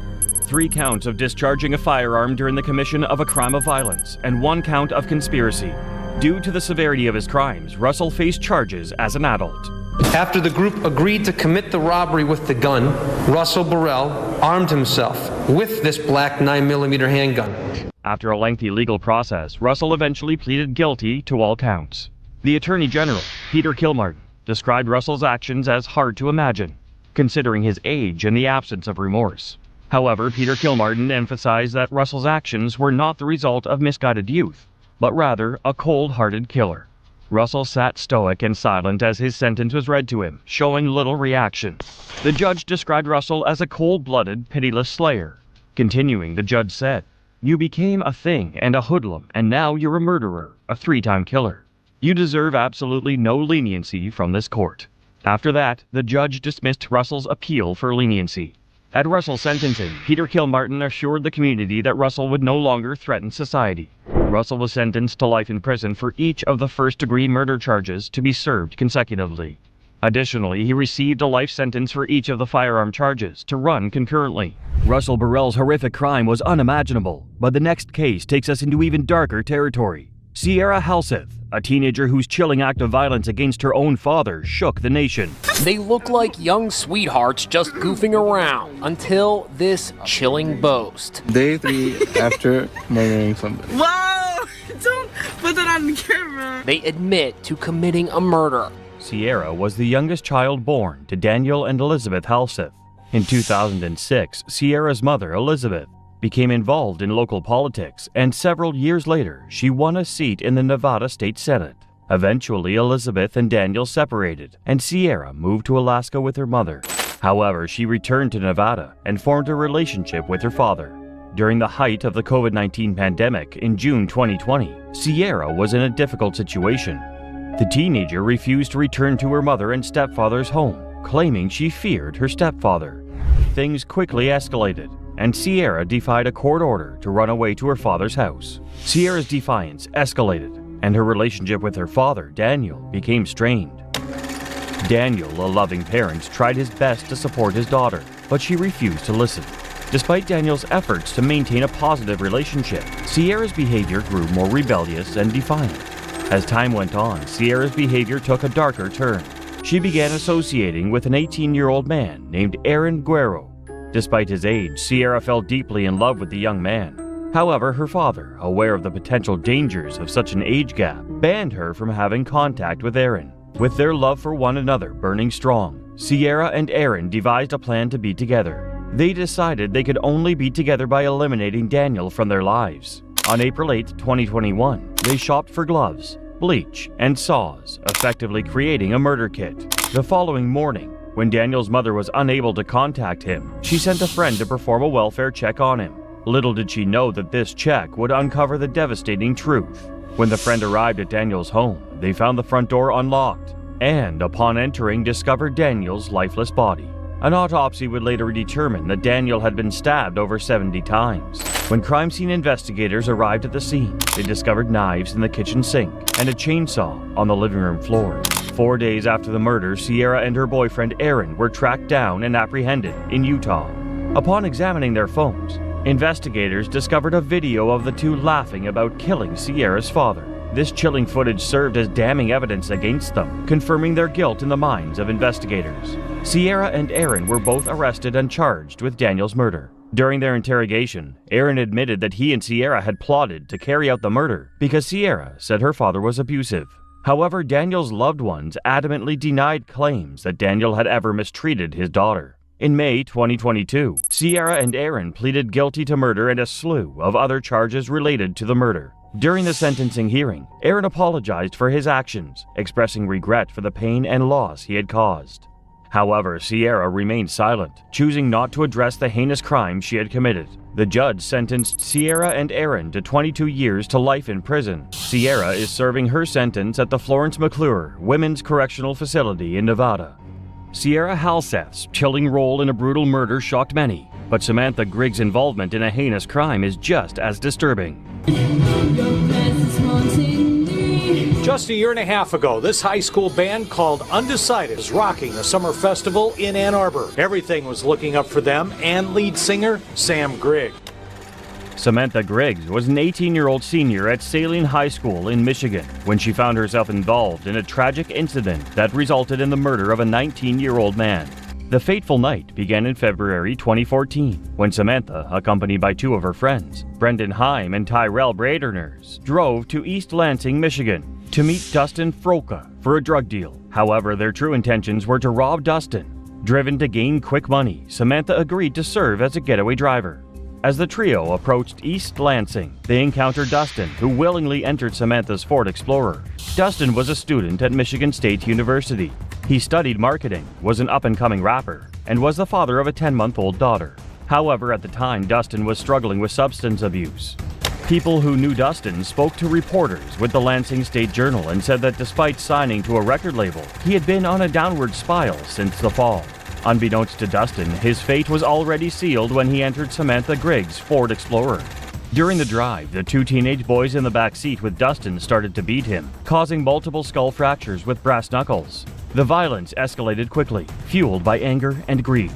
3 counts of discharging a firearm during the commission of a crime of violence, and 1 count of conspiracy. Due to the severity of his crimes, Russell faced charges as an adult. After the group agreed to commit the robbery with the gun, Russell Burrell armed himself with this black 9mm handgun. After a lengthy legal process, Russell eventually pleaded guilty to all counts. The Attorney General, Peter Kilmartin, described Russell's actions as hard to imagine, considering his age and the absence of remorse. However, Peter Kilmartin emphasized that Russell's actions were not the result of misguided youth, but rather a cold-hearted killer. Russell sat stoic and silent as his sentence was read to him, showing little reaction. The judge described Russell as a cold-blooded, pitiless slayer. Continuing, the judge said, "You became a thing and a hoodlum, and now you're a murderer, a 3-time killer. You deserve absolutely no leniency from this court." After that, the judge dismissed Russell's appeal for leniency. At Russell's sentencing, Peter Kilmartin assured the community that Russell would no longer threaten society. Russell was sentenced to life in prison for each of the first-degree murder charges to be served consecutively. Additionally, he received a life sentence for each of the firearm charges to run concurrently. Russell Burrell's horrific crime was unimaginable, but the next case takes us into even darker territory. Sierra Halseth, a teenager whose chilling act of violence against her own father shook the nation. They look like young sweethearts just goofing around until this chilling boast. Day 3 after murdering somebody. Whoa! Don't put that on the camera. They admit to committing a murder. Sierra was the youngest child born to Daniel and Elizabeth Halseth. In 2006, Sierra's mother, Elizabeth, became involved in local politics, and several years later, she won a seat in the Nevada State Senate. Eventually, Elizabeth and Daniel separated, and Sierra moved to Alaska with her mother. However, she returned to Nevada and formed a relationship with her father. During the height of the COVID-19 pandemic in June 2020, Sierra was in a difficult situation. The teenager refused to return to her mother and stepfather's home, claiming she feared her stepfather. Things quickly escalated, and Sierra defied a court order to run away to her father's house. Sierra's defiance escalated, and her relationship with her father, Daniel, became strained. Daniel, a loving parent, tried his best to support his daughter, but she refused to listen. Despite Daniel's efforts to maintain a positive relationship, Sierra's behavior grew more rebellious and defiant. As time went on, Sierra's behavior took a darker turn. She began associating with an 18-year-old man named Aaron Guerrero. Despite his age, Sierra fell deeply in love with the young man. However, her father, aware of the potential dangers of such an age gap, banned her from having contact with Aaron. With their love for one another burning strong, Sierra and Aaron devised a plan to be together. They decided they could only be together by eliminating Daniel from their lives. On April 8, 2021, they shopped for gloves, bleach, and saws, effectively creating a murder kit. The following morning, when Daniel's mother was unable to contact him, she sent a friend to perform a welfare check on him. Little did she know that this check would uncover the devastating truth. When the friend arrived at Daniel's home, they found the front door unlocked, and upon entering, discovered Daniel's lifeless body. An autopsy would later determine that Daniel had been stabbed over 70 times. When crime scene investigators arrived at the scene, they discovered knives in the kitchen sink and a chainsaw on the living room floor. 4 days after the murder, Sierra and her boyfriend Aaron were tracked down and apprehended in Utah. Upon examining their phones, investigators discovered a video of the two laughing about killing Sierra's father. This chilling footage served as damning evidence against them, confirming their guilt in the minds of investigators. Sierra and Aaron were both arrested and charged with Daniel's murder. During their interrogation, Aaron admitted that he and Sierra had plotted to carry out the murder because Sierra said her father was abusive. However, Daniel's loved ones adamantly denied claims that Daniel had ever mistreated his daughter. In May 2022, Sierra and Aaron pleaded guilty to murder and a slew of other charges related to the murder. During the sentencing hearing, Aaron apologized for his actions, expressing regret for the pain and loss he had caused. However, Sierra remained silent, choosing not to address the heinous crime she had committed. The judge sentenced Sierra and Aaron to 22 years to life in prison. Sierra is serving her sentence at the Florence McClure Women's Correctional Facility in Nevada. Sierra Halseth's chilling role in a brutal murder shocked many, but Samantha Griggs' involvement in a heinous crime is just as disturbing. Just a year and a half ago, this high school band called Undecided was rocking the summer festival in Ann Arbor. Everything was looking up for them and lead singer Sam Griggs. Samantha Griggs was an 18-year-old senior at Saline High School in Michigan when she found herself involved in a tragic incident that resulted in the murder of a 19-year-old man. The fateful night began in February 2014 when Samantha, accompanied by two of her friends, Brendan Heim and Tyrell Braderners, drove to East Lansing, Michigan to meet Dustin Froka for a drug deal. However, their true intentions were to rob Dustin. Driven to gain quick money, Samantha agreed to serve as a getaway driver. As the trio approached East Lansing, they encountered Dustin, who willingly entered Samantha's Ford Explorer. Dustin was a student at Michigan State University. He studied marketing, was an up-and-coming rapper, and was the father of a 10-month-old daughter. However, at the time, Dustin was struggling with substance abuse. People who knew Dustin spoke to reporters with the Lansing State Journal and said that despite signing to a record label, he had been on a downward spiral since the fall. Unbeknownst to Dustin, his fate was already sealed when he entered Samantha Griggs' Ford Explorer. During the drive, the two teenage boys in the back seat with Dustin started to beat him, causing multiple skull fractures with brass knuckles. The violence escalated quickly, fueled by anger and greed.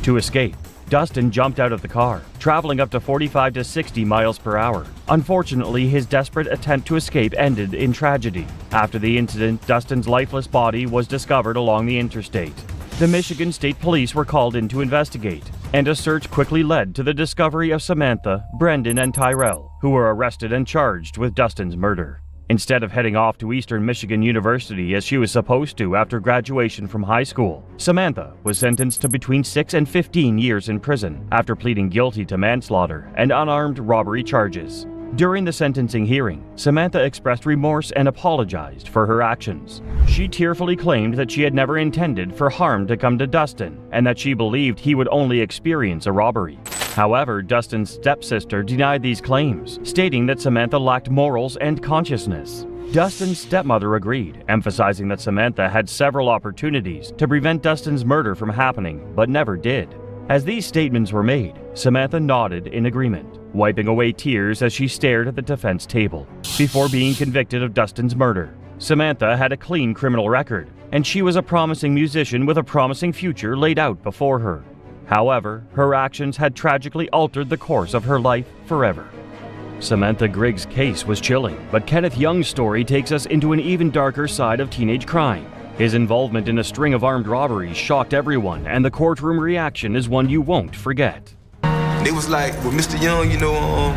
To escape, Dustin jumped out of the car, traveling up to 45 to 60 miles per hour. Unfortunately, his desperate attempt to escape ended in tragedy. After the incident, Dustin's lifeless body was discovered along the interstate. The Michigan State Police were called in to investigate, and a search quickly led to the discovery of Samantha, Brendan, and Tyrell, who were arrested and charged with Dustin's murder. Instead of heading off to Eastern Michigan University as she was supposed to after graduation from high school, Samantha was sentenced to between 6 and 15 years in prison after pleading guilty to manslaughter and unarmed robbery charges. During the sentencing hearing, Samantha expressed remorse and apologized for her actions. She tearfully claimed that she had never intended for harm to come to Dustin and that she believed he would only experience a robbery. However, Dustin's stepsister denied these claims, stating that Samantha lacked morals and consciousness. Dustin's stepmother agreed, emphasizing that Samantha had several opportunities to prevent Dustin's murder from happening, but never did. As these statements were made, Samantha nodded in agreement, wiping away tears as she stared at the defense table. Before being convicted of Dustin's murder, Samantha had a clean criminal record, and she was a promising musician with a promising future laid out before her. However, her actions had tragically altered the course of her life forever. Samantha Griggs' case was chilling, but Kenneth Young's story takes us into an even darker side of teenage crime. His involvement in a string of armed robberies shocked everyone, and the courtroom reaction is one you won't forget. It was like, well, Mr. Young, you know,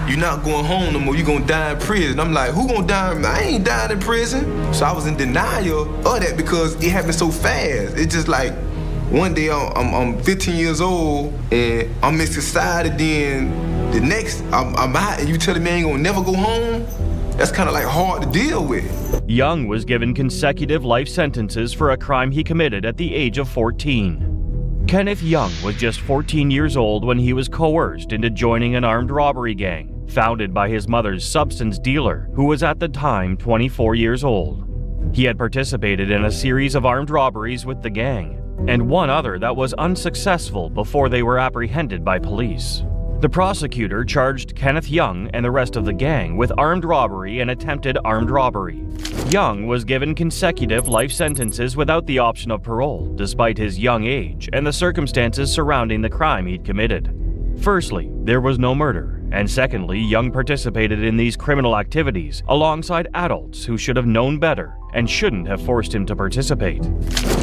you're not going home no more, you're gonna die in prison. I'm like, who gonna die? I ain't dying in prison. So I was in denial of that because it happened so fast. It's just like, one day I'm 15 years old and I'm in society, then the next I'm out and you telling me I ain't gonna never go home? That's kind of like hard to deal with. Young was given consecutive life sentences for a crime he committed at the age of 14. Kenneth Young was just 14 years old when he was coerced into joining an armed robbery gang, founded by his mother's substance dealer, who was at the time 24 years old. He had participated in a series of armed robberies with the gang, and one other that was unsuccessful before they were apprehended by police. The prosecutor charged Kenneth Young and the rest of the gang with armed robbery and attempted armed robbery. Young was given consecutive life sentences without the option of parole, despite his young age and the circumstances surrounding the crime he'd committed. Firstly, there was no murder, and secondly, Young participated in these criminal activities alongside adults who should have known better and shouldn't have forced him to participate.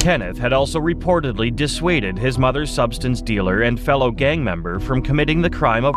Kenneth had also reportedly dissuaded his mother's substance dealer and fellow gang member from committing the crime of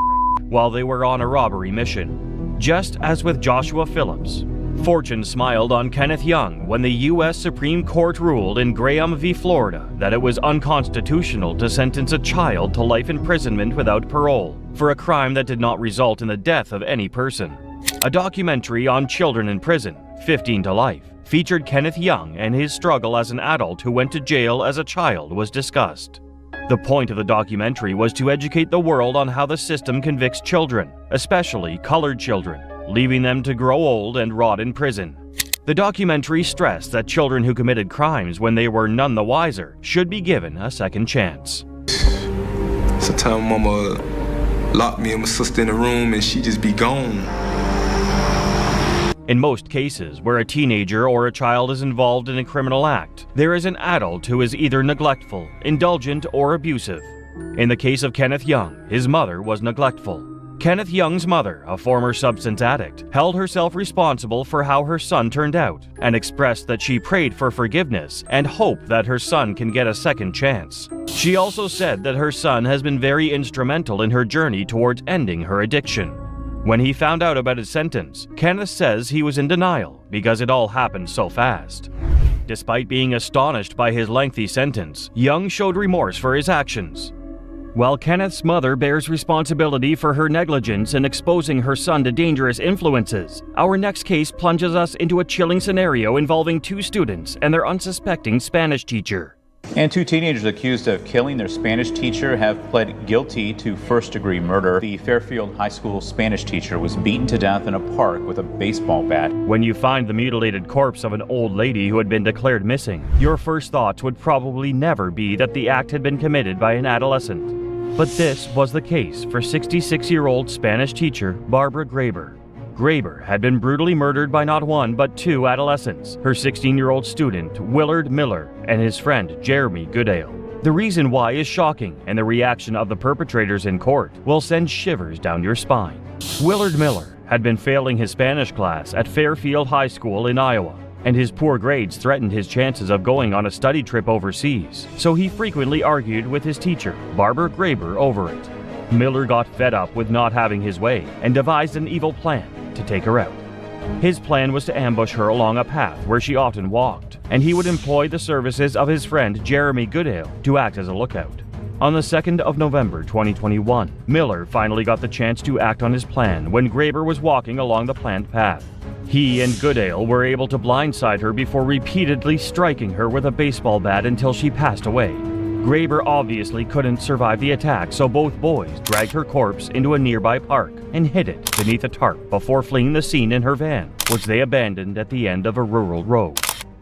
while they were on a robbery mission. Just as with Joshua Phillips, fortune smiled on Kenneth Young when the U.S. Supreme Court ruled in Graham v. Florida that it was unconstitutional to sentence a child to life imprisonment without parole for a crime that did not result in the death of any person. A documentary on children in prison, 15 to Life, featured Kenneth Young and his struggle as an adult who went to jail as a child was discussed. The point of the documentary was to educate the world on how the system convicts children, especially colored children, leaving them to grow old and rot in prison. The documentary stressed that children who committed crimes when they were none the wiser should be given a second chance. Sometimes mama locked me and my sister in a room and she just be gone. In most cases where a teenager or a child is involved in a criminal act, there is an adult who is either neglectful, indulgent, or abusive. In the case of Kenneth Young, his mother was neglectful. Kenneth Young's mother, a former substance addict, held herself responsible for how her son turned out and expressed that she prayed for forgiveness and hope that her son can get a second chance. She also said that her son has been very instrumental in her journey towards ending her addiction. When he found out about his sentence, Kenneth says he was in denial because it all happened so fast. Despite being astonished by his lengthy sentence, Young showed remorse for his actions. While Kenneth's mother bears responsibility for her negligence in exposing her son to dangerous influences, our next case plunges us into a chilling scenario involving two students and their unsuspecting Spanish teacher. And two teenagers accused of killing their Spanish teacher have pled guilty to first-degree murder. The Fairfield High School Spanish teacher was beaten to death in a park with a baseball bat. When you find the mutilated corpse of an old lady who had been declared missing, your first thoughts would probably never be that the act had been committed by an adolescent. But this was the case for 66-year-old Spanish teacher Barbara Graber. Graber had been brutally murdered by not one but two adolescents, her 16-year-old student Willard Miller and his friend Jeremy Goodale. The reason why is shocking, and the reaction of the perpetrators in court will send shivers down your spine. Willard Miller had been failing his Spanish class at Fairfield High School in Iowa, and his poor grades threatened his chances of going on a study trip overseas, so he frequently argued with his teacher, Barbara Graber, over it. Miller got fed up with not having his way and devised an evil plan to take her out. His plan was to ambush her along a path where she often walked, and he would employ the services of his friend Jeremy Goodale to act as a lookout. On the 2nd of November 2021, Miller finally got the chance to act on his plan when Graber was walking along the planned path. He and Goodale were able to blindside her before repeatedly striking her with a baseball bat until she passed away. Graber obviously couldn't survive the attack, so both boys dragged her corpse into a nearby park and hid it beneath a tarp before fleeing the scene in her van, which they abandoned at the end of a rural road.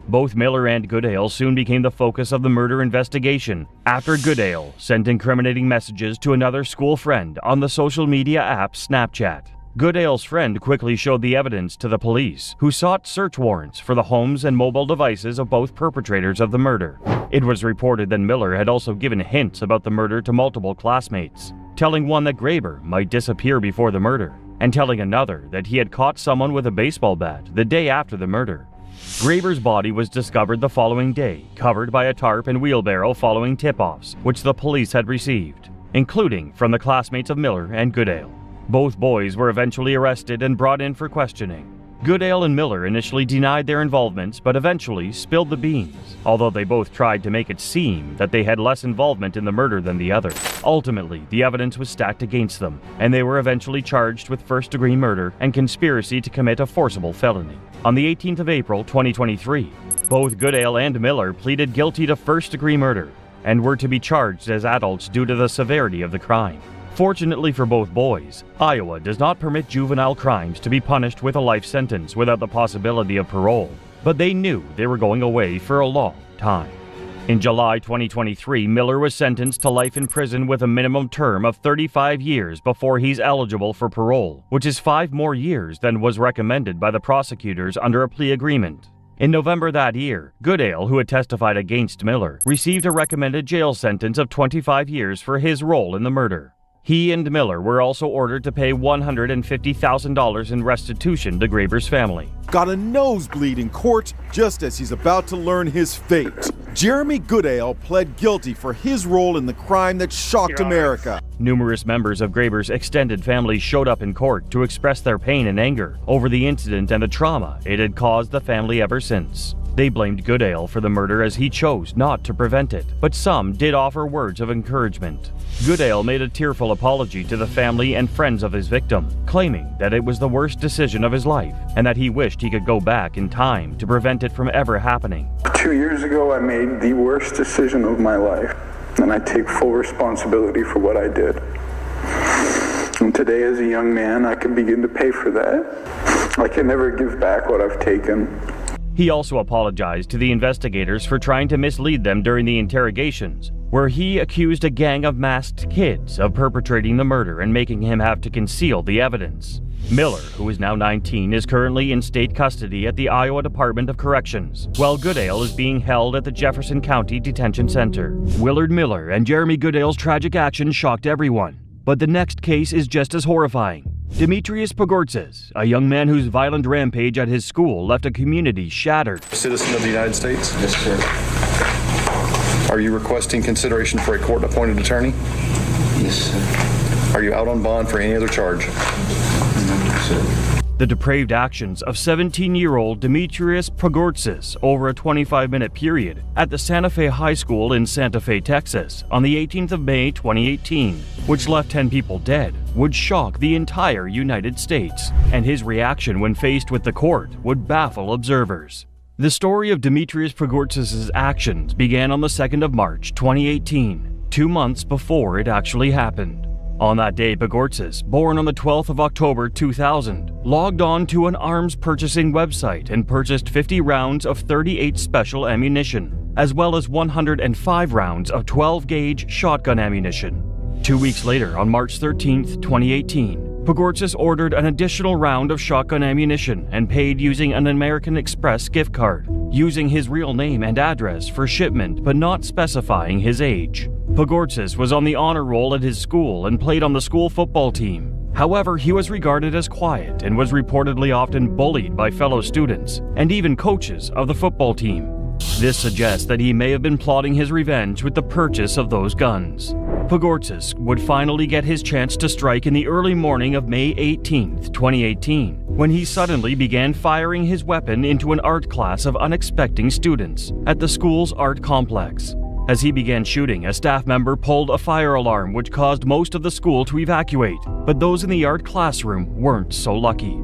Both Miller and Goodale soon became the focus of the murder investigation after Goodale sent incriminating messages to another school friend on the social media app Snapchat. Goodale's friend quickly showed the evidence to the police, who sought search warrants for the homes and mobile devices of both perpetrators of the murder. It was reported that Miller had also given hints about the murder to multiple classmates, telling one that Graber might disappear before the murder, and telling another that he had caught someone with a baseball bat the day after the murder. Graber's body was discovered the following day, covered by a tarp and wheelbarrow following tip-offs, which the police had received, including from the classmates of Miller and Goodale. Both boys were eventually arrested and brought in for questioning. Goodale and Miller initially denied their involvements, but eventually spilled the beans, although they both tried to make it seem that they had less involvement in the murder than the other. Ultimately, the evidence was stacked against them, and they were eventually charged with first-degree murder and conspiracy to commit a forcible felony. On the 18th of April, 2023, both Goodale and Miller pleaded guilty to first-degree murder and were to be charged as adults due to the severity of the crime. Fortunately for both boys, Iowa does not permit juvenile crimes to be punished with a life sentence without the possibility of parole, but they knew they were going away for a long time. In July 2023, Miller was sentenced to life in prison with a minimum term of 35 years before he's eligible for parole, which is 5 more years than was recommended by the prosecutors under a plea agreement. In November that year, Goodale, who had testified against Miller, received a recommended jail sentence of 25 years for his role in the murder. He and Miller were also ordered to pay $150,000 in restitution to Graber's family. Got a nosebleed in court just as he's about to learn his fate. Jeremy Goodale pled guilty for his role in the crime that shocked America. Numerous members of Graber's extended family showed up in court to express their pain and anger over the incident and the trauma it had caused the family ever since. They blamed Goodale for the murder as he chose not to prevent it, but some did offer words of encouragement. Goodale made a tearful apology to the family and friends of his victim, claiming that it was the worst decision of his life and that he wished he could go back in time to prevent it from ever happening. 2 years ago, I made the worst decision of my life, and I take full responsibility for what I did. And today, as a young man, I can begin to pay for that. I can never give back what I've taken. He also apologized to the investigators for trying to mislead them during the interrogations, where he accused a gang of masked kids of perpetrating the murder and making him have to conceal the evidence. Miller, who is now 19, is currently in state custody at the Iowa Department of Corrections, while Goodale is being held at the Jefferson County Detention Center. Willard Miller and Jeremy Goodale's tragic action shocked everyone, but the next case is just as horrifying. Demetrius Pogortzis, a young man whose violent rampage at his school left a community shattered. Citizen of the United States? Yes, sir. Are you requesting consideration for a court-appointed attorney? Yes, sir. Are you out on bond for any other charge? No, sir. The depraved actions of 17-year-old Demetrius Pogortzis over a 25-minute period at the Santa Fe High School in Santa Fe, Texas, on the 18th of May 2018, which left 10 people dead, would shock the entire United States, and his reaction when faced with the court would baffle observers. The story of Demetrius Pogortzis' actions began on the 2nd of March 2018, 2 months before it actually happened. On that day, Pogortzis, born on the 12th of October 2000, logged on to an arms purchasing website and purchased 50 rounds of .38 special ammunition, as well as 105 rounds of 12-gauge shotgun ammunition. 2 weeks later, on March 13th, 2018, Pogortzis ordered an additional round of shotgun ammunition and paid using an American Express gift card, using his real name and address for shipment but not specifying his age. Pogortzis was on the honor roll at his school and played on the school football team. However, he was regarded as quiet and was reportedly often bullied by fellow students and even coaches of the football team. This suggests that he may have been plotting his revenge with the purchase of those guns. Pogortzis would finally get his chance to strike in the early morning of May 18, 2018, when he suddenly began firing his weapon into an art class of unexpecting students at the school's art complex. As he began shooting, a staff member pulled a fire alarm which caused most of the school to evacuate, but those in the art classroom weren't so lucky.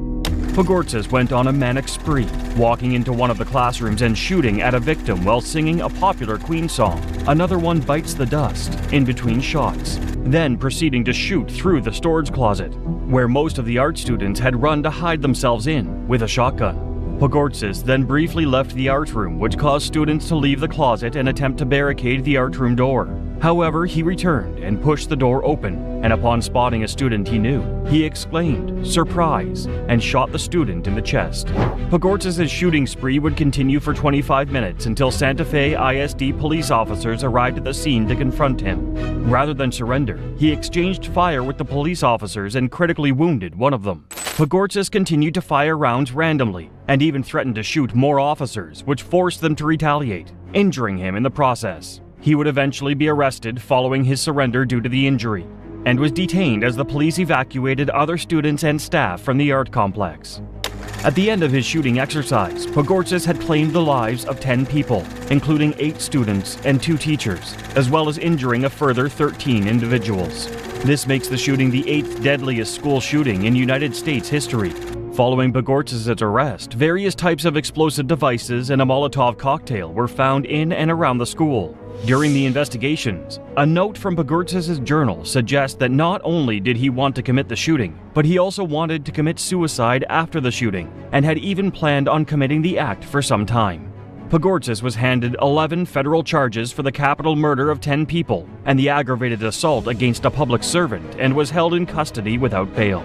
Pogortzis went on a manic spree, walking into one of the classrooms and shooting at a victim while singing a popular Queen song. Another one bites the dust in between shots, then proceeding to shoot through the storage closet, where most of the art students had run to hide themselves in with a shotgun. Pogortzis then briefly left the art room, which caused students to leave the closet and attempt to barricade the art room door. However, he returned and pushed the door open, and upon spotting a student he knew, he exclaimed, "Surprise!" and shot the student in the chest. Pogortzis' shooting spree would continue for 25 minutes until Santa Fe ISD police officers arrived at the scene to confront him. Rather than surrender, he exchanged fire with the police officers and critically wounded one of them. Pogortzis continued to fire rounds randomly, and even threatened to shoot more officers, which forced them to retaliate, injuring him in the process. He would eventually be arrested following his surrender due to the injury, and was detained as the police evacuated other students and staff from the art complex. At the end of his shooting exercise, Pogortzis had claimed the lives of 10 people, including 8 students and 2 teachers, as well as injuring a further 13 individuals. This makes the shooting the 8th deadliest school shooting in United States history. Following Pogortzis' arrest, various types of explosive devices and a Molotov cocktail were found in and around the school. During the investigations, a note from Pogortzis' journal suggests that not only did he want to commit the shooting, but he also wanted to commit suicide after the shooting, and had even planned on committing the act for some time. Pogortzis was handed 11 federal charges for the capital murder of 10 people and the aggravated assault against a public servant, and was held in custody without bail.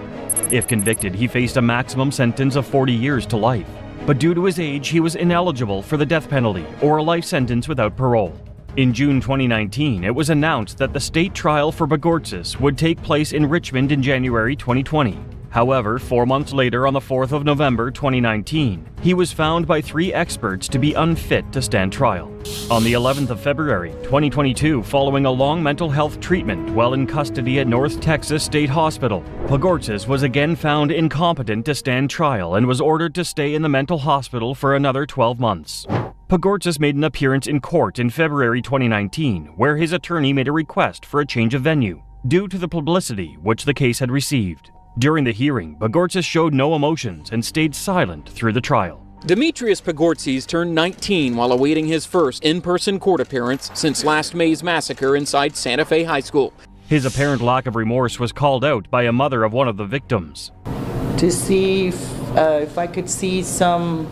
If convicted, he faced a maximum sentence of 40 years to life, but due to his age, he was ineligible for the death penalty or a life sentence without parole. In June 2019, it was announced that the state trial for Pogortzis would take place in Richmond in January 2020. However, 4 months later, on the 4th of November 2019, he was found by 3 experts to be unfit to stand trial. On the 11th of February 2022, following a long mental health treatment while in custody at North Texas State Hospital, Pogortzis was again found incompetent to stand trial and was ordered to stay in the mental hospital for another 12 months. Pogortzis made an appearance in court in February 2019, where his attorney made a request for a change of venue, due to the publicity which the case had received. During the hearing, Pogortzis showed no emotions and stayed silent through the trial. Demetrius Pogortzis turned 19 while awaiting his first in-person court appearance since last May's massacre inside Santa Fe High School. His apparent lack of remorse was called out by a mother of one of the victims. To see if I could see some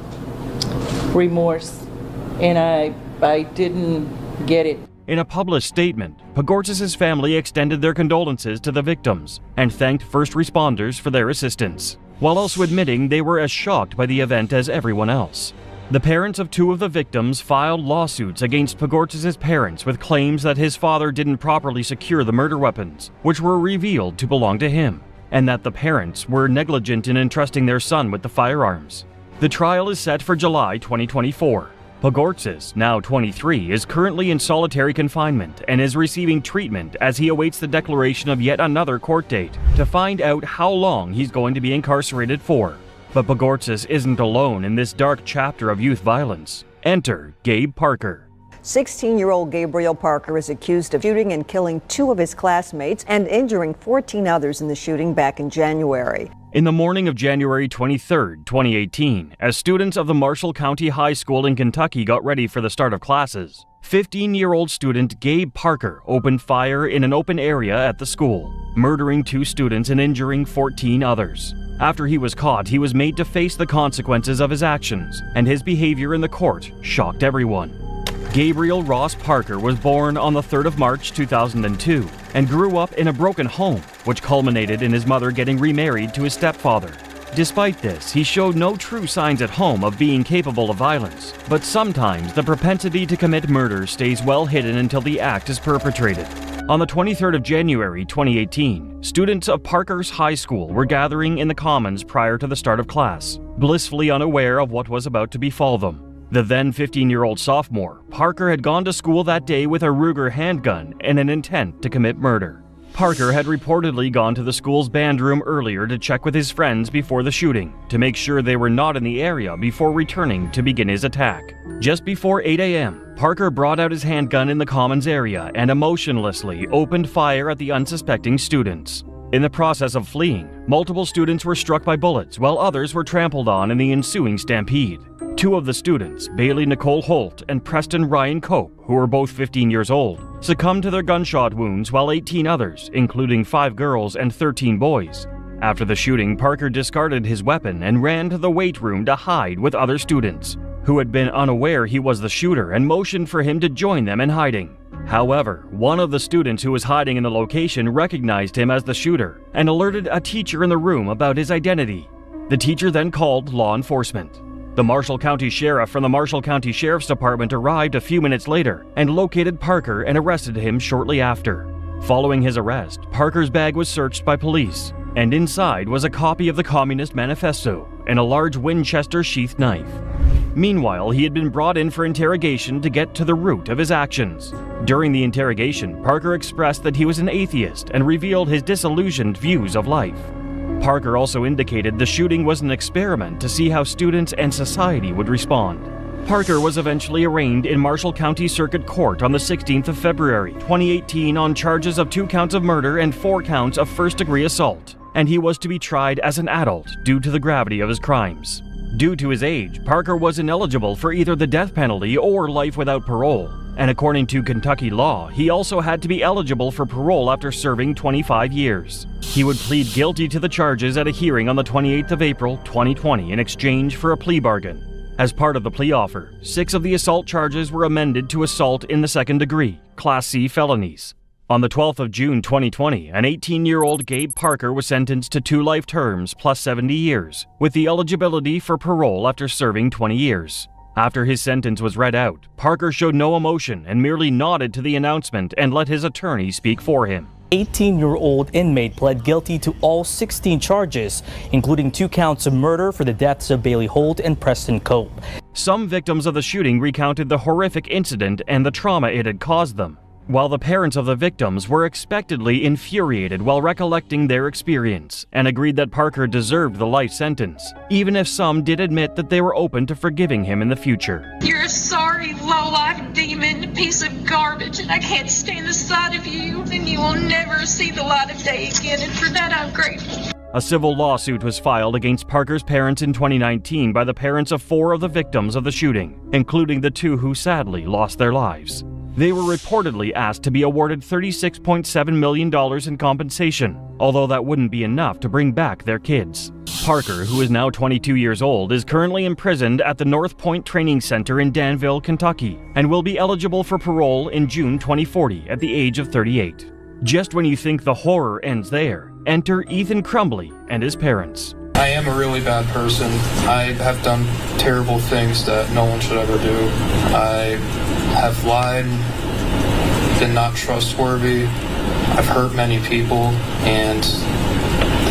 remorse, and I didn't get it. In a published statement, Pogortzis' family extended their condolences to the victims and thanked first responders for their assistance, while also admitting they were as shocked by the event as everyone else. The parents of 2 of the victims filed lawsuits against Pogortzis' parents with claims that his father didn't properly secure the murder weapons, which were revealed to belong to him, and that the parents were negligent in entrusting their son with the firearms. The trial is set for July 2024. Pogortzis, now 23, is currently in solitary confinement and is receiving treatment as he awaits the declaration of yet another court date to find out how long he's going to be incarcerated for. But Pogortzis isn't alone in this dark chapter of youth violence. Enter Gabe Parker. 16-year-old Gabriel Parker is accused of shooting and killing 2 of his classmates and injuring 14 others in the shooting back in January. In the morning of January 23, 2018, as students of the Marshall County High School in Kentucky got ready for the start of classes, 15-year-old student Gabe Parker opened fire in an open area at the school, murdering 2 students and injuring 14 others. After he was caught, he was made to face the consequences of his actions, and his behavior in the court shocked everyone. Gabriel Ross Parker was born on the 3rd of March 2002 and grew up in a broken home, which culminated in his mother getting remarried to his stepfather. Despite this, he showed no true signs at home of being capable of violence, but sometimes the propensity to commit murder stays well hidden until the act is perpetrated. On the 23rd of January 2018, students of Parker's high school were gathering in the commons prior to the start of class, blissfully unaware of what was about to befall them. The then 15-year-old sophomore, Parker had gone to school that day with a Ruger handgun and an intent to commit murder. Parker had reportedly gone to the school's band room earlier to check with his friends before the shooting, to make sure they were not in the area before returning to begin his attack. Just before 8 a.m., Parker brought out his handgun in the commons area and emotionlessly opened fire at the unsuspecting students. In the process of fleeing, multiple students were struck by bullets while others were trampled on in the ensuing stampede. Two of the students, Bailey Nicole Holt and Preston Ryan Cope, who were both 15 years old, succumbed to their gunshot wounds while 18 others, including 5 girls and 13 boys. After the shooting, Parker discarded his weapon and ran to the weight room to hide with other students, who had been unaware he was the shooter and motioned for him to join them in hiding. However, one of the students who was hiding in the location recognized him as the shooter and alerted a teacher in the room about his identity. The teacher then called law enforcement. The Marshall County Sheriff from the Marshall County Sheriff's Department arrived a few minutes later and located Parker and arrested him shortly after. Following his arrest, Parker's bag was searched by police, and inside was a copy of the Communist Manifesto and a large Winchester sheath knife. Meanwhile, he had been brought in for interrogation to get to the root of his actions. During the interrogation, Parker expressed that he was an atheist and revealed his disillusioned views of life. Parker also indicated the shooting was an experiment to see how students and society would respond. Parker was eventually arraigned in Marshall County Circuit Court on the 16th of February, 2018 on charges of 2 counts of murder and 4 counts of first-degree assault, and he was to be tried as an adult due to the gravity of his crimes. Due to his age, Parker was ineligible for either the death penalty or life without parole, and according to Kentucky law, he also had to be eligible for parole after serving 25 years. He would plead guilty to the charges at a hearing on the 28th of April, 2020 in exchange for a plea bargain. As part of the plea offer, 6 of the assault charges were amended to assault in the second degree, Class C felonies. On the 12th of June 2020, an 18-year-old Gabe Parker was sentenced to 2 life terms plus 70 years, with the eligibility for parole after serving 20 years. After his sentence was read out, Parker showed no emotion and merely nodded to the announcement and let his attorney speak for him. 18-year-old inmate pled guilty to all 16 charges, including 2 counts of murder for the deaths of Bailey Holt and Preston Cope. Some victims of the shooting recounted the horrific incident and the trauma it had caused them, while the parents of the victims were expectedly infuriated while recollecting their experience and agreed that Parker deserved the life sentence, even if some did admit that they were open to forgiving him in the future. You're a sorry, low-life demon, piece of garbage, and I can't stand the sight of you, and you will never see the light of day again, and for that I'm grateful. A civil lawsuit was filed against Parker's parents in 2019 by the parents of 4 of the victims of the shooting, including the 2 who sadly lost their lives. They were reportedly asked to be awarded $36.7 million in compensation, although that wouldn't be enough to bring back their kids. Parker, who is now 22 years old, is currently imprisoned at the North Point Training Center in Danville, Kentucky, and will be eligible for parole in June 2040 at the age of 38. Just when you think the horror ends there, enter Ethan Crumbly and his parents. I am a really bad person. I have done terrible things that no one should ever do. I have lied, been not trustworthy. I've hurt many people, and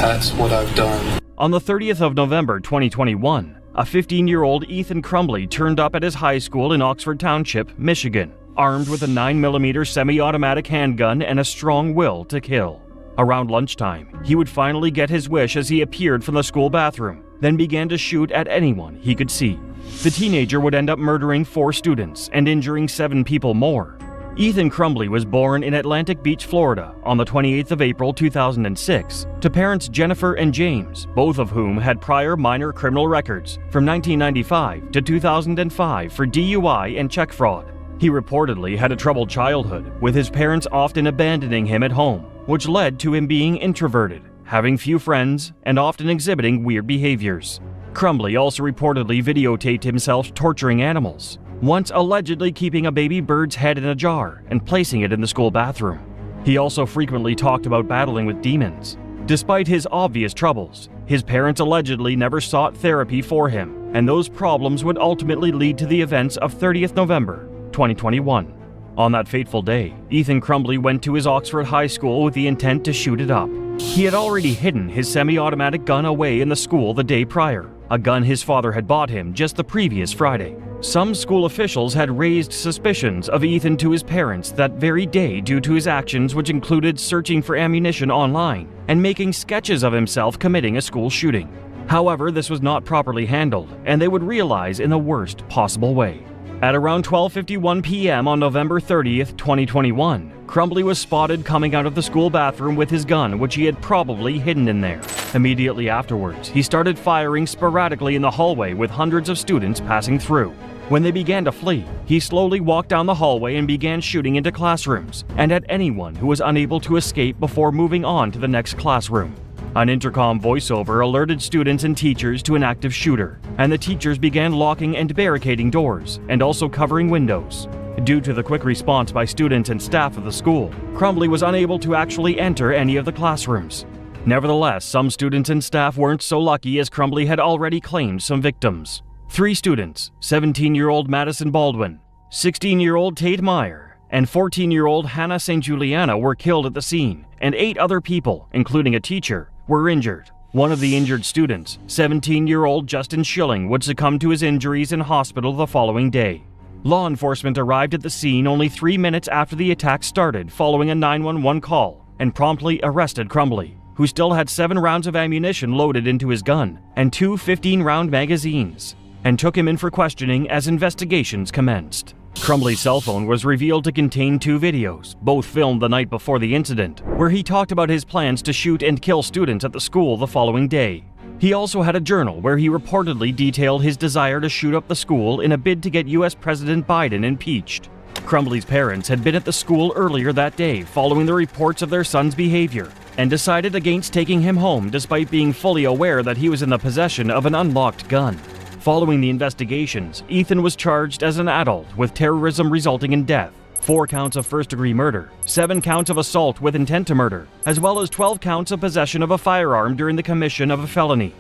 that's what I've done. On the 30th of November 2021, a 15-year-old Ethan Crumbly turned up at his high school in Oxford Township, Michigan, armed with a 9mm semi-automatic handgun and a strong will to kill. Around lunchtime, he would finally get his wish as he appeared from the school bathroom, then began to shoot at anyone he could see. The teenager would end up murdering 4 students and injuring 7 people more. Ethan Crumbly was born in Atlantic Beach, Florida on the 28th of April 2006 to parents Jennifer and James, both of whom had prior minor criminal records from 1995 to 2005 for DUI and check fraud. He reportedly had a troubled childhood, with his parents often abandoning him at home, which led to him being introverted, having few friends, and often exhibiting weird behaviors. Crumbly also reportedly videotaped himself torturing animals, once allegedly keeping a baby bird's head in a jar and placing it in the school bathroom. He also frequently talked about battling with demons. Despite his obvious troubles, his parents allegedly never sought therapy for him, and those problems would ultimately lead to the events of 30th November 2021. On that fateful day, Ethan Crumbly went to his Oxford High School with the intent to shoot it up. He had already hidden his semi-automatic gun away in the school the day prior, a gun his father had bought him just the previous Friday. Some school officials had raised suspicions of Ethan to his parents that very day due to his actions, which included searching for ammunition online and making sketches of himself committing a school shooting. However, this was not properly handled, and they would realize in the worst possible way. At around 12:51 p.m. on November 30th, 2021, Crumbley was spotted coming out of the school bathroom with his gun, which he had probably hidden in there. Immediately afterwards, he started firing sporadically in the hallway with hundreds of students passing through. When they began to flee, he slowly walked down the hallway and began shooting into classrooms and at anyone who was unable to escape before moving on to the next classroom. An intercom voiceover alerted students and teachers to an active shooter, and the teachers began locking and barricading doors and also covering windows. Due to the quick response by students and staff of the school, Crumbley was unable to actually enter any of the classrooms. Nevertheless, some students and staff weren't so lucky, as Crumbley had already claimed some victims. 3 students, 17-year-old Madison Baldwin, 16-year-old Tate Meyer, and 14-year-old Hannah St. Juliana were killed at the scene, and 8 other people, including a teacher, were injured. One of the injured students, 17-year-old Justin Schilling, would succumb to his injuries in hospital the following day. Law enforcement arrived at the scene only 3 minutes after the attack started, following a 911 call, and promptly arrested Crumbley, who still had 7 rounds of ammunition loaded into his gun and 2 15-round magazines, and took him in for questioning as investigations commenced. Crumbley's cell phone was revealed to contain 2 videos, both filmed the night before the incident, where he talked about his plans to shoot and kill students at the school the following day. He also had a journal where he reportedly detailed his desire to shoot up the school in a bid to get US President Biden impeached. Crumbley's parents had been at the school earlier that day following the reports of their son's behavior, and decided against taking him home despite being fully aware that he was in the possession of an unlocked gun. Following the investigations, Ethan was charged as an adult with terrorism resulting in death, 4 counts of first-degree murder, 7 counts of assault with intent to murder, as well as 12 counts of possession of a firearm during the commission of a felony.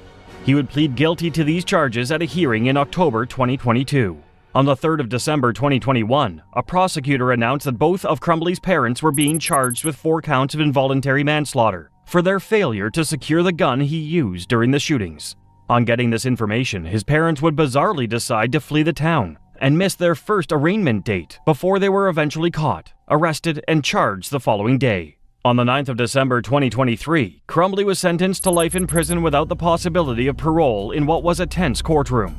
He would plead guilty to these charges at a hearing in October 2022. On the 3rd of December 2021, a prosecutor announced that both of Crumbley's parents were being charged with 4 counts of involuntary manslaughter for their failure to secure the gun he used during the shootings. On getting this information, his parents would bizarrely decide to flee the town and miss their first arraignment date before they were eventually caught, arrested, and charged the following day. On the 9th of December 2023, Crumbley was sentenced to life in prison without the possibility of parole in what was a tense courtroom.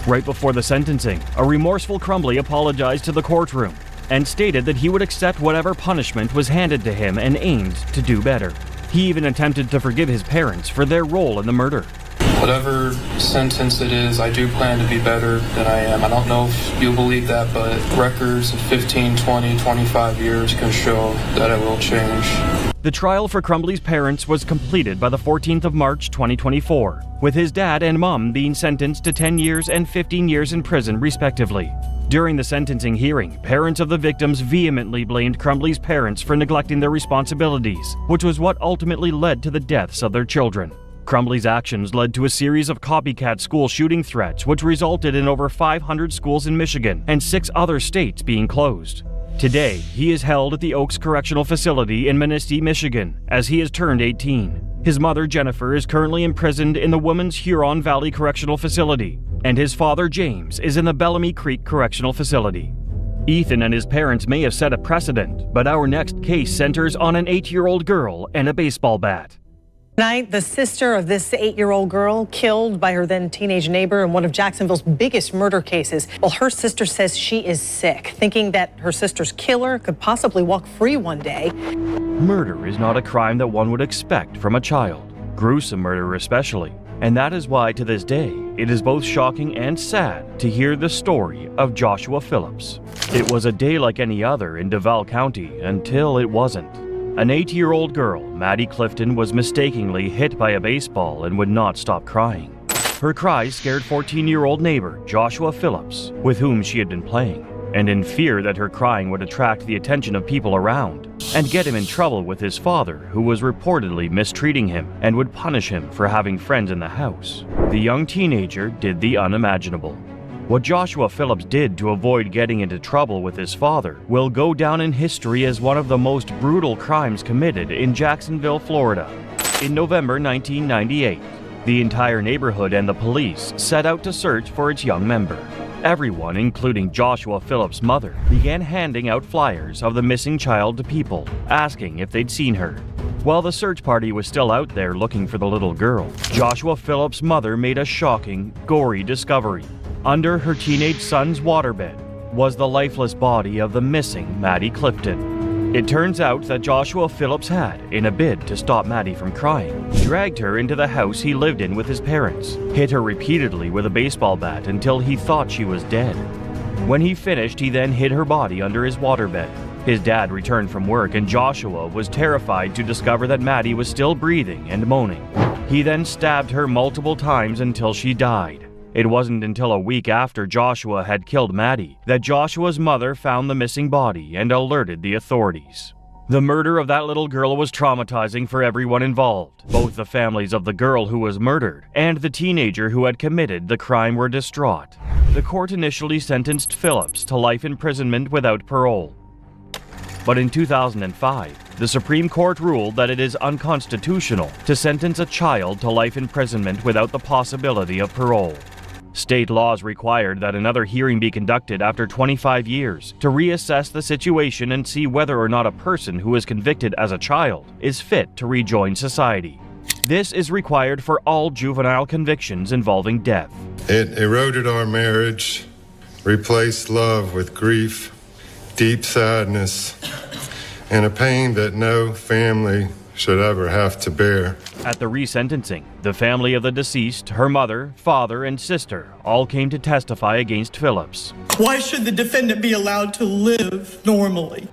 Right before the sentencing, a remorseful Crumbley apologized to the courtroom and stated that he would accept whatever punishment was handed to him and aimed to do better. He even attempted to forgive his parents for their role in the murder. Whatever sentence it is, I do plan to be better than I am. I don't know if you'll believe that, but records of 15, 20, 25 years can show that I will change. The trial for Crumbley's parents was completed by the 14th of March 2024, with his dad and mom being sentenced to 10 years and 15 years in prison, respectively. During the sentencing hearing, parents of the victims vehemently blamed Crumbley's parents for neglecting their responsibilities, which was what ultimately led to the deaths of their children. Crumbley's actions led to a series of copycat school shooting threats, which resulted in over 500 schools in Michigan and 6 other states being closed. Today, he is held at the Oaks Correctional Facility in Manistee, Michigan, as he has turned 18. His mother, Jennifer, is currently imprisoned in the Women's Huron Valley Correctional Facility, and his father, James, is in the Bellamy Creek Correctional Facility. Ethan and his parents may have set a precedent, but our next case centers on an 8-year-old girl and a baseball bat. Tonight, the sister of this 8-year-old girl killed by her then teenage neighbor in one of Jacksonville's biggest murder cases. Well, her sister says she is sick, thinking that her sister's killer could possibly walk free one day. Murder is not a crime that one would expect from a child, gruesome murder especially, and that is why to this day it is both shocking and sad to hear the story of Joshua Phillips. It was a day like any other in Duval County until it wasn't. An 8-year-old girl, Maddie Clifton, was mistakenly hit by a baseball and would not stop crying. Her cries scared 14-year-old neighbor Joshua Phillips, with whom she had been playing, and in fear that her crying would attract the attention of people around and get him in trouble with his father, who was reportedly mistreating him and would punish him for having friends in the house, the young teenager did the unimaginable. What Joshua Phillips did to avoid getting into trouble with his father will go down in history as one of the most brutal crimes committed in Jacksonville, Florida. In November 1998, the entire neighborhood and the police set out to search for its young member. Everyone, including Joshua Phillips' mother, began handing out flyers of the missing child to people, asking if they'd seen her. While the search party was still out there looking for the little girl, Joshua Phillips' mother made a shocking, gory discovery. Under her teenage son's waterbed was the lifeless body of the missing Maddie Clifton. It turns out that Joshua Phillips had, in a bid to stop Maddie from crying, dragged her into the house he lived in with his parents, hit her repeatedly with a baseball bat until he thought she was dead. When he finished, he then hid her body under his waterbed. His dad returned from work and Joshua was terrified to discover that Maddie was still breathing and moaning. He then stabbed her multiple times until she died. It wasn't until a week after Joshua had killed Maddie that Joshua's mother found the missing body and alerted the authorities. The murder of that little girl was traumatizing for everyone involved. Both the families of the girl who was murdered and the teenager who had committed the crime were distraught. The court initially sentenced Phillips to life imprisonment without parole. But in 2005, the Supreme Court ruled that it is unconstitutional to sentence a child to life imprisonment without the possibility of parole. State laws required that another hearing be conducted after 25 years to reassess the situation and see whether or not a person who is convicted as a child is fit to rejoin society. This is required for all juvenile convictions involving death. It eroded our marriage, replaced love with grief, deep sadness, and a pain that no family should ever have to bear. At the resentencing, the family of the deceased, her mother, father, and sister all came to testify against Phillips. Why should the defendant be allowed to live normally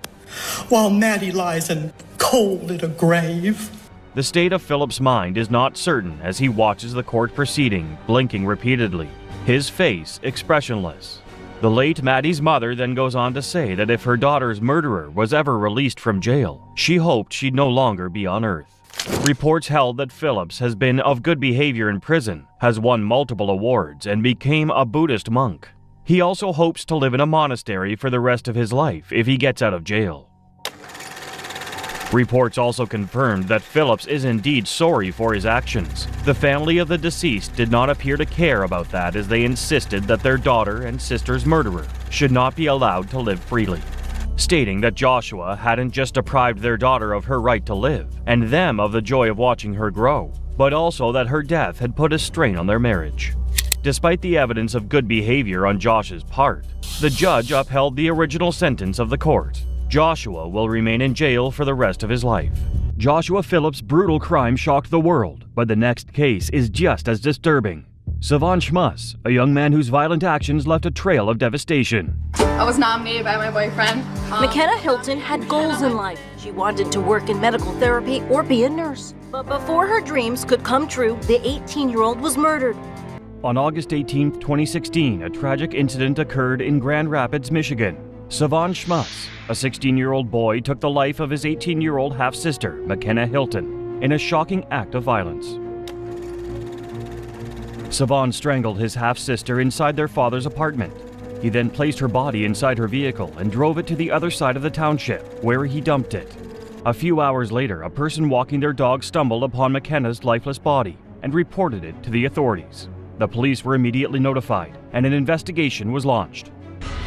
while Maddie lies in cold in a grave? The state of Phillips' mind is not certain as he watches the court proceeding, blinking repeatedly, his face expressionless. The late Maddie's mother then goes on to say that if her daughter's murderer was ever released from jail, she hoped she'd no longer be on Earth. Reports held that Phillips has been of good behavior in prison, has won multiple awards, and became a Buddhist monk. He also hopes to live in a monastery for the rest of his life if he gets out of jail. Reports also confirmed that Phillips is indeed sorry for his actions. The family of the deceased did not appear to care about that as they insisted that their daughter and sister's murderer should not be allowed to live freely, stating that Joshua hadn't just deprived their daughter of her right to live and them of the joy of watching her grow, but also that her death had put a strain on their marriage. Despite the evidence of good behavior on Josh's part, the judge upheld the original sentence of the court. Joshua will remain in jail for the rest of his life. Joshua Phillips' brutal crime shocked the world, but the next case is just as disturbing. Savon Schmuss, a young man whose violent actions left a trail of devastation. I was nominated by my boyfriend. McKenna Hilton had goals in life. She wanted to work in medical therapy or be a nurse. But before her dreams could come true, the 18-year-old was murdered. On August 18, 2016, a tragic incident occurred in Grand Rapids, Michigan. Savon Schmuss, a 16-year-old boy, took the life of his 18-year-old half-sister, McKenna Hilton, in a shocking act of violence. Savon strangled his half-sister inside their father's apartment. He then placed her body inside her vehicle and drove it to the other side of the township, where he dumped it. A few hours later, a person walking their dog stumbled upon McKenna's lifeless body and reported it to the authorities. The police were immediately notified, and an investigation was launched.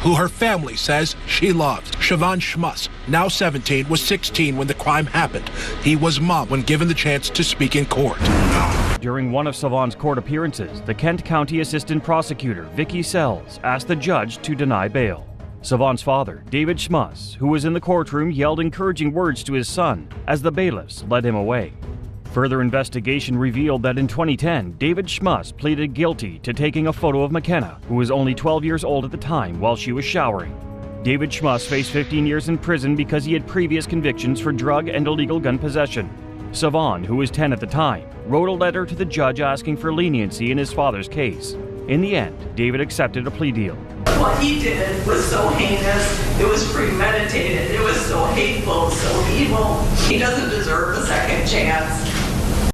Who her family says she loves. Savon Schmuss, now 17, was 16 when the crime happened. He was mom when given the chance to speak in court. During one of Savon's court appearances, the Kent County Assistant Prosecutor, Vicky Sells, asked the judge to deny bail. Savon's father, David Schmuss, who was in the courtroom, yelled encouraging words to his son as the bailiffs led him away. Further investigation revealed that in 2010, David Schmuss pleaded guilty to taking a photo of McKenna, who was only 12 years old at the time, while she was showering. David Schmuss faced 15 years in prison because he had previous convictions for drug and illegal gun possession. Savon, who was 10 at the time, wrote a letter to the judge asking for leniency in his father's case. In the end, David accepted a plea deal. What he did was so heinous, it was premeditated, it was so hateful, so evil. He doesn't deserve a second chance.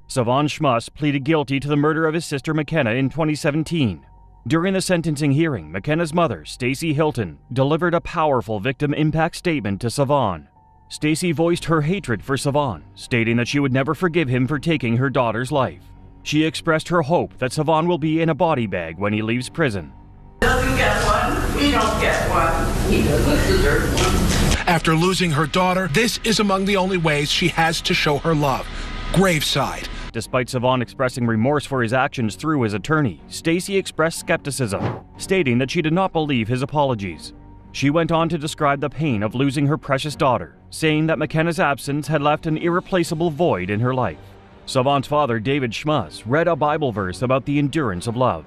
Savon Schmuss pleaded guilty to the murder of his sister McKenna in 2017. During the sentencing hearing, McKenna's mother, Stacy Hilton, delivered a powerful victim impact statement to Savon. Stacy voiced her hatred for Savon, stating that she would never forgive him for taking her daughter's life. She expressed her hope that Savon will be in a body bag when he leaves prison. Doesn't get what We don't get one. He doesn't deserve one. After losing her daughter, this is among the only ways she has to show her love. Graveside. Despite Savon expressing remorse for his actions through his attorney, Stacy expressed skepticism, stating that she did not believe his apologies. She went on to describe the pain of losing her precious daughter, saying that McKenna's absence had left an irreplaceable void in her life. Savon's father, David Schmuss, read a Bible verse about the endurance of love.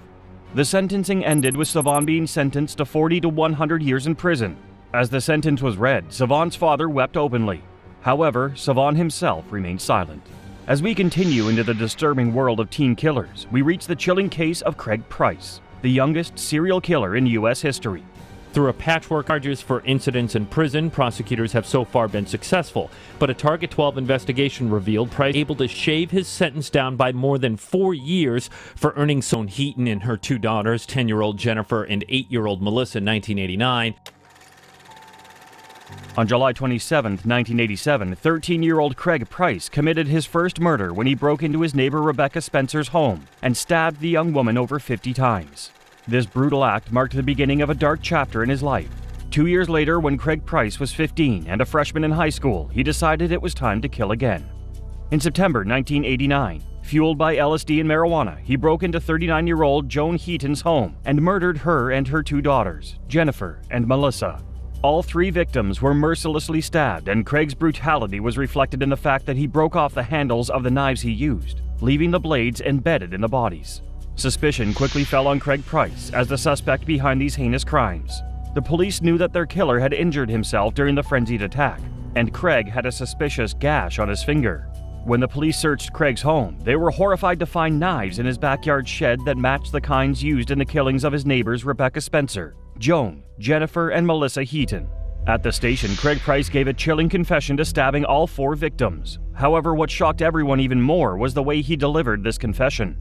The sentencing ended with Savon being sentenced to 40 to 100 years in prison. As the sentence was read, Savon's father wept openly. However, Savon himself remained silent. As we continue into the disturbing world of teen killers, we reach the chilling case of Craig Price, the youngest serial killer in U.S. history. Through a patchwork of charges for incidents in prison, prosecutors have so far been successful. But a Target 12 investigation revealed Price able to shave his sentence down by more than 4 years for earning Soane Heaton and her 2 daughters, 10-year-old Jennifer and 8-year-old Melissa, in 1989. On July 27, 1987, 13-year-old Craig Price committed his first murder when he broke into his neighbor Rebecca Spencer's home and stabbed the young woman over 50 times. This brutal act marked the beginning of a dark chapter in his life. 2 years later, when Craig Price was 15 and a freshman in high school, he decided it was time to kill again. In September 1989, fueled by LSD and marijuana, he broke into 39-year-old Joan Heaton's home and murdered her and her 2 daughters, Jennifer and Melissa. All 3 victims were mercilessly stabbed, and Craig's brutality was reflected in the fact that he broke off the handles of the knives he used, leaving the blades embedded in the bodies. Suspicion quickly fell on Craig Price as the suspect behind these heinous crimes. The police knew that their killer had injured himself during the frenzied attack, and Craig had a suspicious gash on his finger. When the police searched Craig's home, they were horrified to find knives in his backyard shed that matched the kinds used in the killings of his neighbors Rebecca Spencer, Joan, Jennifer, and Melissa Heaton. At the station, Craig Price gave a chilling confession to stabbing all 4 victims. However, what shocked everyone even more was the way he delivered this confession.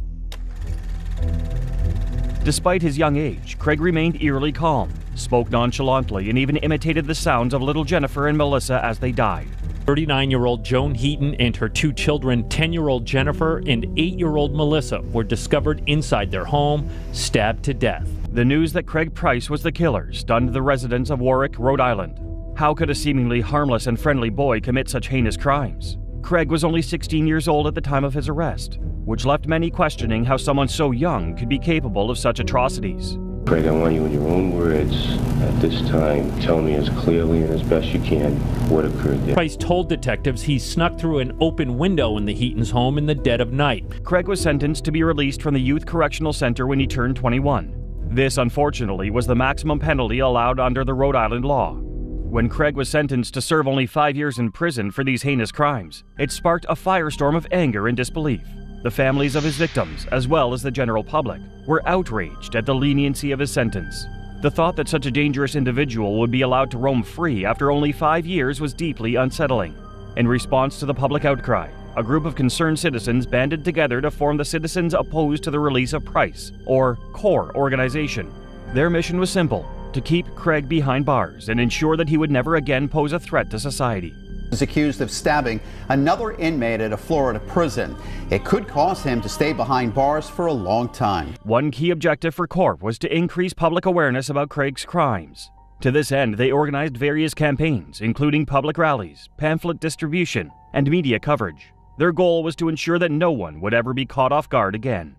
Despite his young age, Craig remained eerily calm, spoke nonchalantly, and even imitated the sounds of little Jennifer and Melissa as they died. 39-year-old Joan Heaton and her 2 children, 10-year-old Jennifer and 8-year-old Melissa, were discovered inside their home, stabbed to death. The news that Craig Price was the killer stunned the residents of Warwick, Rhode Island. How could a seemingly harmless and friendly boy commit such heinous crimes? Craig was only 16 years old at the time of his arrest, which left many questioning how someone so young could be capable of such atrocities. Craig, I want you in your own words at this time. Tell me as clearly and as best you can what occurred there. Price told detectives he snuck through an open window in the Heaton's home in the dead of night. Craig was sentenced to be released from the Youth Correctional Center when he turned 21. This, unfortunately, was the maximum penalty allowed under the Rhode Island law. When Craig was sentenced to serve only 5 years in prison for these heinous crimes, it sparked a firestorm of anger and disbelief. The families of his victims, as well as the general public, were outraged at the leniency of his sentence. The thought that such a dangerous individual would be allowed to roam free after only 5 years was deeply unsettling. In response to the public outcry, a group of concerned citizens banded together to form the Citizens Opposed to the Release of Price, or CORE organization. Their mission was simple: to keep Craig behind bars and ensure that he would never again pose a threat to society. Is accused of stabbing another inmate at a Florida prison. It could cause him to stay behind bars for a long time. One key objective for CORE was to increase public awareness about Craig's crimes. To this end, they organized various campaigns, including public rallies, pamphlet distribution, and media coverage. Their goal was to ensure that no one would ever be caught off guard again.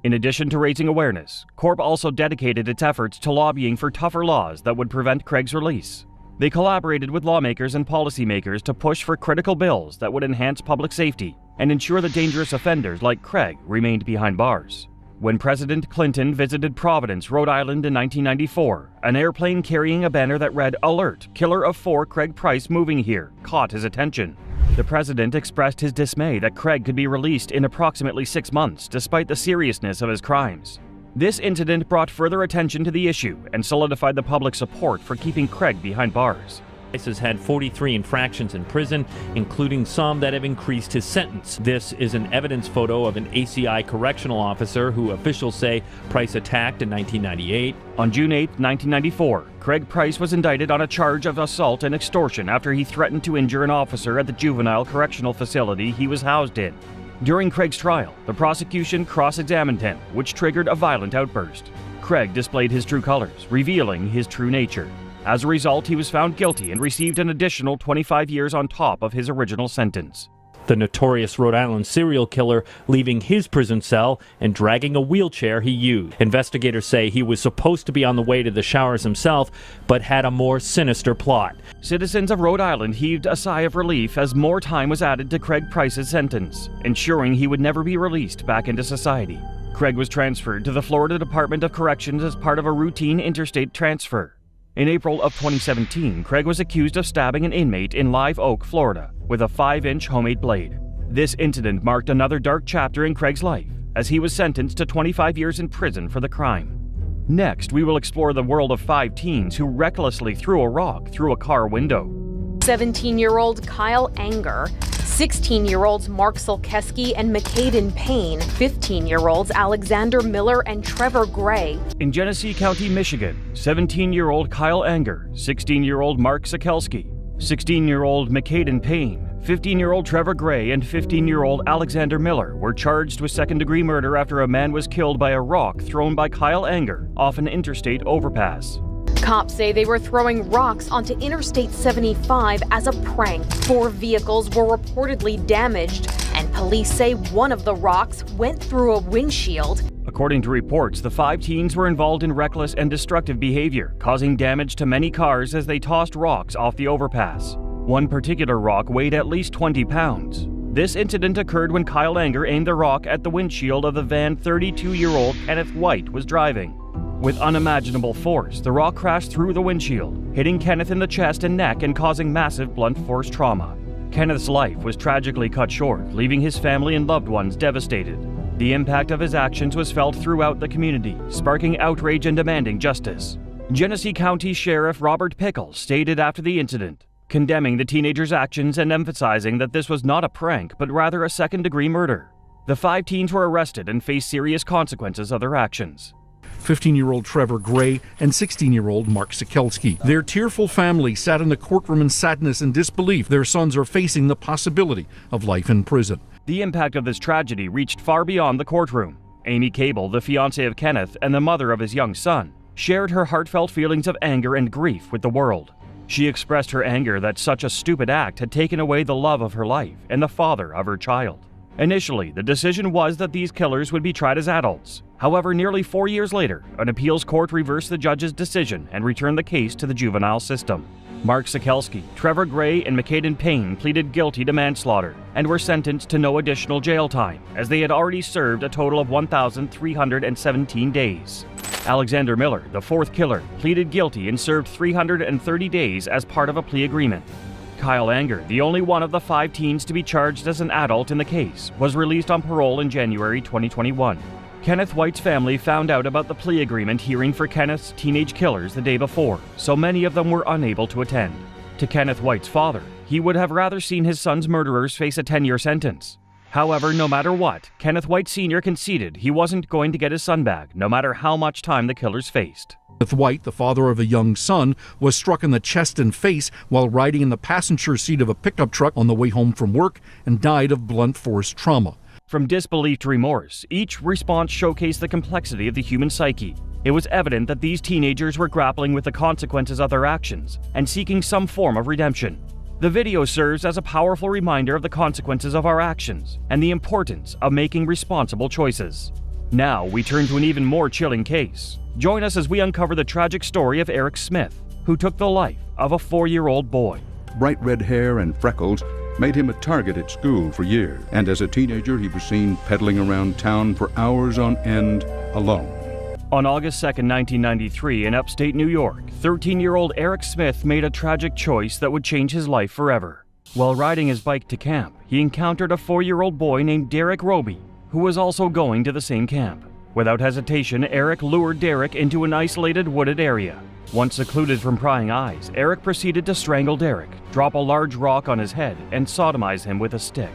In addition to raising awareness, CORE also dedicated its efforts to lobbying for tougher laws that would prevent Craig's release. They collaborated with lawmakers and policymakers to push for critical bills that would enhance public safety and ensure that dangerous offenders like Craig remained behind bars. When President Clinton visited Providence, Rhode Island in 1994, an airplane carrying a banner that read, "Alert, Killer of 4 Craig Price moving here," caught his attention. The president expressed his dismay that Craig could be released in approximately 6 months despite the seriousness of his crimes. This incident brought further attention to the issue and solidified the public's support for keeping Craig behind bars. Price has had 43 infractions in prison, including some that have increased his sentence. This is an evidence photo of an ACI correctional officer who officials say Price attacked in 1998. On June 8, 1994, Craig Price was indicted on a charge of assault and extortion after he threatened to injure an officer at the juvenile correctional facility he was housed in. During Craig's trial, the prosecution cross-examined him, which triggered a violent outburst. Craig displayed his true colors, revealing his true nature. As a result, he was found guilty and received an additional 25 years on top of his original sentence. The notorious Rhode Island serial killer leaving his prison cell and dragging a wheelchair he used. Investigators say he was supposed to be on the way to the showers himself, but had a more sinister plot. Citizens of Rhode Island heaved a sigh of relief as more time was added to Craig Price's sentence, ensuring he would never be released back into society. Craig was transferred to the Florida Department of Corrections as part of a routine interstate transfer. In April of 2017, Craig was accused of stabbing an inmate in Live Oak, Florida, with a 5-inch homemade blade. This incident marked another dark chapter in Craig's life, as he was sentenced to 25 years in prison for the crime. Next, we will explore the world of 5 teens who recklessly threw a rock through a car window. 17-year-old Kyle Anger, 16-year-olds Mark Silkeski and McCaden Payne, 15-year-olds Alexander Miller and Trevor Gray. In Genesee County, Michigan, 17-year-old Kyle Anger, 16-year-old Mark Silkeski, 16-year-old McCaden Payne, 15-year-old Trevor Gray, and 15-year-old Alexander Miller were charged with second-degree murder after a man was killed by a rock thrown by Kyle Anger off an interstate overpass. Cops say they were throwing rocks onto Interstate 75 as a prank. 4 vehicles were reportedly damaged, and police say one of the rocks went through a windshield. According to reports, the 5 teens were involved in reckless and destructive behavior, causing damage to many cars as they tossed rocks off the overpass. One particular rock weighed at least 20 pounds. This incident occurred when Kyle Anger aimed the rock at the windshield of the van 32-year-old Kenneth White was driving. With unimaginable force, the rock crashed through the windshield, hitting Kenneth in the chest and neck and causing massive blunt force trauma. Kenneth's life was tragically cut short, leaving his family and loved ones devastated. The impact of his actions was felt throughout the community, sparking outrage and demanding justice. Genesee County Sheriff Robert Pickles stated after the incident, condemning the teenager's actions and emphasizing that this was not a prank, but rather a second-degree murder. The 5 teens were arrested and faced serious consequences of their actions. 15-year-old Trevor Gray and 16-year-old Mark Sikelski. Their tearful family sat in the courtroom in sadness and disbelief. Their sons are facing the possibility of life in prison. The impact of this tragedy reached far beyond the courtroom. Amy Cable, the fiancée of Kenneth and the mother of his young son, shared her heartfelt feelings of anger and grief with the world. She expressed her anger that such a stupid act had taken away the love of her life and the father of her child. Initially, the decision was that these killers would be tried as adults. However, nearly 4 years later, an appeals court reversed the judge's decision and returned the case to the juvenile system. Mark Sikelski, Trevor Gray, and McCaden Payne pleaded guilty to manslaughter and were sentenced to no additional jail time, as they had already served a total of 1,317 days. Alexander Miller, the 4th killer, pleaded guilty and served 330 days as part of a plea agreement. Kyle Anger, the only one of the 5 teens to be charged as an adult in the case, was released on parole in January 2021. Kenneth White's family found out about the plea agreement hearing for Kenneth's teenage killers the day before, so many of them were unable to attend. To Kenneth White's father, he would have rather seen his son's murderers face a 10-year sentence. However, no matter what, Kenneth White Sr. conceded he wasn't going to get his son back, no matter how much time the killers faced. Kenneth White, the father of a young son, was struck in the chest and face while riding in the passenger seat of a pickup truck on the way home from work and died of blunt force trauma. From disbelief to remorse, each response showcased the complexity of the human psyche. It was evident that these teenagers were grappling with the consequences of their actions and seeking some form of redemption. The video serves as a powerful reminder of the consequences of our actions and the importance of making responsible choices. Now we turn to an even more chilling case. Join us as we uncover the tragic story of Eric Smith, who took the life of a 4-year-old boy. Bright red hair and freckles made him a target at school for years, and as a teenager he was seen peddling around town for hours on end alone. On August 2, 1993, in upstate New York, 13-year-old Eric Smith made a tragic choice that would change his life forever. While riding his bike to camp, he encountered a 4-year-old boy named Derek Roby, who was also going to the same camp. Without hesitation, Eric lured Derek into an isolated wooded area. Once secluded from prying eyes, Eric proceeded to strangle Derek, drop a large rock on his head, and sodomize him with a stick.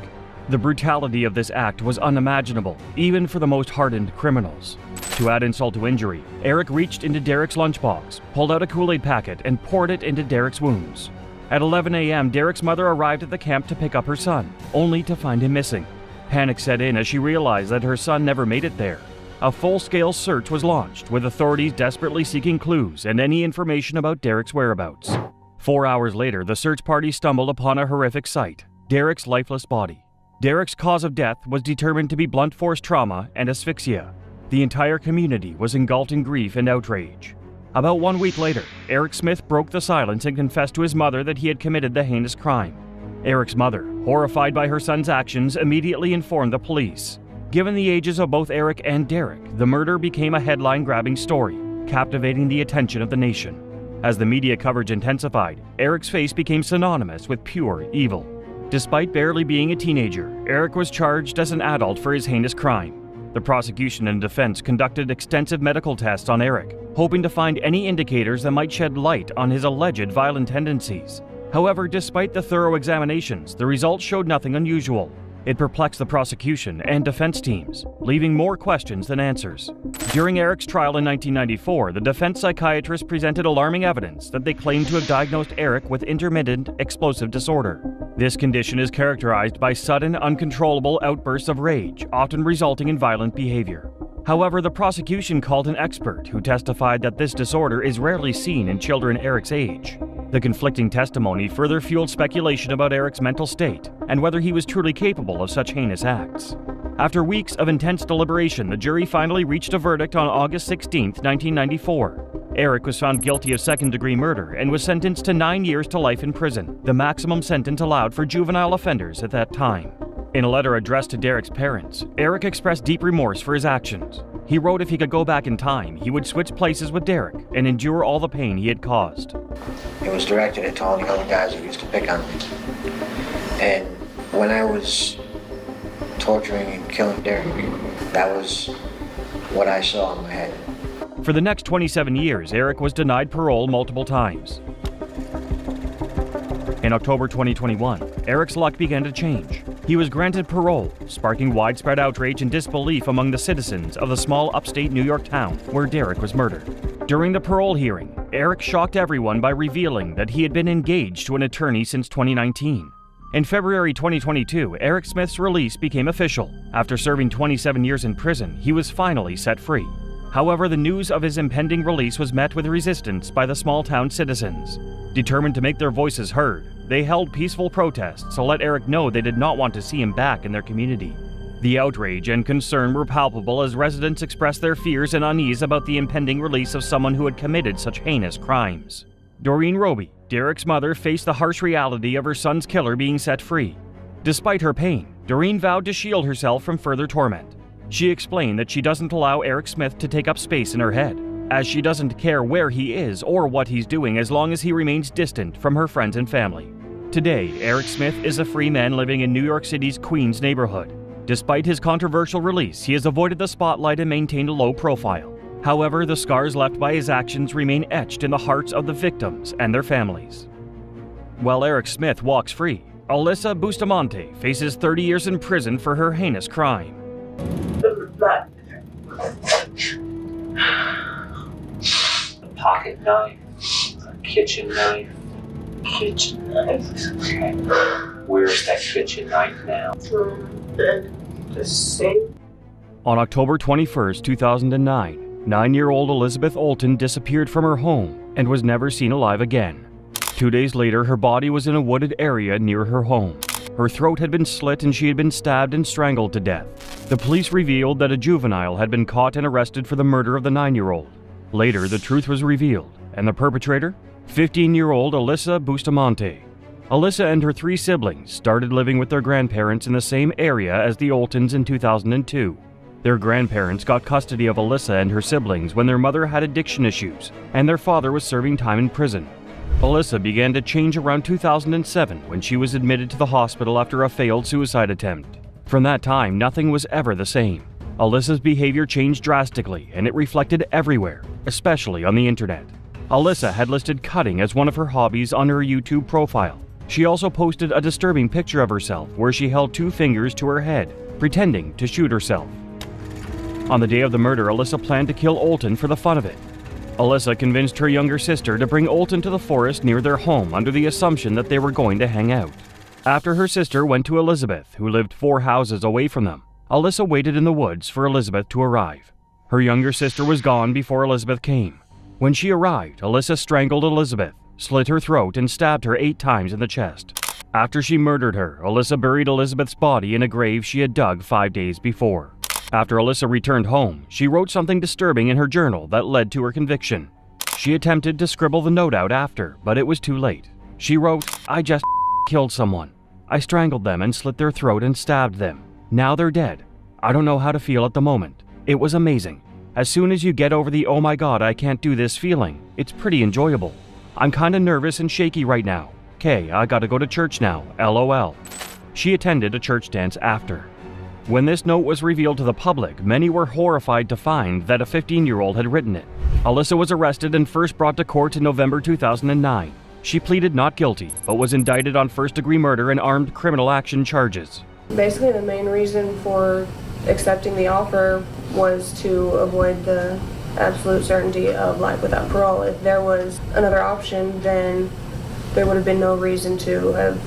The brutality of this act was unimaginable, even for the most hardened criminals. To add insult to injury, Eric reached into Derek's lunchbox, pulled out a Kool-Aid packet, and poured it into Derek's wounds. At 11 a.m., Derek's mother arrived at the camp to pick up her son, only to find him missing. Panic set in as she realized that her son never made it there. A full-scale search was launched, with authorities desperately seeking clues and any information about Derek's whereabouts. 4 hours later, the search party stumbled upon a horrific sight: Derek's lifeless body. Derek's cause of death was determined to be blunt force trauma and asphyxia. The entire community was engulfed in grief and outrage. About 1 week later, Eric Smith broke the silence and confessed to his mother that he had committed the heinous crime. Eric's mother, horrified by her son's actions, immediately informed the police. Given the ages of both Eric and Derek, the murder became a headline-grabbing story, captivating the attention of the nation. As the media coverage intensified, Eric's face became synonymous with pure evil. Despite barely being a teenager, Eric was charged as an adult for his heinous crime. The prosecution and defense conducted extensive medical tests on Eric, hoping to find any indicators that might shed light on his alleged violent tendencies. However, despite the thorough examinations, the results showed nothing unusual. It perplexed the prosecution and defense teams, leaving more questions than answers. During Eric's trial in 1994, the defense psychiatrist presented alarming evidence that they claimed to have diagnosed Eric with intermittent explosive disorder. This condition is characterized by sudden, uncontrollable outbursts of rage, often resulting in violent behavior. However, the prosecution called an expert who testified that this disorder is rarely seen in children Eric's age. The conflicting testimony further fueled speculation about Eric's mental state and whether he was truly capable of such heinous acts. After weeks of intense deliberation, the jury finally reached a verdict on August 16, 1994. Eric was found guilty of second-degree murder and was sentenced to 9 years to life in prison, the maximum sentence allowed for juvenile offenders at that time. In a letter addressed to Derek's parents, Eric expressed deep remorse for his actions. He wrote if he could go back in time, he would switch places with Derek and endure all the pain he had caused. It was directed at all the other guys who used to pick on me. And when I was torturing and killing Derek, that was what I saw in my head. For the next 27 years, Eric was denied parole multiple times. In October 2021, Eric's luck began to change. He was granted parole, sparking widespread outrage and disbelief among the citizens of the small upstate New York town where Derek was murdered. During the parole hearing, Eric shocked everyone by revealing that he had been engaged to an attorney since 2019. In February 2022, Eric Smith's release became official. After serving 27 years in prison, he was finally set free. However, the news of his impending release was met with resistance by the small town citizens. Determined to make their voices heard, they held peaceful protests to let Eric know they did not want to see him back in their community. The outrage and concern were palpable as residents expressed their fears and unease about the impending release of someone who had committed such heinous crimes. Doreen Roby, Derek's mother, faced the harsh reality of her son's killer being set free. Despite her pain, Doreen vowed to shield herself from further torment. She explained that she doesn't allow Eric Smith to take up space in her head, as she doesn't care where he is or what he's doing as long as he remains distant from her friends and family. Today, Eric Smith is a free man living in New York City's Queens neighborhood. Despite his controversial release, he has avoided the spotlight and maintained a low profile. However, the scars left by his actions remain etched in the hearts of the victims and their families. While Eric Smith walks free, Alyssa Bustamante faces 30 years in prison for her heinous crime. A pocket knife, a kitchen knife. Kitchen knife. Okay. Where's that kitchen knife now? The sink. On October 21, 2009, 9-year-old Elizabeth Olton disappeared from her home and was never seen alive again. 2 days later, her body was in a wooded area near her home. Her throat had been slit and she had been stabbed and strangled to death. The police revealed that a juvenile had been caught and arrested for the murder of the 9-year-old. Later, the truth was revealed, and the perpetrator? 15-year-old Alyssa Bustamante. Alyssa and her 3 siblings started living with their grandparents in the same area as the Oltons in 2002. Their grandparents got custody of Alyssa and her siblings when their mother had addiction issues, and their father was serving time in prison. Alyssa began to change around 2007 when she was admitted to the hospital after a failed suicide attempt. From that time, nothing was ever the same. Alyssa's behavior changed drastically, and it reflected everywhere, especially on the internet. Alyssa had listed cutting as one of her hobbies on her YouTube profile. She also posted a disturbing picture of herself where she held 2 fingers to her head, pretending to shoot herself. On the day of the murder, Alyssa planned to kill Olton for the fun of it. Alyssa convinced her younger sister to bring Olton to the forest near their home under the assumption that they were going to hang out. After her sister went to Elizabeth, who lived 4 houses away from them, Alyssa waited in the woods for Elizabeth to arrive. Her younger sister was gone before Elizabeth came. When she arrived, Alyssa strangled Elizabeth, slit her throat, and stabbed her 8 times in the chest. After she murdered her, Alyssa buried Elizabeth's body in a grave she had dug 5 days before. After Alyssa returned home, she wrote something disturbing in her journal that led to her conviction. She attempted to scribble the note out after, but it was too late. She wrote, "I just killed someone. I strangled them and slit their throat and stabbed them. Now they're dead. I don't know how to feel at the moment. It was amazing. As soon as you get over the 'oh my god, I can't do this' feeling, it's pretty enjoyable. I'm kinda nervous and shaky right now. Okay, I gotta go to church now, LOL." She attended a church dance after. When this note was revealed to the public, many were horrified to find that a 15-year-old had written it. Alyssa was arrested and first brought to court in November 2009. She pleaded not guilty, but was indicted on first-degree murder and armed criminal action charges. Basically, the main reason for accepting the offer was to avoid the absolute certainty of life without parole. If there was another option, then there would have been no reason to have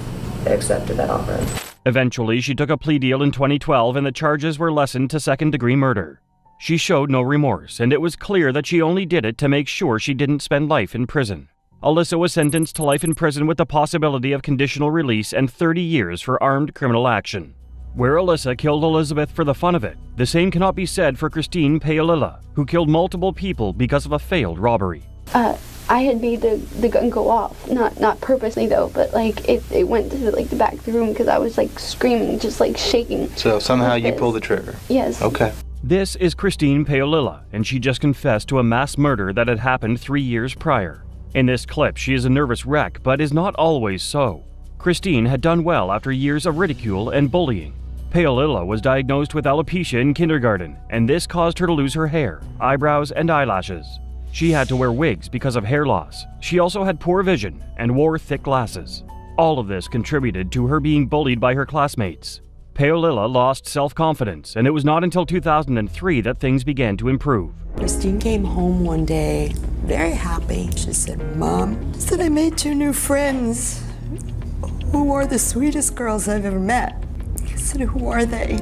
accepted that offer. Eventually, she took a plea deal in 2012 and the charges were lessened to second-degree murder. She showed no remorse, and it was clear that she only did it to make sure she didn't spend life in prison. Alyssa was sentenced to life in prison with the possibility of conditional release and 30 years for armed criminal action. Where Alyssa killed Elizabeth for the fun of it, the same cannot be said for Christine Paolilla, who killed multiple people because of a failed robbery. I had made the gun go off, not purposely though, but like it went to the back of the room because I was like screaming, just like shaking. So somehow you pulled the trigger? Yes. Okay. This is Christine Paolilla, and she just confessed to a mass murder that had happened 3 years prior. In this clip, she is a nervous wreck, but is not always so. Christine had done well after years of ridicule and bullying. Paolilla was diagnosed with alopecia in kindergarten, and this caused her to lose her hair, eyebrows, and eyelashes. She had to wear wigs because of hair loss. She also had poor vision and wore thick glasses. All of this contributed to her being bullied by her classmates. Paolilla lost self-confidence, and it was not until 2003 that things began to improve. Christine came home one day, very happy. She said, "Mom," she said, "I made 2 new friends who are the sweetest girls I've ever met." I said, "Who are they?"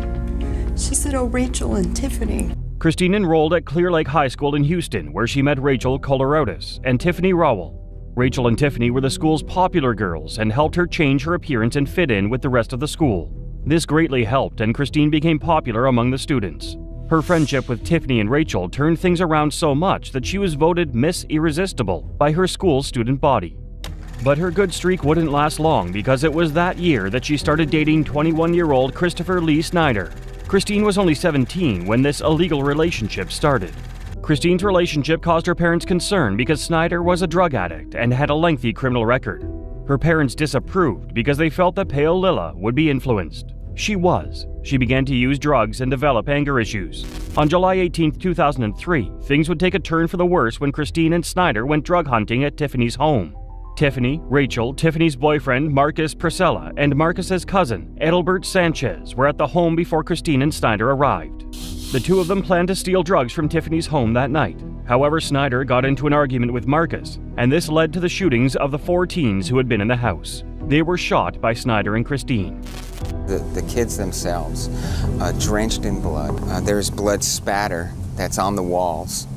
She said, "Oh, Rachel and Tiffany." Christine enrolled at Clear Lake High School in Houston, where she met Rachel Colorados and Tiffany Rowell. Rachel and Tiffany were the school's popular girls and helped her change her appearance and fit in with the rest of the school. This greatly helped, and Christine became popular among the students. Her friendship with Tiffany and Rachel turned things around so much that she was voted Miss Irresistible by her school's student body. But her good streak wouldn't last long because it was that year that she started dating 21-year-old Christopher Lee Snyder. Christine was only 17 when this illegal relationship started. Christine's relationship caused her parents concern because Snyder was a drug addict and had a lengthy criminal record. Her parents disapproved because they felt that Paolilla would be influenced. She was. She began to use drugs and develop anger issues. On July 18, 2003, things would take a turn for the worse when Christine and Snyder went drug hunting at Tiffany's home. Tiffany, Rachel, Tiffany's boyfriend Marcus Priscilla, and Marcus's cousin Edelbert Sanchez were at the home before Christine and Snyder arrived. The two of them planned to steal drugs from Tiffany's home that night. However, Snyder got into an argument with Marcus, and this led to the shootings of the 4 teens who had been in the house. They were shot by Snyder and Christine. The kids themselves, drenched in blood. There's blood spatter that's on the walls.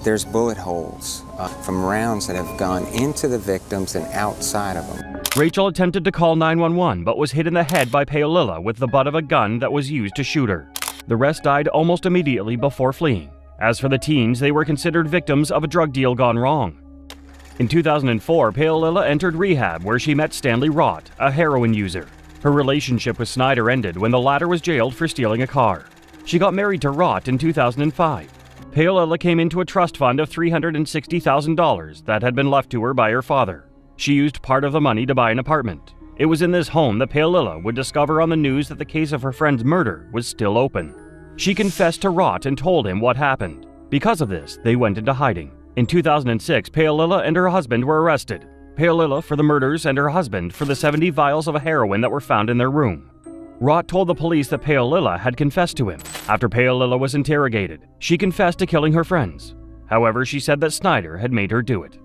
There's bullet holes from rounds that have gone into the victims and outside of them. Rachel attempted to call 911 but was hit in the head by Paolilla with the butt of a gun that was used to shoot her. The rest died almost immediately before fleeing. As for the teens, they were considered victims of a drug deal gone wrong. In 2004, Paolilla entered rehab where she met Stanley Rott, a heroin user. Her relationship with Snyder ended when the latter was jailed for stealing a car. She got married to Rott in 2005. Paolilla came into a trust fund of $360,000 that had been left to her by her father. She used part of the money to buy an apartment. It was in this home that Paolilla would discover on the news that the case of her friend's murder was still open. She confessed to Rott and told him what happened. Because of this, they went into hiding. In 2006, Paolilla and her husband were arrested. Paolilla for the murders and her husband for the 70 vials of heroin that were found in their room. Rott told the police that Paolilla had confessed to him. After Paolilla was interrogated, she confessed to killing her friends. However, she said that Snyder had made her do it.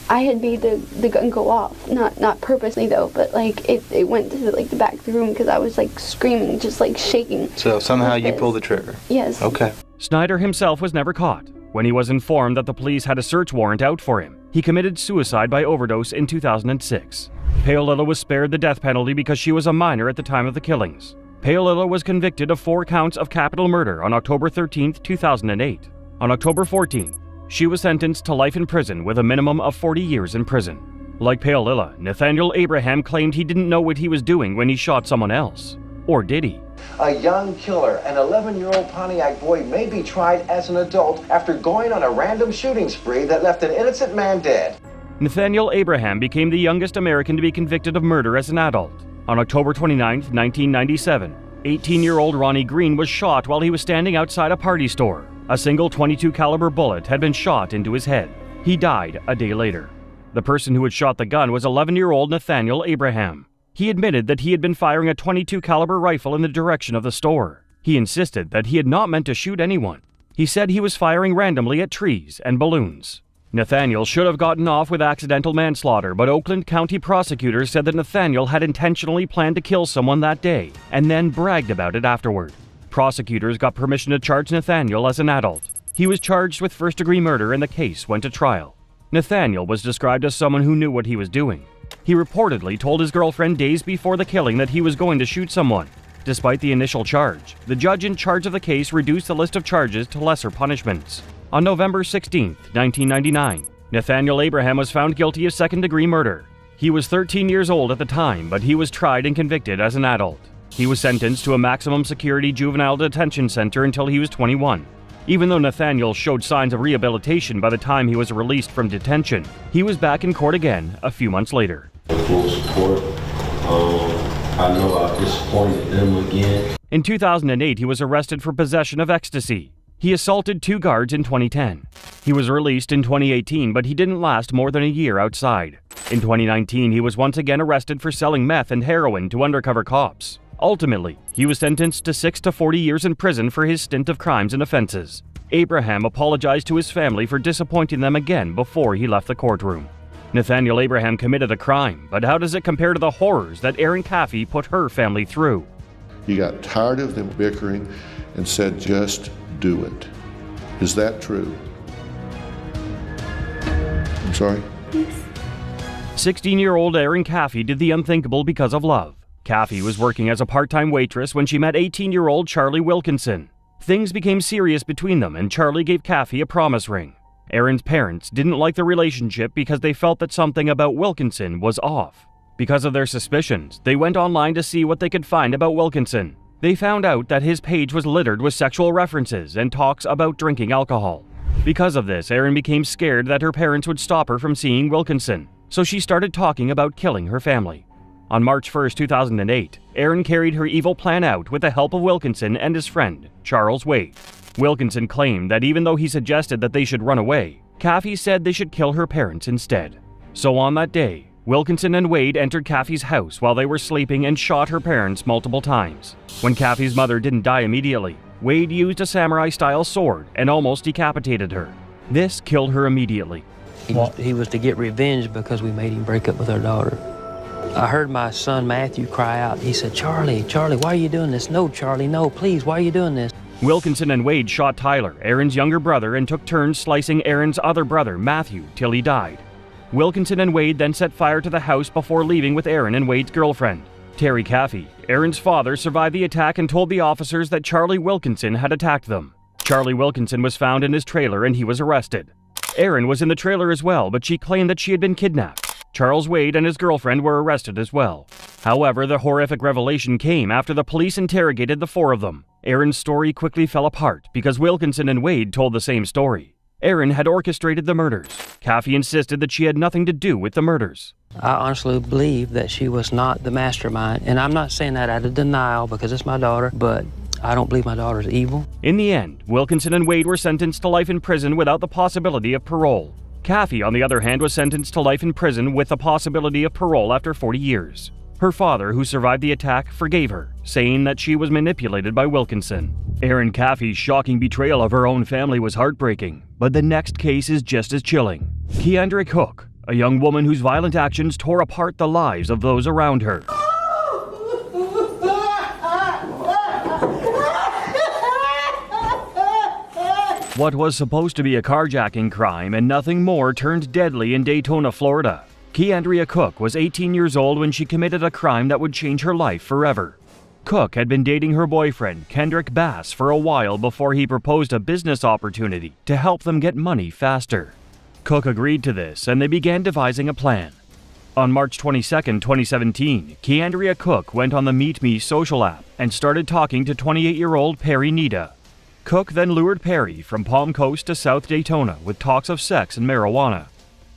I had made the gun go off, not purposely though, but like it went to the back of the room because I was like screaming, just like shaking. So somehow you pulled the trigger? Yes. Okay. Snyder himself was never caught. When he was informed that the police had a search warrant out for him, he committed suicide by overdose in 2006. Paolilla was spared the death penalty because she was a minor at the time of the killings. Paolilla was convicted of 4 counts of capital murder on October 13, 2008. On October 14, she was sentenced to life in prison with a minimum of 40 years in prison. Like Paolilla, Nathaniel Abraham claimed he didn't know what he was doing when he shot someone else. Or did he? A young killer, an 11-year-old Pontiac boy, may be tried as an adult after going on a random shooting spree that left an innocent man dead. Nathaniel Abraham became the youngest American to be convicted of murder as an adult. On October 29, 1997, 18-year-old Ronnie Green was shot while he was standing outside a party store. A single .22 caliber bullet had been shot into his head. He died a day later. The person who had shot the gun was 11-year-old Nathaniel Abraham. He admitted that he had been firing a .22 caliber rifle in the direction of the store. He insisted that he had not meant to shoot anyone. He said he was firing randomly at trees and balloons. Nathaniel should have gotten off with accidental manslaughter, but Oakland County prosecutors said that Nathaniel had intentionally planned to kill someone that day and then bragged about it afterward. Prosecutors got permission to charge Nathaniel as an adult. He was charged with first-degree murder and the case went to trial. Nathaniel was described as someone who knew what he was doing. He reportedly told his girlfriend days before the killing that he was going to shoot someone. Despite the initial charge, the judge in charge of the case reduced the list of charges to lesser punishments. On November 16, 1999, Nathaniel Abraham was found guilty of second-degree murder. He was 13 years old at the time, but he was tried and convicted as an adult. He was sentenced to a maximum security juvenile detention center until he was 21. Even though Nathaniel showed signs of rehabilitation by the time he was released from detention, he was back in court again a few months later. Full support. I know I disappointed them again. In 2008, he was arrested for possession of ecstasy. He assaulted 2 guards in 2010. He was released in 2018, but he didn't last more than a year outside. In 2019, he was once again arrested for selling meth and heroin to undercover cops. Ultimately, he was sentenced to 6 to 40 years in prison for his stint of crimes and offenses. Abraham apologized to his family for disappointing them again before he left the courtroom. Nathaniel Abraham committed a crime, but how does it compare to the horrors that Erin Caffey put her family through? He got tired of them bickering and said, just do it. Is that true? I'm sorry? 16-year-old Erin Caffey did the unthinkable because of love. Caffey was working as a part-time waitress when she met 18-year-old Charlie Wilkinson. Things became serious between them and Charlie gave Caffey a promise ring. Erin's parents didn't like the relationship because they felt that something about Wilkinson was off. Because of their suspicions, they went online to see what they could find about Wilkinson. They found out that his page was littered with sexual references and talks about drinking alcohol. Because of this, Erin became scared that her parents would stop her from seeing Wilkinson, so she started talking about killing her family. On March 1, 2008, Erin carried her evil plan out with the help of Wilkinson and his friend, Charles Wade. Wilkinson claimed that even though he suggested that they should run away, Caffey said they should kill her parents instead. So on that day, Wilkinson and Wade entered Caffey's house while they were sleeping and shot her parents multiple times. When Caffey's mother didn't die immediately, Wade used a samurai-style sword and almost decapitated her. This killed her immediately. He was to get revenge because we made him break up with our daughter. I heard my son Matthew cry out. He said, Charlie, why are you doing this? No, Charlie, no, please, why are you doing this? Wilkinson and Wade shot Tyler, Erin's younger brother, and took turns slicing Erin's other brother, Matthew, till he died. Wilkinson and Wade then set fire to the house before leaving with Erin and Wade's girlfriend. Terry Caffey, Erin's father, survived the attack and told the officers that Charlie Wilkinson had attacked them. Charlie Wilkinson was found in his trailer and he was arrested. Erin was in the trailer as well, but she claimed that she had been kidnapped. Charles Wade and his girlfriend were arrested as well. However, the horrific revelation came after the police interrogated the 4 of them. Erin's story quickly fell apart because Wilkinson and Wade told the same story. Erin had orchestrated the murders. Caffey insisted that she had nothing to do with the murders. I honestly believe that she was not the mastermind, and I'm not saying that out of denial because it's my daughter, but I don't believe my daughter's evil. In the end, Wilkinson and Wade were sentenced to life in prison without the possibility of parole. Caffey, on the other hand, was sentenced to life in prison with the possibility of parole after 40 years. Her father, who survived the attack, forgave her, saying that she was manipulated by Wilkinson. Erin Caffey's shocking betrayal of her own family was heartbreaking, but the next case is just as chilling. Keandrick Hook, a young woman whose violent actions tore apart the lives of those around her. What was supposed to be a carjacking crime and nothing more turned deadly in Daytona, Florida. Keandria Cook was 18 years old when she committed a crime that would change her life forever. Cook had been dating her boyfriend, Kendrick Bass, for a while before he proposed a business opportunity to help them get money faster. Cook agreed to this, and they began devising a plan. On March 22, 2017, Keandria Cook went on the Meet Me social app and started talking to 28-year-old Perry Nita. Cook then lured Perry from Palm Coast to South Daytona with talks of sex and marijuana.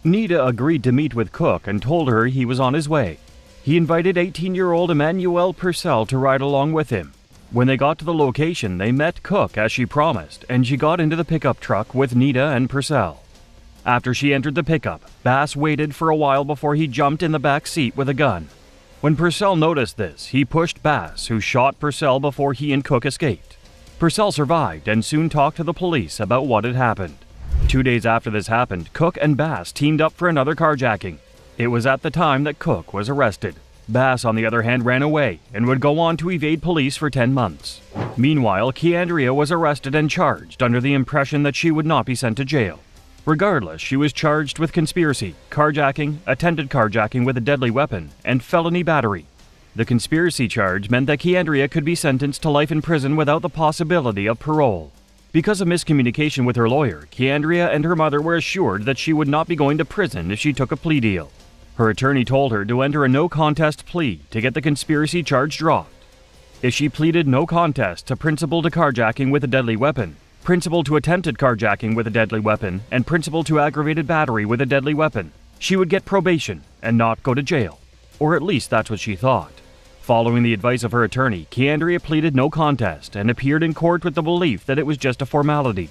Nita agreed to meet with Cook and told her he was on his way. He invited 18-year-old Emmanuel Purcell to ride along with him. When they got to the location, they met Cook as she promised, and she got into the pickup truck with Nita and Purcell. After she entered the pickup, Bass waited for a while before he jumped in the back seat with a gun. When Purcell noticed this, he pushed Bass, who shot Purcell before he and Cook escaped. Purcell survived and soon talked to the police about what had happened. 2 days after this happened, Cook and Bass teamed up for another carjacking. It was at the time that Cook was arrested. Bass, on the other hand, ran away and would go on to evade police for 10 months. Meanwhile, Keandria was arrested and charged under the impression that she would not be sent to jail. Regardless, she was charged with conspiracy, carjacking, attempted carjacking with a deadly weapon, and felony battery. The conspiracy charge meant that Keandria could be sentenced to life in prison without the possibility of parole. Because of miscommunication with her lawyer, Keandria and her mother were assured that she would not be going to prison if she took a plea deal. Her attorney told her to enter a no-contest plea to get the conspiracy charge dropped. If she pleaded no contest to principal to carjacking with a deadly weapon, principal to attempted carjacking with a deadly weapon, and principal to aggravated battery with a deadly weapon, she would get probation and not go to jail. Or at least that's what she thought. Following the advice of her attorney, Keandria pleaded no contest and appeared in court with the belief that it was just a formality.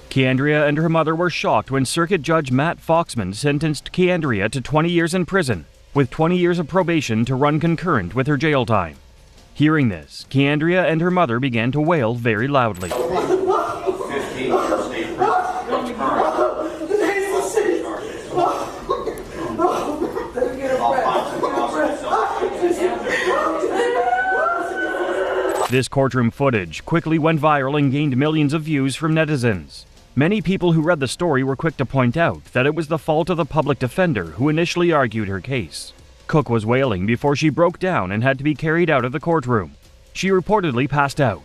Keandria and her mother were shocked when Circuit Judge Matt Foxman sentenced Keandria to 20 years in prison, with 20 years of probation to run concurrent with her jail time. Hearing this, Keandria and her mother began to wail very loudly. This courtroom footage quickly went viral and gained millions of views from netizens. Many people who read the story were quick to point out that it was the fault of the public defender who initially argued her case. Cook was wailing before she broke down and had to be carried out of the courtroom. She reportedly passed out.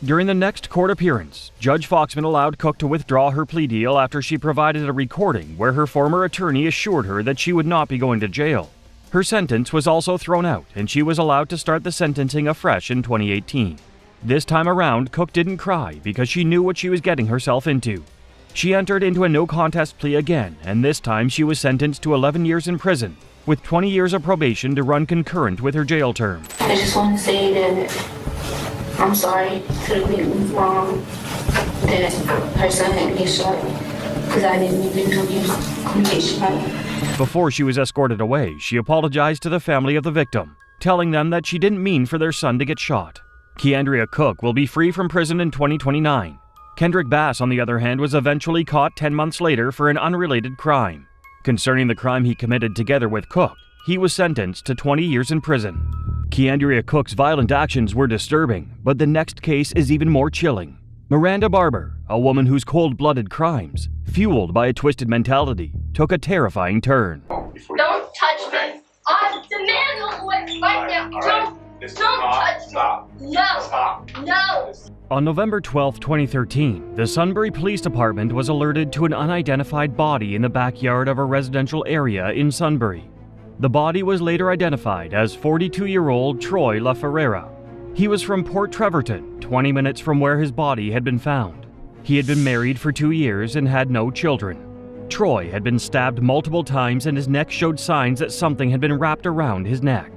During the next court appearance, Judge Foxman allowed Cook to withdraw her plea deal after she provided a recording where her former attorney assured her that she would not be going to jail. Her sentence was also thrown out, and she was allowed to start the sentencing afresh in 2018. This time around, Cook didn't cry because she knew what she was getting herself into. She entered into a no-contest plea again, and this time she was sentenced to 11 years in prison, with 20 years of probation to run concurrent with her jail term. I just want to say that I'm sorry to the people wrong that her son had to get shot, because I didn't even know he was going to get shot. Before she was escorted away, she apologized to the family of the victim, telling them that she didn't mean for their son to get shot. Keandria Cook will be free from prison in 2029. Kendrick Bass, on the other hand, was eventually caught 10 months later for an unrelated crime. Concerning the crime he committed together with Cook, he was sentenced to 20 years in prison. Keandria Cook's violent actions were disturbing, but the next case is even more chilling. Miranda Barber, a woman whose cold-blooded crimes, fueled by a twisted mentality, took a terrifying turn. Don't touch me. I demand a lawyer right now. Don't touch me. No. On November 12, 2013, the Sunbury Police Department was alerted to an unidentified body in the backyard of a residential area in Sunbury. The body was later identified as 42-year-old Troy LaFerrera. He was from Port Trevorton, 20 minutes from where his body had been found. He had been married for 2 years and had no children. Troy had been stabbed multiple times and his neck showed signs that something had been wrapped around his neck.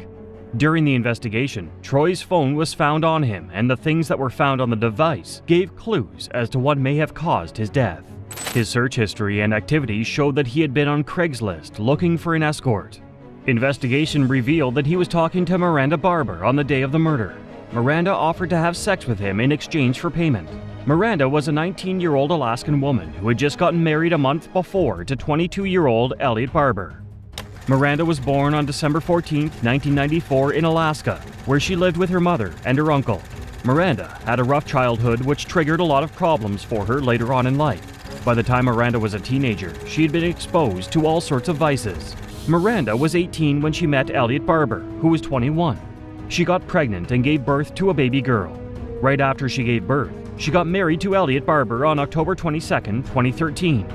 During the investigation, Troy's phone was found on him, and the things that were found on the device gave clues as to what may have caused his death. His search history and activities showed that he had been on Craigslist looking for an escort. Investigation revealed that he was talking to Miranda Barber on the day of the murder. Miranda offered to have sex with him in exchange for payment. Miranda was a 19-year-old Alaskan woman who had just gotten married a month before to 22-year-old Elliot Barber. Miranda was born on December 14, 1994 in Alaska, where she lived with her mother and her uncle. Miranda had a rough childhood which triggered a lot of problems for her later on in life. By the time Miranda was a teenager, she had been exposed to all sorts of vices. Miranda was 18 when she met Elliot Barber, who was 21. She got pregnant and gave birth to a baby girl. Right after she gave birth, she got married to Elliot Barber on October 22, 2013.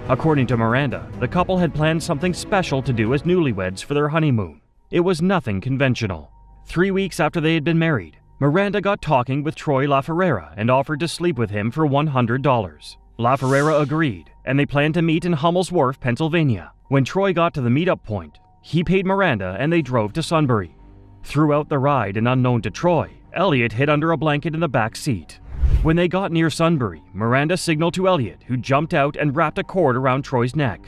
According to Miranda, the couple had planned something special to do as newlyweds for their honeymoon. It was nothing conventional. 3 weeks after they had been married, Miranda got talking with Troy LaFerrera and offered to sleep with him for $100. LaFerrera agreed, and they planned to meet in Hummel's Wharf, Pennsylvania. When Troy got to the meetup point, he paid Miranda and they drove to Sunbury. Throughout the ride and unknown to Troy, Elliot hid under a blanket in the back seat. When they got near Sunbury, Miranda signaled to Elliot, who jumped out and wrapped a cord around Troy's neck.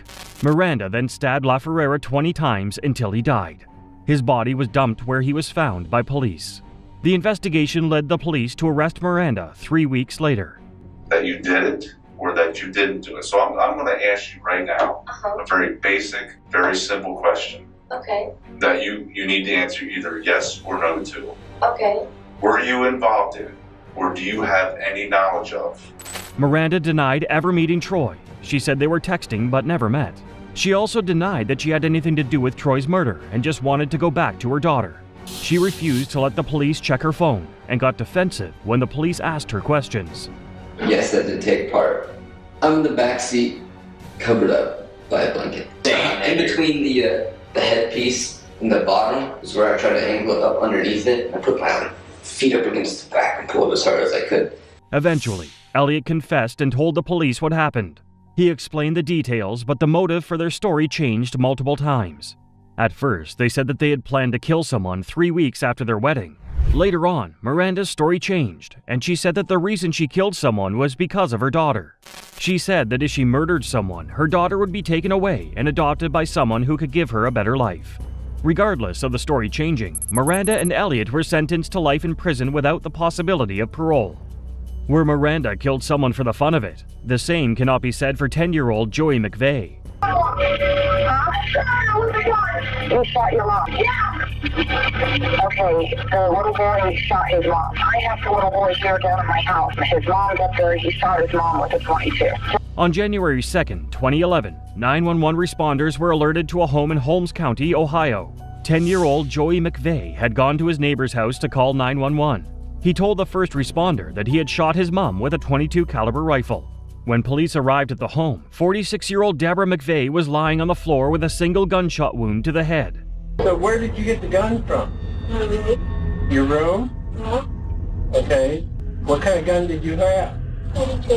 Miranda then stabbed LaFerrera 20 times until he died. His body was dumped where he was found by police. The investigation led the police to arrest Miranda 3 weeks later. That you did it or that you didn't do it. So I'm going to ask you right now a very basic, very simple question. Okay. That you need to answer either yes or no to. Okay. Were you involved in it? Or do you have any knowledge of? Miranda denied ever meeting Troy. She said they were texting but never met. She also denied that she had anything to do with Troy's murder and just wanted to go back to her daughter. She refused to let the police check her phone and got defensive when the police asked her questions. Yes, I did take part. I'm in the back seat, covered up by a blanket. In between the headpiece and the bottom is where I tried to angle it up underneath it. I put my feet up against the back and pulled as hard as I could. Eventually, Elliot confessed and told the police what happened. He explained the details, but the motive for their story changed multiple times. At first, they said that they had planned to kill someone 3 weeks after their wedding. Later on, Miranda's story changed, and she said that the reason she killed someone was because of her daughter. She said that if she murdered someone, her daughter would be taken away and adopted by someone who could give her a better life. Regardless of the story changing, Miranda and Elliot were sentenced to life in prison without the possibility of parole. Where Miranda killed someone for the fun of it, the same cannot be said for 10-year-old Joey McVeigh. You shot your mom? Yeah. Okay, the little boy shot his mom. I have the little boy here down at my house. His mom's up there. He shot his mom with a .22. On January 2nd, 2011, 911 responders were alerted to a home in Holmes County, Ohio. 10-year-old Joey McVeigh had gone to his neighbor's house to call 911. He told the first responder that he had shot his mom with a .22 caliber rifle. When police arrived at the home, 46-year-old Deborah McVeigh was lying on the floor with a single gunshot wound to the head. So where did you get the gun from? Your room? Yeah. Okay. What kind of gun did you have? 22.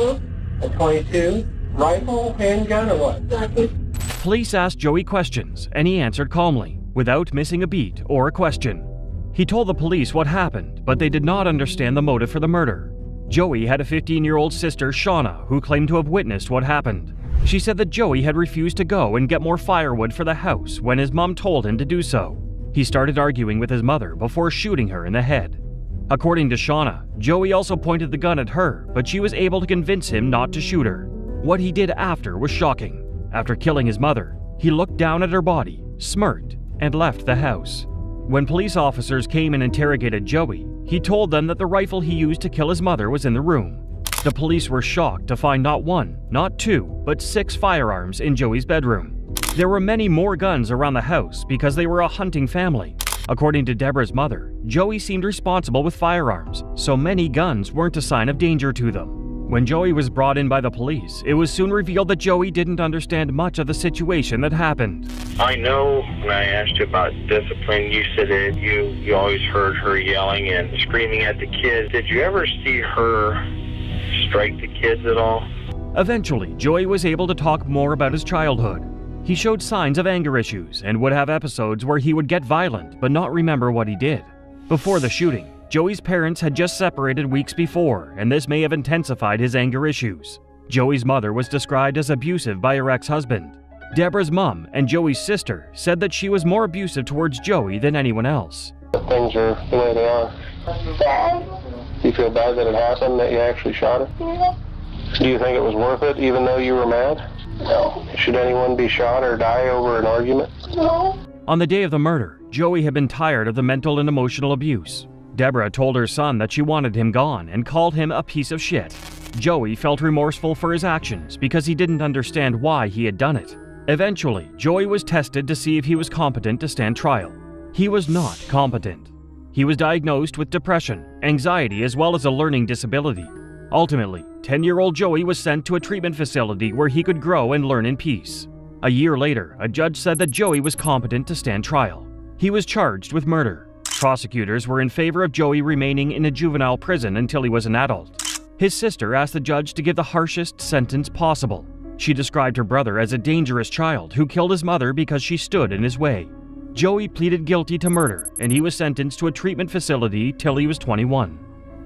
A .22? Rifle, handgun, or what? Nothing. Police asked Joey questions, and he answered calmly, without missing a beat or a question. He told the police what happened, but they did not understand the motive for the murder. Joey had a 15-year-old sister, Shauna, who claimed to have witnessed what happened. She said that Joey had refused to go and get more firewood for the house when his mom told him to do so. He started arguing with his mother before shooting her in the head. According to Shauna, Joey also pointed the gun at her, but she was able to convince him not to shoot her. What he did after was shocking. After killing his mother, he looked down at her body, smirked, and left the house. When police officers came and interrogated Joey, he told them that the rifle he used to kill his mother was in the room. The police were shocked to find not one, not two, but 6 firearms in Joey's bedroom. There were many more guns around the house because they were a hunting family. According to Deborah's mother, Joey seemed responsible with firearms, so many guns weren't a sign of danger to them. When Joey was brought in by the police, it was soon revealed that Joey didn't understand much of the situation that happened. I know when I asked you about discipline, you said that you always heard her yelling and screaming at the kids. Did you ever see her strike the kids at all? Eventually, Joey was able to talk more about his childhood. He showed signs of anger issues and would have episodes where he would get violent but not remember what he did. Before the shooting, Joey's parents had just separated weeks before, and this may have intensified his anger issues. Joey's mother was described as abusive by her ex-husband. Deborah's mom and Joey's sister said that she was more abusive towards Joey than anyone else. Things are the way they are. Do you feel bad that it happened, that you actually shot her? Yeah. Do you think it was worth it, even though you were mad? No. Should anyone be shot or die over an argument? No. On the day of the murder, Joey had been tired of the mental and emotional abuse. Deborah told her son that she wanted him gone and called him a piece of shit. Joey felt remorseful for his actions because he didn't understand why he had done it. Eventually, Joey was tested to see if he was competent to stand trial. He was not competent. He was diagnosed with depression, anxiety, as well as a learning disability. Ultimately, 10-year-old Joey was sent to a treatment facility where he could grow and learn in peace. A year later, a judge said that Joey was competent to stand trial. He was charged with murder. Prosecutors were in favor of Joey remaining in a juvenile prison until he was an adult. His sister asked the judge to give the harshest sentence possible. She described her brother as a dangerous child who killed his mother because she stood in his way. Joey pleaded guilty to murder, and he was sentenced to a treatment facility till he was 21.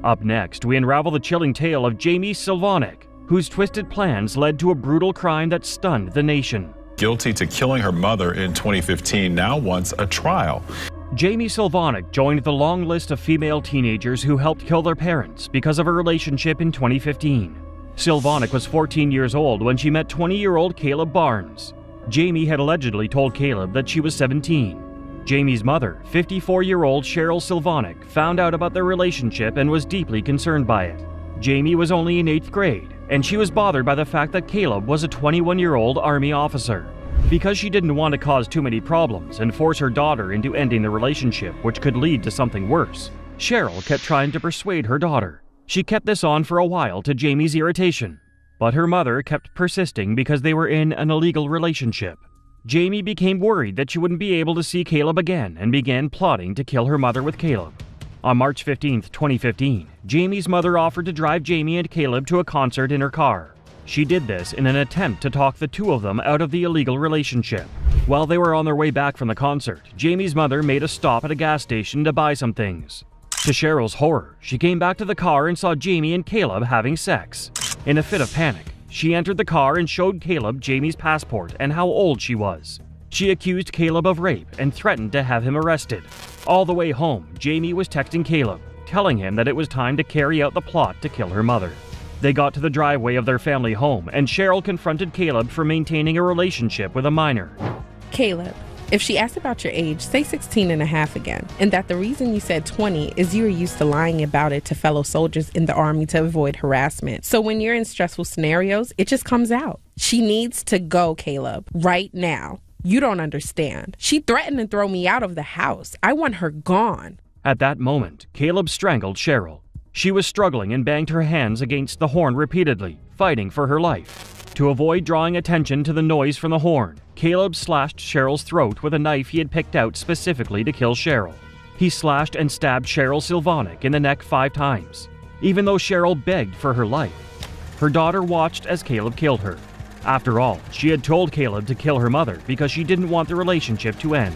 Up next, we unravel the chilling tale of Jamie Sylvanek, whose twisted plans led to a brutal crime that stunned the nation. Guilty to killing her mother in 2015, now wants a trial. Jamie Sylvanek joined the long list of female teenagers who helped kill their parents because of a relationship in 2015. Sylvanek was 14 years old when she met 20-year-old Caleb Barnes. Jamie had allegedly told Caleb that she was 17. Jamie's mother, 54-year-old Cheryl Sylvanek, found out about their relationship and was deeply concerned by it. Jamie was only in 8th grade, and she was bothered by the fact that Caleb was a 21-year-old Army officer. Because she didn't want to cause too many problems and force her daughter into ending the relationship, which could lead to something worse, Cheryl kept trying to persuade her daughter. She kept this on for a while to Jamie's irritation, but her mother kept persisting because they were in an illegal relationship. Jamie became worried that she wouldn't be able to see Caleb again and began plotting to kill her mother with Caleb. On March 15, 2015, Jamie's mother offered to drive Jamie and Caleb to a concert in her car. She did this in an attempt to talk the two of them out of the illegal relationship. While they were on their way back from the concert, Jamie's mother made a stop at a gas station to buy some things. To Cheryl's horror, she came back to the car and saw Jamie and Caleb having sex. In a fit of panic, she entered the car and showed Caleb Jamie's passport and how old she was. She accused Caleb of rape and threatened to have him arrested. All the way home, Jamie was texting Caleb, telling him that it was time to carry out the plot to kill her mother. They got to the driveway of their family home, and Cheryl confronted Caleb for maintaining a relationship with a minor. Caleb, if she asks about your age, say 16 and a half again, and that the reason you said 20 is you were used to lying about it to fellow soldiers in the Army to avoid harassment. So when you're in stressful scenarios, it just comes out. She needs to go, Caleb, right now. You don't understand. She threatened to throw me out of the house. I want her gone. At that moment, Caleb strangled Cheryl. She was struggling and banged her hands against the horn repeatedly, fighting for her life. To avoid drawing attention to the noise from the horn, Caleb slashed Cheryl's throat with a knife he had picked out specifically to kill Cheryl. He slashed and stabbed Cheryl Sylvanek in the neck 5 times. Even though Cheryl begged for her life, her daughter watched as Caleb killed her. After all, she had told Caleb to kill her mother because she didn't want the relationship to end.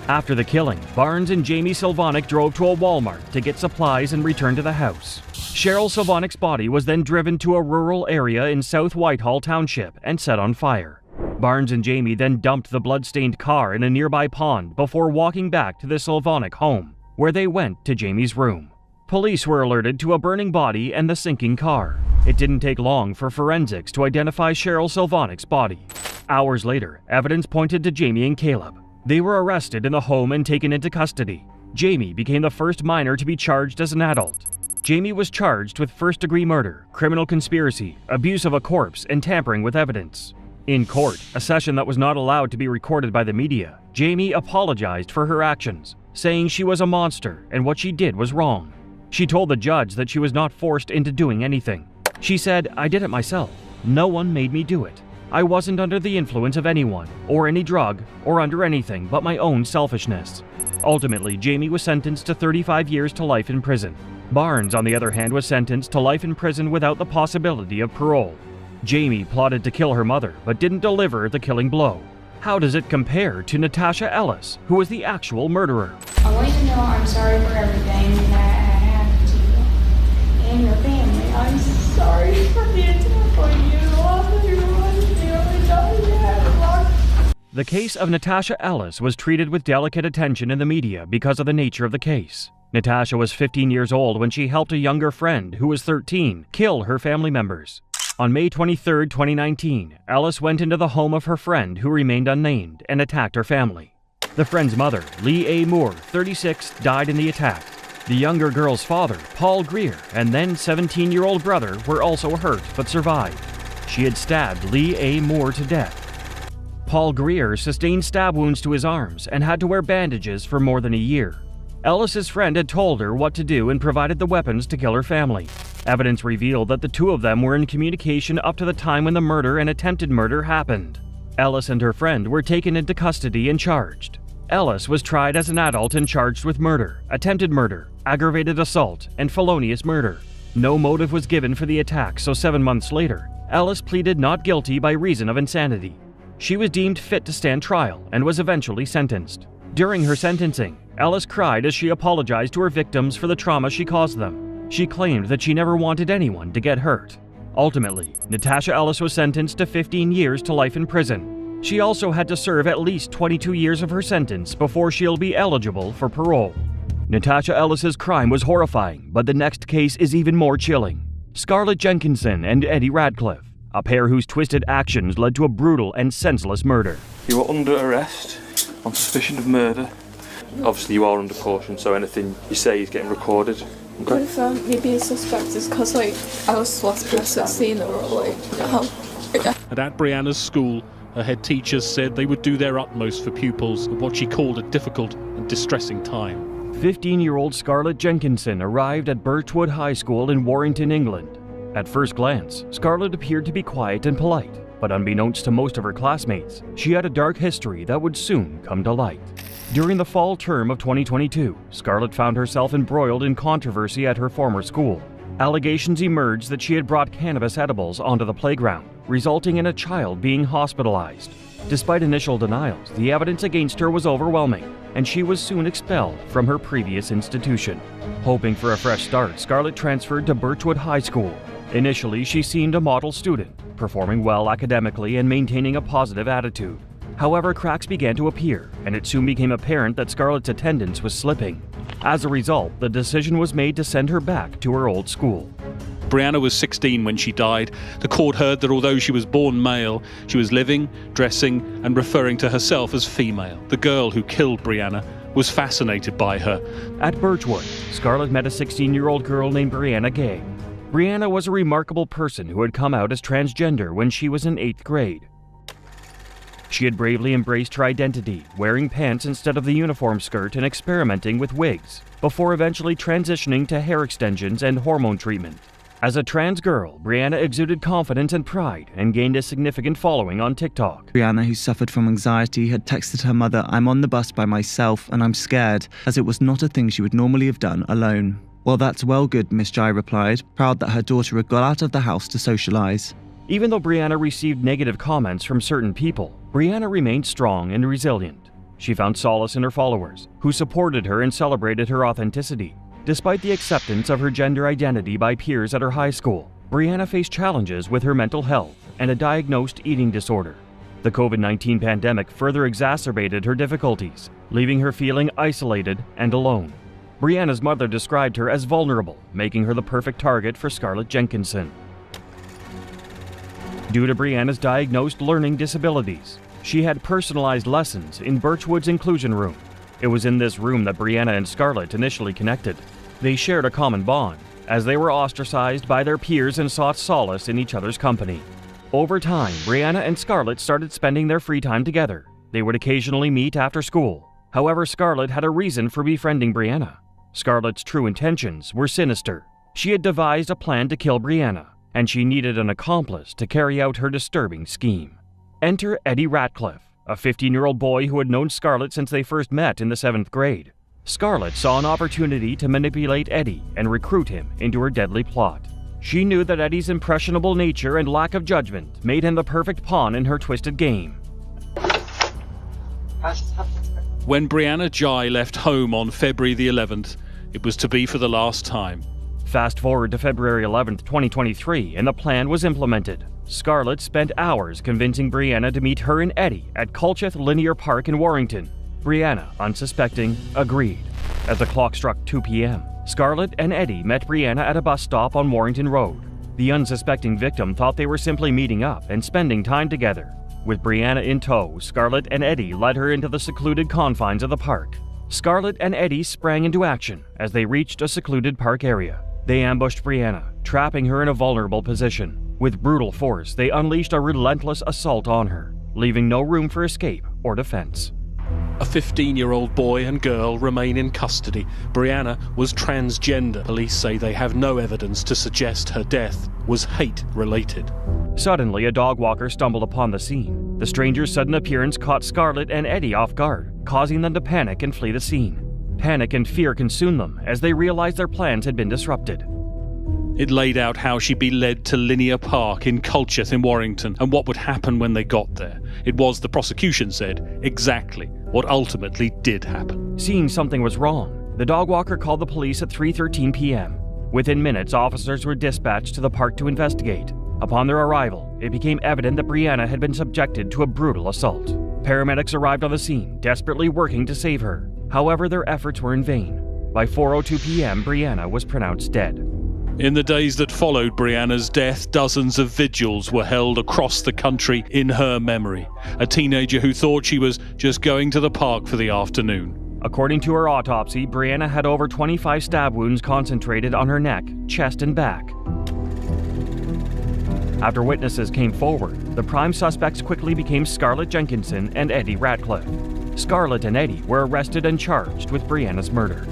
After the killing, Barnes and Jamie Sylvanek drove to a Walmart to get supplies and return to the house. Cheryl Sylvanek's body was then driven to a rural area in South Whitehall Township and set on fire. Barnes and Jamie then dumped the blood-stained car in a nearby pond before walking back to the Sylvanek home, where they went to Jamie's room. Police were alerted to a burning body and the sinking car. It didn't take long for forensics to identify Cheryl Sylvanek's body. Hours later, evidence pointed to Jamie and Caleb. They were arrested in the home and taken into custody. Jamie became the first minor to be charged as an adult. Jamie was charged with first-degree murder, criminal conspiracy, abuse of a corpse, and tampering with evidence. In court, a session that was not allowed to be recorded by the media, Jamie apologized for her actions, saying she was a monster and what she did was wrong. She told the judge that she was not forced into doing anything. She said, "I did it myself. No one made me do it. I wasn't under the influence of anyone, or any drug, or under anything but my own selfishness." Ultimately, Jamie was sentenced to 35 years to life in prison. Barnes, on the other hand, was sentenced to life in prison without the possibility of parole. Jamie plotted to kill her mother, but didn't deliver the killing blow. How does it compare to Natasha Ellis, who was the actual murderer? I want you to know I'm sorry for everything that happened to you and your family. I'm sorry for the attack on you. The case of Natasha Ellis was treated with delicate attention in the media because of the nature of the case. Natasha was 15 years old when she helped a younger friend, who was 13, kill her family members. On May 23, 2019, Ellis went into the home of her friend, who remained unnamed, and attacked her family. The friend's mother, Lee A. Moore, 36, died in the attack. The younger girl's father, Paul Greer, and then 17-year-old brother were also hurt but survived. She had stabbed Lee A. Moore to death. Paul Greer sustained stab wounds to his arms and had to wear bandages for more than a year. Ellis's friend had told her what to do and provided the weapons to kill her family. Evidence revealed that the two of them were in communication up to the time when the murder and attempted murder happened. Ellis and her friend were taken into custody and charged. Ellis was tried as an adult and charged with murder, attempted murder, aggravated assault, and felonious murder. No motive was given for the attack, so 7 months later, Ellis pleaded not guilty by reason of insanity. She was deemed fit to stand trial and was eventually sentenced. During her sentencing, Ellis cried as she apologized to her victims for the trauma she caused them. She claimed that she never wanted anyone to get hurt. Ultimately, Natasha Ellis was sentenced to 15 years to life in prison. She also had to serve at least 22 years of her sentence before she'll be eligible for parole. Natasha Ellis's crime was horrifying, but the next case is even more chilling. Scarlett Jenkinson and Eddie Radcliffe, a pair whose twisted actions led to a brutal and senseless murder. You are under arrest on suspicion of murder. Obviously you are under caution, so anything you say is getting recorded. Okay. What if me being suspect is because I was the last person seen or And at Brianna's school, her head teachers said they would do their utmost for pupils at what she called a difficult and distressing time. 15-year-old Scarlett Jenkinson arrived at Birchwood High School in Warrington, England. At first glance, Scarlett appeared to be quiet and polite, but unbeknownst to most of her classmates, she had a dark history that would soon come to light. During the fall term of 2022, Scarlett found herself embroiled in controversy at her former school. Allegations emerged that she had brought cannabis edibles onto the playground, resulting in a child being hospitalized. Despite initial denials, the evidence against her was overwhelming, and she was soon expelled from her previous institution. Hoping for a fresh start, Scarlett transferred to Birchwood High School. Initially, she seemed a model student, performing well academically and maintaining a positive attitude. However, cracks began to appear, and it soon became apparent that Scarlett's attendance was slipping. As a result, the decision was made to send her back to her old school. Brianna was 16 when she died. The court heard that although she was born male, she was living, dressing, and referring to herself as female. The girl who killed Brianna was fascinated by her. At Birchwood, Scarlett met a 16-year-old girl named Brianna Gay. Brianna was a remarkable person who had come out as transgender when she was in 8th grade. She had bravely embraced her identity, wearing pants instead of the uniform skirt and experimenting with wigs, before eventually transitioning to hair extensions and hormone treatment. As a trans girl, Brianna exuded confidence and pride and gained a significant following on TikTok. Brianna, who suffered from anxiety, had texted her mother, "I'm on the bus by myself and I'm scared," as it was not a thing she would normally have done alone. "Well, that's well good," Miss Jai replied, proud that her daughter had got out of the house to socialize. Even though Brianna received negative comments from certain people, Brianna remained strong and resilient. She found solace in her followers, who supported her and celebrated her authenticity. Despite the acceptance of her gender identity by peers at her high school, Brianna faced challenges with her mental health and a diagnosed eating disorder. The COVID-19 pandemic further exacerbated her difficulties, leaving her feeling isolated and alone. Brianna's mother described her as vulnerable, making her the perfect target for Scarlett Jenkinson. Due to Brianna's diagnosed learning disabilities, she had personalized lessons in Birchwood's inclusion room. It was in this room that Brianna and Scarlett initially connected. They shared a common bond, as they were ostracized by their peers and sought solace in each other's company. Over time, Brianna and Scarlett started spending their free time together. They would occasionally meet after school. However, Scarlett had a reason for befriending Brianna. Scarlett's true intentions were sinister. She had devised a plan to kill Brianna, and she needed an accomplice to carry out her disturbing scheme. Enter Eddie Radcliffe, a 15-year-old boy who had known Scarlett since they first met in the 7th grade. Scarlett saw an opportunity to manipulate Eddie and recruit him into her deadly plot. She knew that Eddie's impressionable nature and lack of judgment made him the perfect pawn in her twisted game. When Brianna Jai left home on February the 11th, it was to be for the last time. Fast forward to February 11th, 2023, and the plan was implemented. Scarlett spent hours convincing Brianna to meet her and Eddie at Culcheth Linear Park in Warrington. Brianna, unsuspecting, agreed. As the clock struck 2 p.m., Scarlett and Eddie met Brianna at a bus stop on Warrington Road. The unsuspecting victim thought they were simply meeting up and spending time together. With Brianna in tow, Scarlett and Eddie led her into the secluded confines of the park. Scarlett and Eddie sprang into action as they reached a secluded park area. They ambushed Brianna, trapping her in a vulnerable position. With brutal force, they unleashed a relentless assault on her, leaving no room for escape or defense. A 15-year-old boy and girl remain in custody. Brianna was transgender. Police say they have no evidence to suggest her death was hate-related. Suddenly, a dog walker stumbled upon the scene. The stranger's sudden appearance caught Scarlett and Eddie off guard, causing them to panic and flee the scene. Panic and fear consumed them as they realized their plans had been disrupted. It laid out how she'd be led to Linear Park in Colchester in Warrington and what would happen when they got there. It was, the prosecution said, exactly what ultimately did happen. Seeing something was wrong, the dog walker called the police at 3:13 p.m. Within minutes, officers were dispatched to the park to investigate. Upon their arrival, it became evident that Brianna had been subjected to a brutal assault. Paramedics arrived on the scene, desperately working to save her. However, their efforts were in vain. By 4:02 p.m., Brianna was pronounced dead. In the days that followed Brianna's death, dozens of vigils were held across the country in her memory. A teenager who thought she was just going to the park for the afternoon. According to her autopsy, Brianna had over 25 stab wounds concentrated on her neck, chest, and back. After witnesses came forward, the prime suspects quickly became Scarlett Jenkinson and Eddie Ratcliffe. Scarlett and Eddie were arrested and charged with Brianna's murder.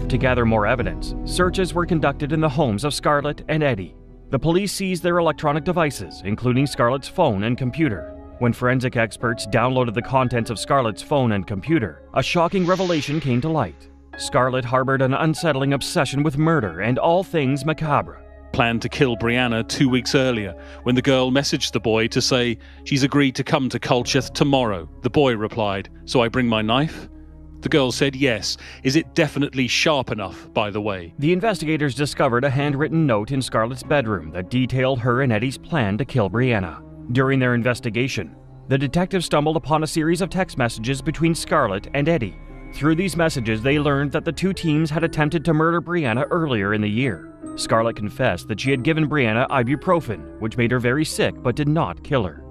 To gather more evidence, searches were conducted in the homes of Scarlett and Eddie. The police seized their electronic devices, including Scarlett's phone and computer. When forensic experts downloaded the contents of Scarlett's phone and computer, a shocking revelation came to light. Scarlett harbored an unsettling obsession with murder and all things macabre. Planned to kill Brianna 2 weeks earlier when the girl messaged the boy to say she's agreed to come to Colchester tomorrow. The boy replied, "So I bring my knife?" The girl said yes. Is it definitely sharp enough, by the way? The investigators discovered a handwritten note in Scarlett's bedroom that detailed her and Eddie's plan to kill Brianna. During their investigation, the detectives stumbled upon a series of text messages between Scarlett and Eddie. Through these messages, they learned that the two teams had attempted to murder Brianna earlier in the year. Scarlett confessed that she had given Brianna ibuprofen, which made her very sick but did not kill her.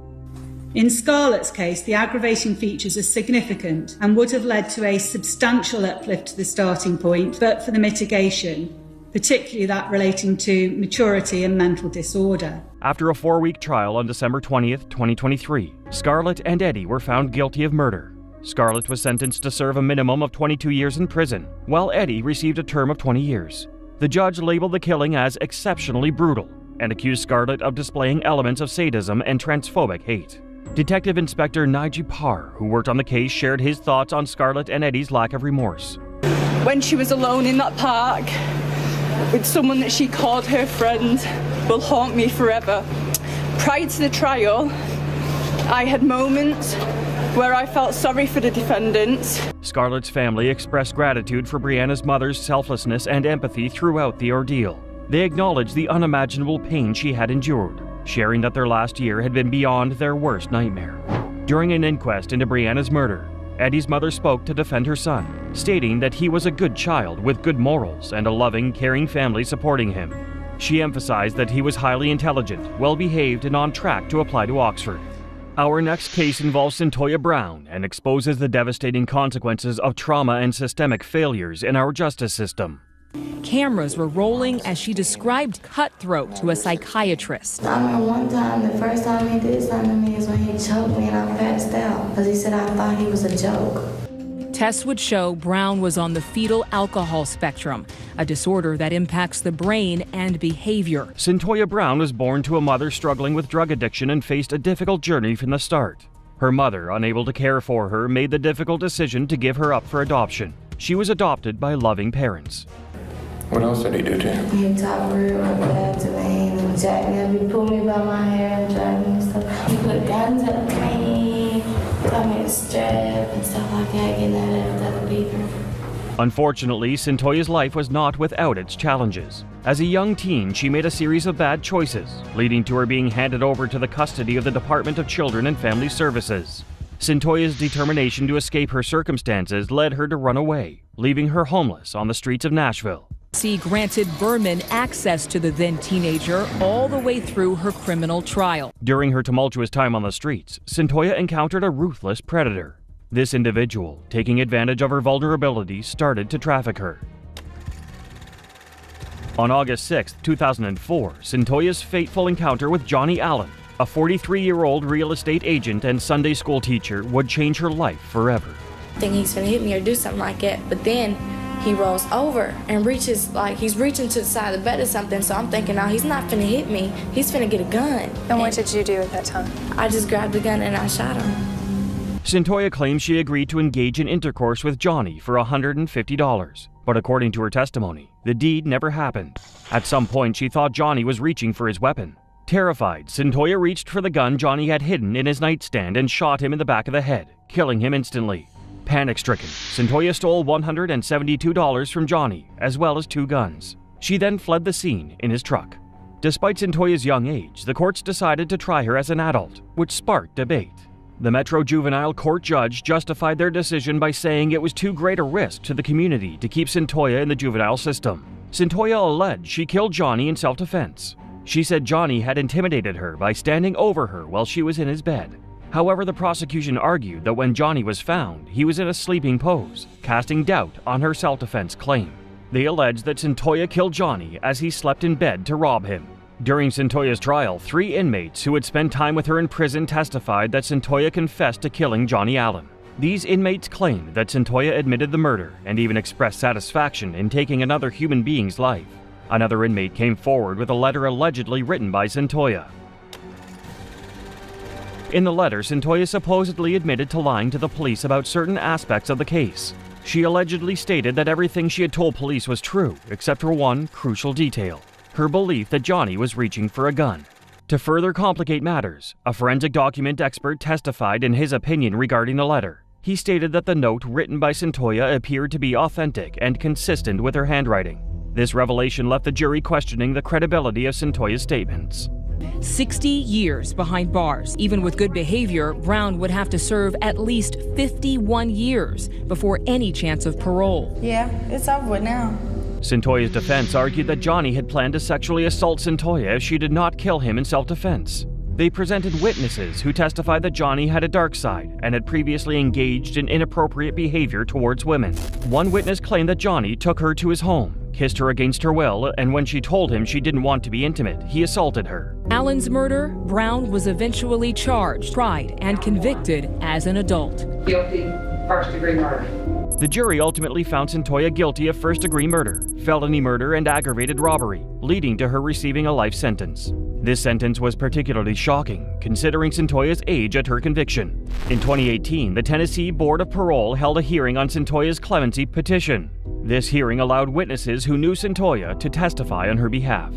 In Scarlett's case, the aggravating features are significant and would have led to a substantial uplift to the starting point, but for the mitigation, particularly that relating to maturity and mental disorder. After a 4-week trial on December 20th, 2023, Scarlett and Eddie were found guilty of murder. Scarlett was sentenced to serve a minimum of 22 years in prison, while Eddie received a term of 20 years. The judge labeled the killing as exceptionally brutal and accused Scarlett of displaying elements of sadism and transphobic hate. Detective Inspector Nigel Parr, who worked on the case, shared his thoughts on Scarlett and Eddie's lack of remorse. When she was alone in that park with someone that she called her friend will haunt me forever. Prior to the trial, I had moments where I felt sorry for the defendants. Scarlett's family expressed gratitude for Brianna's mother's selflessness and empathy throughout the ordeal. They acknowledged the unimaginable pain she had endured, sharing that their last year had been beyond their worst nightmare. During an inquest into Brianna's murder, Eddie's mother spoke to defend her son, stating that he was a good child with good morals and a loving, caring family supporting him. She emphasized that he was highly intelligent, well-behaved, and on track to apply to Oxford. Our next case involves Senseless Brown and exposes the devastating consequences of trauma and systemic failures in our justice system. Cameras were rolling as she described cutthroat to a psychiatrist. I remember one time, the first time he did something to me is when he choked me and I passed out because he said I thought he was a joke. Tests would show Brown was on the fetal alcohol spectrum, a disorder that impacts the brain and behavior. Senseless Brown was born to a mother struggling with drug addiction and faced a difficult journey from the start. Her mother, unable to care for her, made the difficult decision to give her up for adoption. She was adopted by loving parents. What else did he do to you? He talked real bad to me. He was jacking me. He pulled me by my hair and dragged me and stuff. He put guns up me, told me to strap and stuff like that, getting that out of other people. Unfortunately, Senseless' life was not without its challenges. As a young teen, she made a series of bad choices, leading to her being handed over to the custody of the Department of Children and Family Services. Senseless' determination to escape her circumstances led her to run away, leaving her homeless on the streets of Nashville. C granted Berman access to the then teenager all the way through her criminal trial. During her tumultuous time on the streets, Senseless encountered a ruthless predator. This individual, taking advantage of her vulnerability, started to traffic her. On August 6, 2004, Centoya's fateful encounter with Johnny Allen, a 43-year-old real estate agent and Sunday school teacher, would change her life forever. I think he's gonna hit me or do something like that, but then he rolls over and reaches, like he's reaching to the side of the bed or something, so I'm thinking, now he's not finna hit me, he's finna get a gun. And what did you do at that time? I just grabbed the gun and I shot him. Centoya claims she agreed to engage in intercourse with Johnny for $150, but according to her testimony, the deed never happened. At some point, she thought Johnny was reaching for his weapon. Terrified, Centoya reached for the gun Johnny had hidden in his nightstand and shot him in the back of the head, killing him instantly. Panic-stricken, Centoya stole $172 from Johnny, as well as 2 guns. She then fled the scene in his truck. Despite Centoya's young age, the courts decided to try her as an adult, which sparked debate. The Metro Juvenile Court judge justified their decision by saying it was too great a risk to the community to keep Centoya in the juvenile system. Centoya alleged she killed Johnny in self-defense. She said Johnny had intimidated her by standing over her while she was in his bed. However, the prosecution argued that when Johnny was found, he was in a sleeping pose, casting doubt on her self-defense claim. They alleged that Centoya killed Johnny as he slept in bed to rob him. During Centoya's trial, 3 inmates who had spent time with her in prison testified that Centoya confessed to killing Johnny Allen. These inmates claimed that Centoya admitted the murder and even expressed satisfaction in taking another human being's life. Another inmate came forward with a letter allegedly written by Centoya. In the letter, Centoya supposedly admitted to lying to the police about certain aspects of the case. She allegedly stated that everything she had told police was true, except for one crucial detail: her belief that Johnny was reaching for a gun. To further complicate matters, a forensic document expert testified in his opinion regarding the letter. He stated that the note written by Centoya appeared to be authentic and consistent with her handwriting. This revelation left the jury questioning the credibility of Centoya's statements. 60 years behind bars. Even with good behavior, Brown would have to serve at least 51 years before any chance of parole. Yeah, it's over with now. Centoya's defense argued that Johnny had planned to sexually assault Centoya if she did not kill him in self-defense. They presented witnesses who testified that Johnny had a dark side and had previously engaged in inappropriate behavior towards women. One witness claimed that Johnny took her to his home, kissed her against her will, and when she told him she didn't want to be intimate, he assaulted her. Allen's murder, Brown was eventually charged, tried, and convicted as an adult. Guilty, first-degree murder. The jury ultimately found Centoya guilty of first-degree murder, felony murder, and aggravated robbery, leading to her receiving a life sentence. This sentence was particularly shocking, considering Centoya's age at her conviction. In 2018, the Tennessee Board of Parole held a hearing on Centoya's clemency petition. This hearing allowed witnesses who knew Centoya to testify on her behalf.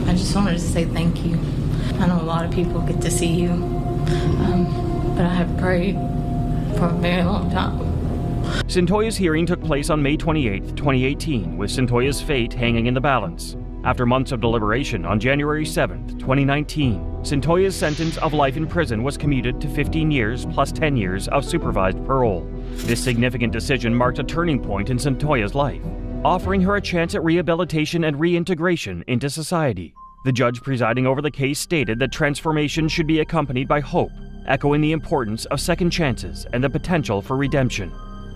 I just wanted to say thank you. I know a lot of people get to see you, but I have prayed for a very long time. Centoya's hearing took place on May 28, 2018, with Centoya's fate hanging in the balance. After months of deliberation, on January 7, 2019, Centoya's sentence of life in prison was commuted to 15 years plus 10 years of supervised parole. This significant decision marked a turning point in Centoya's life, offering her a chance at rehabilitation and reintegration into society. The judge presiding over the case stated that transformation should be accompanied by hope, echoing the importance of second chances and the potential for redemption.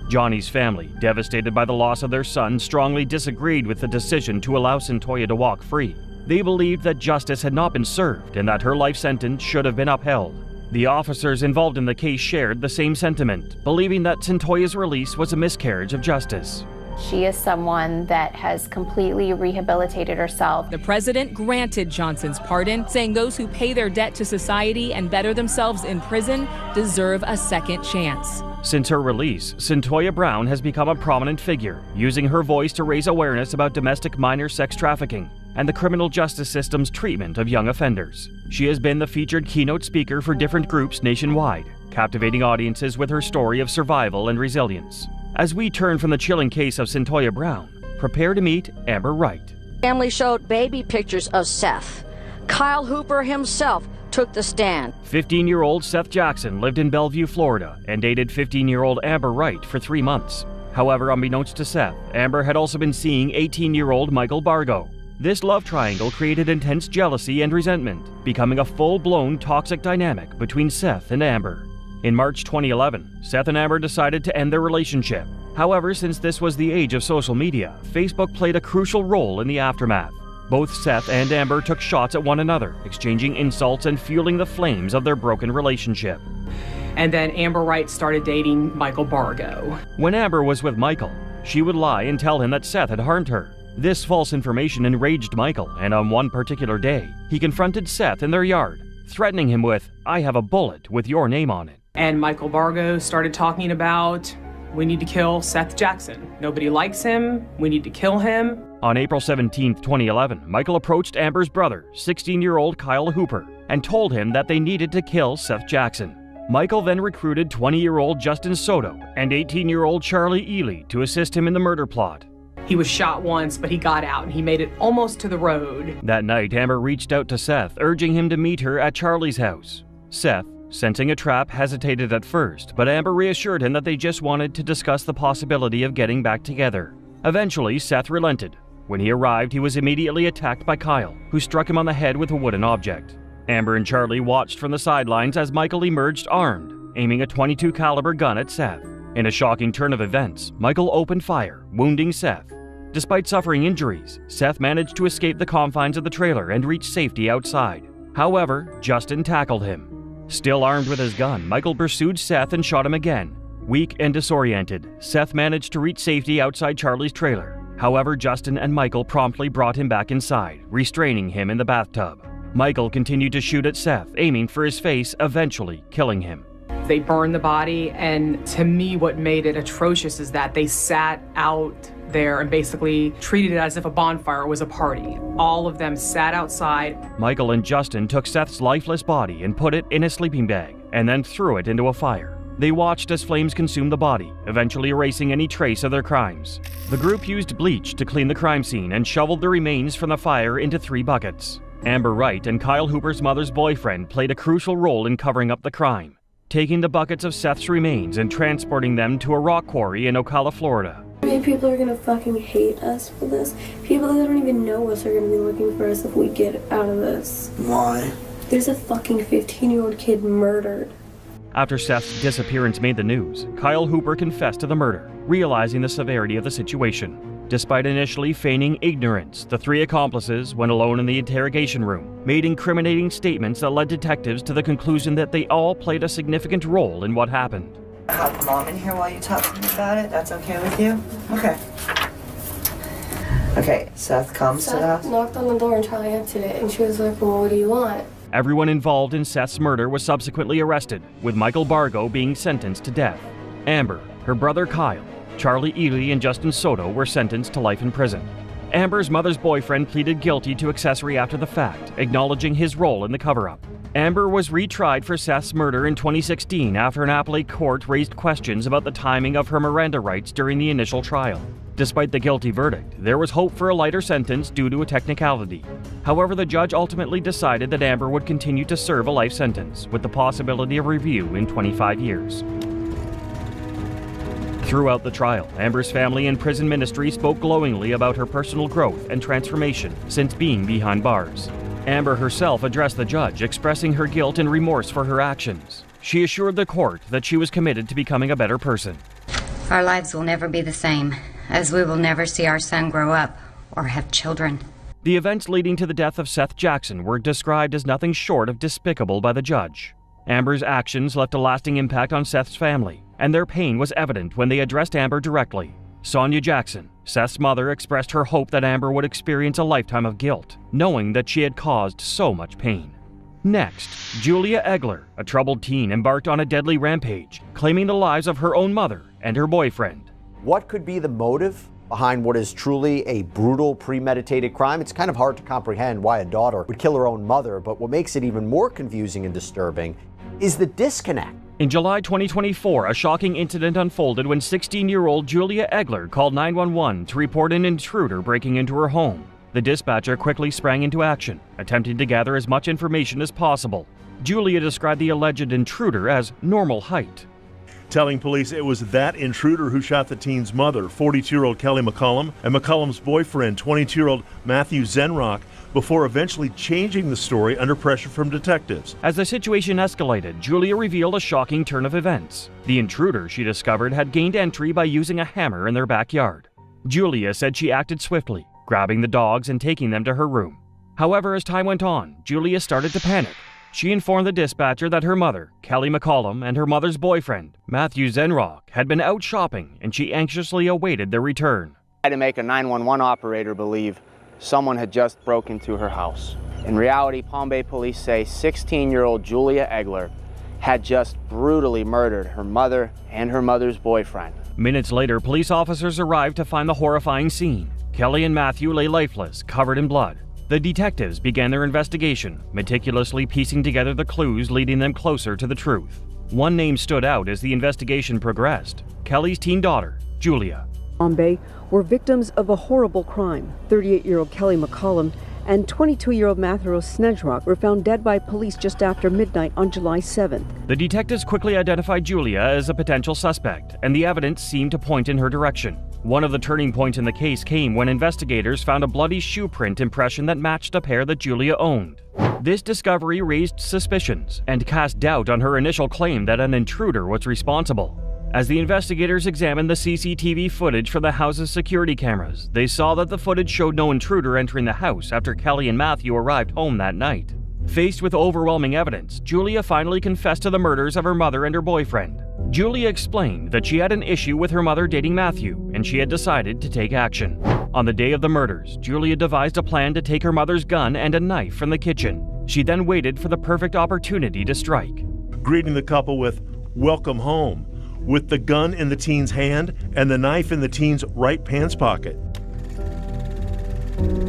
Johnny's family, devastated by the loss of their son, strongly disagreed with the decision to allow Centoya to walk free. They believed that justice had not been served and that her life sentence should have been upheld. The officers involved in the case shared the same sentiment, believing that Centoya's release was a miscarriage of justice. She is someone that has completely rehabilitated herself. The president granted Johnson's pardon, saying those who pay their debt to society and better themselves in prison deserve a second chance. Since her release, Centoya Brown has become a prominent figure, using her voice to raise awareness about domestic minor sex trafficking and the criminal justice system's treatment of young offenders. She has been the featured keynote speaker for different groups nationwide, captivating audiences with her story of survival and resilience. As we turn from the chilling case of Centoya Brown, prepare to meet Amber Wright. Family showed baby pictures of Seth. Kyle Hooper himself took the stand. 15-year-old Seth Jackson lived in Bellevue, Florida, and dated 15-year-old Amber Wright for 3 months. However, unbeknownst to Seth, Amber had also been seeing 18-year-old Michael Bargo. This love triangle created intense jealousy and resentment, becoming a full-blown toxic dynamic between Seth and Amber. In March 2011, Seth and Amber decided to end their relationship. However, since this was the age of social media, Facebook played a crucial role in the aftermath. Both Seth and Amber took shots at one another, exchanging insults and fueling the flames of their broken relationship. And then Amber Wright started dating Michael Bargo. When Amber was with Michael, she would lie and tell him that Seth had harmed her. This false information enraged Michael, and on one particular day, he confronted Seth in their yard, threatening him with, "I have a bullet with your name on it." And Michael Bargo started talking about, we need to kill Seth Jackson. Nobody likes him. We need to kill him. On April 17, 2011, Michael approached Amber's brother, 16-year-old Kyle Hooper, and told him that they needed to kill Seth Jackson. Michael then recruited 20-year-old Justin Soto and 18-year-old Charlie Ely to assist him in the murder plot. He was shot once, but he got out and he made it almost to the road. That night, Amber reached out to Seth, urging him to meet her at Charlie's house. Seth, sensing a trap, hesitated at first, but Amber reassured him that they just wanted to discuss the possibility of getting back together. Eventually, Seth relented. When he arrived, he was immediately attacked by Kyle, who struck him on the head with a wooden object. Amber and Charlie watched from the sidelines as Michael emerged armed, aiming a .22 caliber gun at Seth. In a shocking turn of events, Michael opened fire, wounding Seth. Despite suffering injuries, Seth managed to escape the confines of the trailer and reach safety outside. However, Justin tackled him. Still armed with his gun, Michael pursued Seth and shot him again. Weak and disoriented, Seth managed to reach safety outside Charlie's trailer. However, Justin and Michael promptly brought him back inside, restraining him in the bathtub. Michael continued to shoot at Seth, aiming for his face, eventually killing him. They burned the body, and to me what made it atrocious is that they sat out there and basically treated it as if a bonfire was a party. All of them sat outside. Michael and Justin took Seth's lifeless body and put it in a sleeping bag, and then threw it into a fire. They watched as flames consumed the body, eventually erasing any trace of their crimes. The group used bleach to clean the crime scene and shoveled the remains from the fire into 3 buckets. Amber Wright and Kyle Hooper's mother's boyfriend played a crucial role in covering up the crime, taking the buckets of Seth's remains and transporting them to a rock quarry in Ocala, Florida. I mean, people are gonna fucking hate us for this. People that don't even know us are gonna be looking for us if we get out of this. Why? There's a fucking 15-year-old kid murdered. After Seth's disappearance made the news, Kyle Hooper confessed to the murder, realizing the severity of the situation. Despite initially feigning ignorance, the 3 accomplices, when alone in the interrogation room, made incriminating statements that led detectives to the conclusion that they all played a significant role in what happened. I have Mom in here while you talk to me about it. That's okay with you? Okay. Okay, Seth comes to the house. Seth knocked on the door and Charlie answered it, and she was like, well, what do you want? Everyone involved in Seth's murder was subsequently arrested, with Michael Bargo being sentenced to death. Amber, her brother Kyle, Charlie Ely, and Justin Soto were sentenced to life in prison. Amber's mother's boyfriend pleaded guilty to accessory after the fact, acknowledging his role in the cover-up. Amber was retried for Seth's murder in 2016 after an appellate court raised questions about the timing of her Miranda rights during the initial trial. Despite the guilty verdict, there was hope for a lighter sentence due to a technicality. However, the judge ultimately decided that Amber would continue to serve a life sentence, with the possibility of review in 25 years. Throughout the trial, Amber's family and prison ministry spoke glowingly about her personal growth and transformation since being behind bars. Amber herself addressed the judge, expressing her guilt and remorse for her actions. She assured the court that she was committed to becoming a better person. Our lives will never be the same, as we will never see our son grow up or have children. The events leading to the death of Seth Jackson were described as nothing short of despicable by the judge. Amber's actions left a lasting impact on Seth's family, and their pain was evident when they addressed Amber directly. Sonia Jackson, Seth's mother, expressed her hope that Amber would experience a lifetime of guilt, knowing that she had caused so much pain. Next, Julia Egler, a troubled teen, embarked on a deadly rampage, claiming the lives of her own mother and her boyfriend. What could be the motive behind what is truly a brutal, premeditated crime? It's kind of hard to comprehend why a daughter would kill her own mother, but what makes it even more confusing and disturbing is the disconnect. In July 2024, a shocking incident unfolded when 16-year-old Julia Egler called 911 to report an intruder breaking into her home. The dispatcher quickly sprang into action, attempting to gather as much information as possible. Julia described the alleged intruder as normal height. telling police it was that intruder who shot the teen's mother, 42-year-old Kelly McCollum, and McCollum's boyfriend, 22-year-old Matthew Zenrock, before eventually changing the story under pressure from detectives. As the situation escalated, Julia revealed a shocking turn of events. The intruder, she discovered, had gained entry by using a hammer in their backyard. Julia said she acted swiftly, grabbing the dogs and taking them to her room. However, as time went on, Julia started to panic. She informed the dispatcher that her mother, Kelly McCollum, and her mother's boyfriend, Matthew Zenrock, had been out shopping, and she anxiously awaited their return. I had to make a 911 operator believe someone had just broken into her house. In reality, Palm Bay police say 16-year-old Julia Egler had just brutally murdered her mother and her mother's boyfriend. Minutes later, police officers arrived to find the horrifying scene. Kelly and Matthew lay lifeless, covered in blood. The detectives began their investigation, meticulously piecing together the clues leading them closer to the truth. One name stood out as the investigation progressed: Kelly's teen daughter, Julia. Palm Bay were victims of a horrible crime. 38-year-old Kelly McCollum and 22-year-old Matthew Zenrock were found dead by police just after midnight on July 7th. The detectives quickly identified Julia as a potential suspect, and the evidence seemed to point in her direction. One of the turning points in the case came when investigators found a bloody shoe print impression that matched a pair that Julia owned. This discovery raised suspicions and cast doubt on her initial claim that an intruder was responsible. As the investigators examined the CCTV footage from the house's security cameras, they saw that the footage showed no intruder entering the house after Kelly and Matthew arrived home that night. Faced with overwhelming evidence, Julia finally confessed to the murders of her mother and her boyfriend. Julia explained that she had an issue with her mother dating Matthew, and she had decided to take action. On the day of the murders, Julia devised a plan to take her mother's gun and a knife from the kitchen. She then waited for the perfect opportunity to strike. Greeting the couple with, "Welcome home," with the gun in the teen's hand and the knife in the teen's right pants pocket.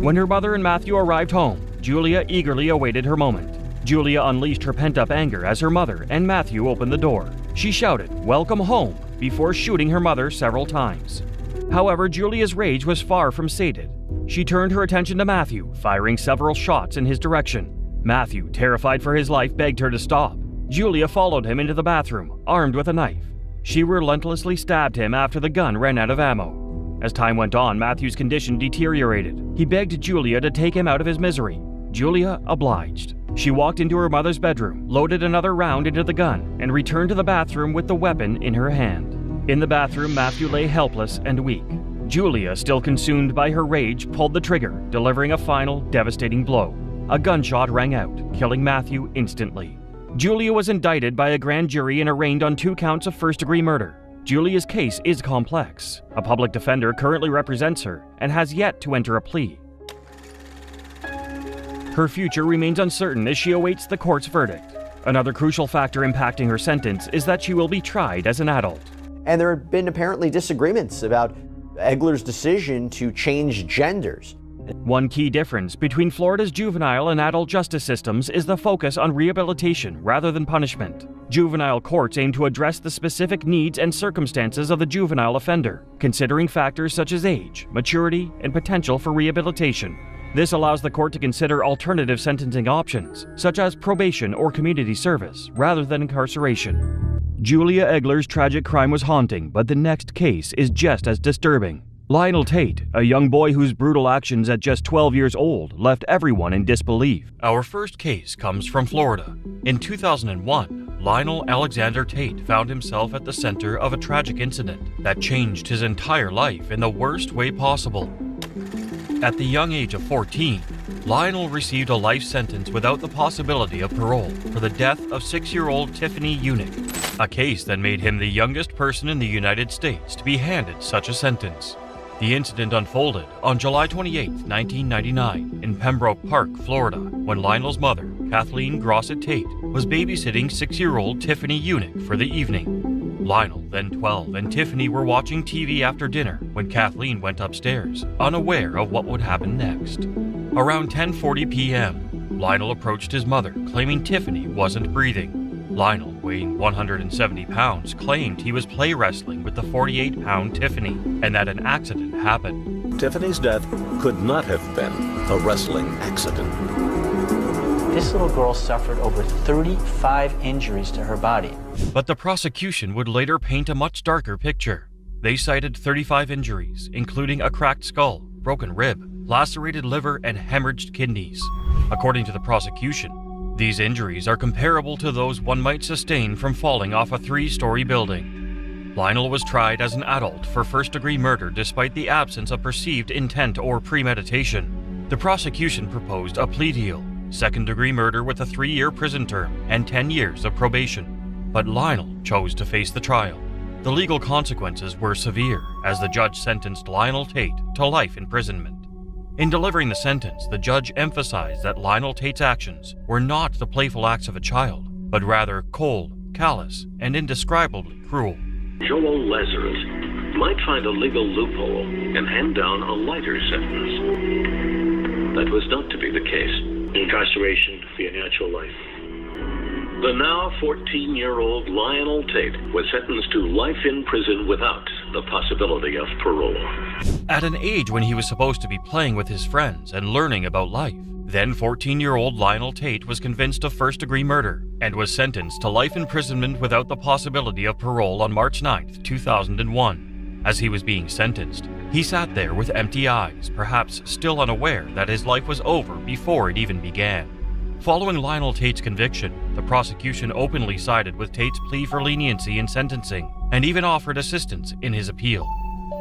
When her mother and Matthew arrived home, Julia eagerly awaited her moment. Julia unleashed her pent-up anger as her mother and Matthew opened the door. She shouted, "Welcome home," before shooting her mother several times. However, Julia's rage was far from sated. She turned her attention to Matthew, firing several shots in his direction. Matthew, terrified for his life, begged her to stop. Julia followed him into the bathroom, armed with a knife. She relentlessly stabbed him after the gun ran out of ammo. As time went on, Matthew's condition deteriorated. He begged Julia to take him out of his misery. Julia obliged. She walked into her mother's bedroom, loaded another round into the gun, and returned to the bathroom with the weapon in her hand. In the bathroom, Matthew lay helpless and weak. Julia, still consumed by her rage, pulled the trigger, delivering a final, devastating blow. A gunshot rang out, killing Matthew instantly. Julia was indicted by a grand jury and arraigned on 2 counts of first-degree murder. Julia's case is complex. A public defender currently represents her and has yet to enter a plea. Her future remains uncertain as she awaits the court's verdict. Another crucial factor impacting her sentence is that she will be tried as an adult. And there have been apparently disagreements about Egler's decision to change genders. One key difference between Florida's juvenile and adult justice systems is the focus on rehabilitation rather than punishment. Juvenile courts aim to address the specific needs and circumstances of the juvenile offender, considering factors such as age, maturity, and potential for rehabilitation. This allows the court to consider alternative sentencing options, such as probation or community service, rather than incarceration. Julia Egler's tragic crime was haunting, but the next case is just as disturbing. Lionel Tate, a young boy whose brutal actions at just 12 years old left everyone in disbelief. Our first case comes from Florida. In 2001, Lionel Alexander Tate found himself at the center of a tragic incident that changed his entire life in the worst way possible. At the young age of 14, Lionel received a life sentence without the possibility of parole for the death of 6-year-old Tiffany Unick, a case that made him the youngest person in the United States to be handed such a sentence. The incident unfolded on July 28, 1999, in Pembroke Park, Florida, when Lionel's mother, Kathleen Grossett Tate, was babysitting 6-year-old Tiffany Unick for the evening. Lionel, then 12, and Tiffany were watching TV after dinner when Kathleen went upstairs, unaware of what would happen next. Around 10:40 p.m., Lionel approached his mother, claiming Tiffany wasn't breathing. Lionel, weighing 170 pounds, claimed he was play wrestling with the 48-pound Tiffany and that an accident happened. Tiffany's death could not have been a wrestling accident. This little girl suffered over 35 injuries to her body. But the prosecution would later paint a much darker picture. They cited 35 injuries, including a cracked skull, broken rib, lacerated liver, and hemorrhaged kidneys. According to the prosecution, these injuries are comparable to those one might sustain from falling off a 3-story building. Lionel was tried as an adult for first-degree murder despite the absence of perceived intent or premeditation. The prosecution proposed a plea deal, second-degree murder with a 3-year prison term and 10 years of probation. But Lionel chose to face the trial. The legal consequences were severe, as the judge sentenced Lionel Tate to life imprisonment. In delivering the sentence, the judge emphasized that Lionel Tate's actions were not the playful acts of a child, but rather cold, callous, and indescribably cruel. Joel Lazarus might find a legal loophole and hand down a lighter sentence. That was not to be the case. Incarceration for your natural life. The now 14-year-old Lionel Tate was sentenced to life in prison without the possibility of parole. At an age when he was supposed to be playing with his friends and learning about life, then 14-year-old Lionel Tate was convinced of first-degree murder and was sentenced to life imprisonment without the possibility of parole on March 9, 2001. As he was being sentenced, he sat there with empty eyes, perhaps still unaware that his life was over before it even began. Following Lionel Tate's conviction, the prosecution openly sided with Tate's plea for leniency in sentencing and even offered assistance in his appeal.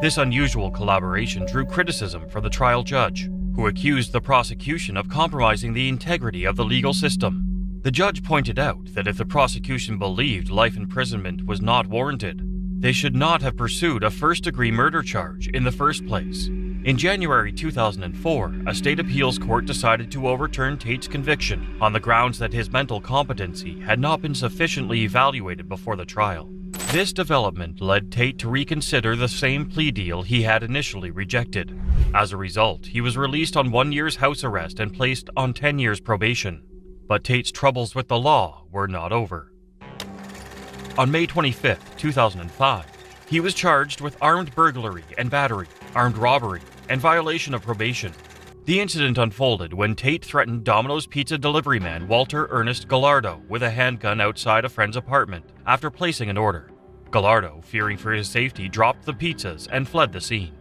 This unusual collaboration drew criticism from the trial judge, who accused the prosecution of compromising the integrity of the legal system. The judge pointed out that if the prosecution believed life imprisonment was not warranted, they should not have pursued a first-degree murder charge in the first place. In January 2004, a state appeals court decided to overturn Tate's conviction on the grounds that his mental competency had not been sufficiently evaluated before the trial. This development led Tate to reconsider the same plea deal he had initially rejected. As a result, he was released on 1 year's house arrest and placed on 10 years probation. But Tate's troubles with the law were not over. On May 25, 2005, he was charged with armed burglary and battery, armed robbery, and violation of probation. The incident unfolded when Tate threatened Domino's pizza delivery man Walter Ernest Gallardo with a handgun outside a friend's apartment after placing an order. Gallardo, fearing for his safety, dropped the pizzas and fled the scene.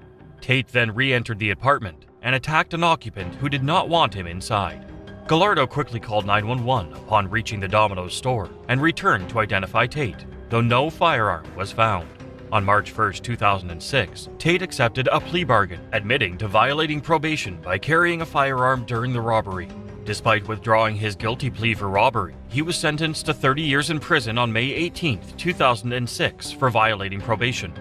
Tate then re-entered the apartment and attacked an occupant who did not want him inside. Gallardo quickly called 911 upon reaching the Domino's store and returned to identify Tate, though no firearm was found. On March 1, 2006, Tate accepted a plea bargain, admitting to violating probation by carrying a firearm during the robbery. Despite withdrawing his guilty plea for robbery, he was sentenced to 30 years in prison on May 18, 2006 for violating probation.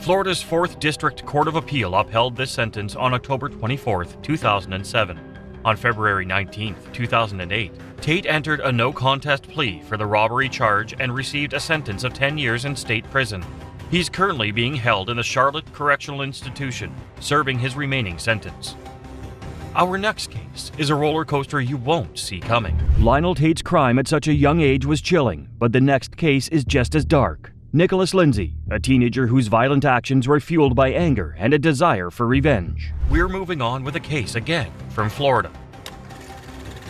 Florida's 4th District Court of Appeal upheld this sentence on October 24, 2007. On February 19, 2008, Tate entered a no-contest plea for the robbery charge and received a sentence of 10 years in state prison. He's currently being held in the Charlotte Correctional Institution, serving his remaining sentence. Our next case is a roller coaster you won't see coming. Lionel Tate's crime at such a young age was chilling, but the next case is just as dark. Nicholas Lindsay, a teenager whose violent actions were fueled by anger and a desire for revenge. We're moving on with a case again from Florida.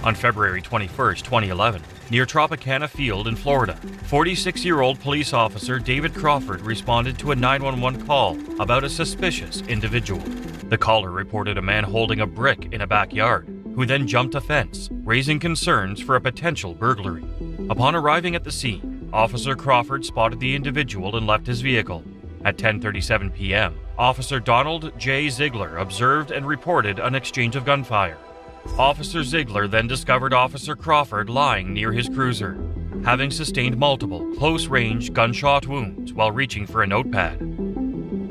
On February 21, 2011, near Tropicana Field in Florida, 46-year-old police officer David Crawford responded to a 911 call about a suspicious individual. The caller reported a man holding a brick in a backyard, who then jumped a fence, raising concerns for a potential burglary. Upon arriving at the scene, Officer Crawford spotted the individual and left his vehicle. At 10:37 p.m., Officer Donald J. Ziegler observed and reported an exchange of gunfire. Officer Ziegler then discovered Officer Crawford lying near his cruiser, having sustained multiple close-range gunshot wounds while reaching for a notepad.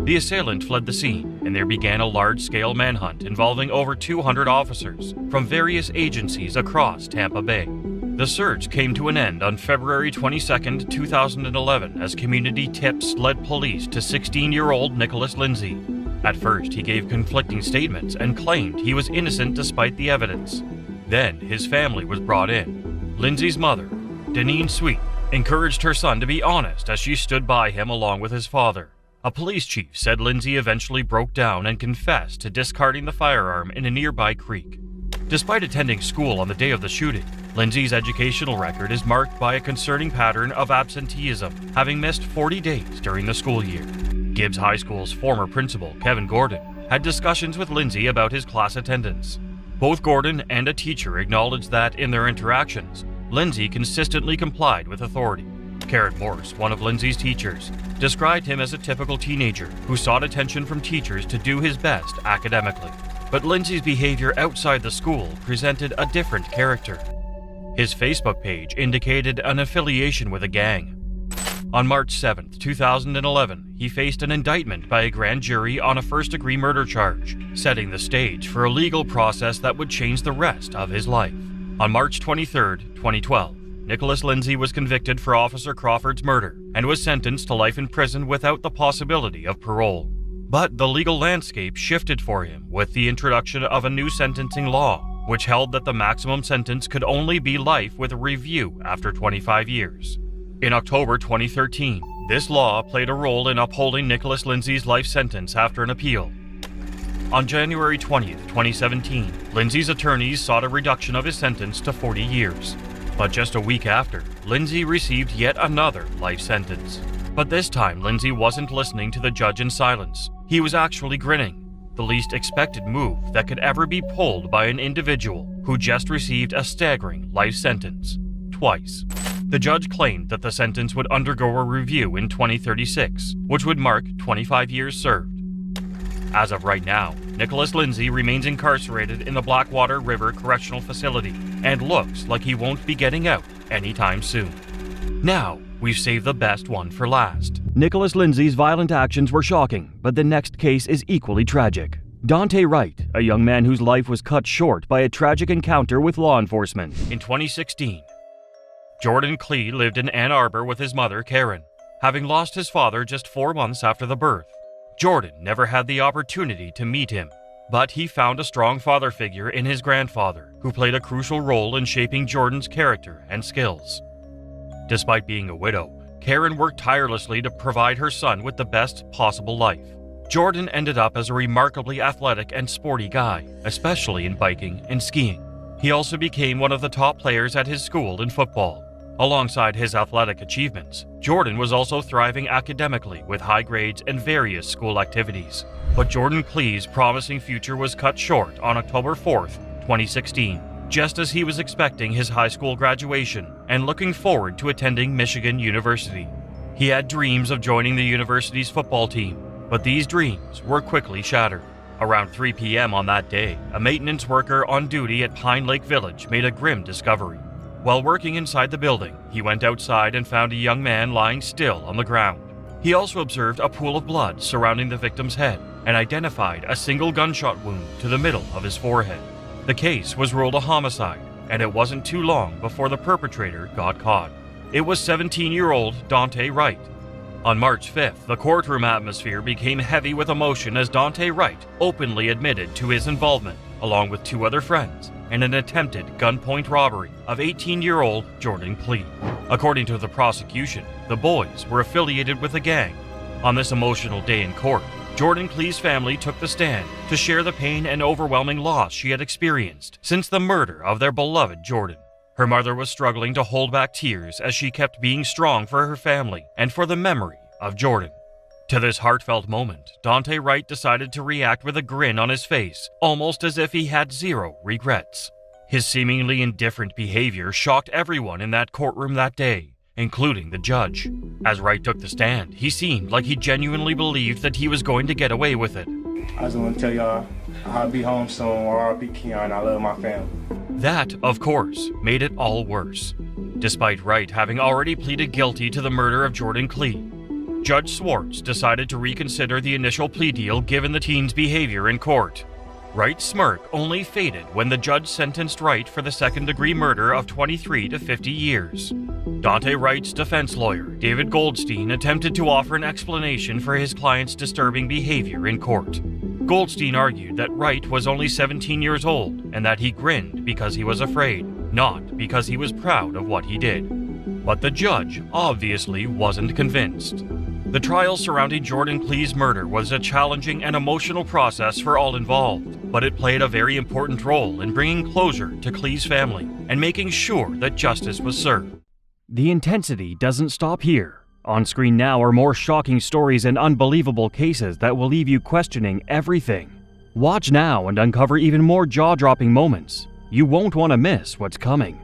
The assailant fled the scene, and there began a large-scale manhunt involving over 200 officers from various agencies across Tampa Bay. The search came to an end on February 22, 2011, as community tips led police to 16-year-old Nicholas Lindsay. At first, he gave conflicting statements and claimed he was innocent despite the evidence. Then, his family was brought in. Lindsay's mother, Deneen Sweet, encouraged her son to be honest as she stood by him along with his father. A police chief said Lindsay eventually broke down and confessed to discarding the firearm in a nearby creek. Despite attending school on the day of the shooting, Lindsay's educational record is marked by a concerning pattern of absenteeism, having missed 40 days during the school year. Gibbs High School's former principal, Kevin Gordon, had discussions with Lindsay about his class attendance. Both Gordon and a teacher acknowledged that, in their interactions, Lindsay consistently complied with authority. Karen Morse, one of Lindsay's teachers, described him as a typical teenager who sought attention from teachers to do his best academically. But Lindsay's behavior outside the school presented a different character. His Facebook page indicated an affiliation with a gang. On March 7, 2011, he faced an indictment by a grand jury on a first-degree murder charge, setting the stage for a legal process that would change the rest of his life. On March 23, 2012, Nicholas Lindsay was convicted for Officer Crawford's murder and was sentenced to life in prison without the possibility of parole. But the legal landscape shifted for him with the introduction of a new sentencing law, which held that the maximum sentence could only be life with a review after 25 years. In October 2013, this law played a role in upholding Nicholas Lindsay's life sentence after an appeal. On January 20, 2017, Lindsay's attorneys sought a reduction of his sentence to 40 years. But just a week after, Lindsay received yet another life sentence. But this time, Lindsay wasn't listening to the judge in silence. He was actually grinning, the least expected move that could ever be pulled by an individual who just received a staggering life sentence, twice. The judge claimed that the sentence would undergo a review in 2036, which would mark 25 years served. As of right now, Nicholas Lindsay remains incarcerated in the Blackwater River Correctional Facility and looks like he won't be getting out anytime soon. Now, we've saved the best one for last. Nicholas Lindsay's violent actions were shocking, but the next case is equally tragic. Dante Wright, a young man whose life was cut short by a tragic encounter with law enforcement. In 2016, Jordan Klee lived in Ann Arbor with his mother, Karen. Having lost his father just 4 months after the birth, Jordan never had the opportunity to meet him, but he found a strong father figure in his grandfather, who played a crucial role in shaping Jordan's character and skills. Despite being a widow, Karen worked tirelessly to provide her son with the best possible life. Jordan ended up as a remarkably athletic and sporty guy, especially in biking and skiing. He also became one of the top players at his school in football. Alongside his athletic achievements, Jordan was also thriving academically with high grades and various school activities. But Jordan Klee's promising future was cut short on October 4th, 2016, just as he was expecting his high school graduation and looking forward to attending Michigan University. He had dreams of joining the university's football team, but these dreams were quickly shattered. Around 3 p.m. on that day, a maintenance worker on duty at Pine Lake Village made a grim discovery. While working inside the building, he went outside and found a young man lying still on the ground. He also observed a pool of blood surrounding the victim's head and identified a single gunshot wound to the middle of his forehead. The case was ruled a homicide, and it wasn't too long before the perpetrator got caught. It was 17-year-old Dante Wright. On March 5th, the courtroom atmosphere became heavy with emotion as Dante Wright openly admitted to his involvement, along with 2 other friends, in an attempted gunpoint robbery of 18-year-old Jordan Klee. According to the prosecution, the boys were affiliated with a gang. On this emotional day in court, Jordan Klee's family took the stand to share the pain and overwhelming loss she had experienced since the murder of their beloved Jordan. Her mother was struggling to hold back tears as she kept being strong for her family and for the memory of Jordan. To this heartfelt moment, Dante Wright decided to react with a grin on his face, almost as if he had 0 regrets. His seemingly indifferent behavior shocked everyone in that courtroom that day, including the judge. As Wright took the stand, he seemed like he genuinely believed that he was going to get away with it. I just want to tell y'all, I'll be home soon, or I'll be Keon. I love my family. That, of course, made it all worse. Despite Wright having already pleaded guilty to the murder of Jordan Klee, Judge Swartz decided to reconsider the initial plea deal given the teen's behavior in court. Wright's smirk only faded when the judge sentenced Wright for the second-degree murder of 23 to 50 years. Dante Wright's defense lawyer, David Goldstein, attempted to offer an explanation for his client's disturbing behavior in court. Goldstein argued that Wright was only 17 years old and that he grinned because he was afraid, not because he was proud of what he did. But the judge obviously wasn't convinced. The trial surrounding Jordan Clee's murder was a challenging and emotional process for all involved, but it played a very important role in bringing closure to Clee's family and making sure that justice was served. The intensity doesn't stop here. On screen now are more shocking stories and unbelievable cases that will leave you questioning everything. Watch now and uncover even more jaw-dropping moments. You won't want to miss what's coming.